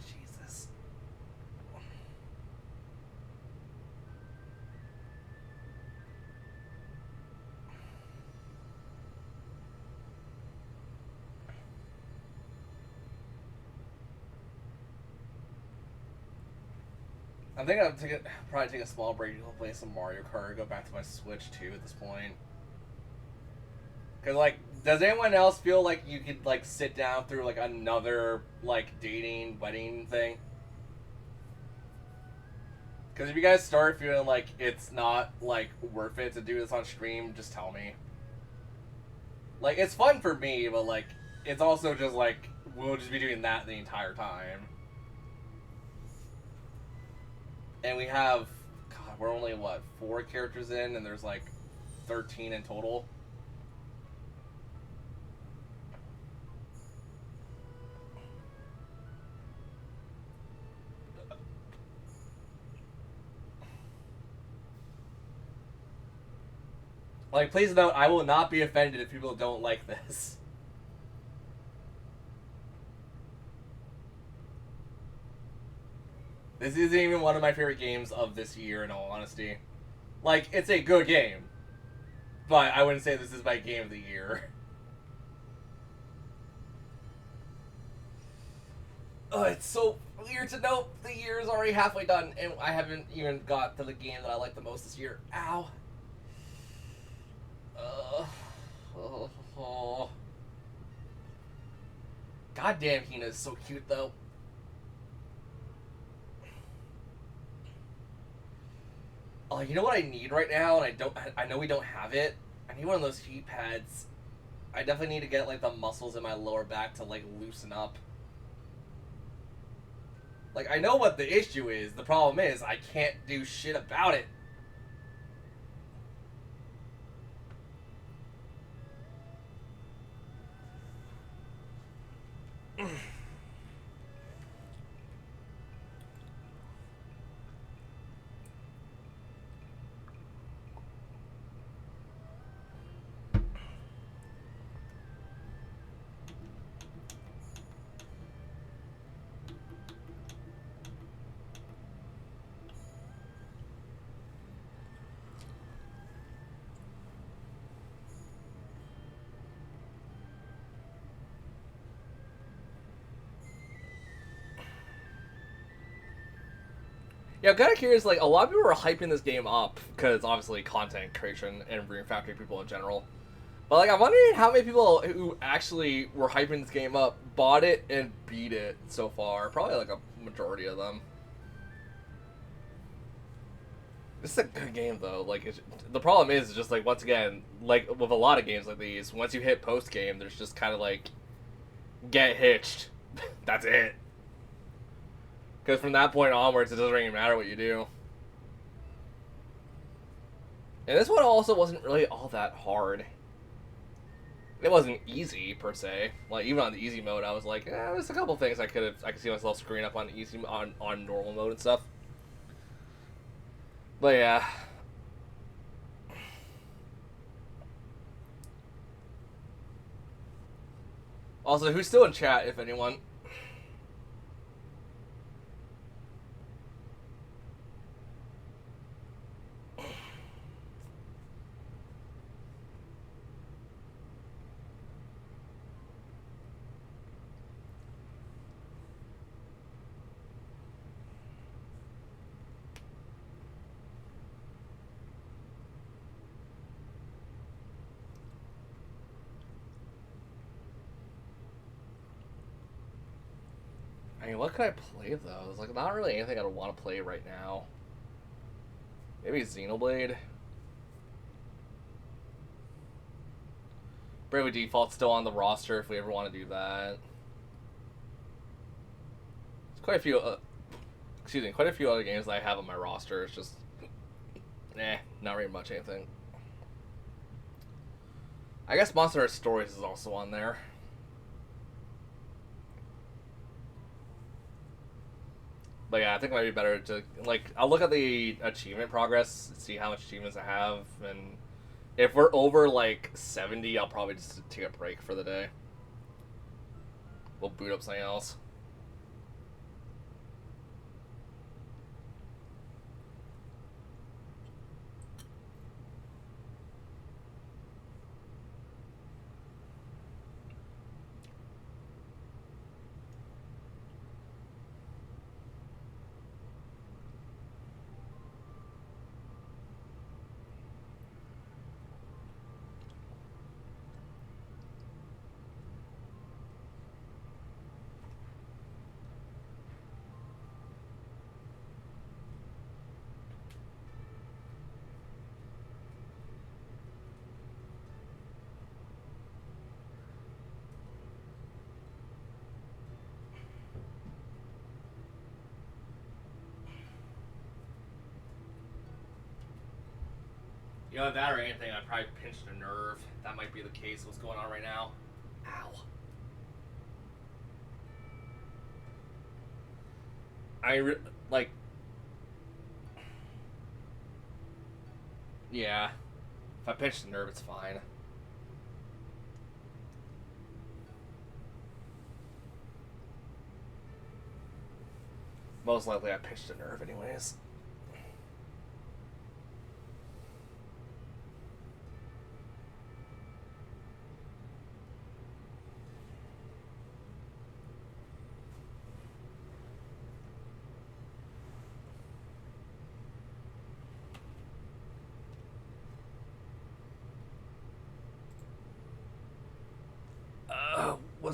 Jesus. I think I'll probably take a small break to play some Mario Kart, go back to my Switch too at this point. Cause like, does anyone else feel like you could like sit down through like another like dating wedding thing? Cause if you guys start feeling like it's not like worth it to do this on stream, just tell me. Like, it's fun for me, but like, it's also just like we'll just be doing that the entire time. And we have, God, we're only what, 4 characters in, and there's like 13 in total. Like, please note, I will not be offended if people don't like this. This isn't even one of my favorite games of this year, in all honesty. Like, it's a good game, but I wouldn't say this is my game of the year. Oh, it's so weird to know the year is already halfway done, and I haven't even got to the game that I like the most this year. Ow. Oh. Goddamn, Hina is so cute though. Oh, you know what I need right now, and I know we don't have it. I need one of those heat pads. I definitely need to get like the muscles in my lower back to like loosen up. Like, I know what the issue is. The problem is I can't do shit about it. Yeah, I'm kind of curious, like, a lot of people were hyping this game up, because obviously content creation and Rune Factory people in general. But, like, I'm wondering how many people who actually were hyping this game up bought it and beat it so far. Probably, like, a majority of them. This is a good game, though. Like, the problem is just, like, once again, like, with a lot of games like these, once you hit post-game, there's just kind of, like, get hitched. That's it. Because from that point onwards, it doesn't really matter what you do. And this one also wasn't really all that hard. It wasn't easy, per se. Like, even on the easy mode, I was like, there's a couple things I could see myself screwing up on easy, on normal mode and stuff. But yeah. Also, who's still in chat, if anyone? I mean, what could I play, though? There's, like, not really anything I would want to play right now. Maybe Xenoblade? Bravely Default's still on the roster if we ever want to do that. There's quite a few, quite a few other games that I have on my roster. It's just, not really much anything. I guess Monster Hunter Stories is also on there. But yeah, I think it might be better to, like, I'll look at the achievement progress, see how much achievements I have, and if we're over, like, 70, I'll probably just take a break for the day. We'll boot up something else. You know, that or anything, I probably pinched a nerve. That might be the case. What's going on right now? Ow. Like... Yeah. If I pinched a nerve, it's fine. Most likely I pinched a nerve anyways.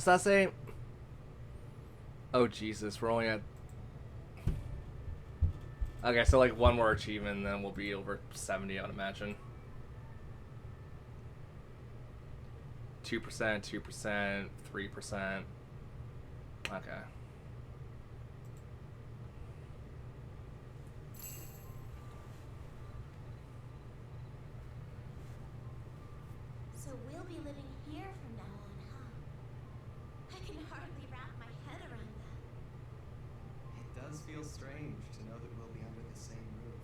What's that say? Oh Jesus, we're only at. Okay, so like one more achievement, and then we'll be over 70, I would imagine. 2%, 2%, 3%. Okay. So we'll be living here from now on, huh? I can hardly wrap my head around that. It does feel strange to know that we'll be under the same roof.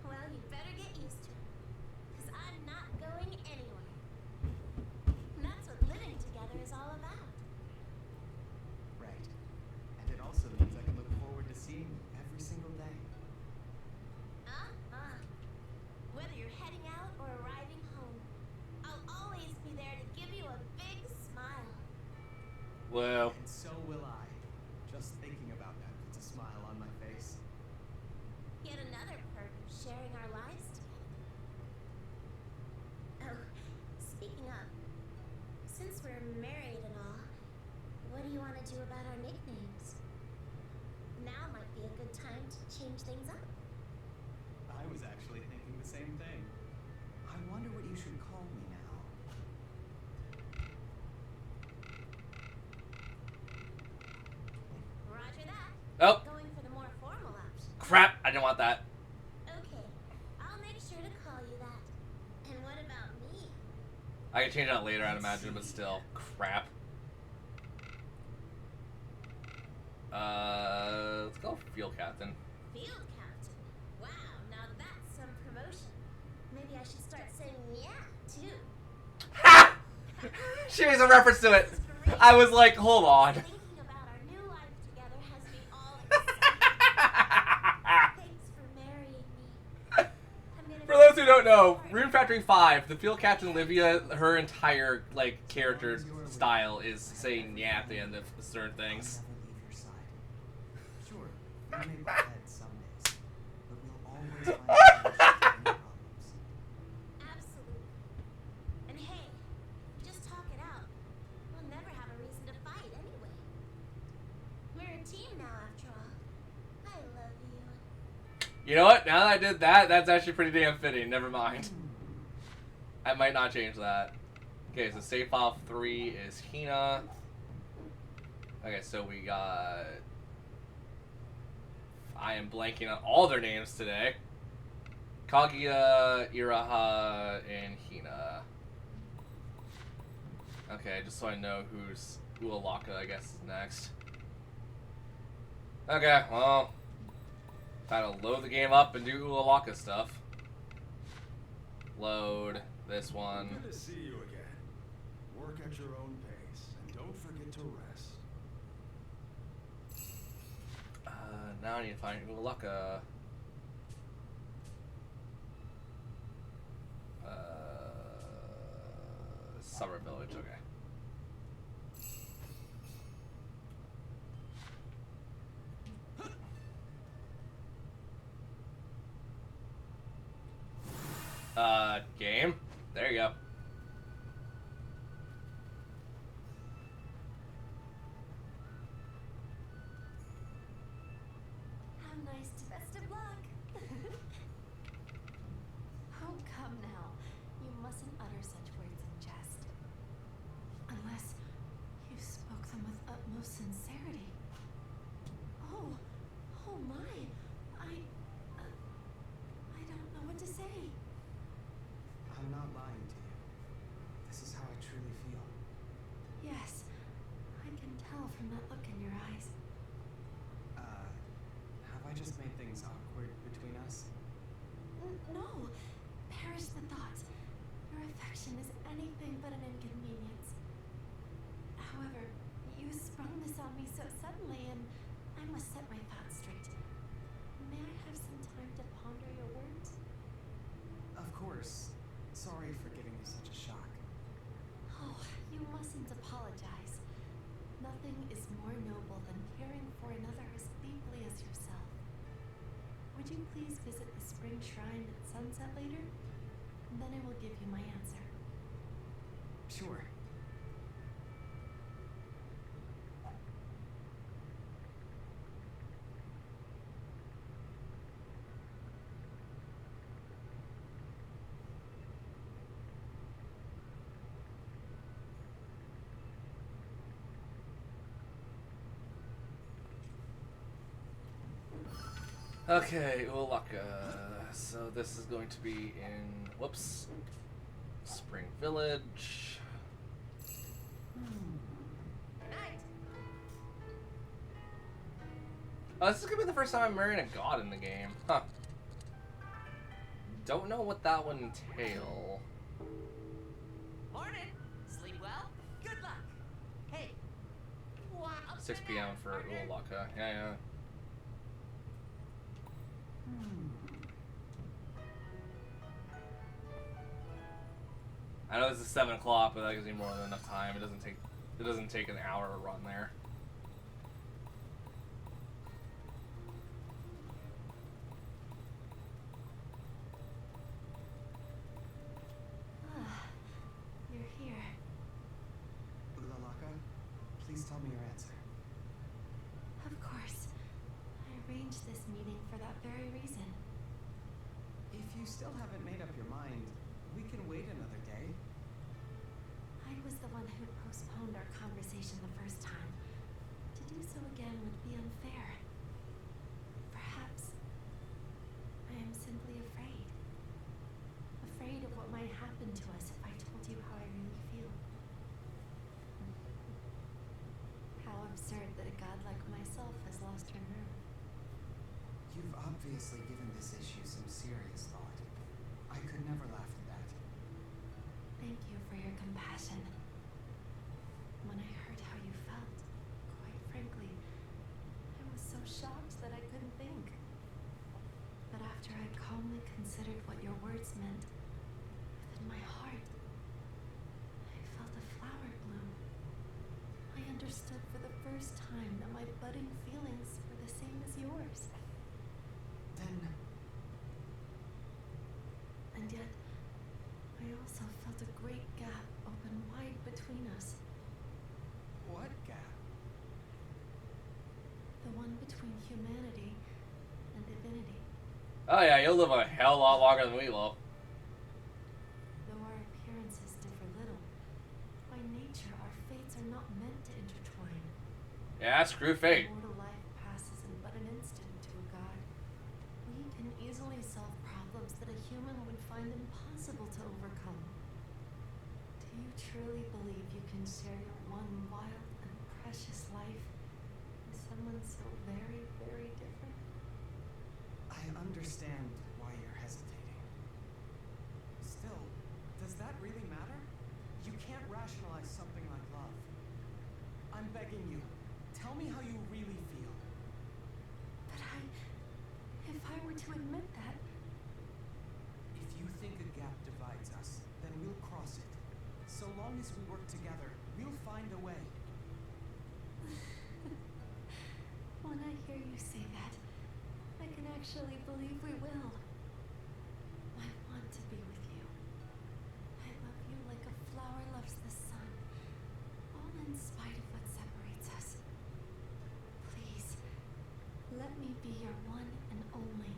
Well, you better get used to it, because I'm not going anywhere. And that's what living together is all about. Right. And it also means I can look forward to seeing you every single day. Whether you're heading out or arriving home, I'll always be there to give you a big smile. Well. And so will I. Just thinking about that puts a smile on my face. Yet another perk of sharing our lives together. Oh, speaking of, since we're married and all, what do you want to do about our nicknames? Now might be a good time to change things up. I was actually thinking the same thing. I wonder what you should call me now. Roger that. Oh. Going for the more formal option. Crap, I didn't want that. Okay, I'll make sure to call you that. And what about me? I can change that later, I'd imagine, but still. Crap. Let's go Field Captain. Field Captain. Wow, now that's some promotion. Maybe I should start saying yeah, too. Ha! She makes a reference to it. I was like, hold on. Thinking about our new life together has me all excited. Thanks for marrying me. I'm gonna For those who don't know, Rune Factory 5, the Field Captain Olivia, her entire like character style is saying yeah at the end of certain things. I'll never leave your side. Sure, we may butt heads some days, but we'll always find a solution to any problems. Absolutely. And hey, just talk it out. We'll never have a reason to fight anyway. We're a team now, after all. I love you. You know what? Now that I did that, that's actually pretty damn fitting. Never mind. I might not change that. Okay, so save file 3 is Hina. Okay, so we got... I am blanking on all their names today. Kaguya, Iraha, and Hina. Okay, just so I know who's Ualaka, I guess, is next. Okay, well... Time to load the game up and do Ualaka stuff. Load this one. Good to see you again. Work at your own pace, and don't forget to rest. Now I need to find Ualaka. Summer Village, okay. Game. There you go. How nice to best of luck. Oh, come now. You mustn't utter such words in jest. Unless you spoke them with utmost sincerity. Oh my. I don't know what to say. I'm not lying to you. This is how I truly feel. Yes, I can tell from that look in your eyes. Have I just made things awkward between us? No, perish the thought. Your affection is anything but an inconvenience. However, you sprung this on me so suddenly, and I must set my thoughts straight. May I have some time to ponder your words? Of course. Sorry for giving you such a shock. Oh, you mustn't apologize. Nothing is more noble than caring for another as deeply as yourself. Would you please visit the spring shrine at sunset later? And then I will give you my answer. Sure. Okay, Ulaka. So this is going to be in, whoops, Spring Village. Night. Oh, this is gonna be the first time I'm marrying a god in the game. Huh. Don't know what that would entail. Morning. Sleep well. Good luck. Hey. What? 6 p.m. for Ulaka. Yeah. I know this is 7 o'clock, but that gives me more than enough time. It doesn't take an hour to run there. Ah, you're here. Lalaka, please tell me your answer. Of course. I arranged this meeting for that very reason. If you still haven't made up your mind, we can wait another day. I was the one who postponed our conversation the first time. To do so again would be unfair. Perhaps I am simply afraid. Afraid of what might happen to us if I told you how I really feel. How absurd that a god like myself has lost her nerve. You've obviously given this issue some serious thought. I could never laugh at that. Thank you for your compassion. When I heard how you felt, quite frankly, I was so shocked that I couldn't think. But after I calmly considered what your words meant, within my heart, I felt a flower bloom. I understood for the first time that my budding feelings were the same as yours. Then, And yet, I also felt a great gap open wide between us. what gap? The one between humanity and divinity. Oh yeah, you'll live a hell of a lot longer than we will. Though our appearances differ little, by nature our fates are not meant to intertwine. Yeah, screw fate. Mortal life passes in but an instant to a god. We can easily solve problems that a human would find impossible to overcome. Do you truly believe you can share your one wild and precious life with someone so very, very different? I understand why you're hesitating. Still, does that really matter? You can't rationalize something like love. I'm begging you, tell me how you really feel. But if I were to admit that, If you think a gap divides us, then we'll cross it. So long as we work together, we'll find a way. when I hear you say that, I can actually believe we will. I want to be with you. I love you like a flower loves the sun, all in spite of what separates us. Please, let me be your one and only.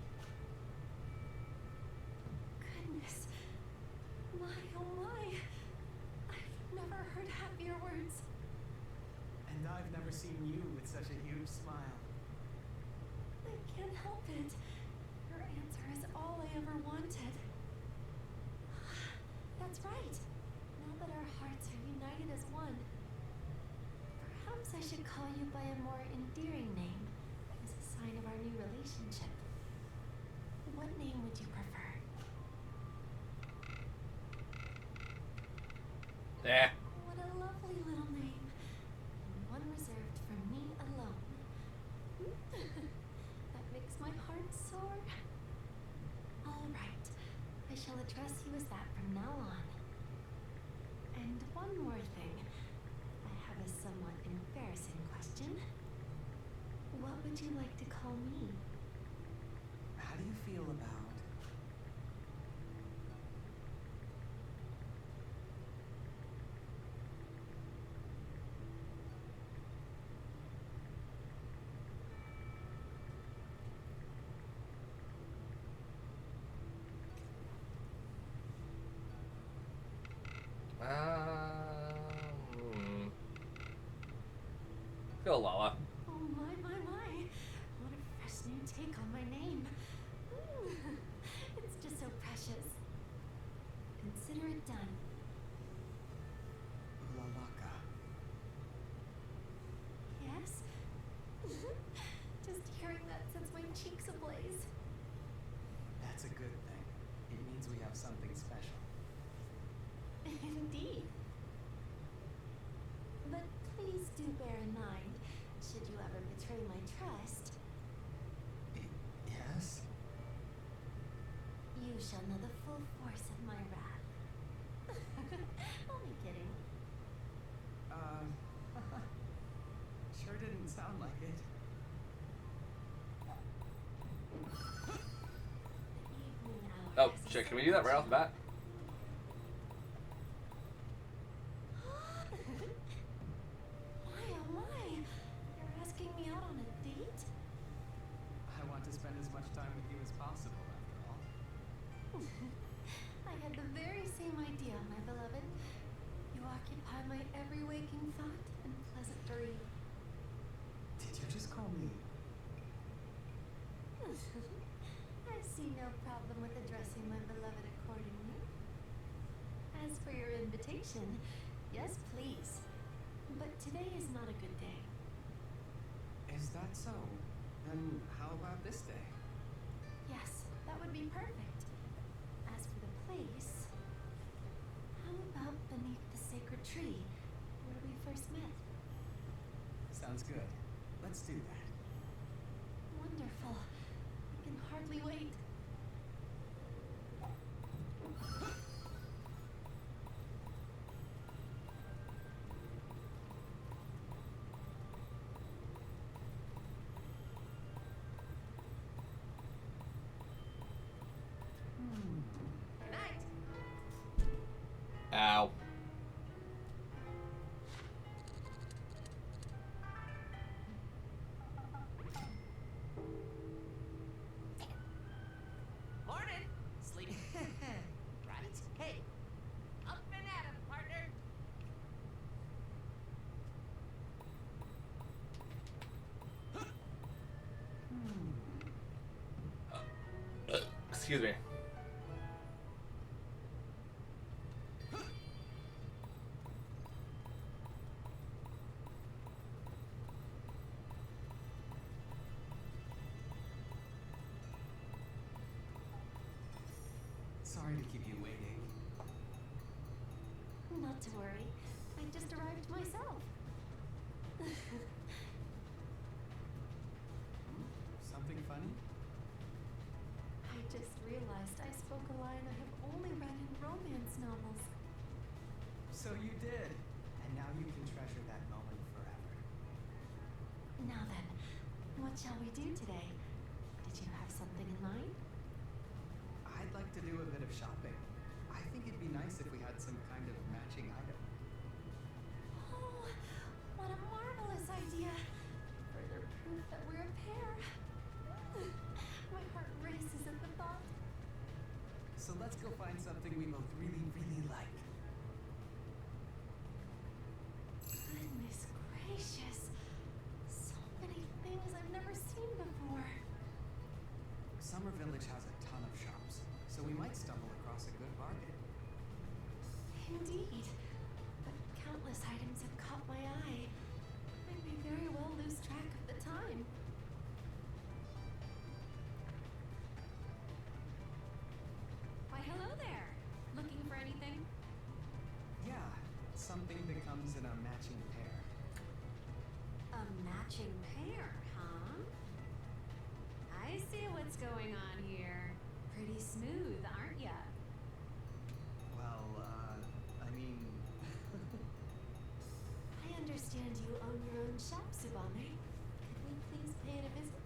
Goodness, my oh my, I've never heard happier words. And I've never seen you with such a huge smile. I can't help it. Your answer is all I ever wanted. That's right. Now that our hearts are united as one, perhaps I should call you by a more endearing name as a sign of our new relationship. What name would you prefer? Yeah. What a lovely little name. And one reserved for me alone. That makes my heart soar. All right. I shall address you as that from now on. And one more thing. I have a somewhat embarrassing question. What would you like to call me? How do you feel about... Go, Lala. Oh my. What a fresh new take on my name. wishes. Consider it done. Ulalaka. Yes? Just hearing that sets my cheeks ablaze. That's a good thing. It means we have something special. Indeed. But please do bear in mind, should you ever betray my trust, Yes? you shall know the full force of my wrath. Only kidding. Sure didn't sound like it. The evening hour Oh, has shit, can we do that right off the bat? My oh my! You're asking me out on a date? I want to spend as much time with you as possible, after all. I had the very same idea, my beloved. You occupy my every waking thought and pleasant dream. Did you just call me? I see no problem with addressing my beloved accordingly. As for your invitation, yes, please. But today is not a good day. Is that so? Then how about this day? Yes, that would be perfect. As for the place, how about beneath the sacred tree where we first met? Sounds good. Let's do that. Wonderful. I can hardly wait. Night. Ow. Morning. Sleep. Right? Hey. Up and at 'em, partner. Excuse me. Sorry to keep you waiting. Not to worry. I just arrived myself. Something funny? I just realized I spoke a line I have only read in romance novels. So you did. And now you can treasure that moment forever. Now then, what shall we do today? Did you have something in mind? I'd like to do a bit of shopping. I think it'd be nice if we had some kind of matching item. Oh, what a marvelous idea! Further proof that we're a pair. My heart races at the thought. So let's go find something we both really, really like. Goodness gracious. So many things I've never seen before. Summer Village has a ton of shops, so we might stumble across a good bargain. Indeed. But countless items have caught my eye. I may very well lose track of the time. Why, hello there. Looking for anything? Yeah, something that comes in a matching pair. A matching pair, huh? I see what's going on here. Pretty smooth, aren't ya? Well, I mean... I understand you own your own shop, Tsubame. Could we please pay it a visit?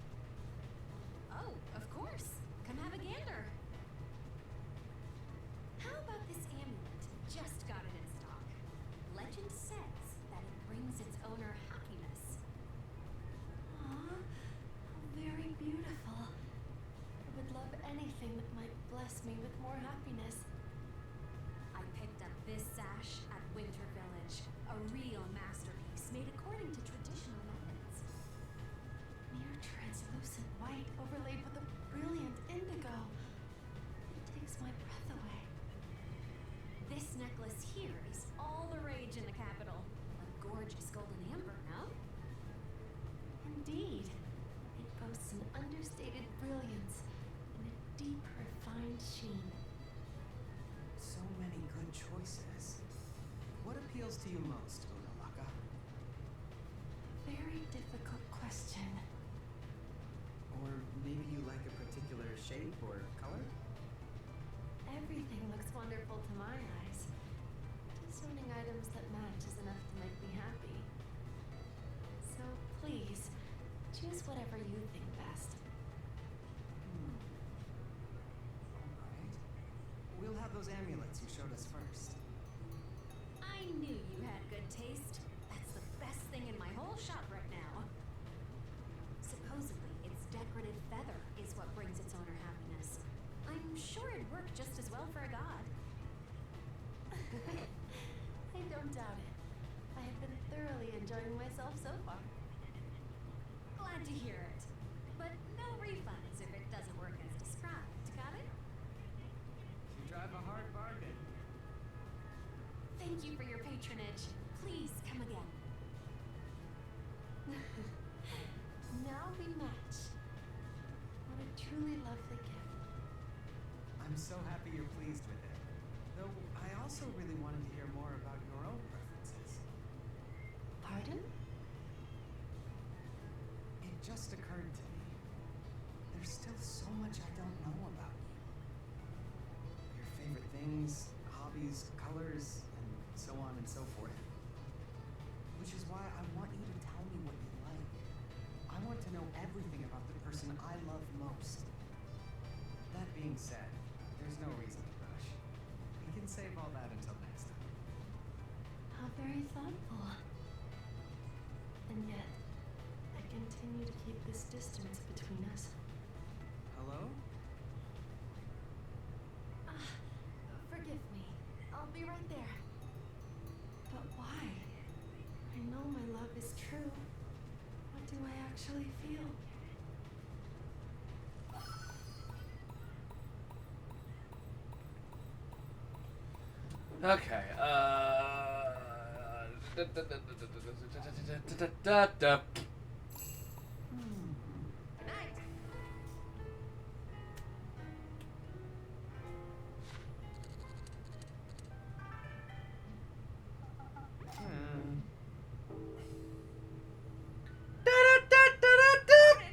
Oh, of course. Come have a gander. How about this amulet? Just got it in stock. Legend says that it brings its owner happiness. Aw, how very beautiful. I would love anything that might bless me with more happiness. I picked up this sash at Winter Village, a real masterpiece made according to traditional methods. Near translucent white overlaid with a brilliant indigo. It takes my breath necklace here is all the rage in the capital. A gorgeous golden amber, no? Indeed. It boasts an understated brilliance and a deep, refined sheen. So many good choices. What appeals to you most, Unalaka? Very difficult question. Or maybe you like a particular shape or color? Everything looks wonderful to my eyes. Just owning items that match is enough to make me happy. So please, choose whatever you think best. Alright. We'll have those amulets you showed us first. I knew you had good taste. That's the best thing in my whole shop right now. Supposedly, its decorative feather is what brings its owner happiness. I'm sure it'd work just as well for a god. I don't doubt it. I have been thoroughly enjoying myself so far. Glad to hear it. But no refunds if it doesn't work as described. Got it? You drive a hard bargain. Thank you for your patronage. Please come again. Now we match. What a truly lovely gift. I'm so happy you're pleased with it. Though I also really wanted to hear more about your own preferences. Pardon? It just occurred to me. There's still so much I don't know about you. Your favorite things, hobbies, colors, and so on and so forth. Which is why I want you to tell me what you like. I want to know everything about the person I love most. That being said, there's no reason to rush. We can save all that until next time. How very thoughtful. And yet, I continue to keep this distance between us. Hello? Forgive me. I'll be right there. But why? I know my love is true. What do I actually feel? Okay, Good night.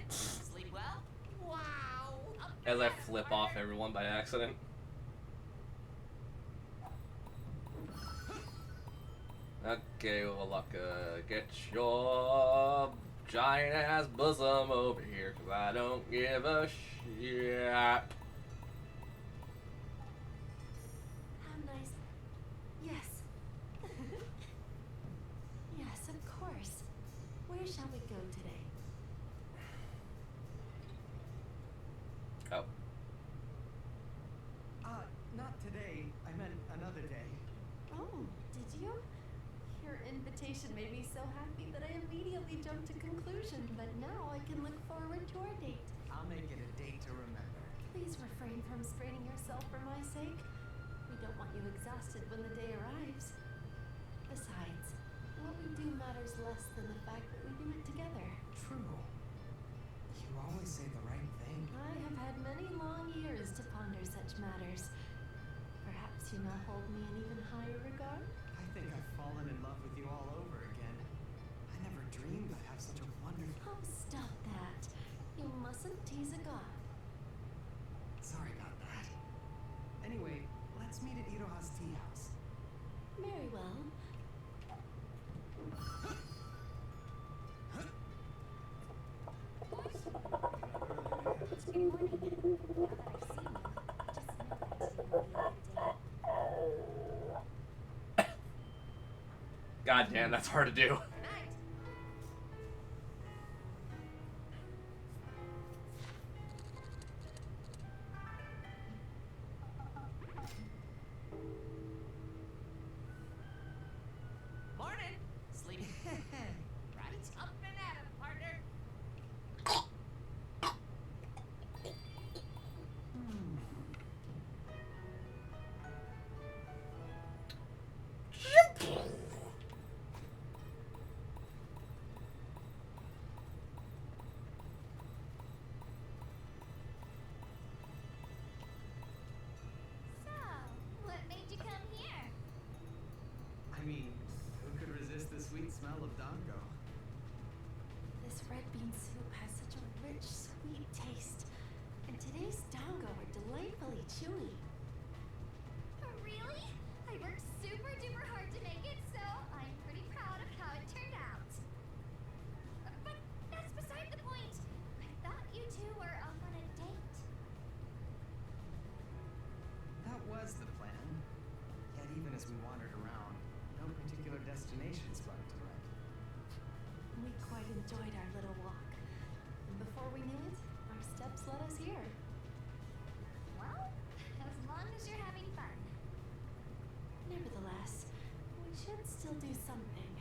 Sleep well? Wow. As I flip off everyone by accident. Okay, Unalaka, get your giant ass bosom over here, cause I don't give a shit. How nice. Yes. Yes, of course. Where shall we go today? Oh. Not today. I meant another day. Oh, did you? Your invitation made me so happy that I immediately jumped to conclusion, but now I can look forward to our date. I'll make it a date to remember. Please refrain from straining yourself for my sake. We don't want you exhausted when the day arrives. Besides, what we do matters less than the fact that we do it together. True. You always say the right thing. I have had many long years to ponder such matters. Perhaps you now hold me in even higher regard? I think I've fallen in love with you all over again. I never dreamed I'd have such a wonderful... Oh, stop that. You mustn't tease a god. Sorry about that. Anyway, let's meet at Iroha's tea house. Very well. God damn, that's hard to do. Good night. Morning. Sleep. Right up and at 'em, partner. as we wandered around, no particular destination sprung to mind. We quite enjoyed our little walk. And before we knew it, our steps led us here. Well, as long as you're having fun. Nevertheless, we should still do something.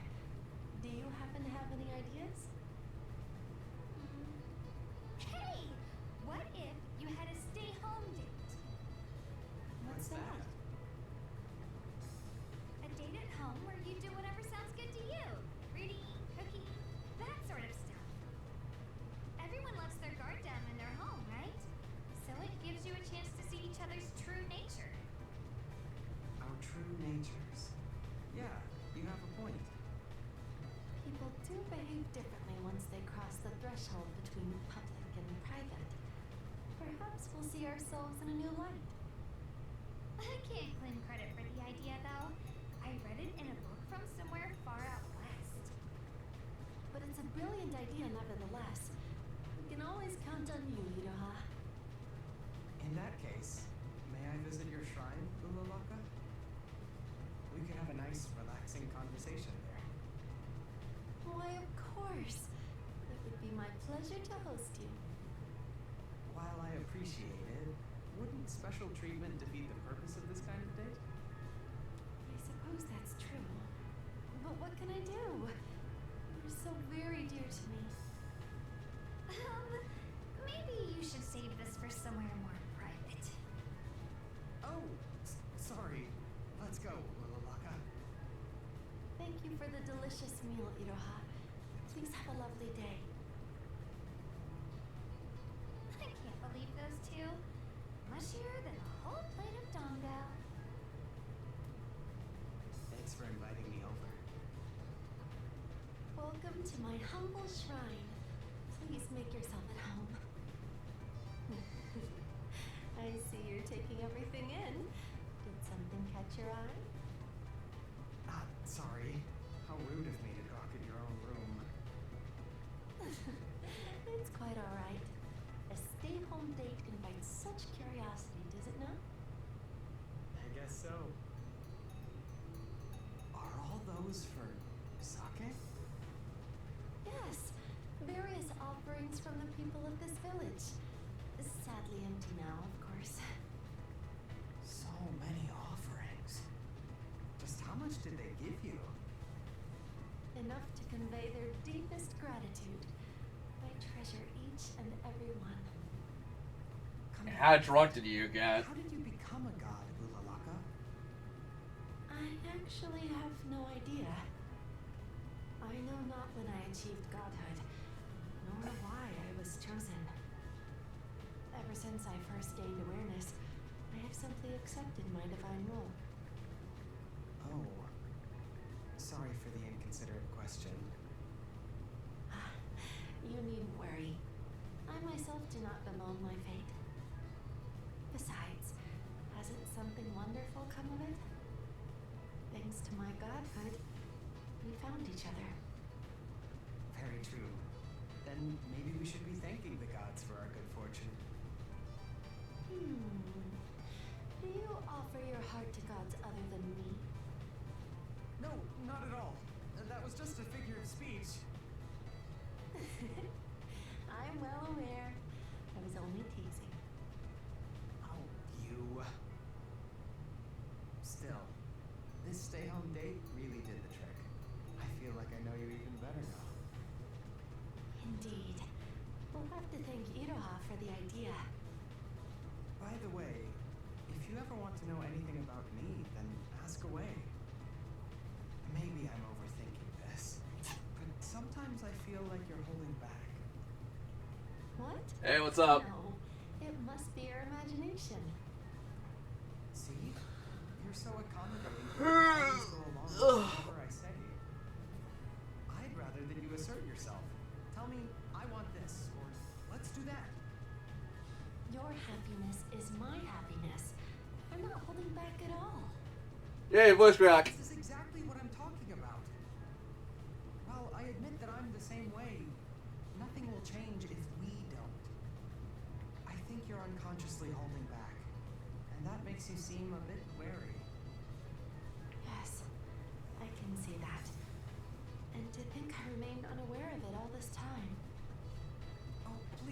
Do you happen to have any ideas? Hey! What if you had a stay-home date? What's that? A date at home where you do whatever sounds good to you. Reading, cooking, that sort of stuff. Everyone lets their guard down when they're home, right? So it gives you a chance to see each other's true nature. Our true natures. Yeah, you have a point. People do behave differently once they cross the threshold between public and private. Perhaps we'll see ourselves in a new light. I can't claim credit for the idea, though. I read it in a book from somewhere far out west. But it's a brilliant idea nevertheless. We can always count on you, Iroha. In that case, may I visit your shrine, Ulalaka? We could have a nice, relaxing conversation there. Why, of course. It would be my pleasure to host you. While I appreciate it, wouldn't special treatment defeat the purpose of this kind of date? I suppose that's true. But what can I do? You're so very dear to me. Maybe you should save this for somewhere more private. Oh, sorry. Let's go, Ulalaka. Thank you for the delicious meal, Iroha. Please have a lovely day. I can't believe those two. Mushier than a whole plate of dongo. Thanks for inviting me over. Welcome to my humble shrine. Please make yourself at home. I see you're taking everything in. Did something catch your eye? Sorry. How rude of me to gawk at your own room. It's quite all right. A stay-home date invites such curiosity, does it not? I guess so. Are all those for sake? Yes, various offerings from the people of this village. Sadly empty now, of course. So many offerings. Just how much did they give you? Enough to convey their deepest gratitude. I treasure each and every one. How drunk did you get? How did you become a god, Ulalaka? I actually have no idea. I know not when I achieved godhood, nor why I was chosen. Ever since I first gained awareness, I have simply accepted my divine role. Oh. Sorry for the inconsiderate question. You needn't worry. I myself do not bemoan my fate. Besides, hasn't something wonderful come of it? Thanks to my godhood, we found each other. Very true. Then maybe we should be thanking the gods for our good fortune. Do you offer your heart to gods other than me? No, not at all. That was just a figure of speech. I'm well aware. I was only teasing. Oh, you. Still, this stay-home date really did the trick. I feel like I know you even better now. Indeed. We'll have to thank Iroha for the idea. By the way, if you ever want to know anything about me, then ask away. Maybe I'm overthinking this, but sometimes I feel like you're holding back. What? Hey, what's up? No, it must be your imagination. See? You're so accommodating. You always go along with whatever I say. I'd rather that you assert yourself. Tell me, I want this, or let's do that. Your happiness is my happiness. I'm not holding back at all. Yay, voice crack. This is exactly what I'm talking about. While I admit that I'm the same way, nothing will change if we don't. I think you're unconsciously holding back, and that makes you seem a bit wary.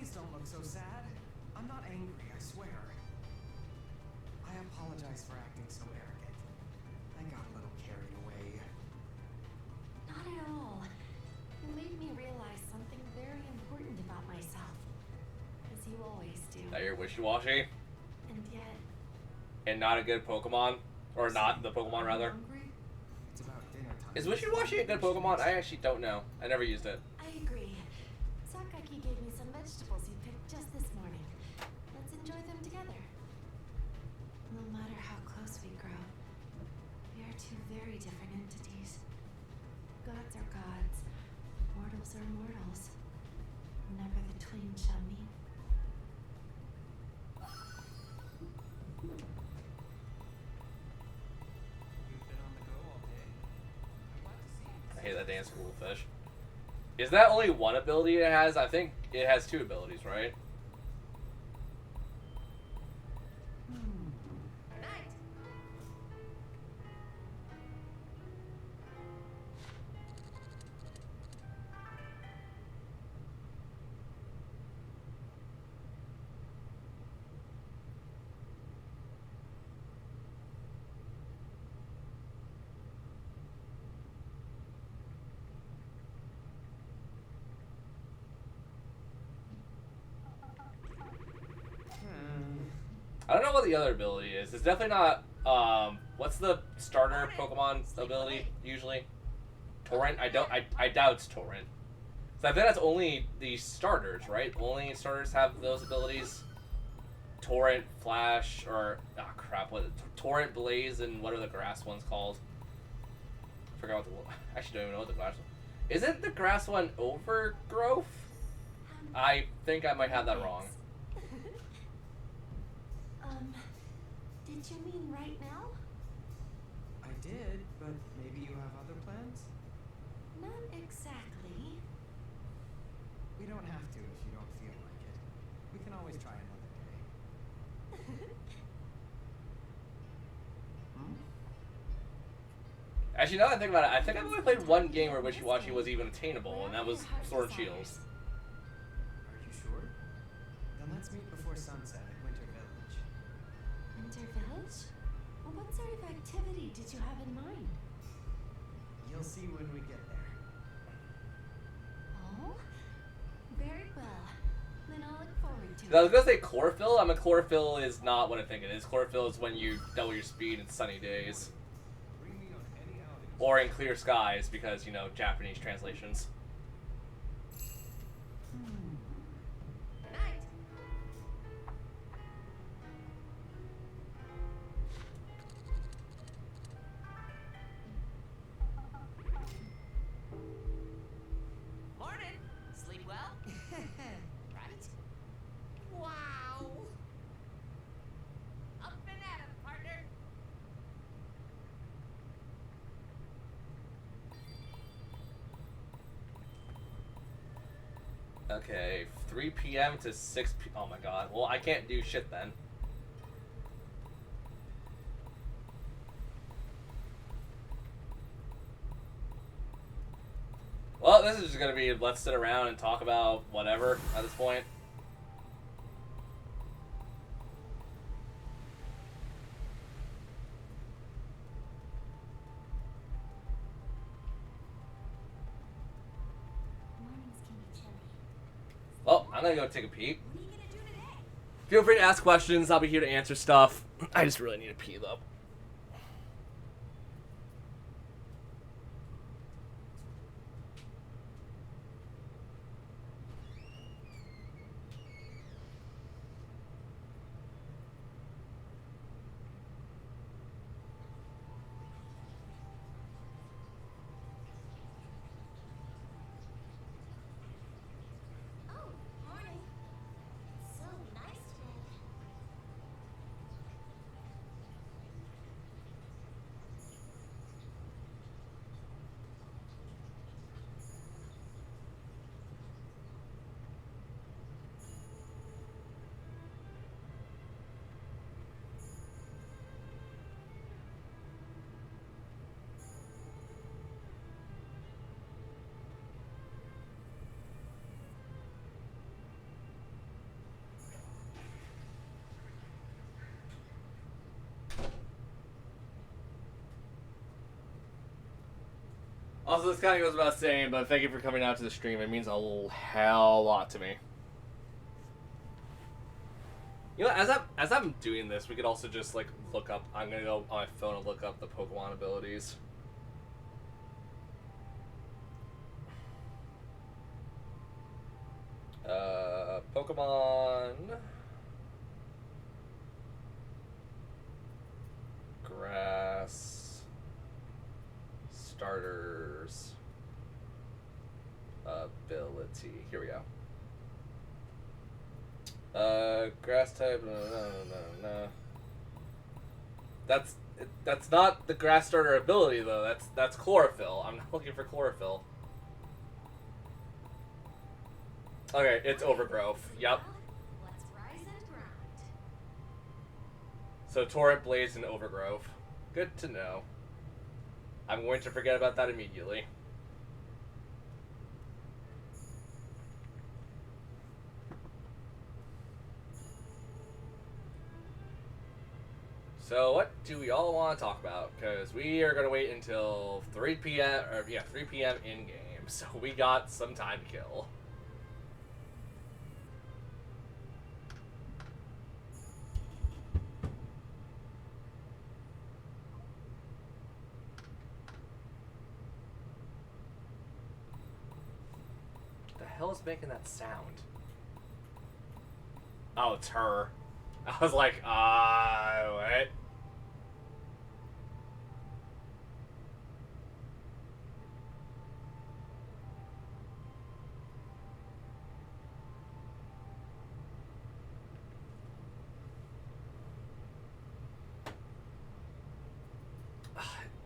Please don't look so sad. I'm not angry, I swear. I apologize for acting so arrogant. I got a little carried away. Not at all. You made me realize something very important about myself. As you always do. That you're wishy-washy And yet, and not a good Pokemon, or not the Pokemon rather. Hungry? It's about dinner time. Is wishy-washy a good Pokemon? I actually don't know. I never used it. I agree. Sakaki gave me some vegetables you picked just this morning. Let's enjoy them together. No matter how close we grow, we are two very different entities. Gods are gods. Mortals are mortals. Never the twain shall meet. You've been on the go all day. I want to see you. I hate that damn school fish. Is that only one ability it has? I think it has 2 abilities, right? Night. I don't know what the other ability is. It's definitely not, what's the starter Pokemon ability, usually? Torrent? I doubt it's Torrent. So I think that's only the starters, right? Only starters have those abilities. Torrent, Flash, or, crap, what, Torrent, Blaze, and what are the grass ones called? I forgot what the, actually don't even know what the grass one. Isn't the grass one Overgrowth? I think I might have that wrong. Did you mean right now? I did, but maybe you have other plans? Not exactly. We don't have to if you don't feel like it. We can always try another day. Actually, now that I think about it, I think I've only played one game where Wishy-Washy was even attainable, and that was Sword and Shields. Are you sure? Then let's meet before sunset at Winter Village. Winter Village? Well, what sort of activity did you have in mind? You'll see when we get there. Oh? Very well. Then I'll look forward to I was it. gonna say chlorophyll. I mean, chlorophyll is not what I think it is. Chlorophyll is when you double your speed in sunny days. Bring me on any outing. Or in clear skies, because, you know, Japanese translations. Night. Morning. Sleep well? Right? Wow. Up and at 'em, partner. Okay, 3 p.m. to 6 p.m. Oh my god. Well, I can't do shit then. Well, this is just gonna be let's sit around and talk about whatever at this point. Mornings can be chilly. Well, I'm gonna go take a peek. What are you gonna do today? Feel free to ask questions. I'll be here to answer stuff. I just really need to pee though. Oh, morning. It's so nice today. Also, this kind of goes without saying, but thank you for coming out to the stream. It means a hell lot to me. You know, as I'm doing this, we could also just like look up. I'm gonna go on my phone and look up the Pokemon abilities. Pokemon Grass starters ability. Here we go. Grass type. No. That's not the grass starter ability though. That's chlorophyll. I'm not looking for chlorophyll. Okay, it's overgrowth. Yep. Let's rise and grind. So Torrent, Blaze, and overgrowth. Good to know. I'm going to forget about that immediately. So what do we all want to talk about? Because we are going to wait until 3 p.m. or yeah, 3 p.m. in game. So we got some time to kill. The hell is making that sound? Oh, it's her. I was like, what?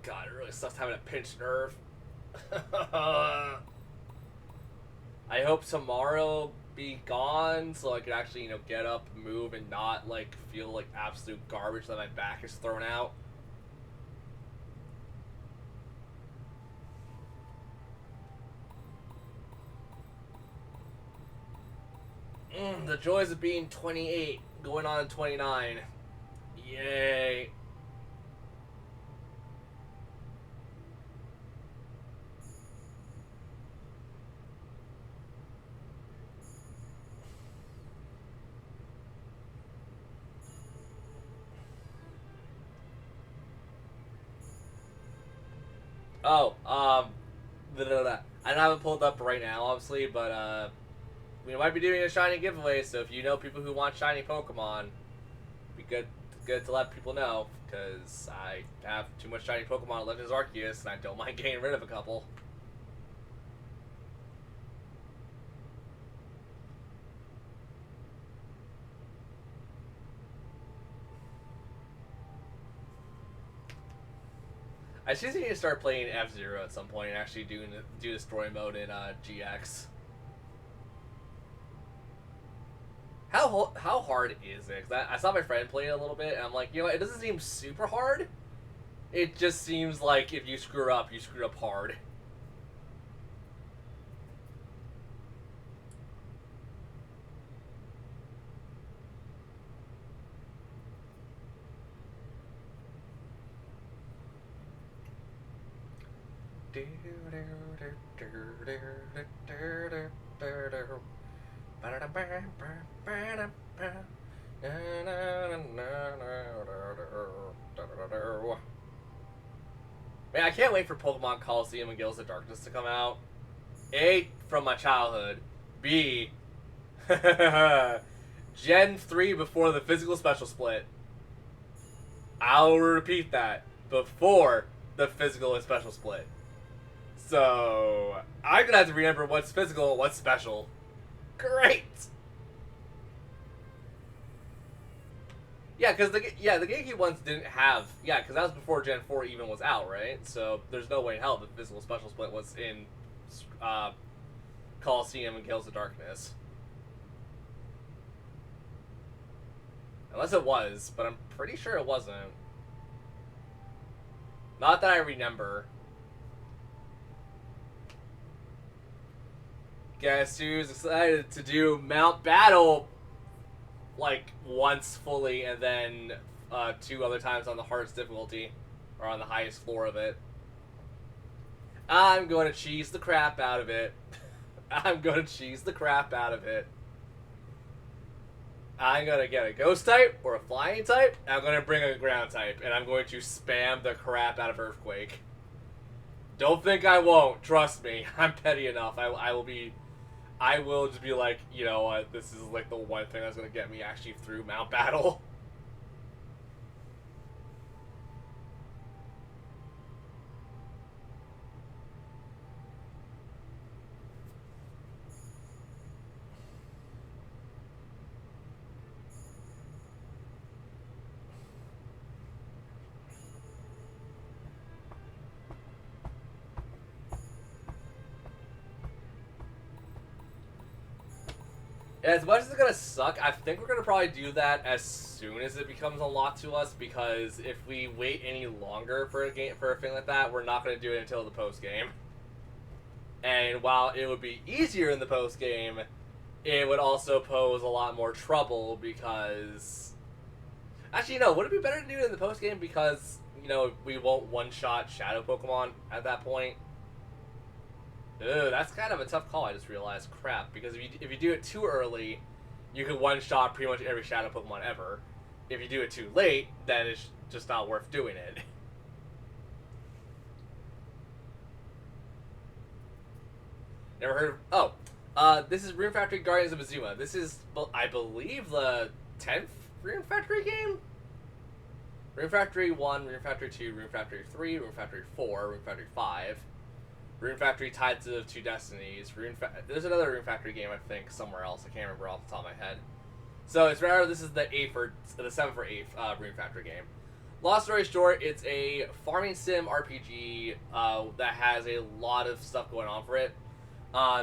God, it really sucks having a pinched nerve. I hope tomorrow be gone so I can actually, you know, get up, move, and not, like, feel like absolute garbage that my back is thrown out. The joys of being 28, going on 29. Yay. Oh, I don't have it pulled up right now, obviously, but, we might be doing a shiny giveaway, so if you know people who want shiny Pokemon, it'd be good to let people know, because I have too much shiny Pokemon at Legends Arceus, and I don't mind getting rid of a couple. I just need to start playing F-Zero at some point and actually do the story mode in GX. How hard is it? 'Cause I saw my friend play it a little bit, and I'm like, you know what, it doesn't seem super hard. It just seems like if you screw up hard. Man, I can't wait for Pokemon Colosseum and Gales of Darkness to come out. A, from my childhood. B, Gen 3 before the physical special split. I'll repeat that. Before the physical and special split. So, I'm gonna have to remember what's physical and what's special. Great! Yeah, because the GameCube ones didn't have... Yeah, because that was before Gen 4 even was out, right? So, there's no way in hell the physical special split was in Colosseum and Gales of Darkness. Unless it was, but I'm pretty sure it wasn't. Not that I remember. Guess who's excited to do Mount Battle like once fully and then 2 other times on the hardest difficulty or on the highest floor of it. I'm going to cheese the crap out of it. I'm going to cheese the crap out of it. I'm going to get a ghost type or a flying type, and I'm going to bring a ground type, and I'm going to spam the crap out of Earthquake. Don't think I won't. Trust me. I'm petty enough. I will just be like, you know what, this is like the one thing that's going to get me actually through Mount Battle. As much as it's gonna suck, I think we're gonna probably do that as soon as it becomes unlocked to us, because if we wait any longer for a thing like that, we're not gonna do it until the post game. And while it would be easier in the post game, it would also pose a lot more trouble because, actually, no, would it be better to do it in the post game because, you know, we won't one-shot Shadow Pokemon at that point? Ugh, that's kind of a tough call, I just realized. Crap, because if you do it too early, you could one-shot pretty much every Shadow Pokemon ever. If you do it too late, then it's just not worth doing it. Never heard of... Oh, this is Rune Factory Guardians of Azuma. This is, I believe, the 10th Rune Factory game? Rune Factory 1, Rune Factory 2, Rune Factory 3, Rune Factory 4, Rune Factory 5... Rune Factory Tides of Two Destinies. There's another Rune Factory game, I think, somewhere else. I can't remember off the top of my head. So it's rather, this is the 7th or 8th Rune Factory game. Long story short, it's a farming sim RPG that has a lot of stuff going on for it.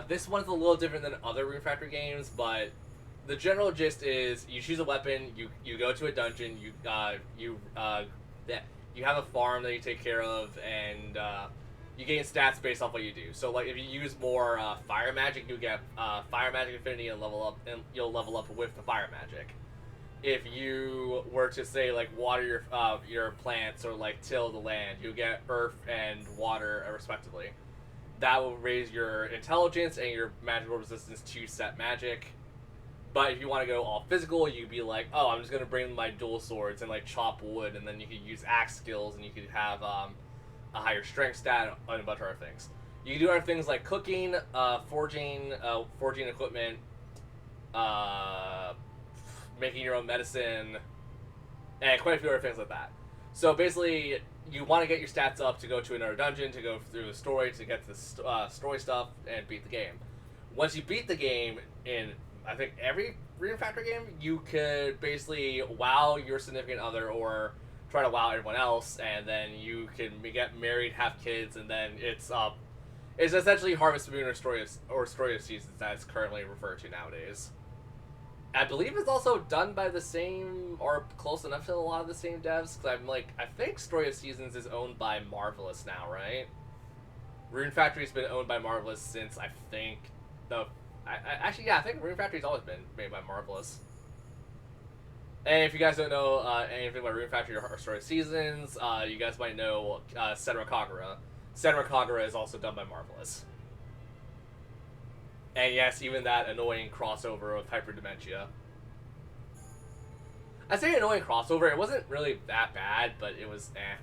This one's a little different than other Rune Factory games, but the general gist is you choose a weapon, you go to a dungeon, you have a farm that you take care of, and you gain stats based off what you do. So, like, if you use more fire magic, you get fire magic affinity and you'll level up with the fire magic. If you were to say, like, water your plants or like till the land, you get earth and water respectively. That will raise your intelligence and your magical resistance to set magic. But if you want to go all physical, you could be like, oh, I'm just gonna bring my dual swords and like chop wood, and then you could use axe skills, and you could have a higher strength stat, and a bunch of other things. You can do other things like cooking, forging equipment, making your own medicine, and quite a few other things like that. So basically, you want to get your stats up to go to another dungeon, to go through the story, to get to the story stuff, and beat the game. Once you beat the game, in I think every Rune Factory game, you could basically wow your significant other or try to wow everyone else, and then you can get married, have kids, and then it's essentially Harvest Moon or Story of Seasons that it's currently referred to nowadays. I believe it's also done by the same, or close enough to a lot of the same devs, because I think Story of Seasons is owned by Marvelous now, right? Rune Factory's been owned by Marvelous since, I think, I think Rune Factory's always been made by Marvelous. And if you guys don't know anything about Rune Factory or Story of Seasons, you guys might know Senran Kagura. Senran Kagura is also done by Marvelous. And yes, even that annoying crossover with Hyperdementia. I say annoying crossover, it wasn't really that bad, but it was eh.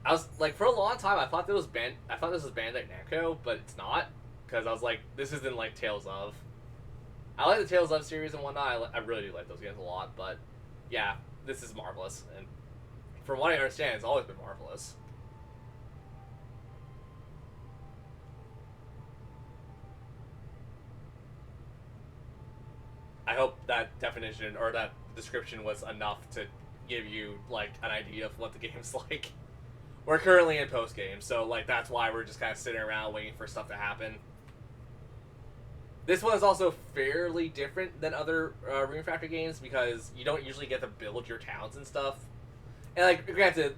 I was like, for a long time I thought this was Bandai Namco, but it's not, because I was like, this isn't like Tales of. I like the Tales of series and whatnot. I really do like those games a lot, but yeah, this is Marvelous, and from what I understand, it's always been Marvelous. I hope that definition or that description was enough to give you like an idea of what the game's like. We're currently in post game, so like that's why we're just kind of sitting around waiting for stuff to happen. This one is also fairly different than other Rune Factory games because you don't usually get to build your towns and stuff. And like, granted,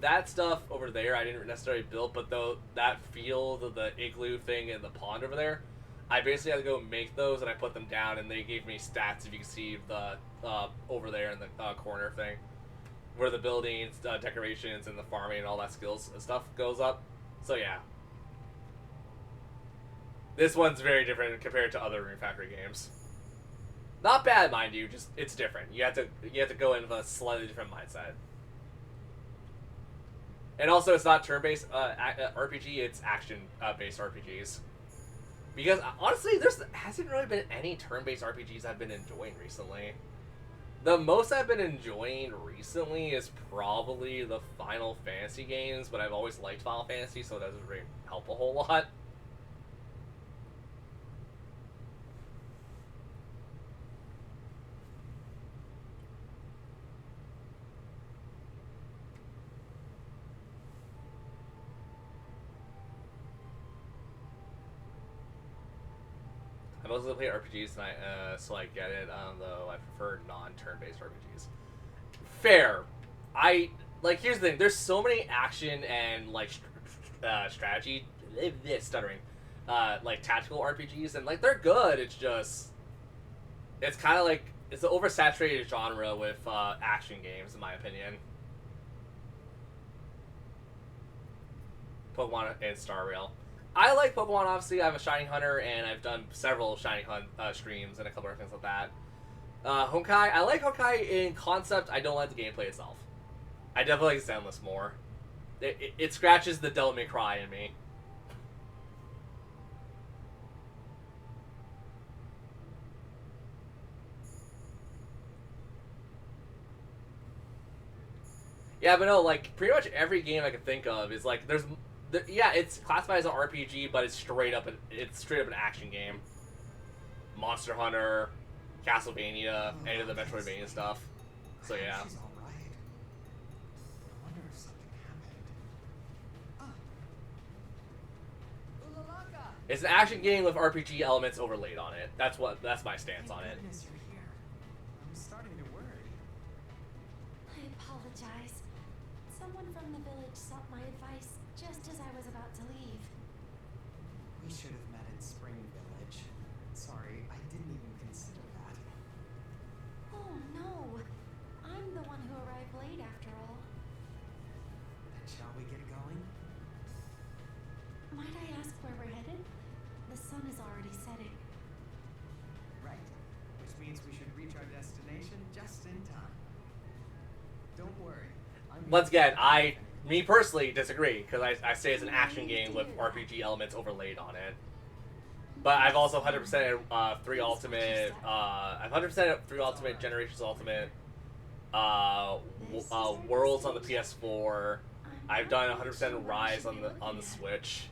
that stuff over there I didn't necessarily build, but though that field, the igloo thing, and the pond over there, I basically had to go make those, and I put them down, and they gave me stats, if you can see the over there in the corner thing. where the buildings, decorations, and the farming and all that skills and stuff goes up. So yeah. This one's very different compared to other Rune Factory games. Not bad, mind you, just it's different. You have to go in with a slightly different mindset. And also, it's not turn-based RPG; it's action-based RPGs. Because honestly, there hasn't really been any turn-based RPGs I've been enjoying recently. The most I've been enjoying recently is probably the Final Fantasy games, but I've always liked Final Fantasy, so it doesn't really help a whole lot. I mostly play RPGs, and so I get it. Though I prefer non-turn-based RPGs. Fair. Here's the thing. There's so many action and strategy, stuttering, tactical RPGs, and they're good. It's just, it's kind of it's an oversaturated genre with action games, in my opinion. Pokemon and Star Rail. I like Pokemon, obviously. I'm a Shiny Hunter, and I've done several Shiny Hunt streams and a couple of things like that. Honkai, I like Honkai in concept. I don't like the gameplay itself. I definitely like Zenless more. It scratches the Devil May Cry in me. Yeah, but no, pretty much every game I can think of is yeah, it's classified as an RPG, but it's straight up an action game. Monster Hunter, Castlevania, any of the Metroidvania stuff. So yeah. She's all right. I wonder if something happened. Ulalaka! It's an action game with RPG elements overlaid on it. That's my stance on it. Goodness you're here. I'm starting to worry. I apologize. Someone from the village sought my advice just as I was about to leave. We should have met in Spring Village. Sorry, I didn't even consider that. Oh no! I'm the one who arrived late after all. Then shall we get going? Might I ask where we're headed? The sun is already setting. Right. Which means we should reach our destination just in time. Don't worry. Once again, me personally disagree, because I say it's an action game with RPG elements overlaid on it. But I've also 100% 3 Ultimate. I've 100% 3 Ultimate, Generations Ultimate, Worlds on the PS4. I've done 100% Rise on the Switch,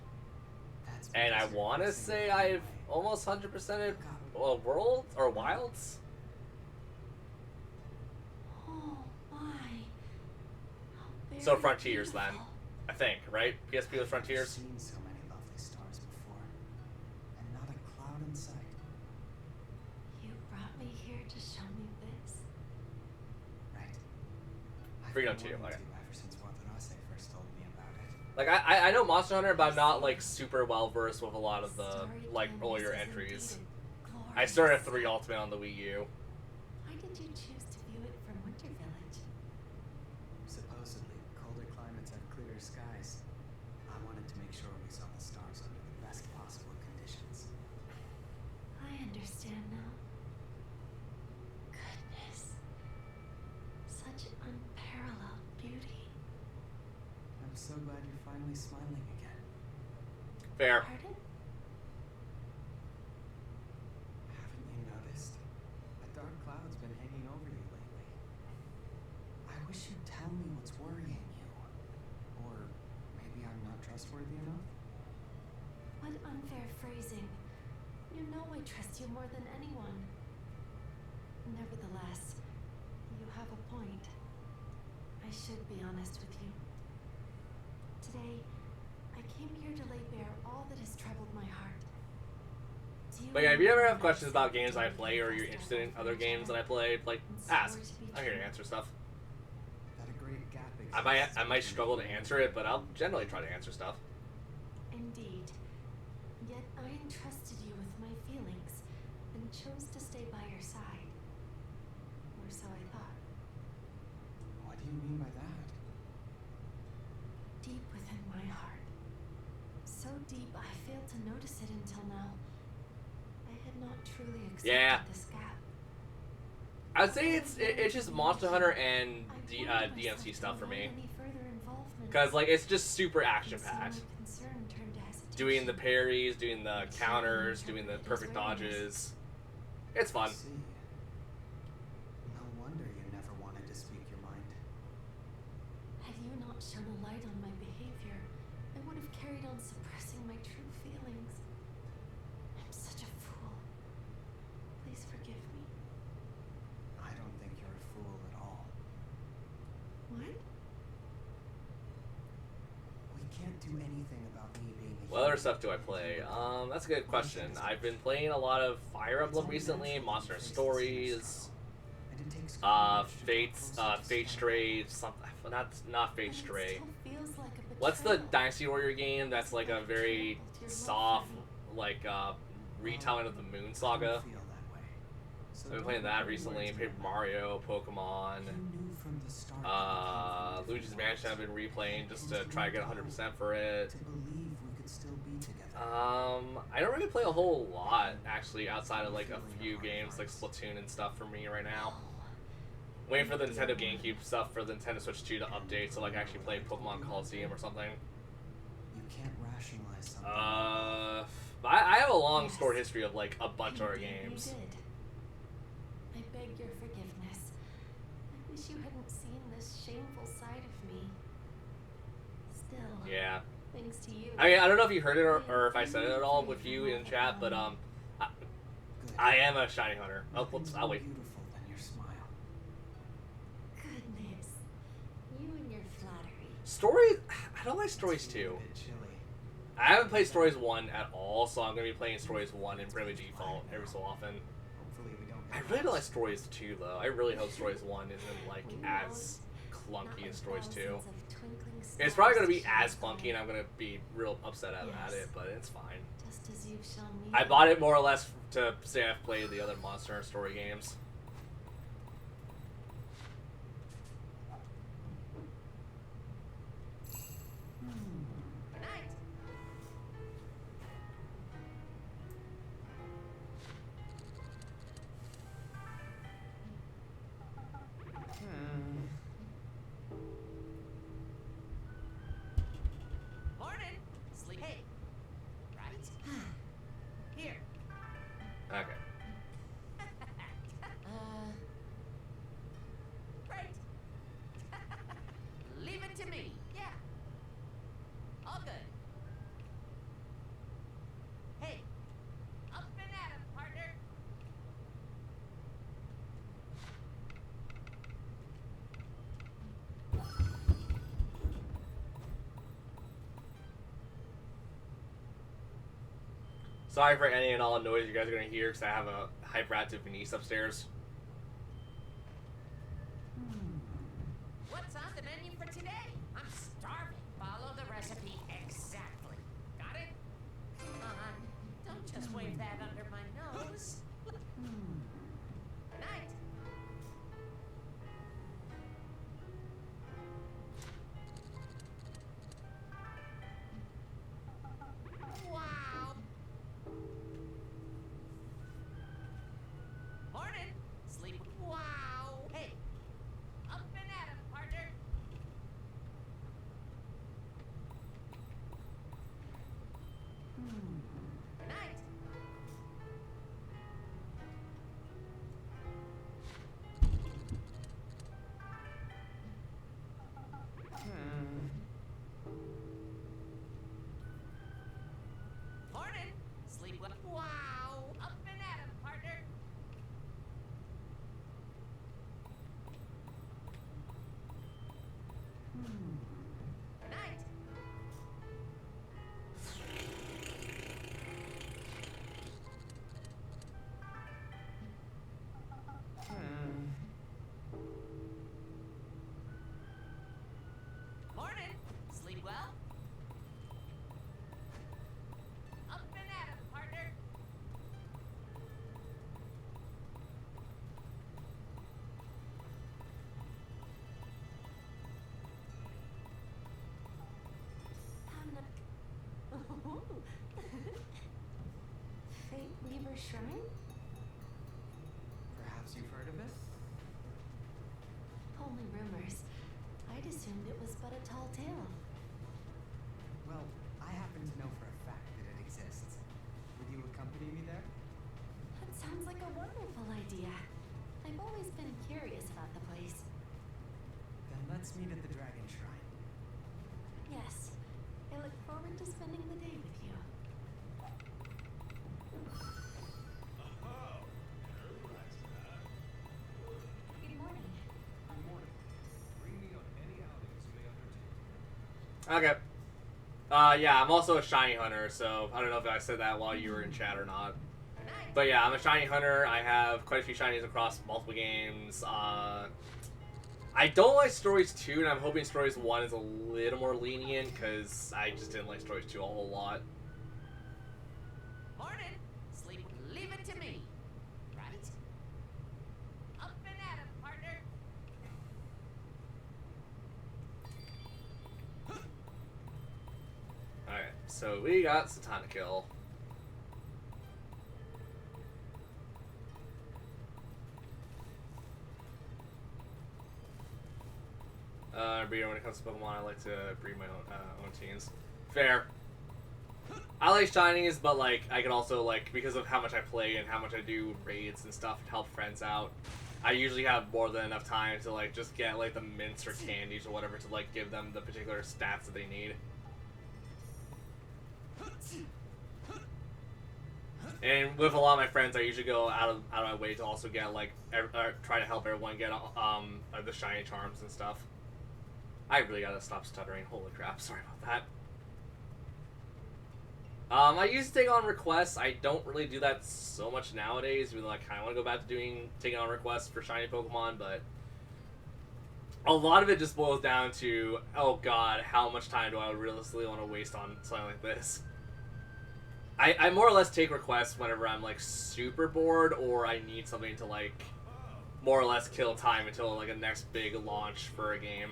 and I want to say I've almost 100%ed Worlds or Wilds. Oh my. How So very Frontiers then, beautiful. I think, right? PSP was Frontiers. I've seen so many lovely stars before, and not a cloud in sight. You brought me here to show me this. Right. I've Freedom been 2, wanting okay. to ever since Watanase first told me about it. I know Monster Hunter, but I'm not super well versed with a lot of the earlier entries. I started at 3 Ultimate on the Wii U. Why did you choose to view it from Winter Village? Supposedly, colder climates have clearer skies. I wanted to make sure we saw the stars under the best possible conditions. I understand now. Goodness. Such unparalleled beauty. I'm so glad you're finally smiling again. Fair. Pardon? Haven't you noticed? A dark cloud's been hanging over you lately. I wish you'd tell me what's worrying you. Or maybe I'm not trustworthy enough? What unfair phrasing. You know I trust you more than anyone. Nevertheless, you have a point. I should be honest with you. Today, I came here to lay bare all that has troubled my heart. Do you But yeah, if you ever have remember questions that about games I play, or you're interested in other games that I play, ask. I'm here to answer stuff. That a great gap exists. I might struggle to answer it, but I'll generally try to answer stuff. Indeed. Yet I entrusted you with my feelings and chose to stay by your side. Or so I thought. What do do you mean by that? Deep within my heart. So deep I failed to notice it until now. I had not truly accepted Yeah. this gap. I'd say it's just Monster Hunter and I wanted myself DMC to stuff for me. avoid any further involvement. Because, like, it's just super And action so packed. my concern turned to hesitation. Doing the parries, doing the counters, doing the perfect dodges. It's fun. I see. No wonder you never wanted to speak your mind. Had you not shone a light on my behavior, I would have carried on suppressing my true feelings. I'm such a fool. Please forgive me. I don't think you're a fool at all. What? We can't do anything about me being a What other stuff do I play? That's a good question. I've been playing a lot of Fire Emblem recently, Monster Hunter Stories, Fate Stray, something, not Fate But it Stray. still feels like a What's the betrayal. Dynasty Warrior game that's like a very soft, like, retelling of the Moon Saga? Feel that way. So I've been don't playing put that words recently, in Paper my mouth. Mario, Pokemon, You knew from the start that we came from Luigi's different Mansion I've worlds. been replaying just to And try to get you 100% for it. to believe we could still be together. I don't really play a whole lot, actually, outside of like a few games like Splatoon and stuff for me right now. Waiting for the Nintendo GameCube stuff for the Nintendo Switch 2 to update so like actually play Pokemon Coliseum or something. You can't rationalize something. I have a long stored history of like a bunch of other Indeed games. You did. I beg your forgiveness. I wish you hadn't seen this shameful side of me. Still, Yeah. thanks to you. I mean, I don't know if you heard it or if I said it at all with you in chat, but Good. I am a shiny hunter. Oh, Nothing's whoops, I'll more wait. beautiful than your smile. Goodness. You and your flattery. Stories, I don't like Stories It's getting 2. a bit chilly. I haven't played Stories 1 at all, so I'm going to be playing Stories 1 in pretty default every so often. Hopefully we don't I get really don't like lost. Stories 2, though. I really hope Stories 1 isn't, like, as clunky as Stories 2. It's probably going to be as clunky, and I'm going to be real upset at it, but it's fine. Just as you've shown me. I bought it more or less to say I've played the other Monster Hunter Story games. Good night. Morning. Sleep. Hey. Right? Here. Okay. Great. Leave it to me. Yeah. All good. Hey. Up and at 'em, partner. Sorry for any and all noise you guys are going to hear because I have a hyperactive niece upstairs. What's on the menu for today? I'm starving. Follow the recipe exactly. Got it? Come on. Don't just wave that under my nose. Good night. Wow. Morning. Fate Weaver Shrine? Perhaps you've heard of it? Only rumors. I'd assumed it was but a tall tale. Well, I happen to know for a fact that it exists. Would you accompany me there? That sounds like a wonderful idea. I've always been curious about the place. Then let's meet at the Dragon Shrine. Yes, I look forward to spending the day with you. Oh, early riser, huh? Good morning. Good morning. Bring me on any outings you may undertake. Okay. Yeah, I'm also a shiny hunter, so I don't know if I said that while you were in chat or not. But yeah, I'm a shiny hunter. I have quite a few shinies across multiple games. I don't like Stories 2, and I'm hoping Stories 1 is a little more lenient, because I just didn't like Stories 2 a whole lot. Morning. Sleep, leave it to me. Right? Up and at 'em, partner. Alright, so we got Satana Kill. Breeder, when it comes to Pokemon, I like to breed my own teams. Fair. I like shinies, but like I can also like, because of how much I play and how much I do raids and stuff to help friends out, I usually have more than enough time to like just get like the mints or candies or whatever to like give them the particular stats that they need. And with a lot of my friends, I usually go out of my way to also get like try to help everyone get the shiny charms and stuff. I really gotta stop stuttering. Holy crap! Sorry about that. I used to take on requests. I don't really do that so much nowadays. Even though I kind of want to go back to taking on requests for shiny Pokemon, but a lot of it just boils down to, oh god, how much time do I realistically want to waste on something like this? I more or less take requests whenever I'm like super bored or I need something to like more or less kill time until like a next big launch for a game.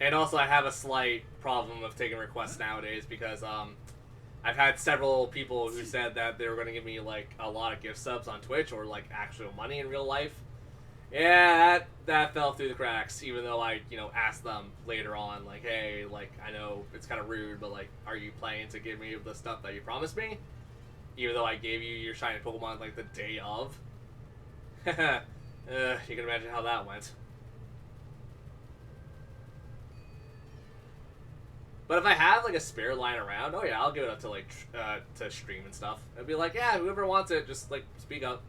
And also, I have a slight problem of taking requests nowadays because I've had several people who said that they were going to give me like a lot of gift subs on Twitch or like actual money in real life. Yeah, that fell through the cracks. Even though I, asked them later on, like, hey, like I know it's kind of rude, but like, are you planning to give me the stuff that you promised me? Even though I gave you your shiny Pokemon like the day of. You can imagine how that went. But if I have like a spare line around, oh yeah, I'll give it up to like to stream and stuff. I'd be like, yeah, whoever wants it, just like speak up.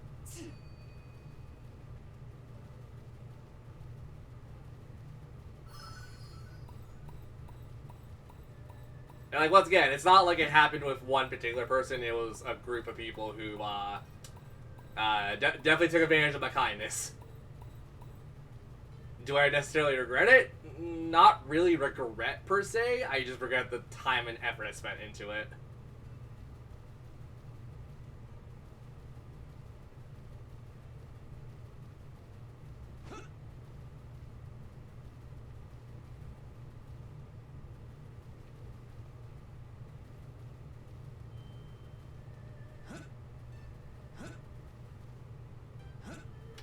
And like once again, it's not like it happened with one particular person. It was a group of people who definitely took advantage of my kindness. Do I necessarily regret it? Not really regret per se. I just regret the time and effort I spent into it.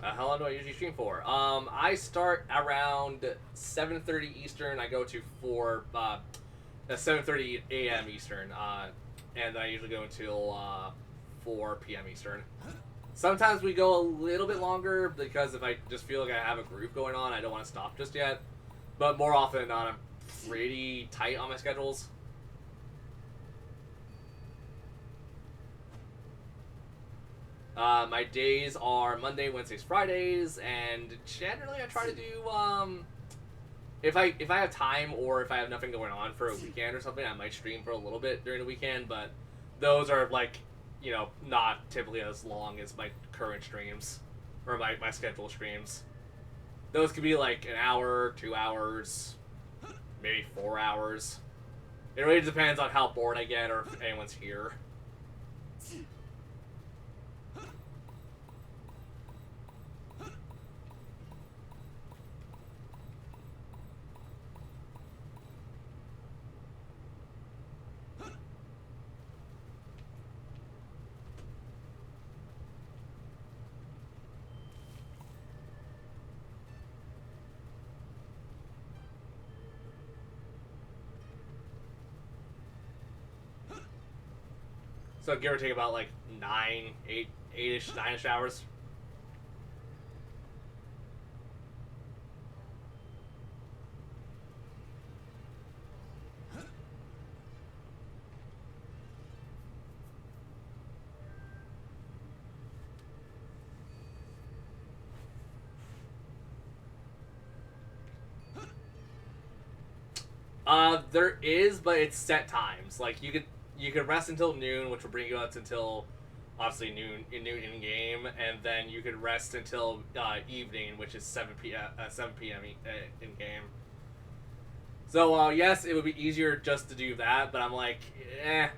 How long do I usually stream for? I start around 7:30 Eastern. I go to 7:30 a.m. Eastern, and I usually go until 4 p.m. Eastern. Sometimes we go a little bit longer because if I just feel like I have a groove going on, I don't want to stop just yet. But more often than not, I'm pretty tight on my schedules. My days are Monday, Wednesdays, Fridays, and generally I try to do, if I have time or if I have nothing going on for a weekend or something, I might stream for a little bit during the weekend, but those are like, not typically as long as my current streams or my scheduled streams. Those could be like an hour, 2 hours, maybe 4 hours. It really depends on how bored I get or if anyone's here. So give or take about like 8-ish, 9-ish hours. There is, but it's set times. Like you could rest until noon, which will bring you up until obviously noon in game, and then you could rest until evening, which is 7 p.m. In game. So yes, it would be easier just to do that, but I'm like,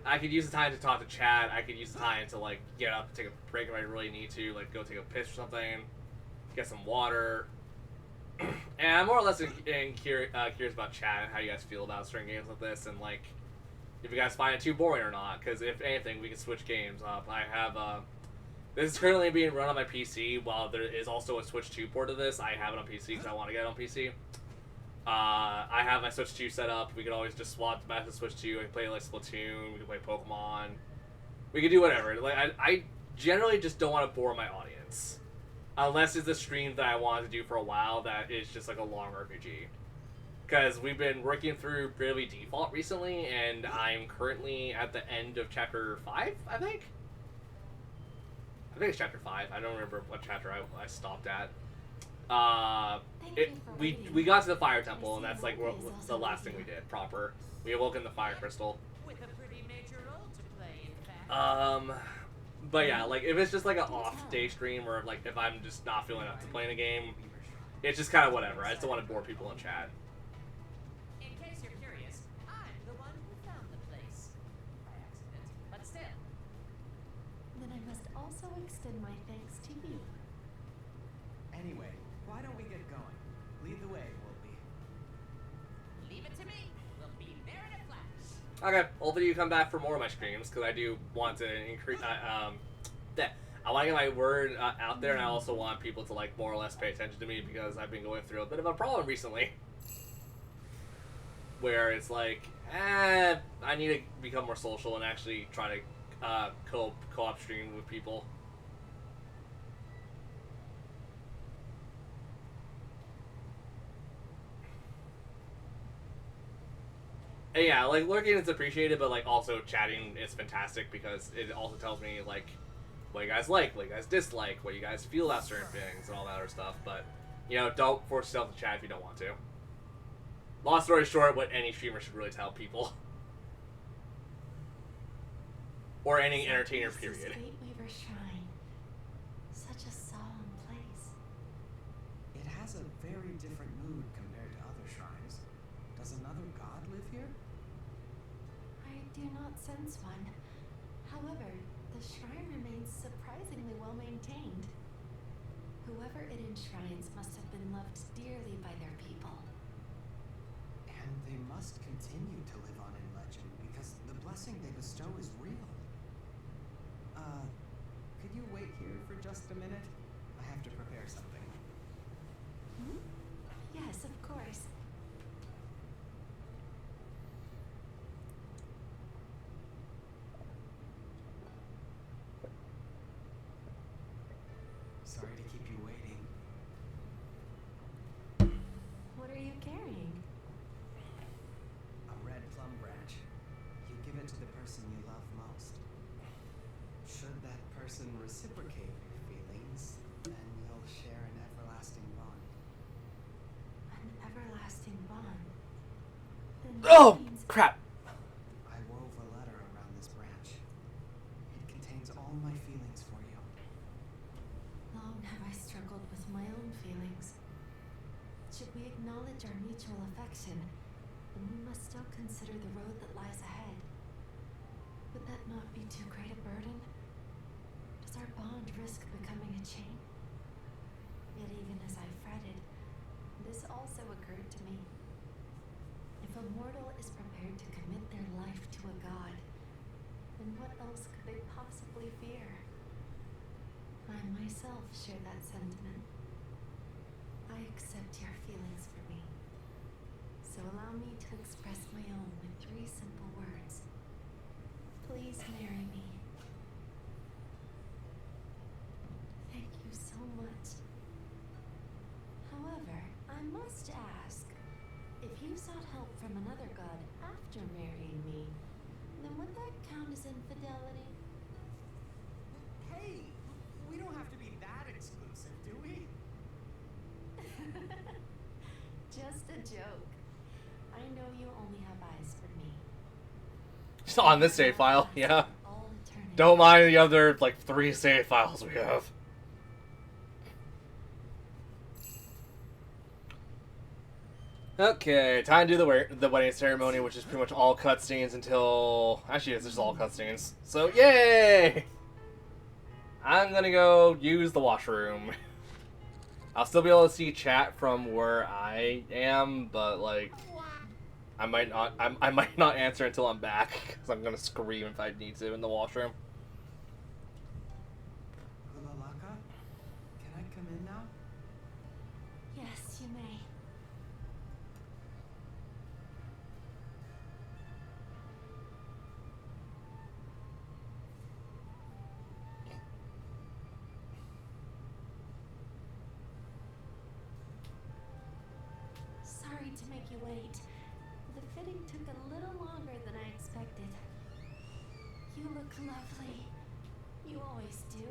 I could use the time to talk to chat. I could use the time to like get up, take a break if I really need to, like go take a piss or something, get some water. And I'm more or less curious about chat and how you guys feel about certain games like this, and like if you guys find it too boring or not. Because if anything, we can switch games up. I have this is currently being run on my PC. While there is also a Switch 2 port of this, I have it on PC because I want to get it on PC. I have my Switch 2 set up. We could always just swap back to Switch 2. I can play like Splatoon. We can play Pokemon. We can do whatever. Like I generally just don't want to bore my audience. Unless it's a stream that I wanted to do for a while that is just like a long RPG. Because we've been working through Bravely Default recently, and I'm currently at the end of Chapter 5, I think? I think it's Chapter 5. I don't remember what chapter I stopped at. We got to the Fire Temple, and that's like the last thing we did, proper. We awoke in the Fire Crystal. With a pretty major role to play, in fact. But yeah, like if it's just like an off day stream, or like if I'm just not feeling up to playing a game, it's just kind of whatever. I just don't want to bore people in chat. In case you're curious, I'm the one who found the place. By accident, but still. Then I must also extend my thanks to you. Anyway, why don't we get going? Lead the way, Wolfie. Leave it to me. We'll be there in a flash. Okay, hopefully you come back for more of my streams, because I do want to increase. I want to get my word out there, and I also want people to like more or less pay attention to me, because I've been going through a bit of a problem recently, where it's like, I need to become more social and actually try to co-op stream with people. And yeah, like lurking is appreciated, but like also chatting is fantastic, because it also tells me like what you guys like, what you guys dislike, what you guys feel about certain things, and all that other stuff. But you know, don't force yourself to chat if you don't want to. Long story short, what any streamer should really tell people, or any entertainer, period. Gateweaver Shrine. Such a solemn place. It has a very different mood compared to other shrines. Does another god live here? I do not sense one. However, the shrine remains surprisingly well maintained. Whoever it enshrines must have been loved dearly by their people. And they must continue to live on in legend, because the blessing they bestow is real. Could you wait here for just a minute? I have to prepare something. Hmm? Yes, of course. Sorry to keep you waiting. What are you carrying? A red plum branch. You give it to the person you love most. Should that person reciprocate your feelings, then you'll share an everlasting bond. An everlasting bond. Then Oh, that means crap. I wove a letter around this branch. It contains all my feelings for you. long have I struggled acknowledge our mutual affection, then we must still consider the road that lies ahead. Would that not be too great a burden? Does our bond risk becoming a chain? Yet even as I fretted, this also occurred to me. If a mortal is prepared to commit their life to a god, then what else could they possibly fear? I myself share that sentiment. I accept your feelings for me. So allow me to express my own with 3 simple words. Please marry me. Thank you so much. However, I must ask, if you sought help from another god after marrying me, then would that count as infidelity? Hey, we don't have to be that exclusive, do we? Just a joke. I know you only have eyes for me. Just on this save file, yeah. All eternity. Don't mind the other, like, 3 save files we have. Okay, time to do the wedding ceremony, which is pretty much all cutscenes until... Actually, it's just all cutscenes. So, yay! I'm gonna go use the washroom. I'll still be able to see chat from where I am, but, like... I might not answer until I'm back, because I'm gonna scream if I need to in the washroom. Hulalaka, can I come in now? Yes, you may. Sorry to make you wait. The fitting took a little longer than I expected. You look lovely. You always do,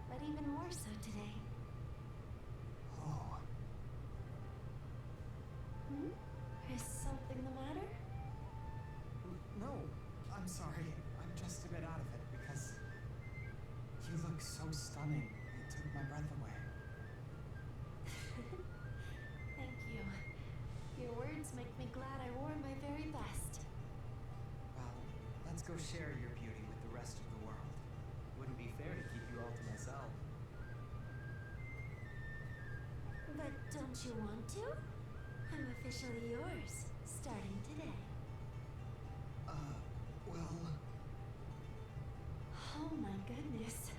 but even more so today. Oh, Hmm? Is something the matter? no, I'm sorry. I'm just a bit out of it because you look so stunning. It took my breath away. Thank you. Your words make me glad I wore my very best. Well, let's go share your beauty with the rest of the world. Wouldn't be fair to keep you all to myself. But don't you want to? I'm officially yours, starting today. Well, Oh my goodness.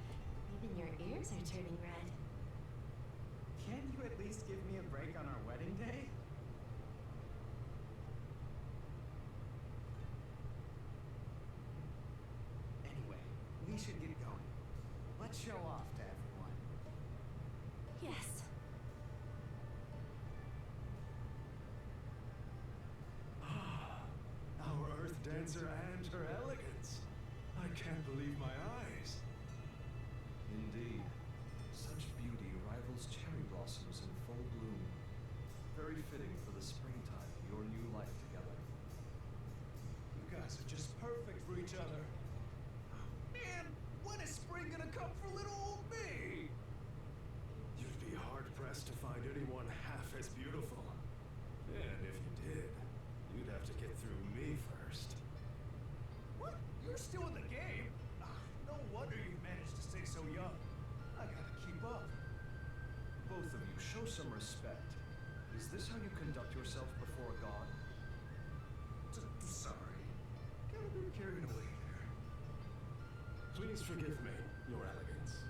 Even your ears are turning red. can't you at least give me a break on our wedding day? Anyway, we should get going. Let's show off to everyone. Yes. Our Earth Dancer and her elegance. I can't believe my eyes. Indeed. Such beauty rivals cherry blossoms in full bloom. Very fitting for the springtime of your new life together. You guys are just perfect for each other. Man, when is spring gonna come for little old me? You'd be hard-pressed to find anyone half as beautiful. And if you did, you'd have to get through me first. What? You're still in the game? No wonder you managed to stay so young. I gotta keep up. Both of you, show some respect. Is this how you conduct yourself before a god? Sorry. Got a bit carried away there. Please forgive me, your elegance.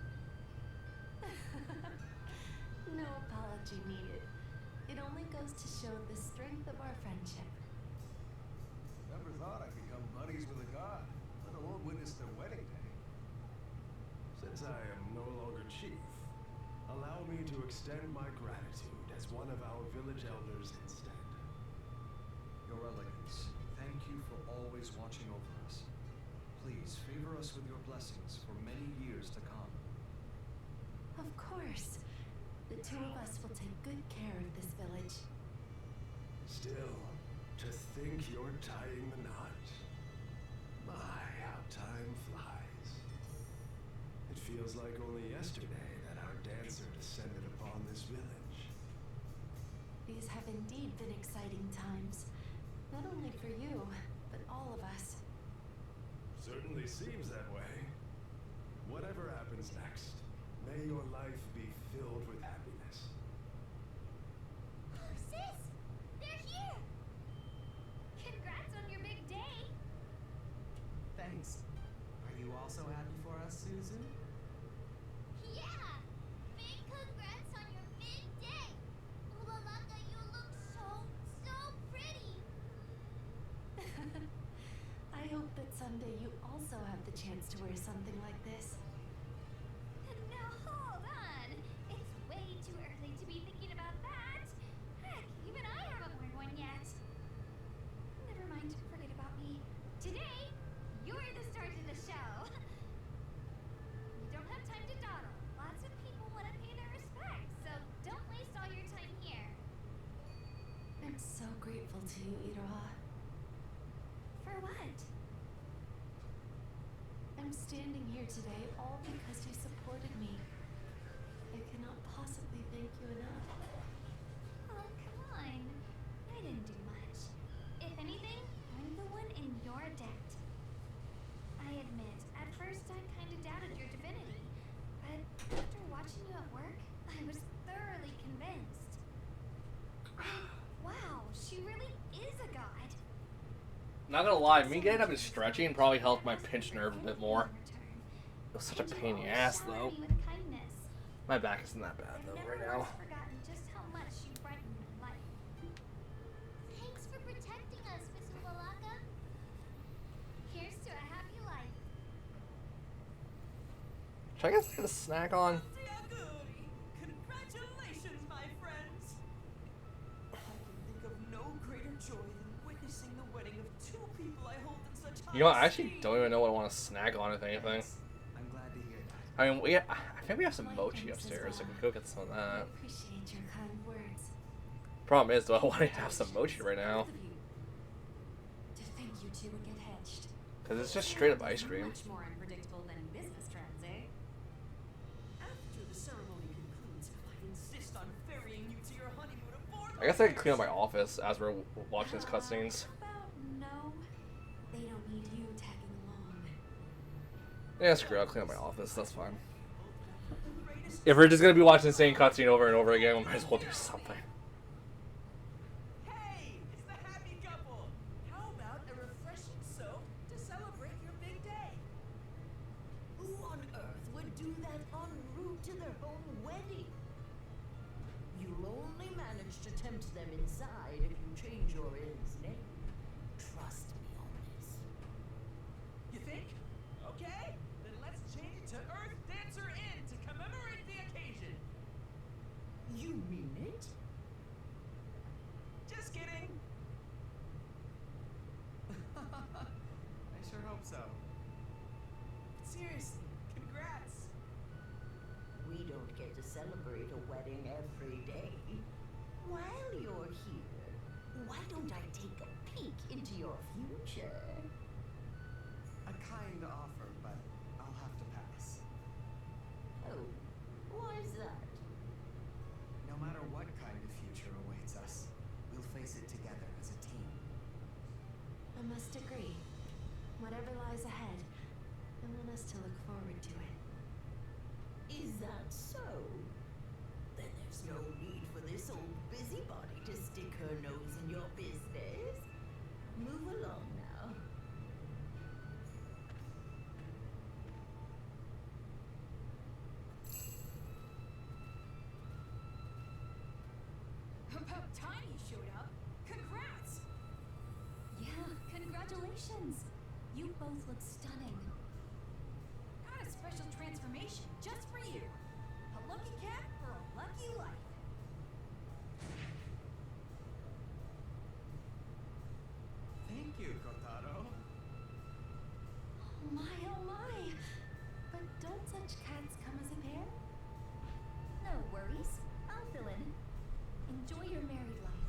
No apology needed. It only goes to show the strength of our friendship. Never thought I'd become buddies with a god, let alone witness their wedding day. Since I am no longer chief, allow me to extend my gratitude as one of our village elders instead. Your elegance, thank you for always watching over us. Please favor us with your blessings for many years to come. Of course. The 2 of us will take good care of this village. Still, to think you're tying the knot. My, how time flies. It feels like only yesterday that our dancer descended upon this village. These have indeed been exciting times. Not only for you, but all of us. Certainly seems that way. Whatever happens next, may your life be filled with happiness. Sis! They're here! Congrats on your big day! Thanks. Are you also happy for us, Susan? Yeah! Big congrats on your big day! Ulalaka, you look so pretty! I hope that someday you also have the chance to wear something like this. Now hold on! It's way too early to be thinking about that! Heck, even I haven't worn one yet! Never mind, forget about me. Today, you're the start of the show! You don't have time to dawdle. Lots of people want to pay their respects, so don't waste all your time here. I'm so grateful to you, Iroha. For what? I'm standing here today all because you supported me. I cannot possibly thank you enough. Oh, come on. I didn't do much. If anything, I'm the one in your debt. I admit, at first I kind of doubted your divinity, but after watching you at work, I was thoroughly convinced. And wow, she really is a god. Not gonna lie, me getting up and stretching probably helped my pinched nerve a bit more. It was such a pain in the ass, though. My back isn't that bad, though, right now. Forgotten just how much you brightened my life. Thanks for protecting us, Miss Ulalaka. Here's to a happy life. Should I guys get a snack on? Tiaguri! Congratulations, my friends! I can think of no greater joy than witnessing the wedding of two people I hold in such high You know, I actually esteem. don't even know what I want to snack on, if anything. I'm glad to hear that. I mean, I think we have some mochi upstairs, so we could go get some of I that. appreciate your kind words. Problem is, do I want to have some mochi right now? Both of you. To think you two would get hitched. Because it's just straight up ice cream. Much more unpredictable than business trends, eh? After the ceremony concludes, I insist on ferrying you to your honeymoon aboard I guess I can clean up my office as we're watching these cutscenes. How about no? They don't need you tagging along. Yeah, screw it, I'll clean up my office, that's fine. If we're just gonna be watching the same cutscene over and over again, we might as well do something. Hey, it's the happy couple. How about a refreshing soak to celebrate your big day? Who on earth would do that en route to their own wedding? You'll only manage to tempt them inside if you change your inn's name. Trust me on this. You think? Okay, then let's change it to Earth Dancer Inn to commemorate the occasion. You mean it? Just kidding. I sure hope so. Seriously, congrats. We don't get to celebrate a wedding every day. While you're here, why don't I take a peek into your future? A kind offer, but I'll have to pass. Oh, why's that? No matter what kind of future awaits us, we'll face it together as a team. I must agree. Whatever lies ahead, I want us to look forward to it. Is that so? Then there's no need for this old busybody to stick her nose in your business. Move along now. About time you showed up. Congrats! Yeah, congratulations! You both look stunning. Got a special transformation just for you. A lucky cat for a lucky life. Thank you, Kotaro. Oh my! But don't such cats come as a pair? No worries. I'll fill in. Enjoy your married life.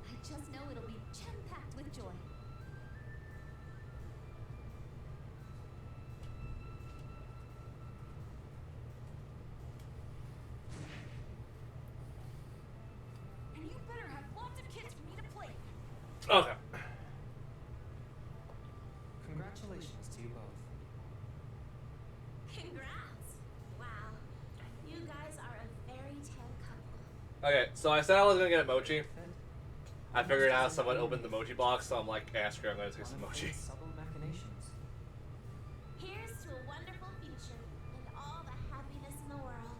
I just know it'll be jam-packed with joy. Okay, so I said I was gonna get a mochi. I figured out someone opened the mochi box, so I'm like, screw it, I'm gonna take some mochi. Subtle machinations. Here's to a wonderful future and all the happiness in the world.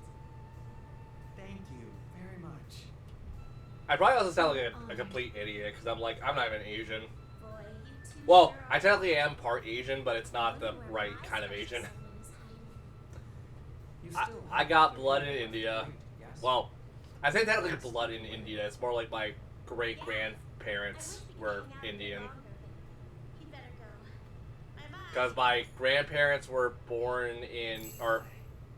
Thank you very much. I probably also sound like a complete idiot, because I'm like, I'm not even Asian. Boy, you two Well, sure I are. technically am part Asian, but it's not the Wonder where right my kind of special Asian. siblings hide. You I, still I have got the blood in right? India. Yes. Well, I say technically blood in India. It's more like my great-grandparents were Indian. He'd better go. Bye-bye. Because my grandparents were born in, or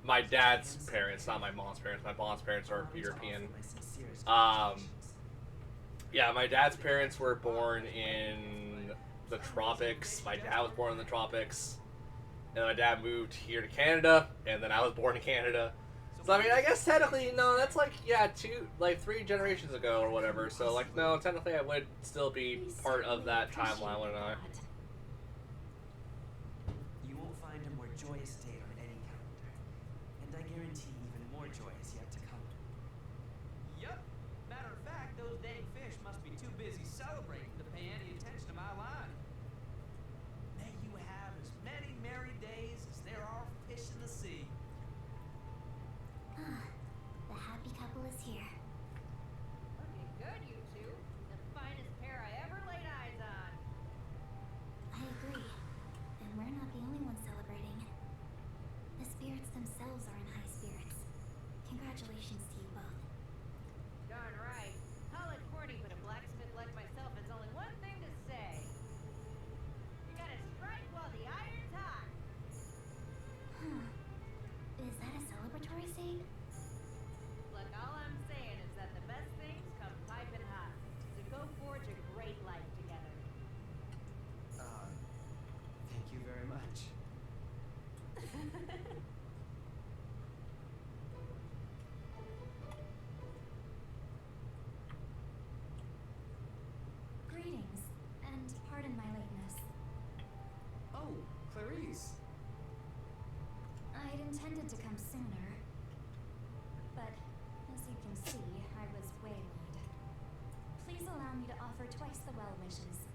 my dad's parents, not my mom's parents. My mom's parents are European. My sincerest Um, Yeah, my dad's parents were born in the tropics. My dad was born in the tropics. And my dad moved here to Canada, and then I was born in Canada. So, I mean, I guess technically, no, that's like, yeah, 3 generations ago or whatever. So, like, no, technically I would still be part of that timeline, wouldn't I? You won't find a more joyous day on any calendar. And I guarantee even more joy is yet to come. Yup. Matter of fact, those dang fish must be too busy celebrating to pay any attention to my line. May you have as many merry days as there are fish in the sea. The happy couple is here. Looking good, you two. The finest pair I ever laid eyes on. I agree. And we're not the only ones celebrating. The spirits themselves are in high spirits. Congratulations to you both. Darn right. Call it corny, but a blacksmith like myself has only one thing to say. You gotta strike while the iron's hot. Is that a celebratory saying? Look, all I'm saying is that the best things come piping hot. So go forge a great life together. Thank you very much. Greetings, and pardon my lateness. Oh, Clarice. I'd intended to come sooner, but as you can see, I was waylaid. Please allow me to offer twice the well wishes.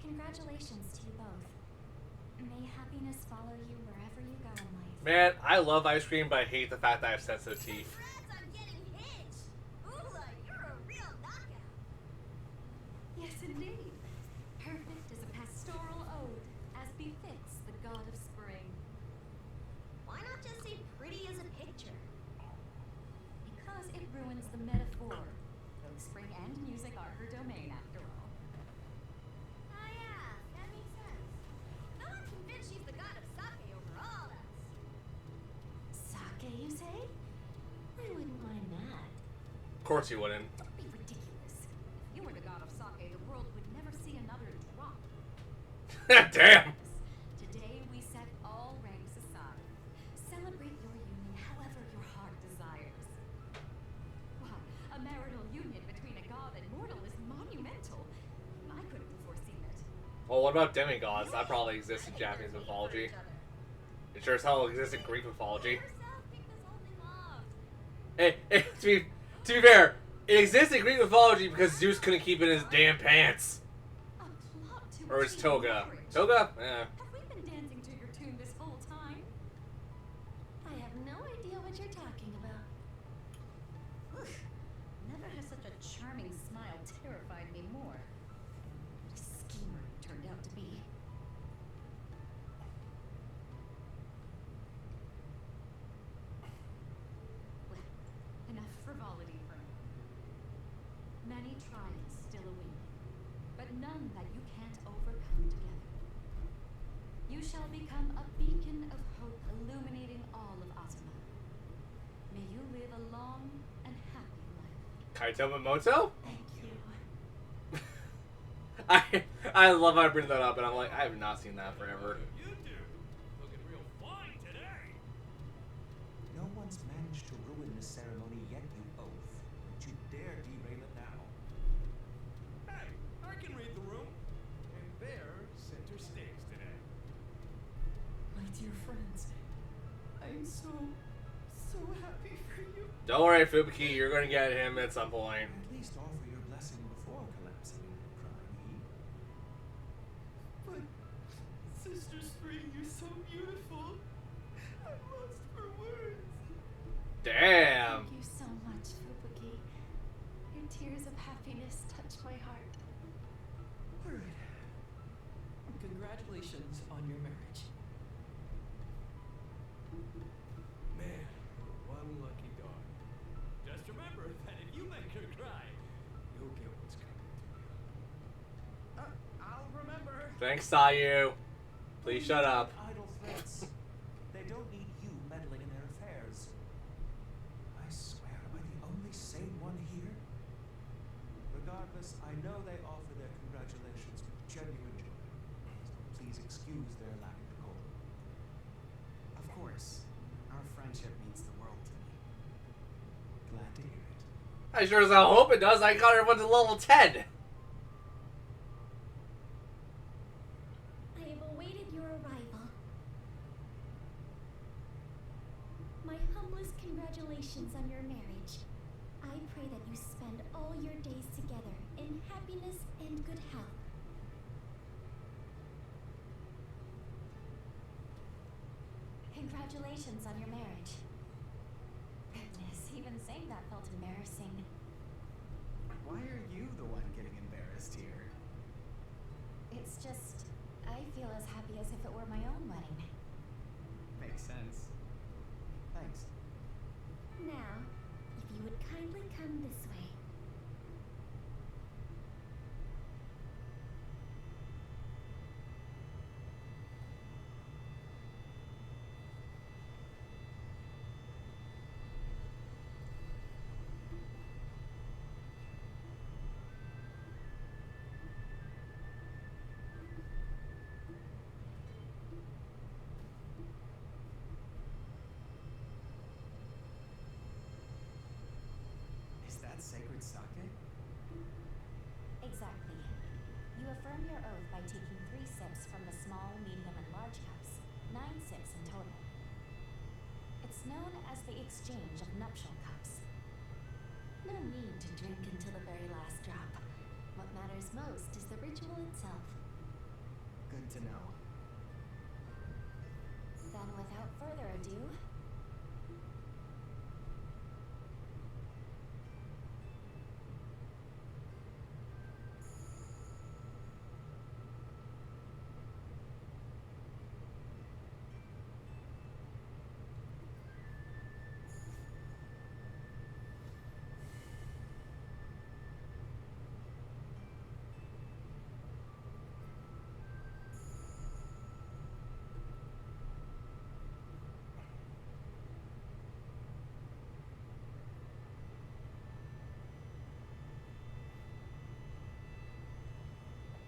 Congratulations to you both. May happiness follow you wherever you go in life. Man, I love ice cream, but I hate the fact that I have sensitive teeth. Congrats on getting hitched! Ula, you're a real knockout! Yes, indeed. Perfect as a pastoral ode, as befits the god of spring. Why not just say pretty as a picture? Because it ruins the metaphor. Though spring and music are her domain, after all. Oh yeah, that makes sense. No one's convinced she's the god of sake over all else. Sake, you say? I wouldn't mind that. Of course you wouldn't. Don't be ridiculous. If you were the god of sake, the world would never see another drop. Damn! Today we set all ranks aside. Celebrate your union however your heart desires. Why, a marital union between a god and mortal is monumental. I couldn't have foreseen it. Well, what about demigods? That probably exists in Japanese mythology. It sure as hell exists in Greek mythology. Yourself kick this whole thing off. Hey, to be fair, it exists in Greek mythology because Zeus couldn't keep it in his damn pants. A plot to Or his achieve toga. marriage. Toga? Eh. Have we been dancing to your tune this whole time? I have no idea what you're talking about. Oof. Never has such a charming smile terrified me more. What a schemer you turned out to be. Well, enough frivolity for me. Many trials still await, but none that you can't overcome together. You shall become a beacon of hope illuminating all of Atama. May you live a long and happy life. Kaito Momoto? Thank you. I love how I bring that up, and I'm like, I have not seen that forever. You do. Looking real fine today. No one's managed to ruin this ceremony yet, you both. Don't you dare derail it now. Hey, I can read the room. And they're center stage today. My dear friends, I'm so happy for you. Don't worry, Fubuki, you're gonna get him at some point. At least offer your blessing before collapsing and crying. But, Sister Spring, you're so beautiful. I'm lost for words. Damn. Thank you so much, Fubuki. Your tears of happiness touch my heart. Alright. Congratulations on your marriage. Man, one lucky dog. Just remember that if you make her cry, you'll get what's coming to you. I'll remember. Thanks, Sayu. Please shut up. Idle threats. They don't need you meddling in their affairs. I swear, am I the only sane one here? Regardless, I know they offer their congratulations with genuine joy. So please excuse their lack of decorum. Of course. Our friendship means the world to me. Glad to hear it. I sure as hell hope it does. I got everyone to level 10. I have awaited your arrival. My humblest congratulations on your marriage. I pray that you spend all your days together in happiness and good health. Congratulations on your marriage. Goodness, even saying that felt embarrassing. Why are you the one getting embarrassed here? It's just, I feel as happy as if it were my own wedding. Makes sense. Thanks. Now, if you would kindly come this way. Is that sacred sake? Exactly. You affirm your oath by taking 3 sips from the small, medium, and large cups. 9 sips in total. It's known as the exchange of nuptial cups. No need to drink until the very last drop. What matters most is the ritual itself. Good to know. Then without further ado,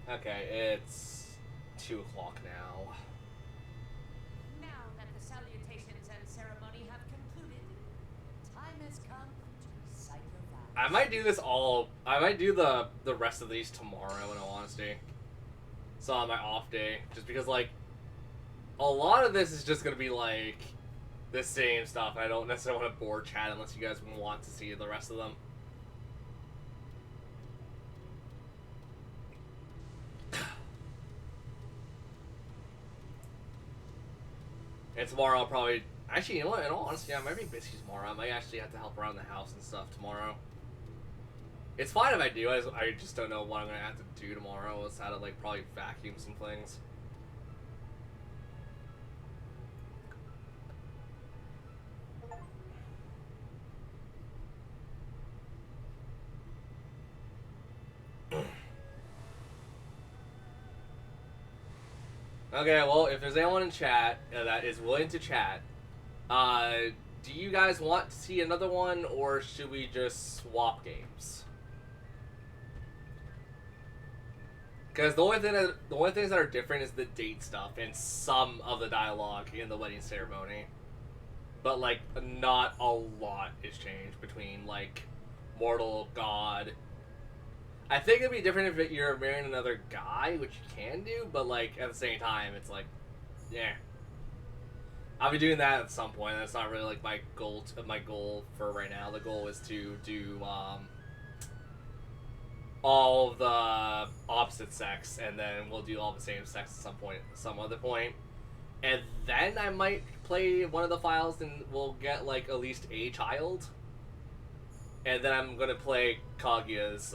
Okay, it's 2 o'clock now. Now that the salutations and ceremony have concluded, time has come to recite your vows. I might do this all. I might do the rest of these tomorrow, in all honesty. So on my off day, just because like a lot of this is just gonna be like the same stuff. I don't necessarily want to bore chat unless you guys want to see the rest of them. And tomorrow I'll probably actually, you know what? In all honesty, I might be busy tomorrow. I might actually have to help around the house and stuff tomorrow. It's fine if I do. I just don't know what I'm gonna have to do tomorrow. It's how to like probably vacuum some things. Okay, well, if there's anyone in chat that is willing to chat, do you guys want to see another one, or should we just swap games? Because the only things that are different is the date stuff and some of the dialogue in the wedding ceremony, but like not a lot is changed between like mortal, god. I think it'd be different if you're marrying another guy, which you can do, but like at the same time, it's like, yeah. I'll be doing that at some point. That's not really like my goal. My goal for right now. The goal is to do all the opposite sex, and then we'll do all the same sex at some point, some other point, and then I might play one of the files, and we'll get like at least a child, and then I'm gonna play Kaguya's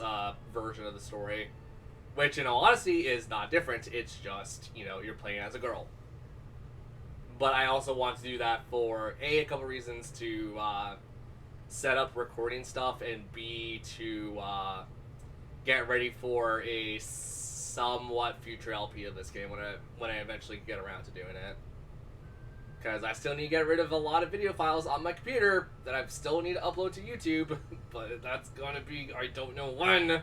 version of the story, which in all honesty is not different. It's just, you know, you're playing as a girl. But I also want to do that for a couple reasons: to set up recording stuff, and B, to get ready for a somewhat future LP of this game when I eventually get around to doing it. Because I still need to get rid of a lot of video files on my computer that I still need to upload to YouTube, but that's gonna be, I don't know when.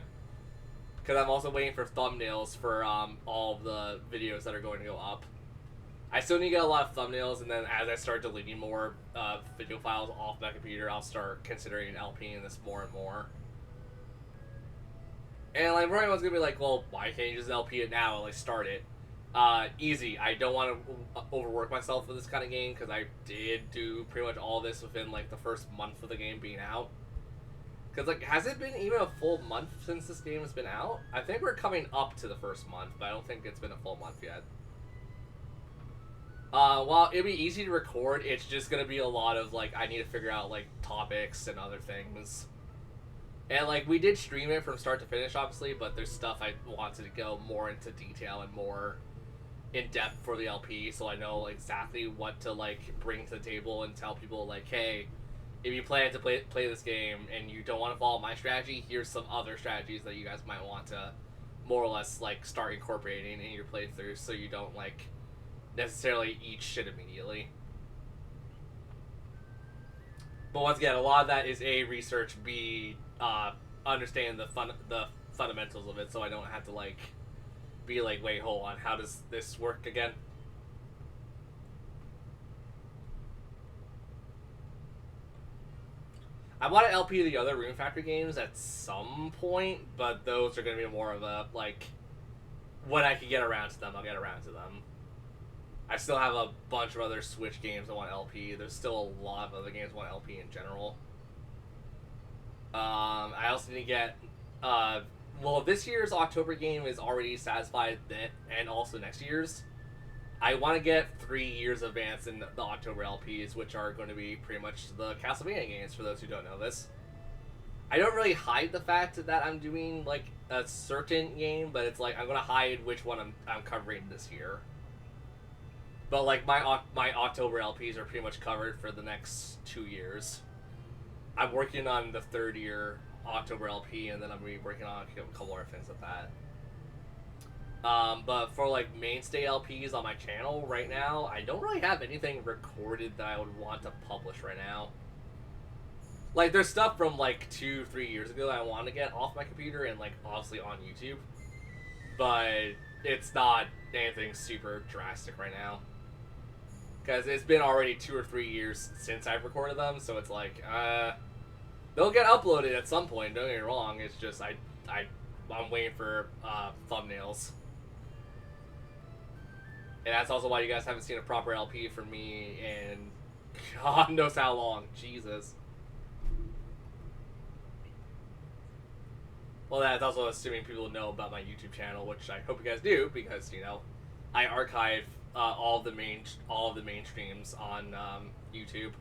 Because I'm also waiting for thumbnails for all of the videos that are going to go up. I still need to get a lot of thumbnails, and then as I start deleting more video files off my computer, I'll start considering LPing this more and more. And like, everyone's gonna be like, well, why can't you just LP it now and like start it? Easy. I don't want to overwork myself with this kind of game, because I did do pretty much all this within like the first month of the game being out. Because like, has it been even a full month since this game has been out? I think we're coming up to the first month, but I don't think it's been a full month yet. Well, it'd be easy to record. It's just gonna be a lot of like, I need to figure out like topics and other things. And like, we did stream it from start to finish, obviously, but there's stuff I wanted to go more into detail and more in depth for the LP, so I know exactly what to like bring to the table and tell people like, hey, if you plan to play this game and you don't want to follow my strategy, here's some other strategies that you guys might want to more or less like start incorporating in your playthroughs, so you don't like necessarily eat shit immediately. But once again, a lot of that is A, research, B, understand the fundamentals of it, so I don't have to like be like, wait, hold on, how does this work again? I want to LP the other Rune Factory games at some point, but those are going to be more of a, like, when I can get around to them, I'll get around to them. I still have a bunch of other Switch games I want LP. There's still a lot of other games I want LP in general. I also need to get, well, this year's October game is already satisfied, and also next year's. I want to get 3 years advance in the October LPs, which are going to be pretty much the Castlevania games, for those who don't know this. I don't really hide the fact that I'm doing, like, a certain game, but it's like, I'm going to hide which one I'm covering this year. But, like, my October LPs are pretty much covered for the next 2 years. I'm working on the third year October LP, and then I'm going to be working on a couple more things with that. But for like mainstay LPs on my channel right now, I don't really have anything recorded that I would want to publish right now. Like, there's stuff from like 2-3 years ago that I want to get off my computer and like obviously on YouTube, but it's not anything super drastic right now, because it's been already 2 or 3 years since I've recorded them, so it's like, they'll get uploaded at some point, don't get me wrong, it's just I'm waiting for thumbnails. And that's also why you guys haven't seen a proper LP from me in God knows how long. Jesus. Well, that's also assuming people know about my YouTube channel, which I hope you guys do, because, you know, I archive all of the main streams on YouTube.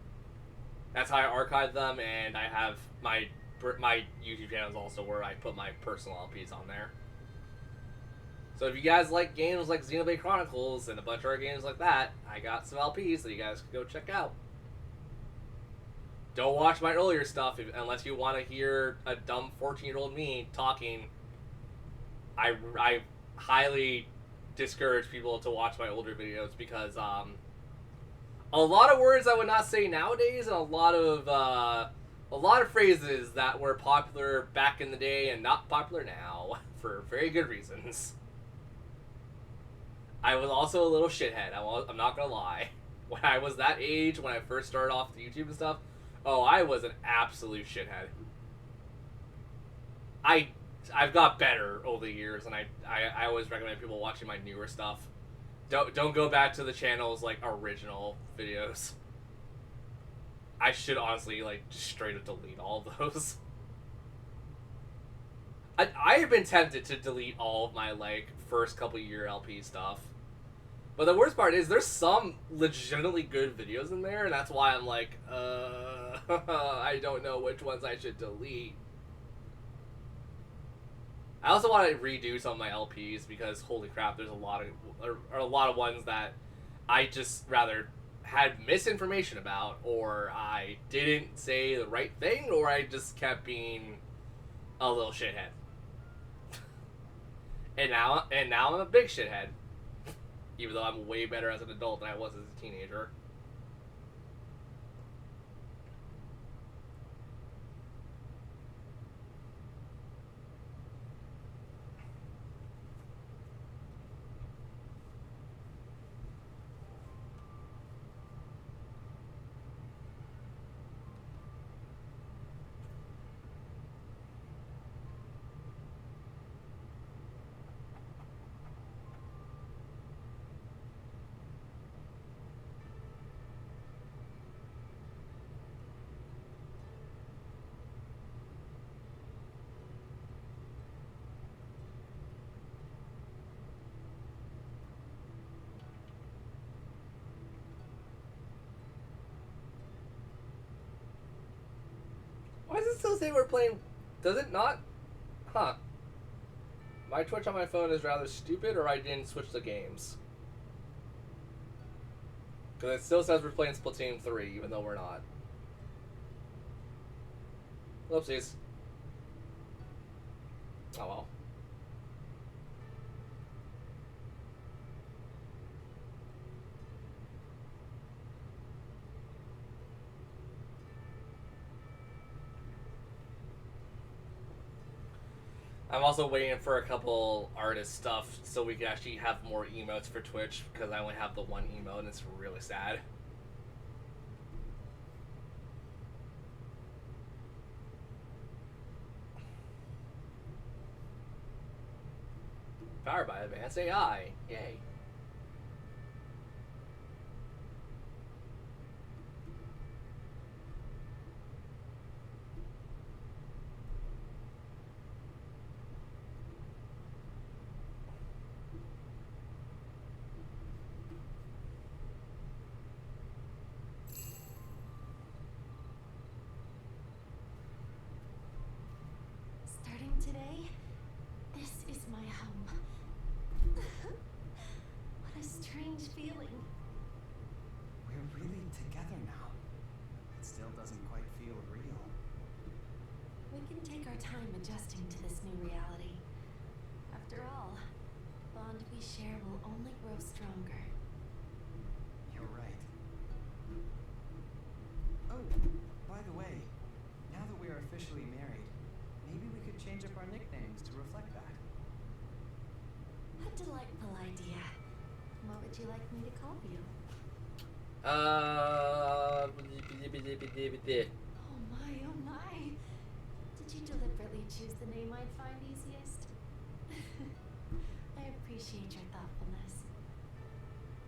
That's how I archive them, and I have my YouTube channel is also where I put my personal LPs on there. So if you guys like games like Xenoblade Chronicles and a bunch of other games like that, I got some LPs that you guys can go check out. Don't watch my earlier stuff unless you want to hear a dumb 14-year-old me talking. I highly discourage people to watch my older videos, because a lot of words I would not say nowadays, and a lot of phrases that were popular back in the day and not popular now for very good reasons. I was also a little shithead. I'm not gonna lie. When I was that age, when I first started off the YouTube and stuff, oh, I was an absolute shithead. I've got better over the years, and I always recommend people watching my newer stuff. Don't go back to the channel's like original videos. I should honestly like just straight up delete all of those. I have been tempted to delete all of my like first couple year LP stuff. But the worst part is there's some legitimately good videos in there, and that's why I'm like, I don't know which ones I should delete. I also want to redo some of my LPs because holy crap, there's a lot of ones that I just rather had misinformation about, or I didn't say the right thing, or I just kept being a little shithead. and now I'm a big shithead. Even though I'm way better as an adult than I was as a teenager. Why does it still say we're playing? Does it not? Huh. My Twitch on my phone is rather stupid, or I didn't switch the games. Because it still says we're playing Splatoon 3, even though we're not. Whoopsies. Oh well. I'm also waiting for a couple artist stuff so we can actually have more emotes for Twitch, because I only have the one emote and it's really sad. Powered by Advanced AI. Yay. Starting today, this is my home. What a strange feeling. We're really together now. It still doesn't quite feel real. We can take our time adjusting to this new reality. After all, the bond we share will only grow stronger. You're right. Oh, by the way, now that we are officially married, maybe we could change up our nicknames to reflect that. A delightful idea. What would you like me to call you? Oh my. Did you deliberately choose the name I'd find easiest? I appreciate your thoughtfulness.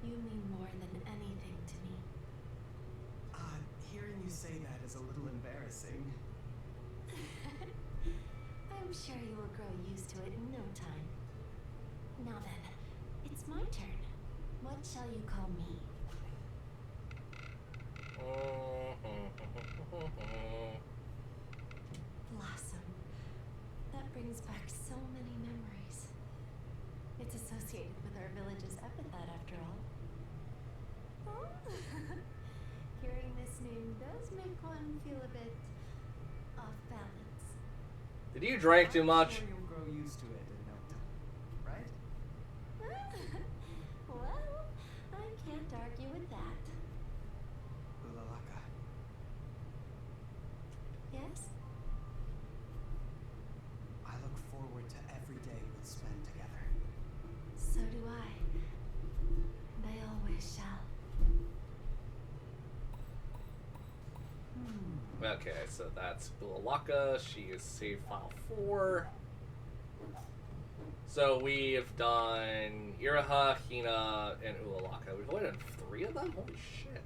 You mean more than anything to me. Hearing you say that is a little embarrassing. I'm sure you will grow used to it in no time. Now then, it's my turn. What shall you call me? Blossom. That brings back so many memories. It's associated with our village's epithet, after all. Oh. Hearing this name does make one feel a bit off balance. Did you drink too much? I'm sure you'll grow used to it in no time, right? Well, I can't argue with that. Ulalaka. Yes? I look forward to every day we'll spend together. So do I. And I always shall. Okay, so that's Bulalaka. She is save file 4. So we've done Iraha, Hina, and Ulalaka. We've only done 3 of them? Holy shit.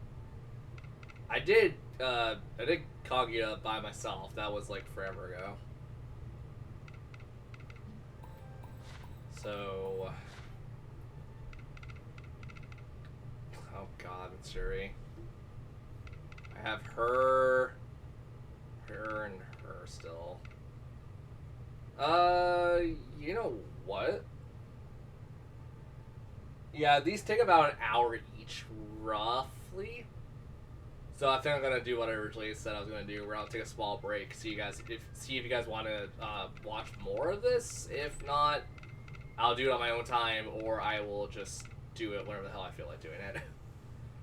I did Kaguya by myself. That was like forever ago. So... Oh god, Mitsuri. I have her, and her still. You know what? Yeah, these take about an hour each, roughly. So I think I'm gonna do what I originally said I was gonna do, where I'll take a small break, see if you guys want to watch more of this. If not, I'll do it on my own time, or I will just do it whenever the hell I feel like doing it.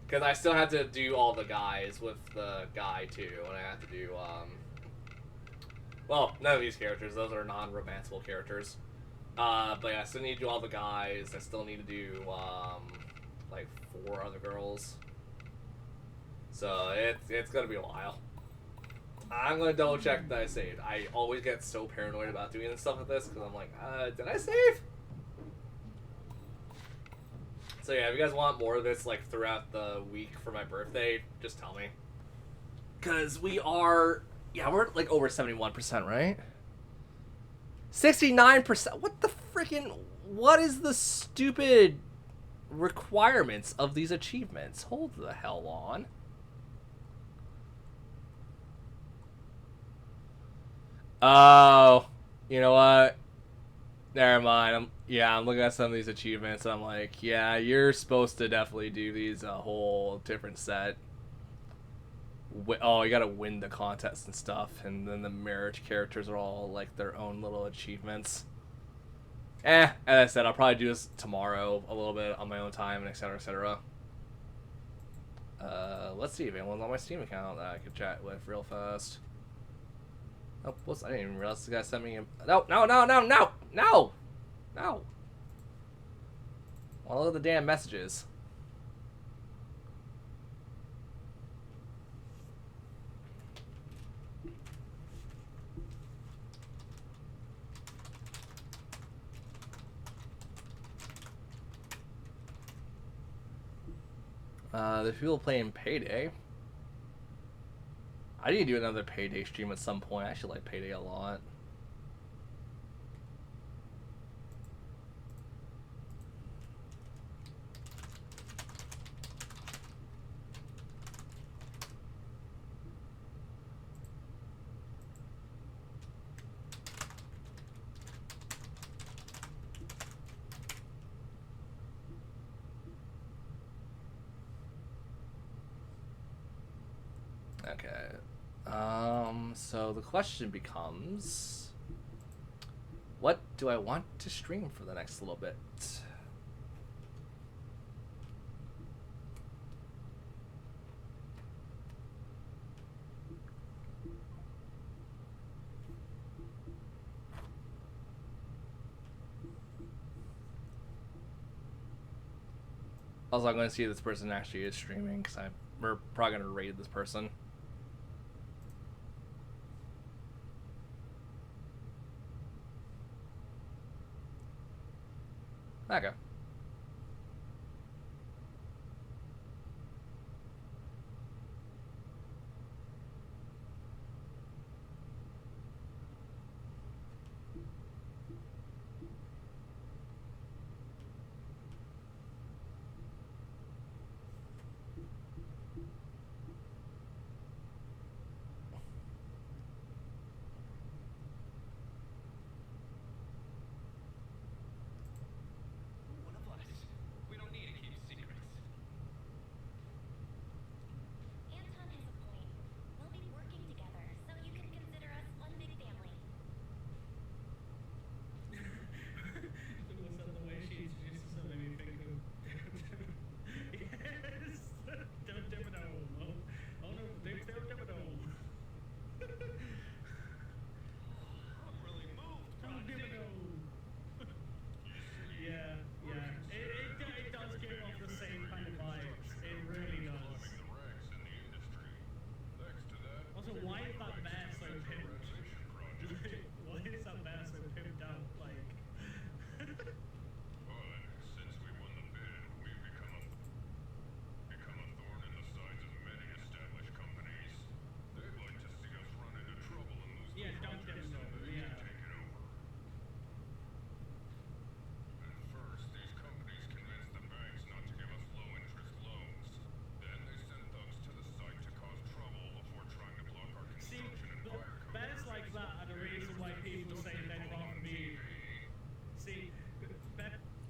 Because I still have to do all the guys with the guy too, and I have to do well, none of these characters; those are non-romanceable characters. But yeah, I still need to do all the guys. I still need to do like 4 other girls. So it's gonna be a while. I'm gonna double check that I saved. I always get so paranoid about doing stuff like this because I'm like, did I save? So yeah, if you guys want more of this like throughout the week for my birthday, just tell me. Cause we're like over 71%, right? 69%. What is the stupid requirements of these achievements? Hold the hell on. Oh, you know what? Never mind. I'm looking at some of these achievements. And I'm like, yeah, you're supposed to definitely do these a whole different set. Oh, you gotta win the contest and stuff, and then the marriage characters are all like their own little achievements. As I said, I'll probably do this tomorrow a little bit on my own time, and etc. etc. Let's see if anyone's on my Steam account that I could chat with real fast. Oh, whoops, I didn't even realize this guy sent me a... No! Well, look at the damn messages. The people playing Payday. I need to do another Payday stream at some point. I actually like Payday a lot. Okay. So the question becomes, what do I want to stream for the next little bit? Also, I'm going to see if this person actually is streaming, because we're probably going to raid this person. Okay.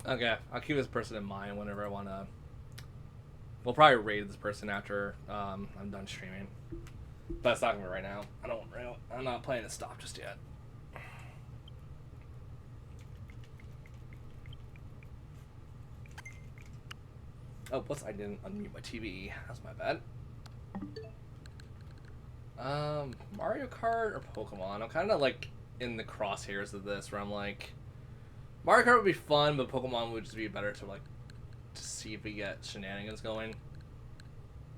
Okay, I'll keep this person in mind whenever I want to. We'll probably raid this person after I'm done streaming. But it's not gonna be right now. I'm not planning to stop just yet. Oh, plus I didn't unmute my TV. That's my bad. Mario Kart or Pokemon? I'm kind of like in the crosshairs of this, where I'm like, Mario Kart would be fun, but Pokemon would just be better to like to see if we get shenanigans going.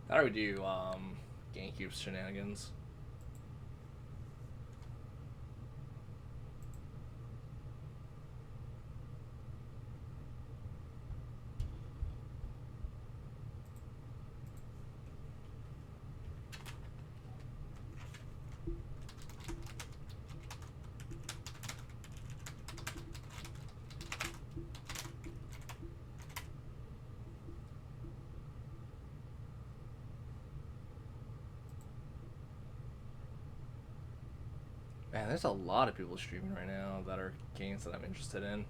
How do we do GameCube shenanigans? Man, there's a lot of people streaming right now that are games that I'm interested in.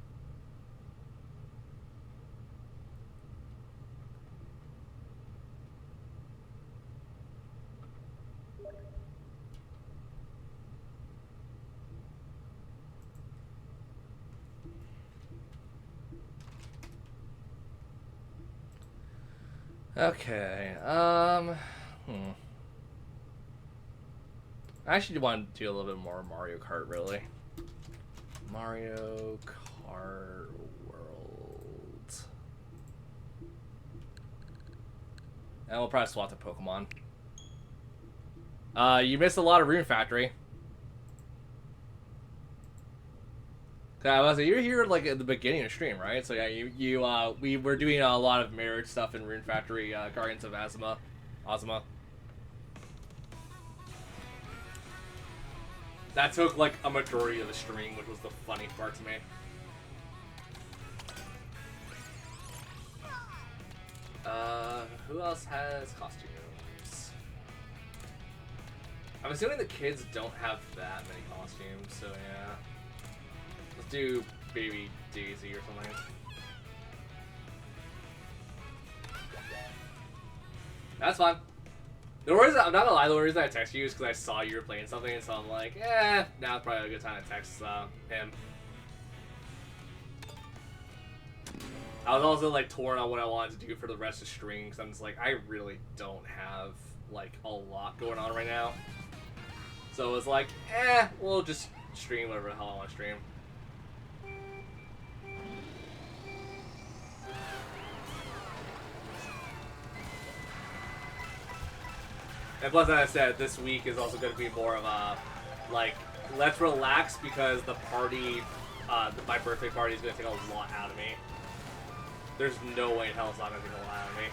Okay, I actually want to do a little bit more Mario Kart, really. Mario Kart World. And we'll probably swap to Pokemon. You missed a lot of Rune Factory. I was like, you're here like at the beginning of the stream, right? So yeah, we were doing a lot of mirrored stuff in Rune Factory, Guardians of Ozma. That took like a majority of the stream, which was the funny part to me. Who else has costumes? I'm assuming the kids don't have that many costumes, so yeah. Let's do Baby Daisy or something. That's fine. The reason, I'm not gonna lie, the reason I texted you is because I saw you were playing something, and so I'm like, now's probably a good time to text him. I was also like torn on what I wanted to do for the rest of the stream, because I'm just like, I really don't have like a lot going on right now. So it was like, we'll just stream whatever the hell I want to stream. And plus, as I said, this week is also going to be more of a, like, let's relax because the party, my birthday party is going to take a lot out of me. There's no way in hell it's not going to take a lot out of me.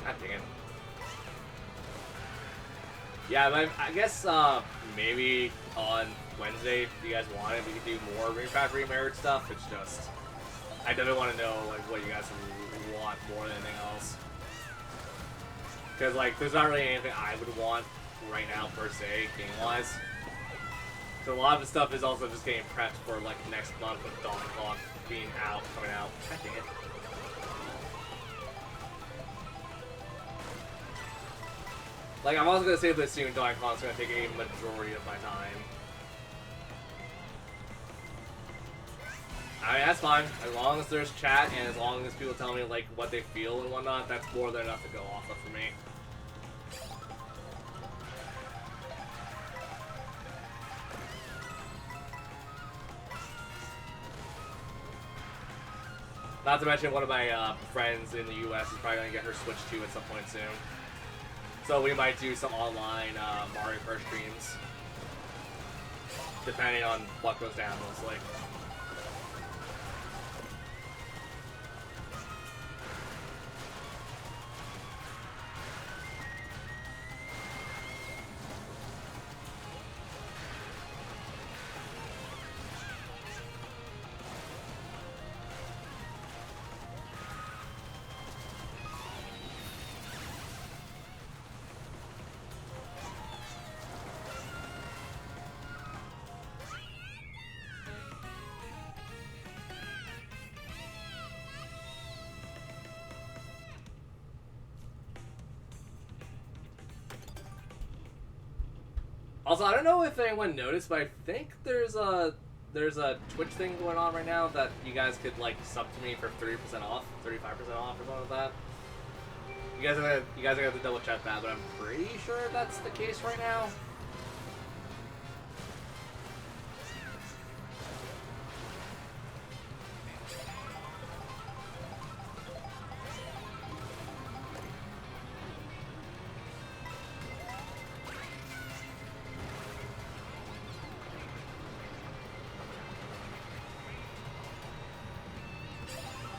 God dang it. Yeah, I guess maybe on Wednesday, if you guys want it, we could do more Rune Factory Merit stuff. It's just, I definitely want to know like what you guys want more than anything else. Because like, there's not really anything I would want right now per se, game-wise. So a lot of the stuff is also just getting prepped for like next month with Donkey Kong being coming out. God dang it. Like, I'm also going to say this soon, Donkey Kong's going to take a majority of my time. I mean, that's fine. As long as there's chat and as long as people tell me, like, what they feel and whatnot, that's more than enough to go off of for me. Not to mention, one of my friends in the U.S. is probably going to get her Switch 2 at some point soon. So we might do some online Mario Kart streams. Depending on what goes down, mostly. Also, I don't know if anyone noticed, but I think there's a Twitch thing going on right now that you guys could like sub to me for 30% off, 35% off, or something like that. You guys are gonna have to double check that, but I'm pretty sure that's the case right now.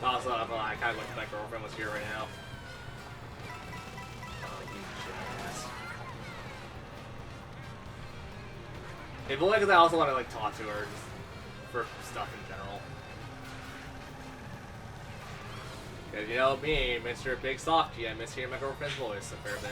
Also, I kind of wish my girlfriend was here right now. Oh, you jackass. If only because I also want to like talk to her just for stuff in general. Because you know me, Mr. Big Softy, I miss hearing my girlfriend's voice a fair bit.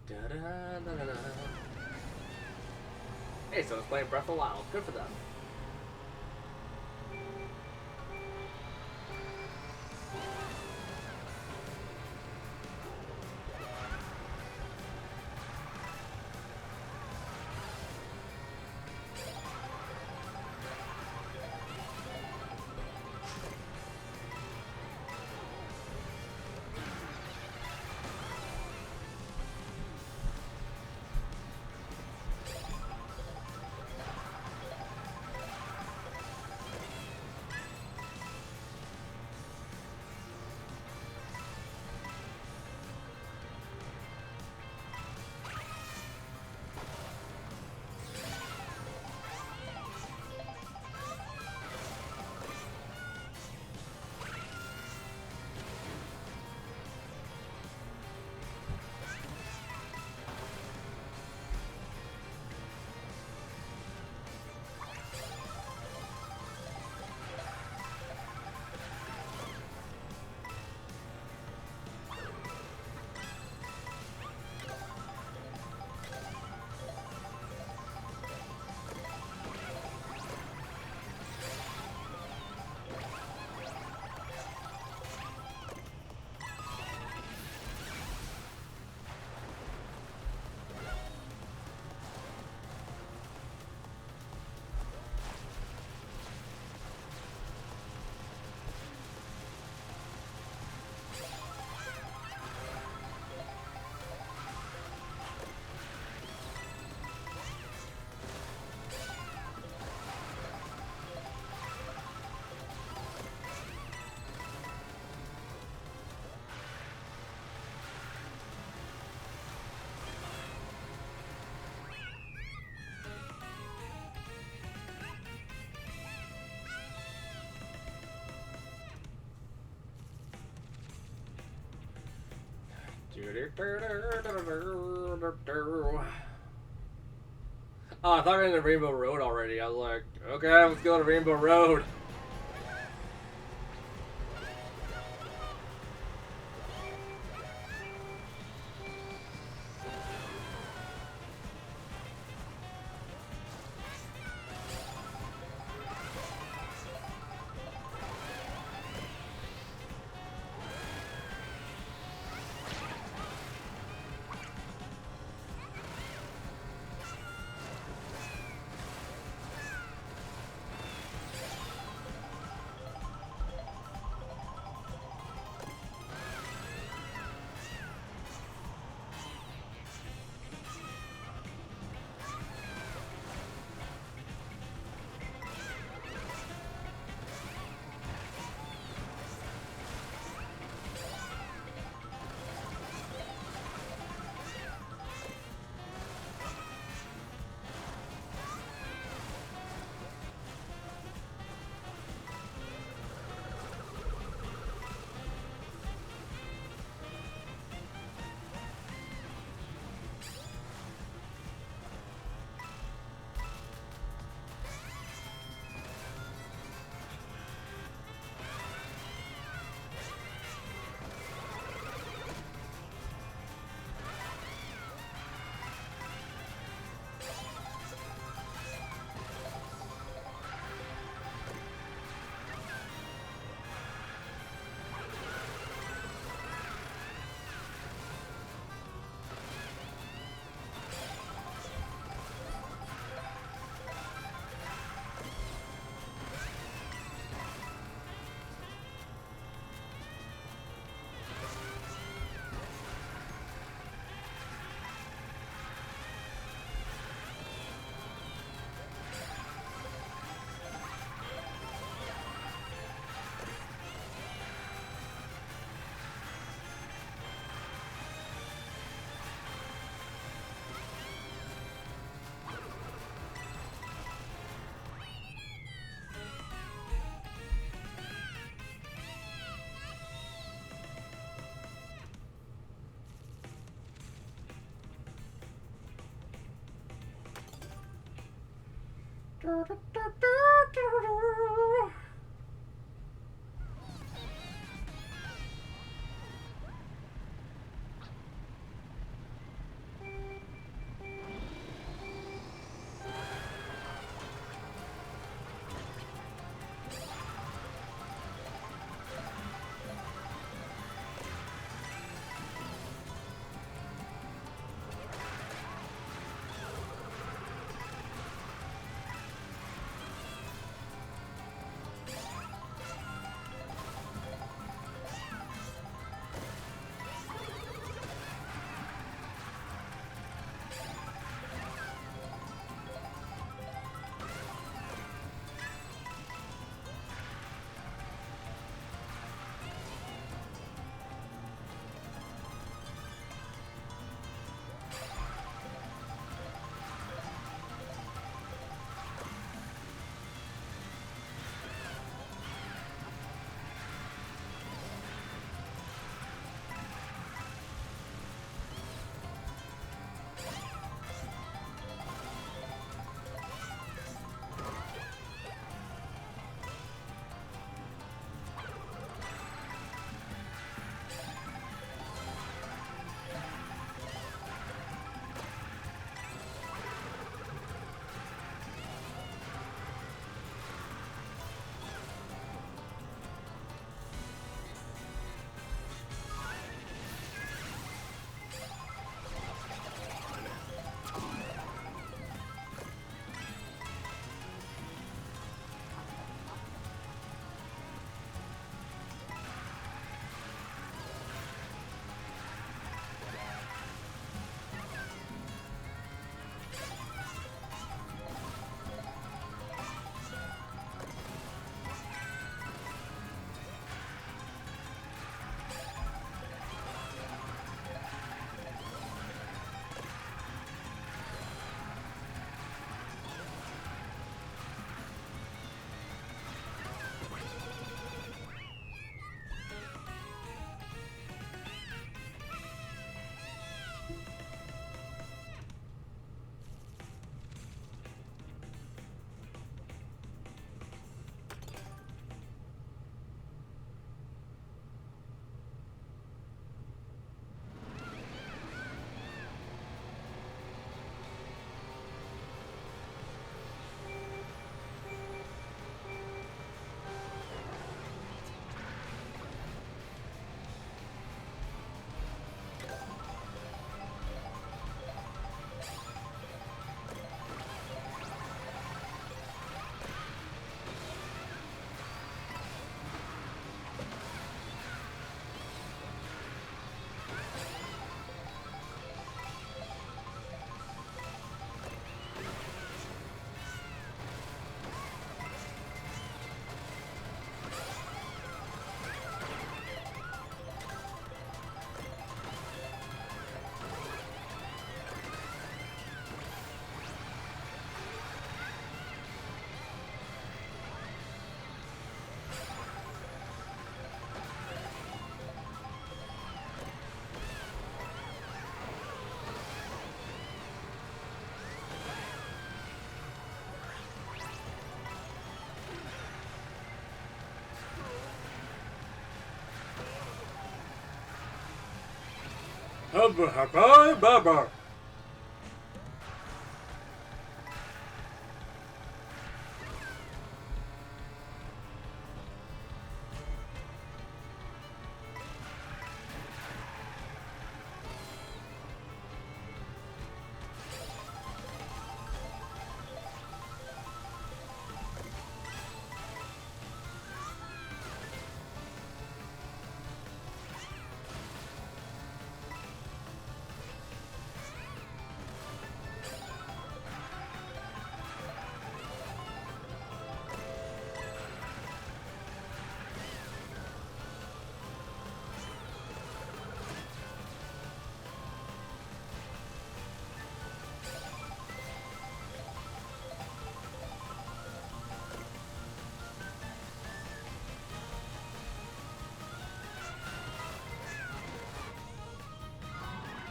Da-da-da-da-da. Hey, so it's playing Breath of the Wild. Good for them. Oh, I thought we were in the Rainbow Road already. I was like, okay, let's go to Rainbow Road.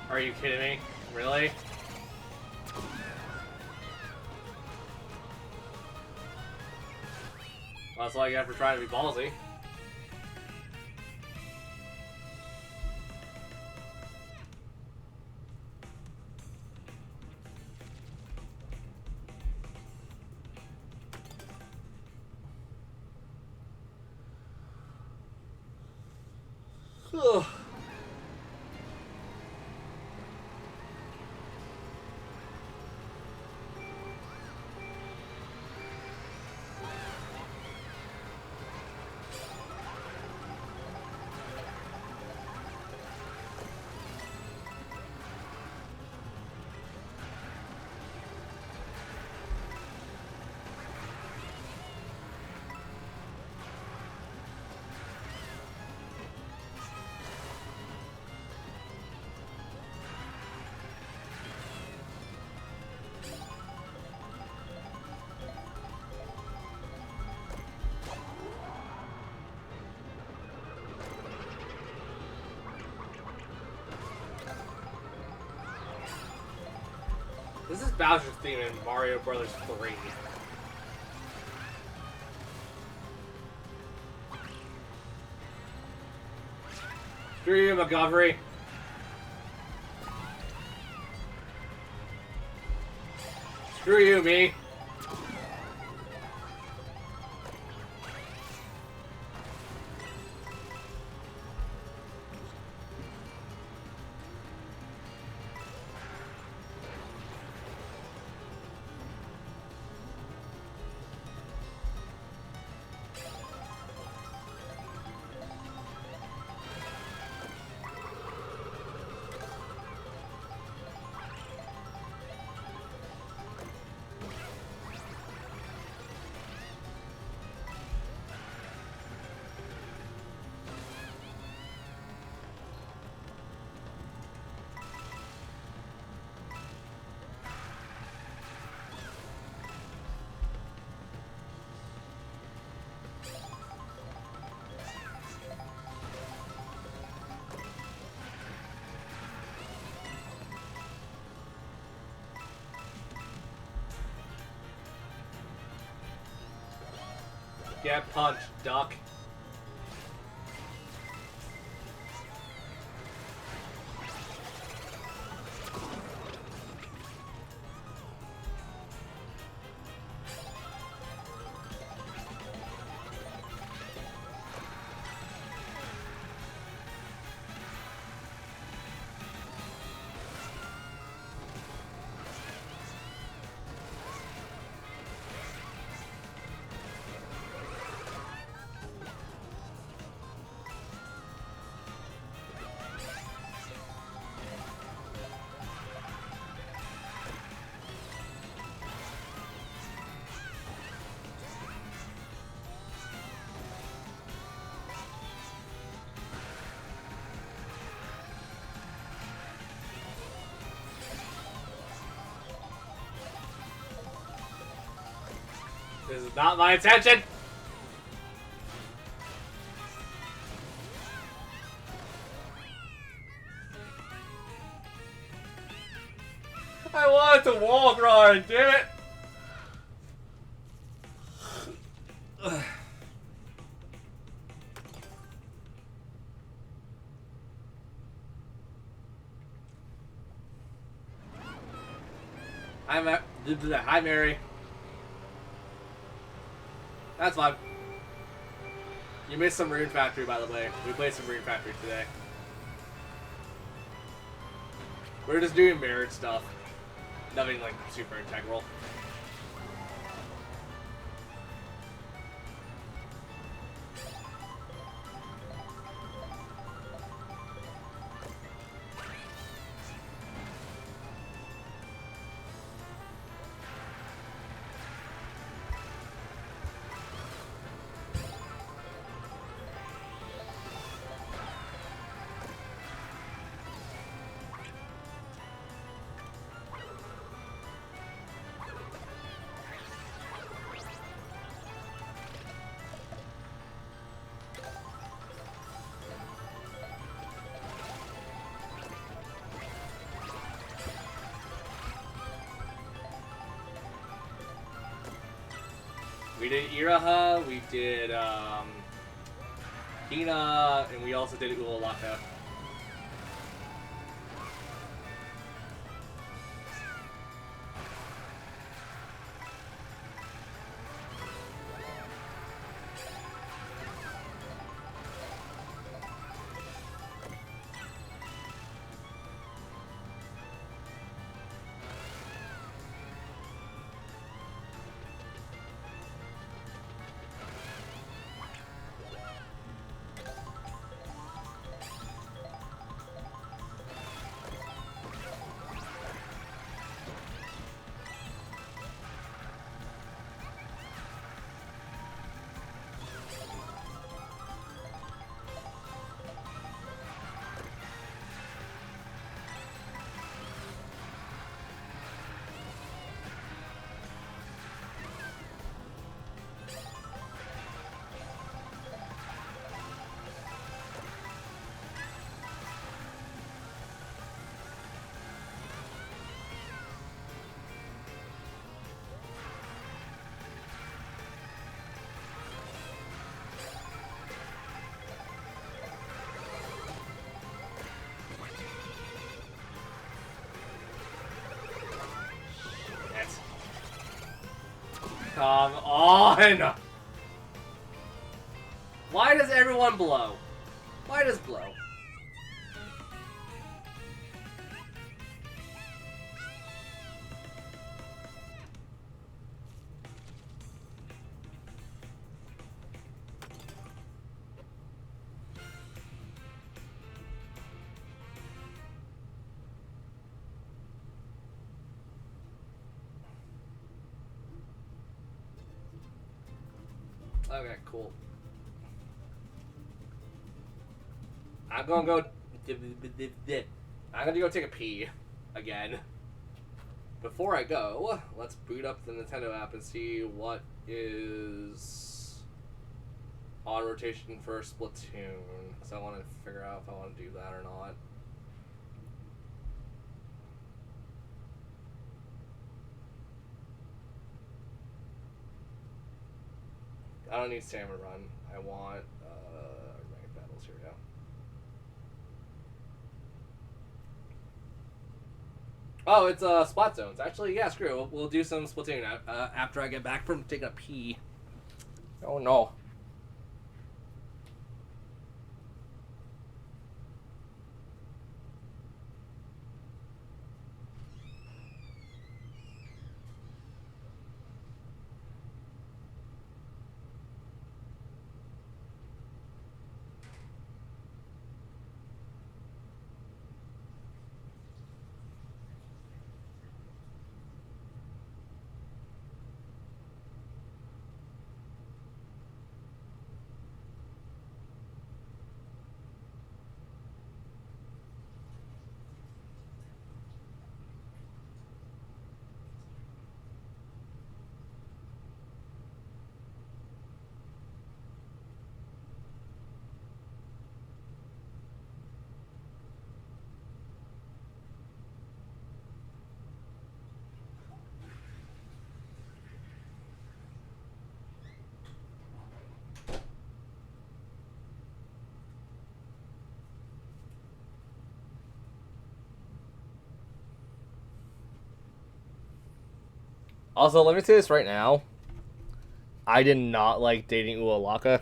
Are you kidding me? Really? Well, that's all you got for trying to be ballsy. Ugh. This is Bowser's theme in Mario Brothers 3. Screw you, Montgomery. Screw you, me. Get punched, duck. This is not my intention! I wanted to wall grind, damn it! Hi, Mary. That's fine. You missed some Rune Factory, by the way. We played some Rune Factory today. We're just doing mirrored stuff. Nothing like super integral. We did Iraha, we did Hina, and we also did Ulalaka. Come on! Why does everyone blow? Why does blow? Okay, cool. I'm gonna go take a pee again. Before I go, let's boot up the Nintendo app and see what is on rotation for Splatoon. So I want to figure out if I want to do that or not. I don't need Salmon Run. I want ranked battles. Here we go. Oh, it's Splat Zones. Actually, yeah, screw it. We'll do some Splatoon after I get back from taking a pee. Oh no. Also, let me say this right now. I did not like dating Ualaka.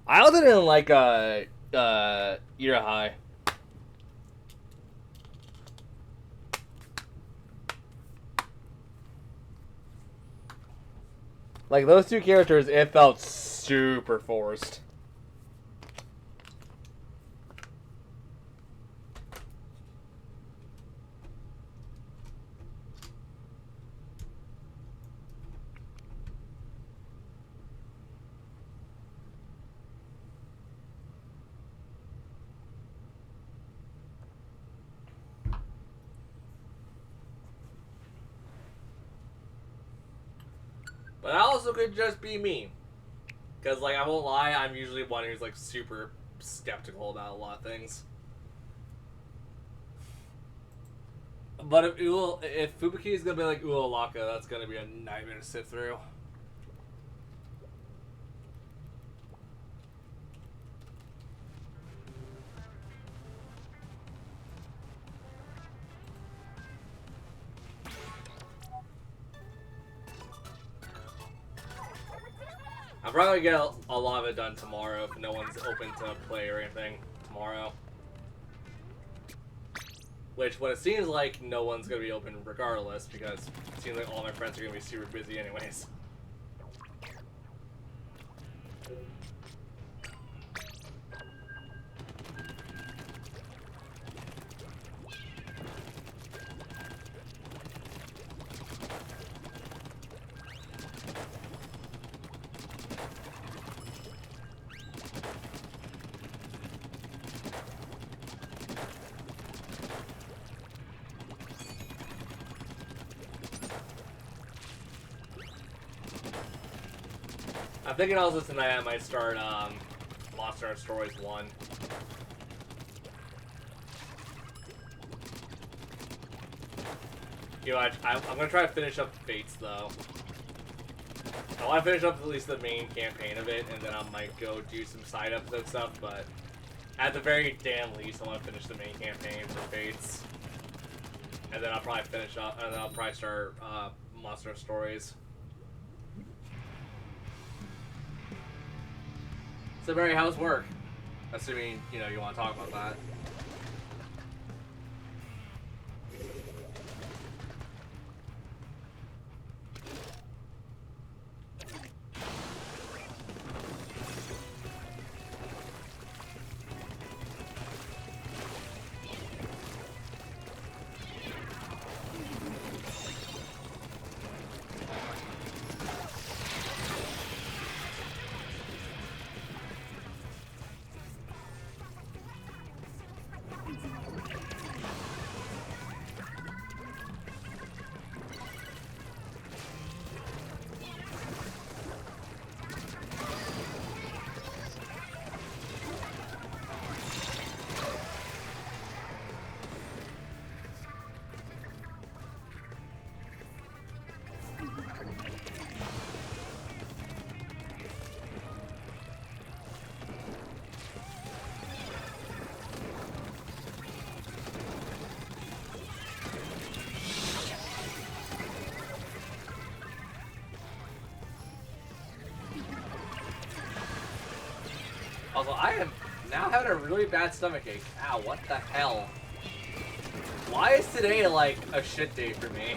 I also didn't like Irahai. Like those two characters, it felt super forced. But that also could just be me. Because, like, I won't lie, I'm usually one who's, like, super skeptical about a lot of things. But if Fubuki is going to be like Ualaka, that's going to be a nightmare to sit through. I'm probably gonna get a lot of it done tomorrow if no one's open to play or anything tomorrow. Which, when it seems like no one's gonna be open regardless, because it seems like all my friends are gonna be super busy anyways. I'm thinking also tonight I might start Monster Hunter Stories 1. You know, I'm going to try to finish up Fates, though. I want to finish up at least the main campaign of it, and then I might go do some side episode stuff, but at the very damn least, I want to finish the main campaign for Fates. And then I'll probably finish up, and then I'll probably start Monster Hunter Stories. So, Barry, how's work? Assuming, you know, you want to talk about that. Also, I am now having a really bad stomachache. Ow, what the hell? Why is today like a shit day for me?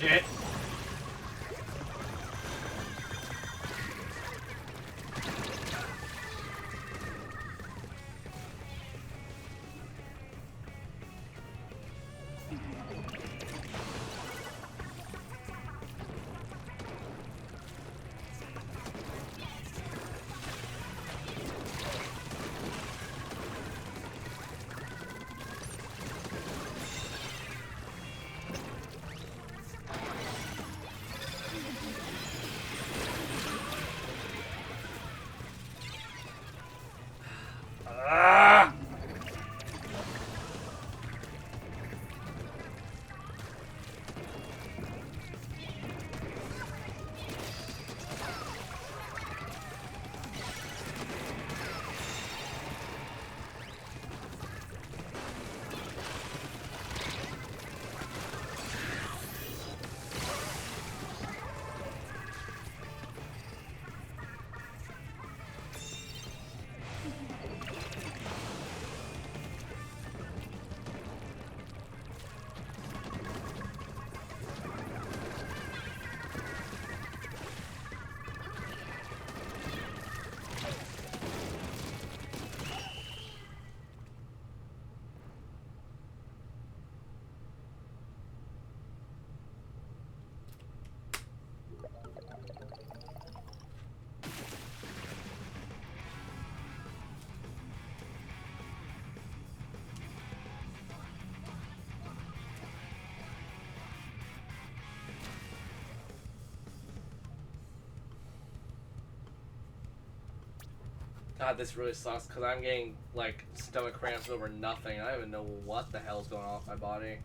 shit. Ah! God, this really sucks because I'm getting like stomach cramps over nothing. I don't even know what the hell's going on with my body.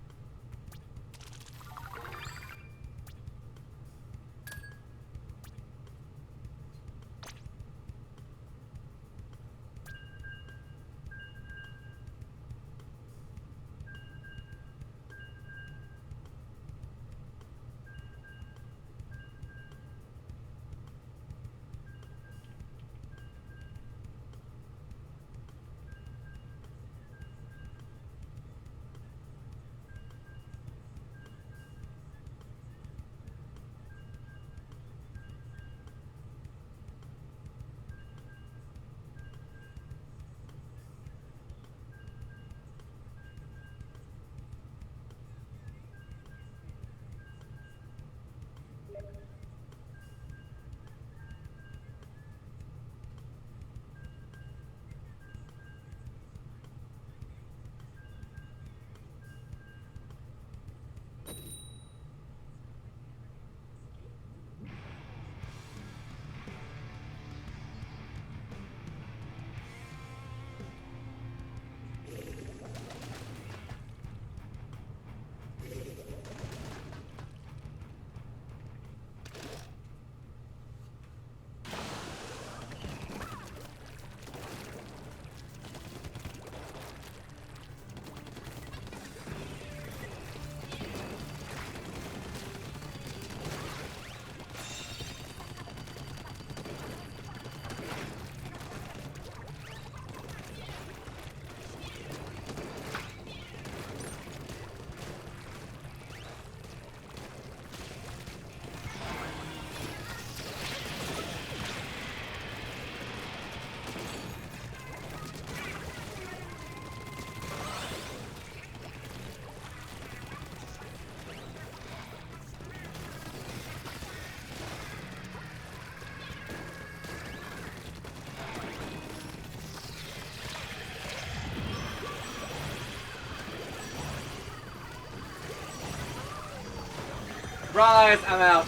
Rise, I'm out.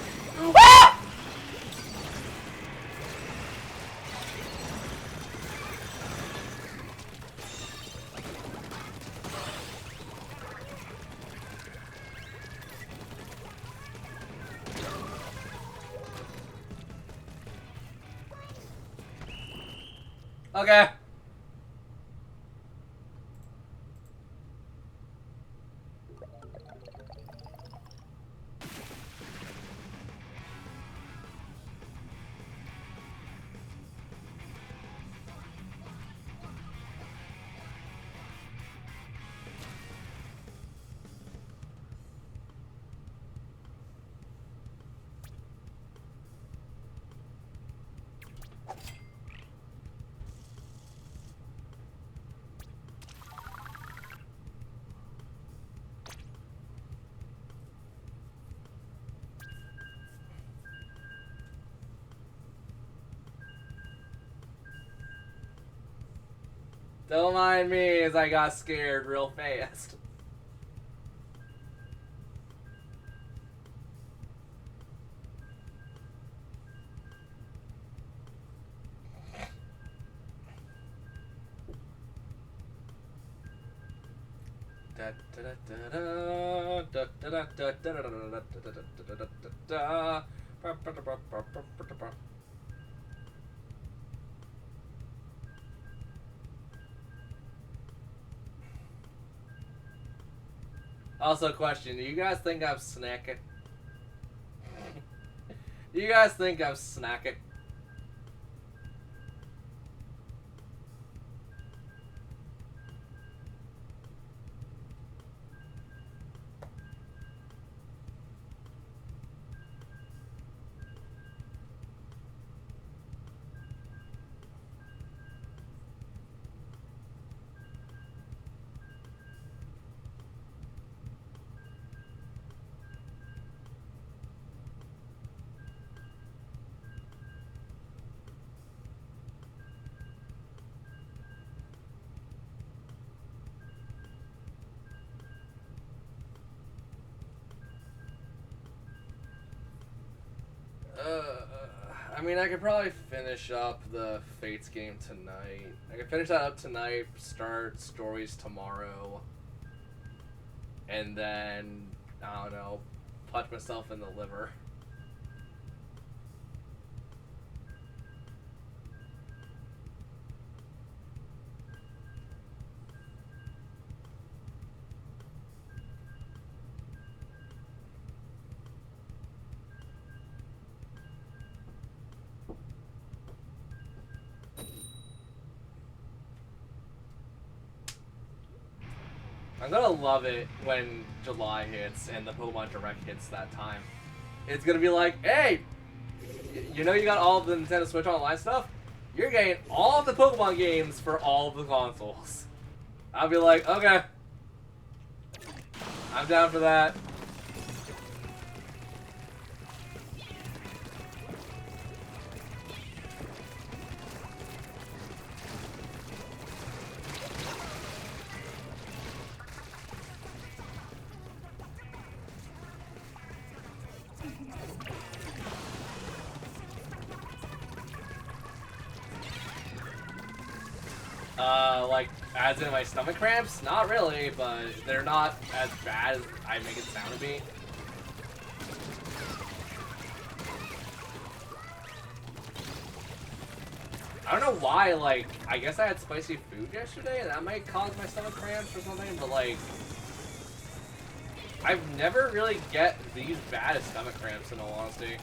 Okay. Don't mind me as I got scared real fast. Also, question: do you guys think I'm snacking? Do you guys think I'm snacking? I mean, I could probably finish up the Fates game tonight. I could finish that up tonight, start stories tomorrow, and then, I don't know, punch myself in the liver. I'm gonna love it when July hits and the Pokemon Direct hits that time. It's gonna be like, hey, you know you got all of the Nintendo Switch Online stuff? You're getting all of the Pokemon games for all of the consoles. I'll be like, okay. I'm down for that. Like, as in my stomach cramps? Not really, but they're not as bad as I make it sound to be. I don't know why, like, I guess I had spicy food yesterday, and that might cause my stomach cramps or something, but, like, I've never really get these bad as stomach cramps, in all honesty.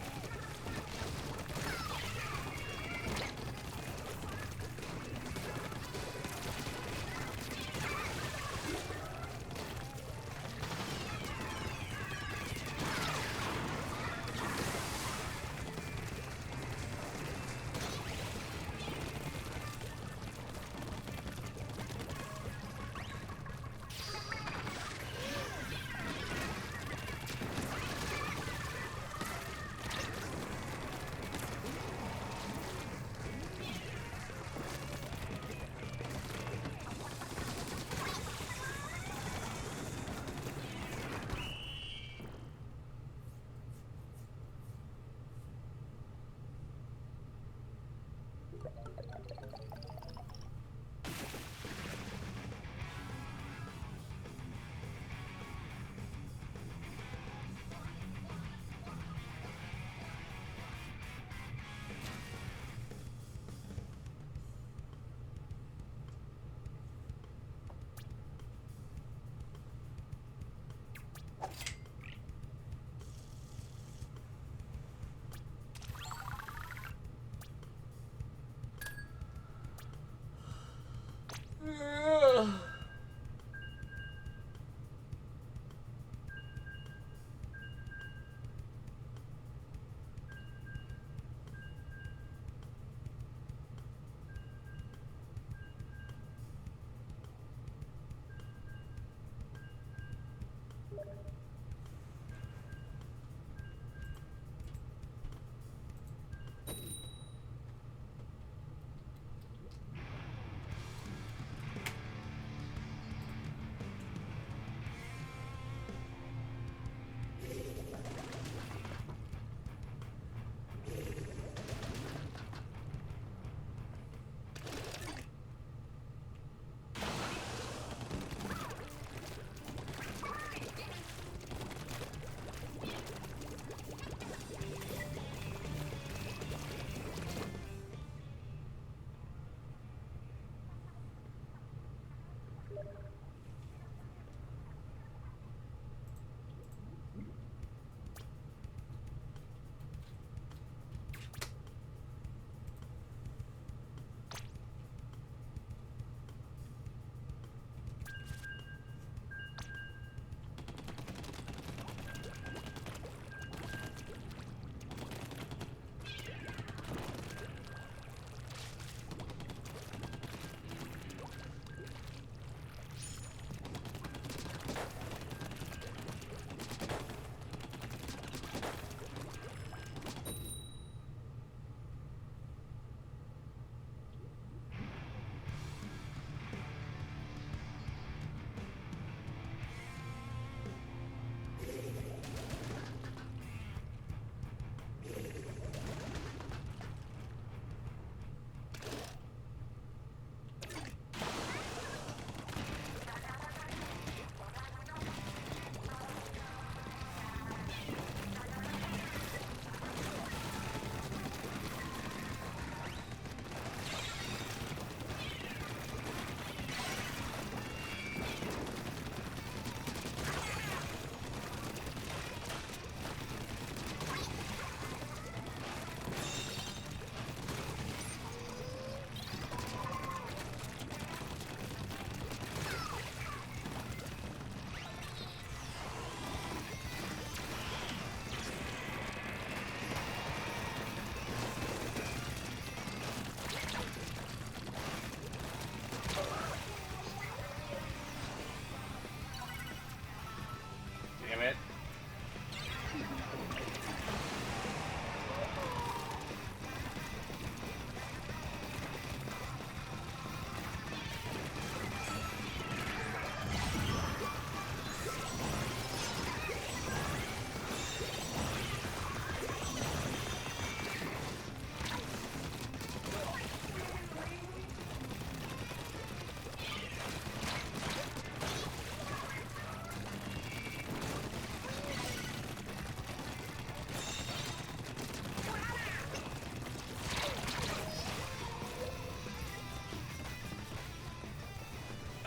Damn it.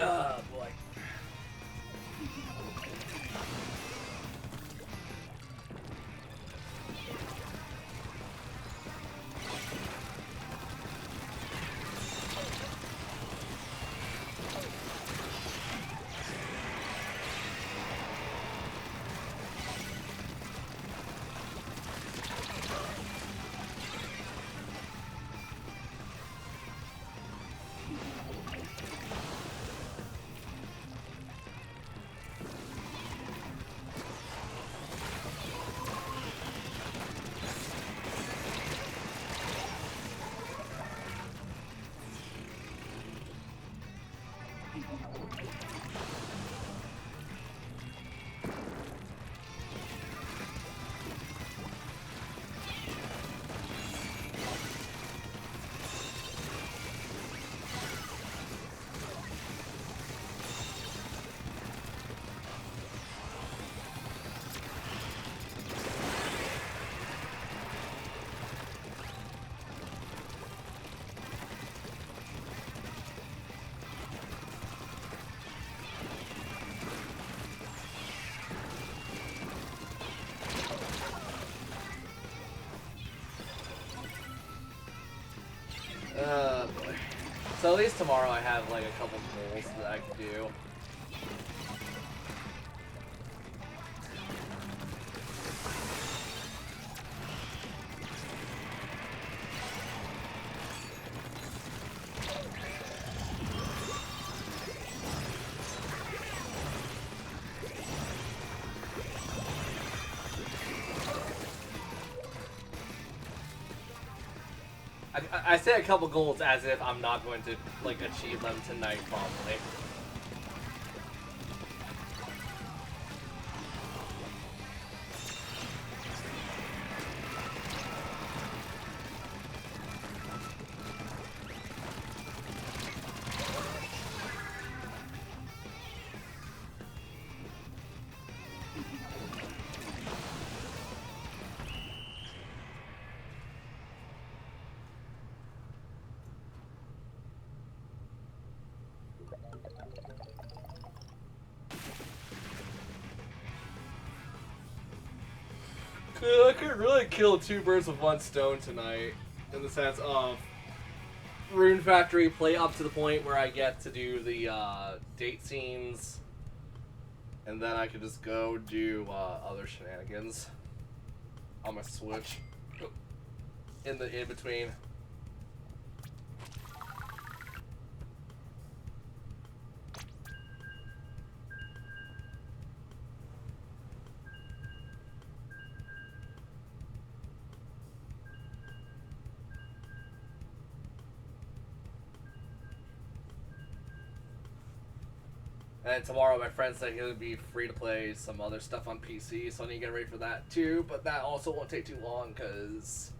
Oh boy. Boy. So at least tomorrow I have like a couple goals that I can do. I say a couple goals as if I'm not going to like achieve them tonight probably. Yeah, I could really kill two birds with one stone tonight, in the sense of Rune Factory play up to the point where I get to do the date scenes, and then I could just go do other shenanigans on my Switch in the in between. And tomorrow my friend said he'll be free to play some other stuff on PC, so I need to get ready for that too, but that also won't take too long, because,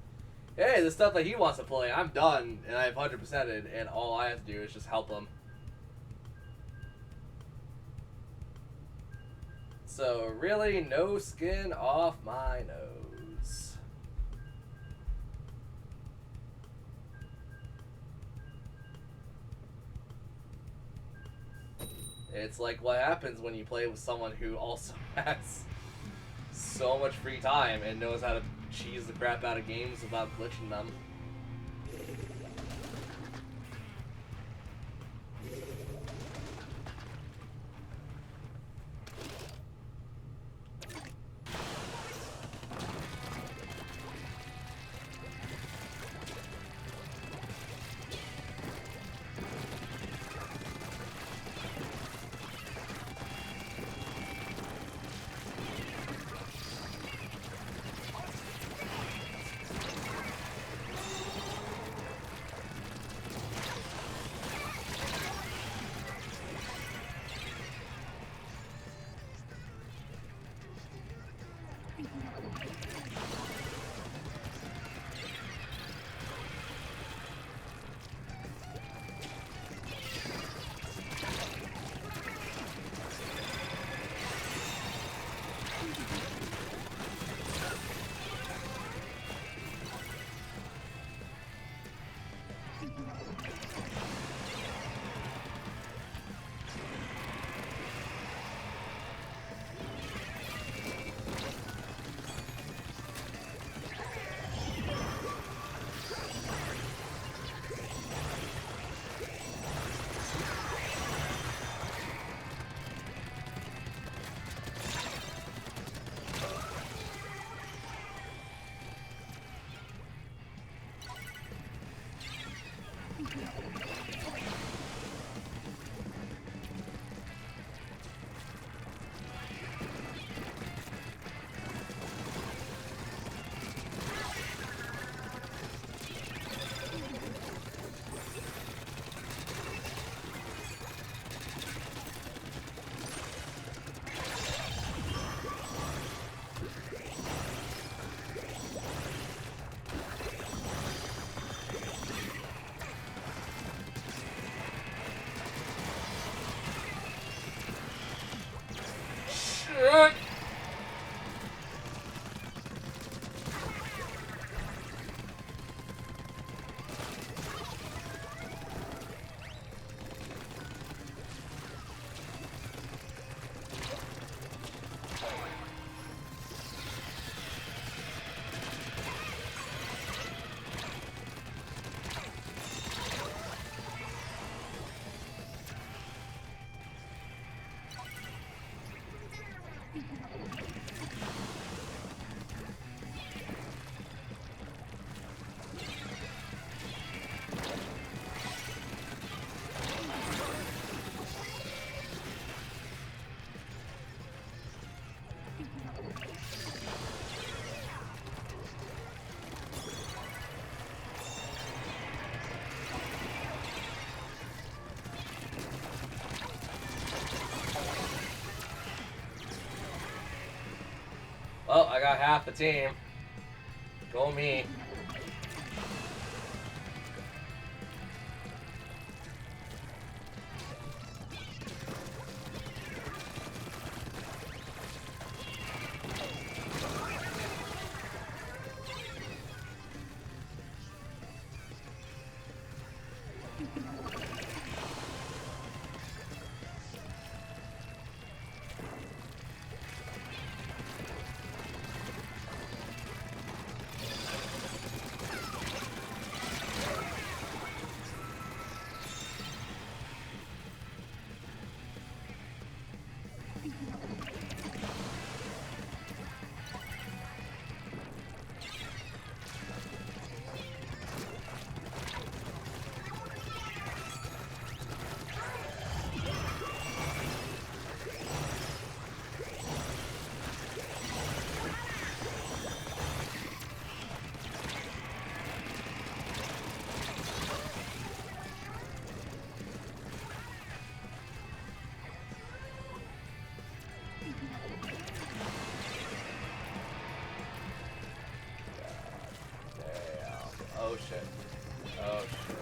hey, the stuff that he wants to play, I'm done, and I've 100%ed, and all I have to do is just help him. So, really, no skin off my nose. It's like what happens when you play with someone who also has so much free time and knows how to cheese the crap out of games without glitching them. Well, I got half the team. Go me. Oh shit. Oh shit.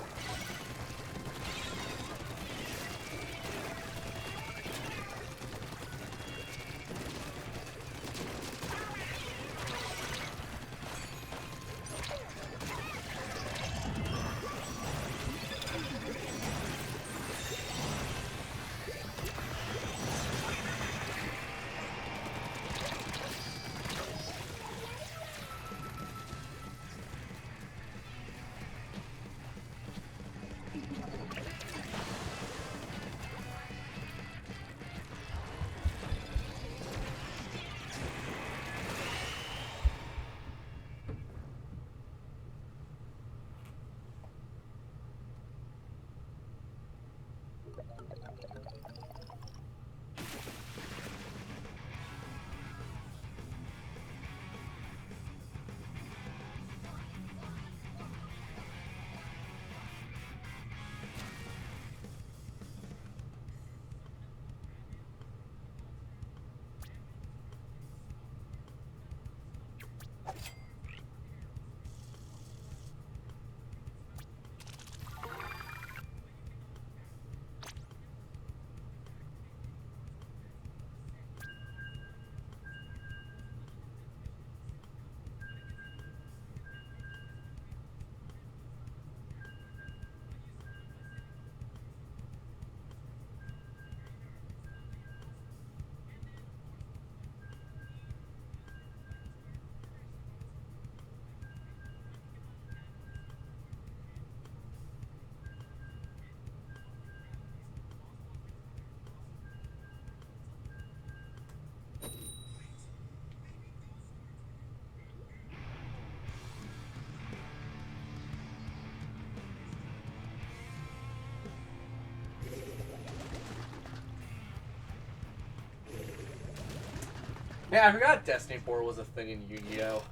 Yeah, I forgot Destiny 4 was a thing in Yu-Gi-Oh!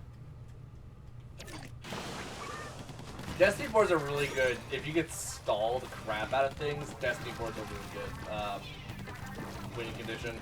Destiny 4 is a really good, if you get stalled crap out of things, Destiny 4 is a really good winning condition.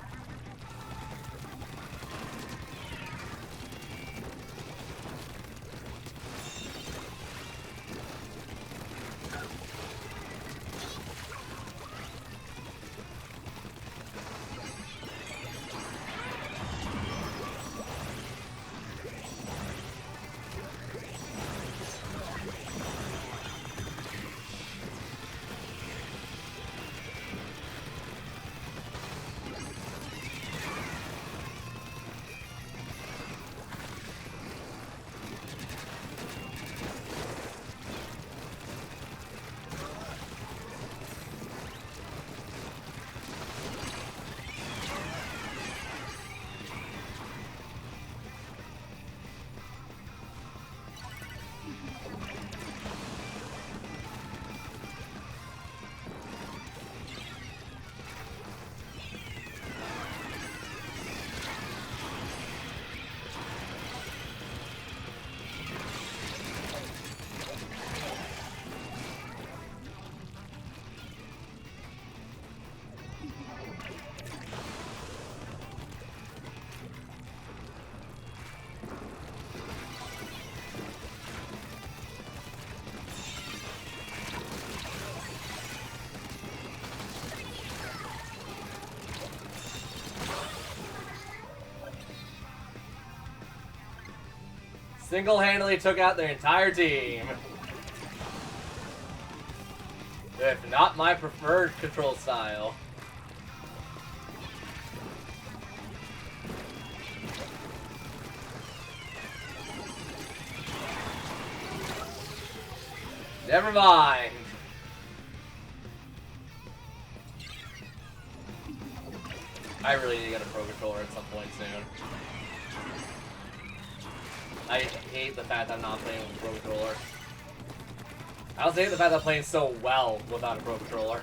Single-handedly took out their entire team. If not my preferred control style. Never mind. I really need to get a Pro Controller at some point soon. I hate the fact that I'm not playing with a Pro Controller. I also hate the fact that I'm playing so well without a Pro Controller.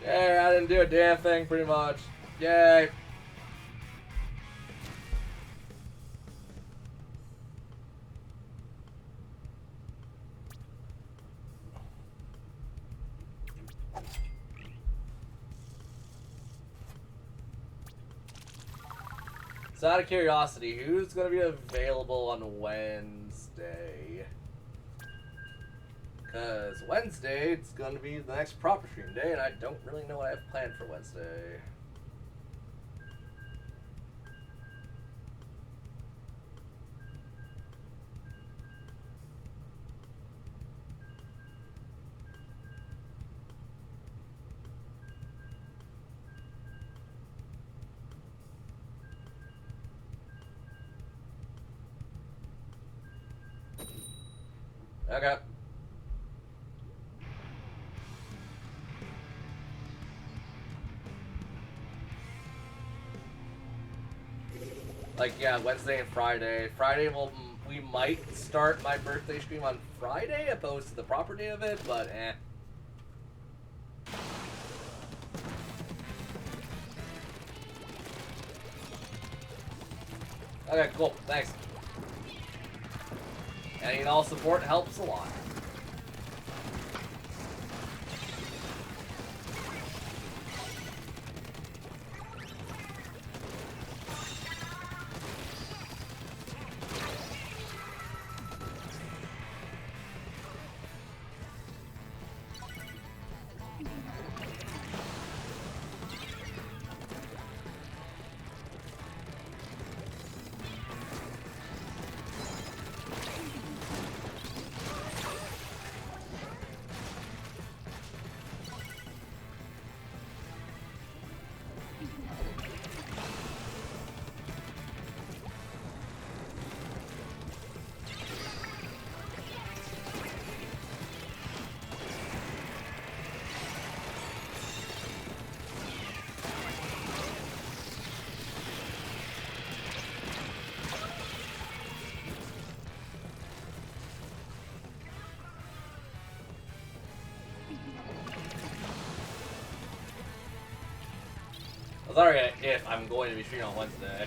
Hey, I didn't do a damn thing, pretty much. Yay. So out of curiosity, who's going to be available on Wednesday? Because Wednesday, it's going to be the next proper stream day, and I don't really know what I have planned for Wednesday. Okay. Like, yeah, Wednesday and Friday. Friday, we might start my birthday stream on Friday, opposed to the proper day of it, but eh. Okay, cool. Thanks. Any and all support helps a lot. Sorry if I'm going to be streaming on Wednesday.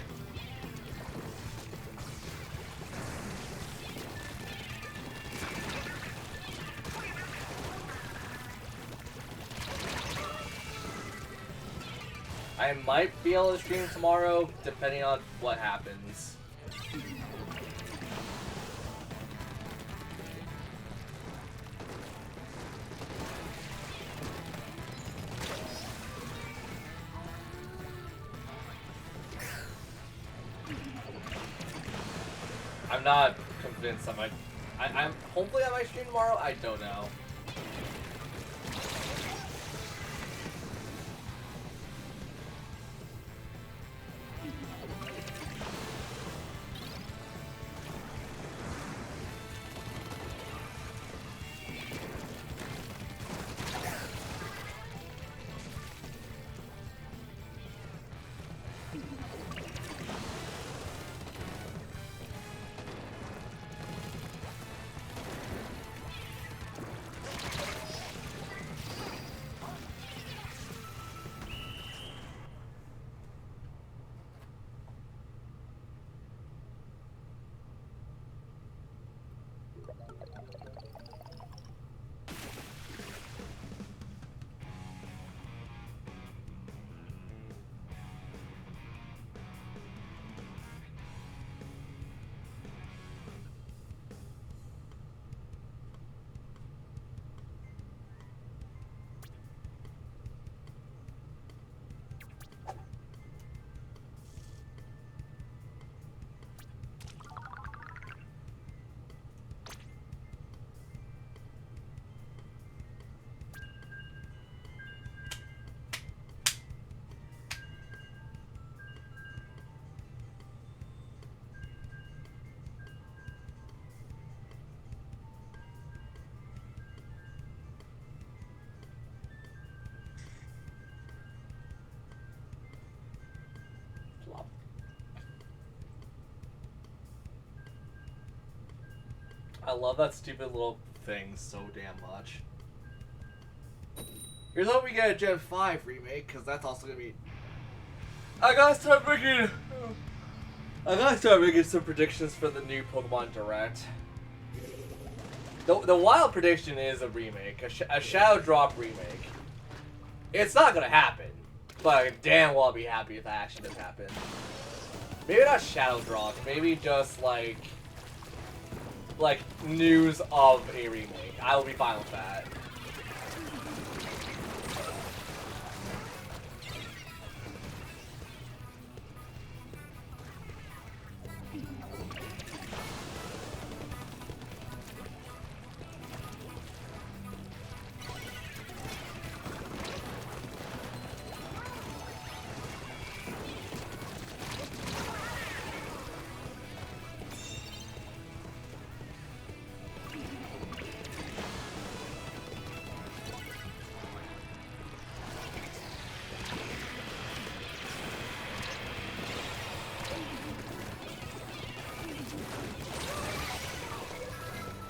I might be able to stream tomorrow, depending on what happens. I'm not convinced I might. I'm hopefully I might stream tomorrow. I don't know. I love that stupid little thing so damn much. Here's hoping we get a Gen 5 remake, because that's also gonna be. I gotta start making some predictions for the new Pokemon Direct. The wild prediction is a remake, a Shadow Drop remake. It's not gonna happen, but damn well I'll be happy if that actually does happen. Maybe not Shadow Drop, maybe just like news of a remake. I will be fine with that.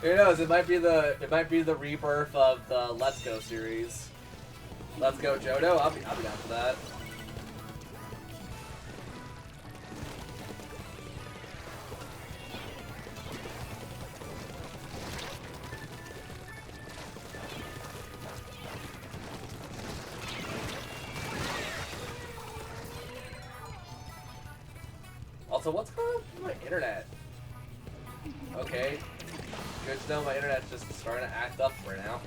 Who knows? It might be the rebirth of the Let's Go series. Let's Go Johto. I'll be down for that. Also, what's going on with my internet? Okay. Good to know my internet's just starting to act up for now.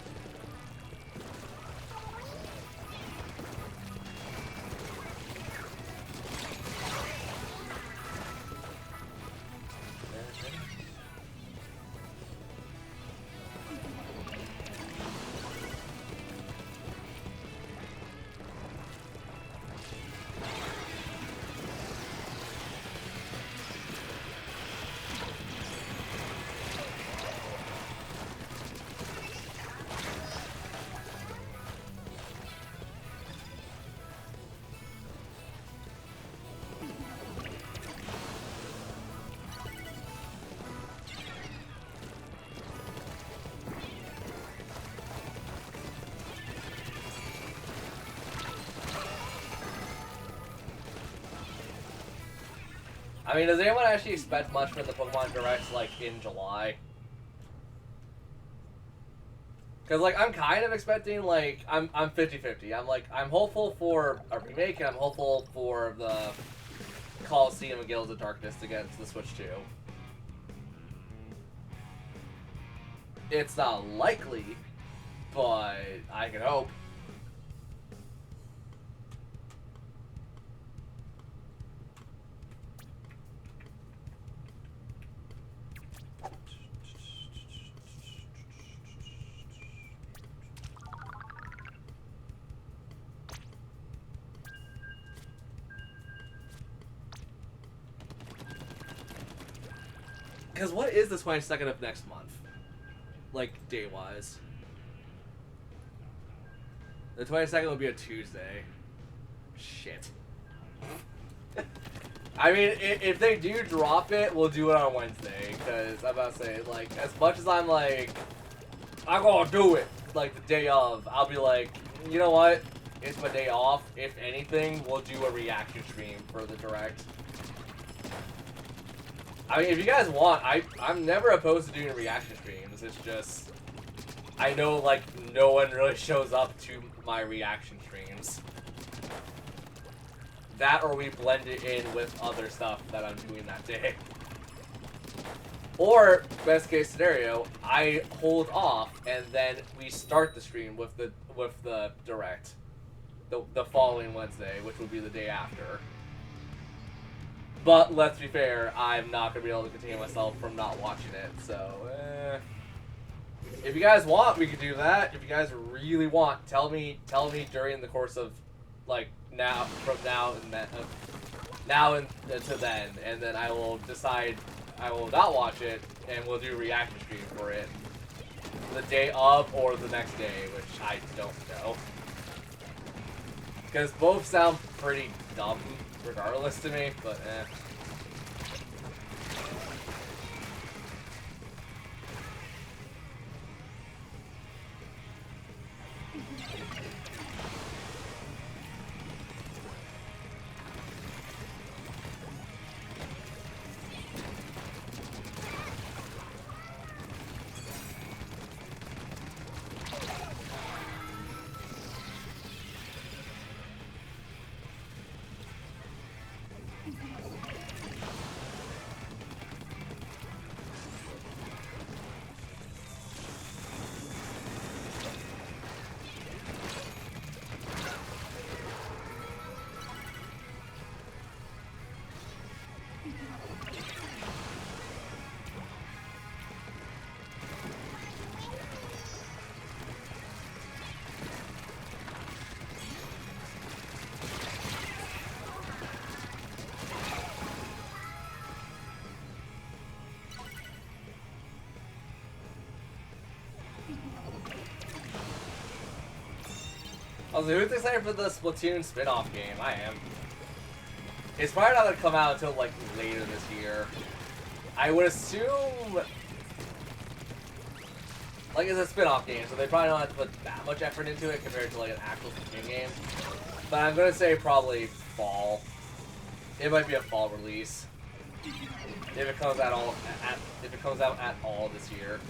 I mean, does anyone actually expect much from the Pokemon Directs, like, in July? Because, like, I'm kind of expecting, like, I'm 50-50. I'm hopeful for a remake, and I'm hopeful for the Coliseum and Guilds of Darkness to get to the Switch 2. It's not likely, but I can hope. Because what is the 22nd of next month? Like, day-wise. The 22nd will be a Tuesday. Shit. I mean, if they do drop it, we'll do it on Wednesday. Because I'm about to say, like, as much as I'm like, I'm gonna do it, like, the day of, I'll be like, you know what? It's my day off. If anything, we'll do a reaction stream for the Direct. I mean, if you guys want, I'm never opposed to doing reaction streams. It's just, I know, like, no one really shows up to my reaction streams. That or we blend it in with other stuff that I'm doing that day. Or, best case scenario, I hold off and then we start the stream with the Direct. The following Wednesday, which would be the day after. But let's be fair, I'm not going to be able to contain myself from not watching it, so, if you guys want, we could do that. If you guys really want, tell me during the course of, like, from now and to then, and then I will decide I will not watch it, and we'll do a reaction stream for it the day of or the next day, which I don't know. Because both sound pretty dumb regardless to me, but Also, who's excited for the Splatoon spin-off game? I am. It's probably not gonna come out until like later this year. I would assume, like, it's a spin-off game, so they probably don't have to put that much effort into it compared to like an actual Splatoon game. But I'm gonna say probably fall. It might be a fall release if it comes out at all this year.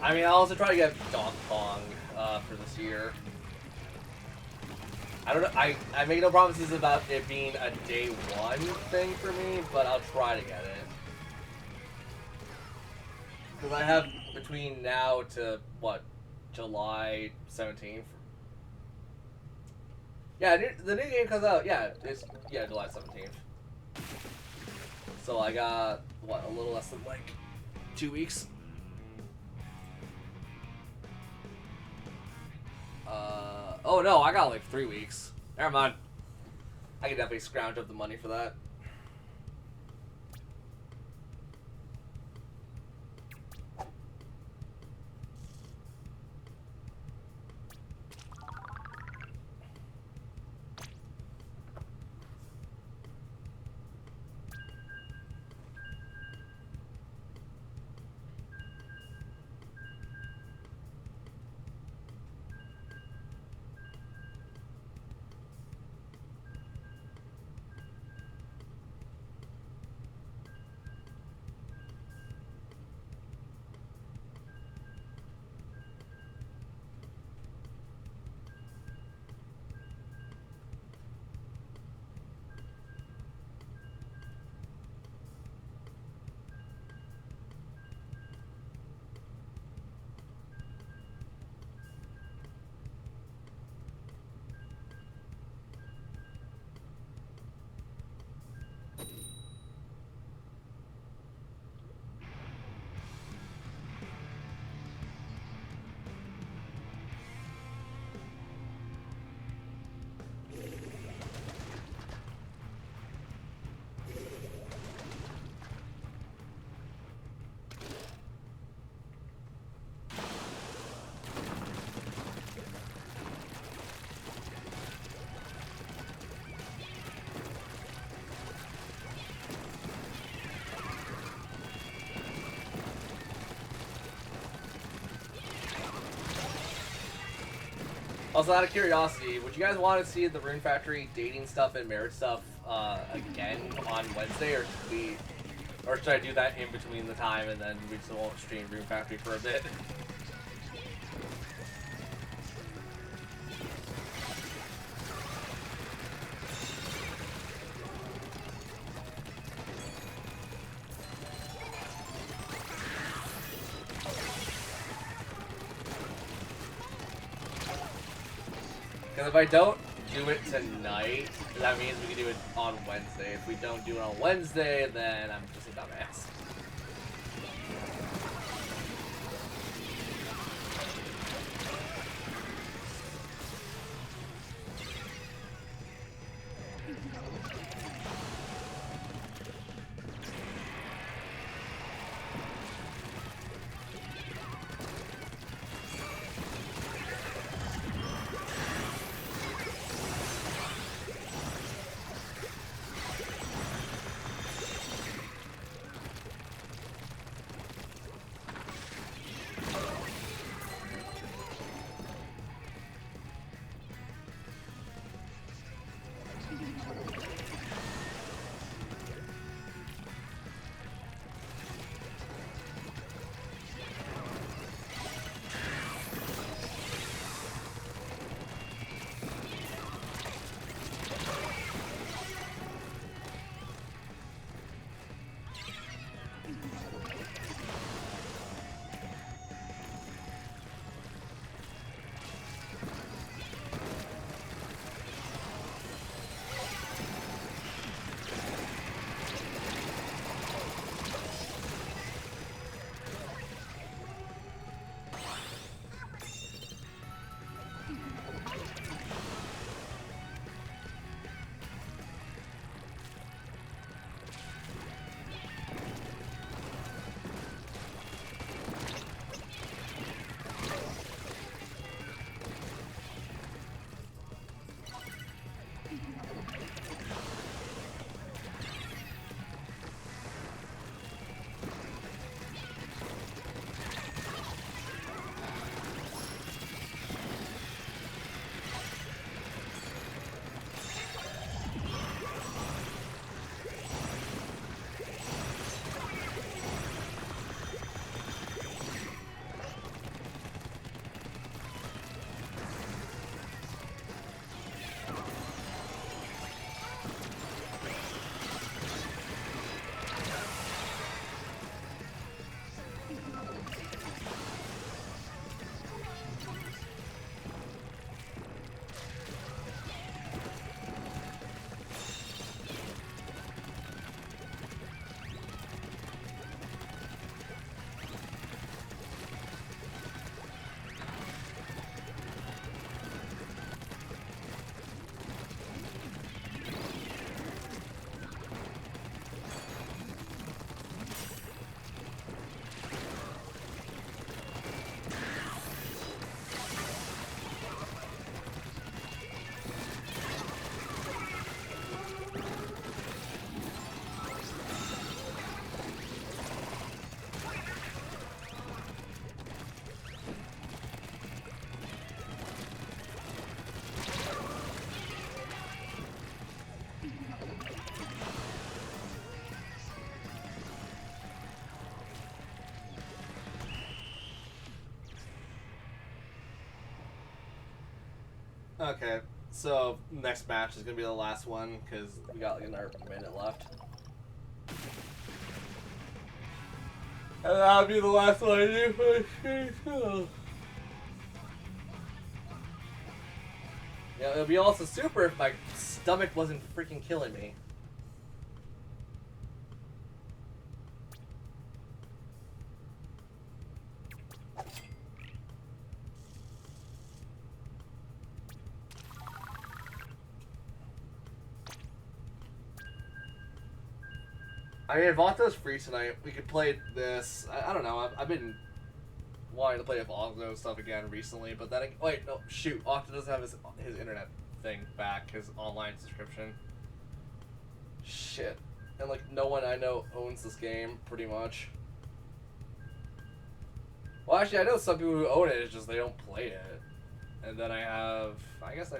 I mean, I'll also try to get Donkey Kong for this year. I don't know. I make no promises about it being a day one thing for me, but I'll try to get it. Because I have between now to what, July 17th. Yeah, the new game comes out. Yeah, it's July 17th. So I got what, a little less than like 2 weeks. Oh no, I got like 3 weeks. Never mind. I can definitely scrounge up the money for that. Also, out of curiosity, would you guys want to see the Rune Factory dating stuff and marriage stuff again on Wednesday, or should I do that in between the time and then we just won't stream Rune Factory for a bit? Because if I don't do it tonight, that means we can do it on Wednesday. If we don't do it on Wednesday, then I'm just a dumbass. Okay, so next match is gonna be the last one because we got like another minute left. And that'll be the last one I do for the stream. Yeah, it'll be also super if my stomach wasn't freaking killing me. I mean, if Octo's free tonight, we could play this. I don't know. I've been wanting to play with Octo stuff again recently, but then wait, no, shoot, Octo doesn't have his internet thing back, his online subscription. Shit, and like no one I know owns this game, pretty much. Well, actually, I know some people who own it. It's just they don't play it. And then I guess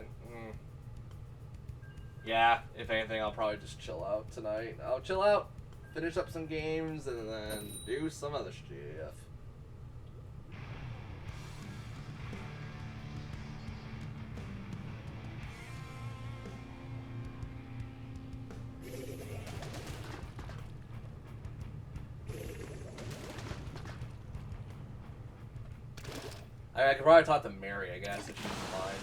yeah. If anything, I'll probably just chill out tonight. I'll chill out, finish up some games, and then do some other stuff. I could probably talk to Mary, I guess, if she's fine.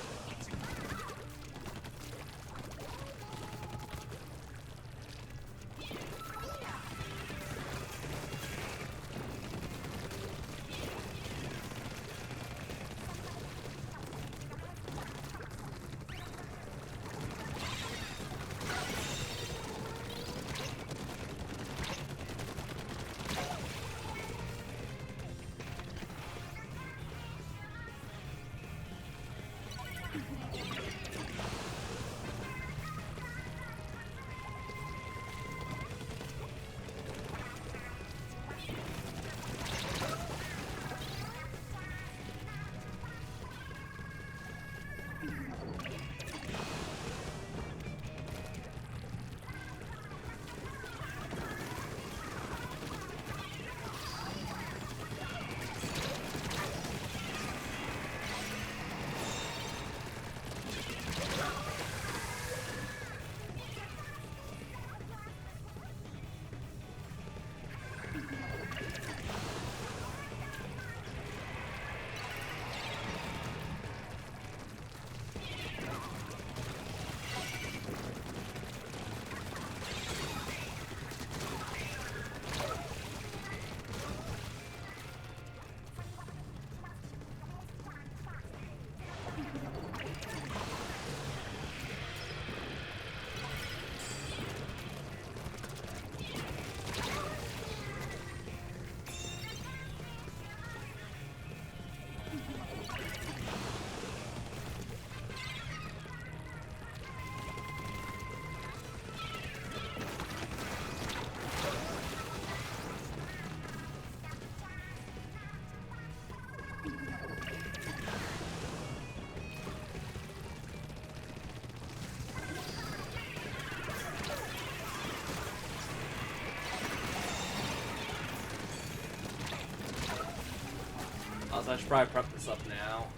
Also, I should probably prep this up now.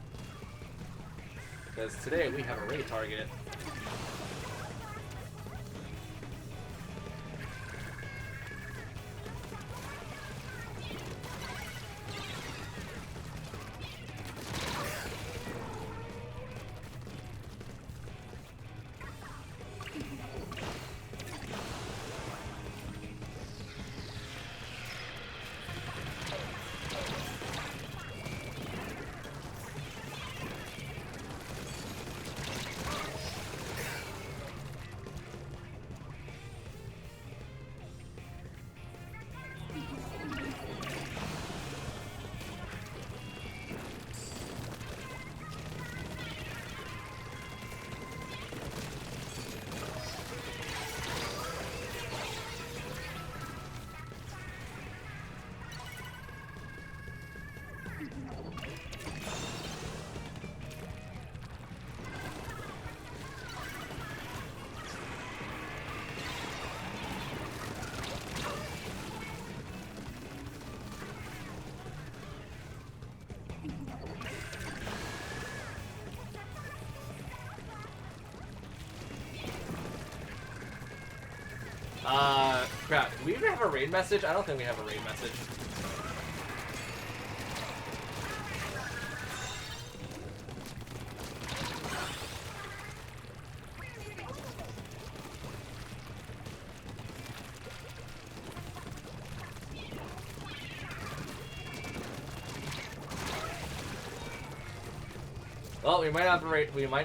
Because today we have a raid target. crap. Do we even have a raid message? I don't think we have a raid message. Well, we might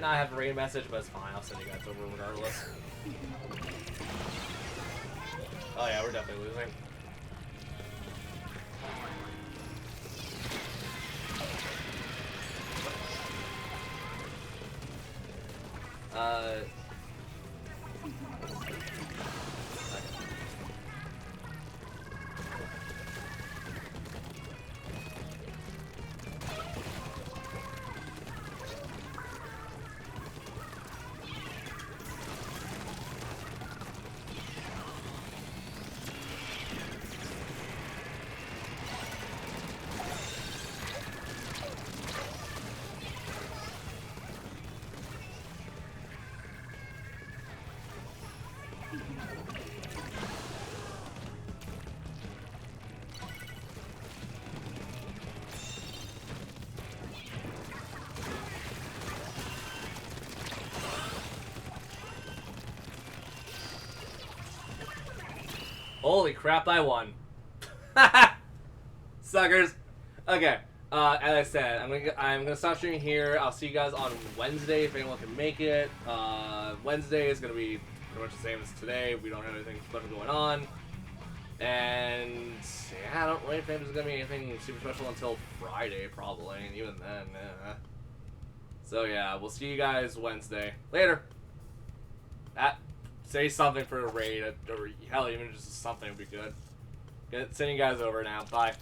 not have a raid message, but it's fine. I'll send you guys over regardless. Oh yeah, we're definitely losing. Holy crap, I won. Suckers. Okay. As I said, I'm gonna stop streaming here. I'll see you guys on Wednesday if anyone can make it. Wednesday is gonna be pretty much the same as today. We don't have anything special going on. And yeah, I don't really think there's gonna be anything super special until Friday, probably. And even then, So yeah, we'll see you guys Wednesday. Later. Say something for a raid, or hell, even just something would be good. Sending you guys over now. Bye.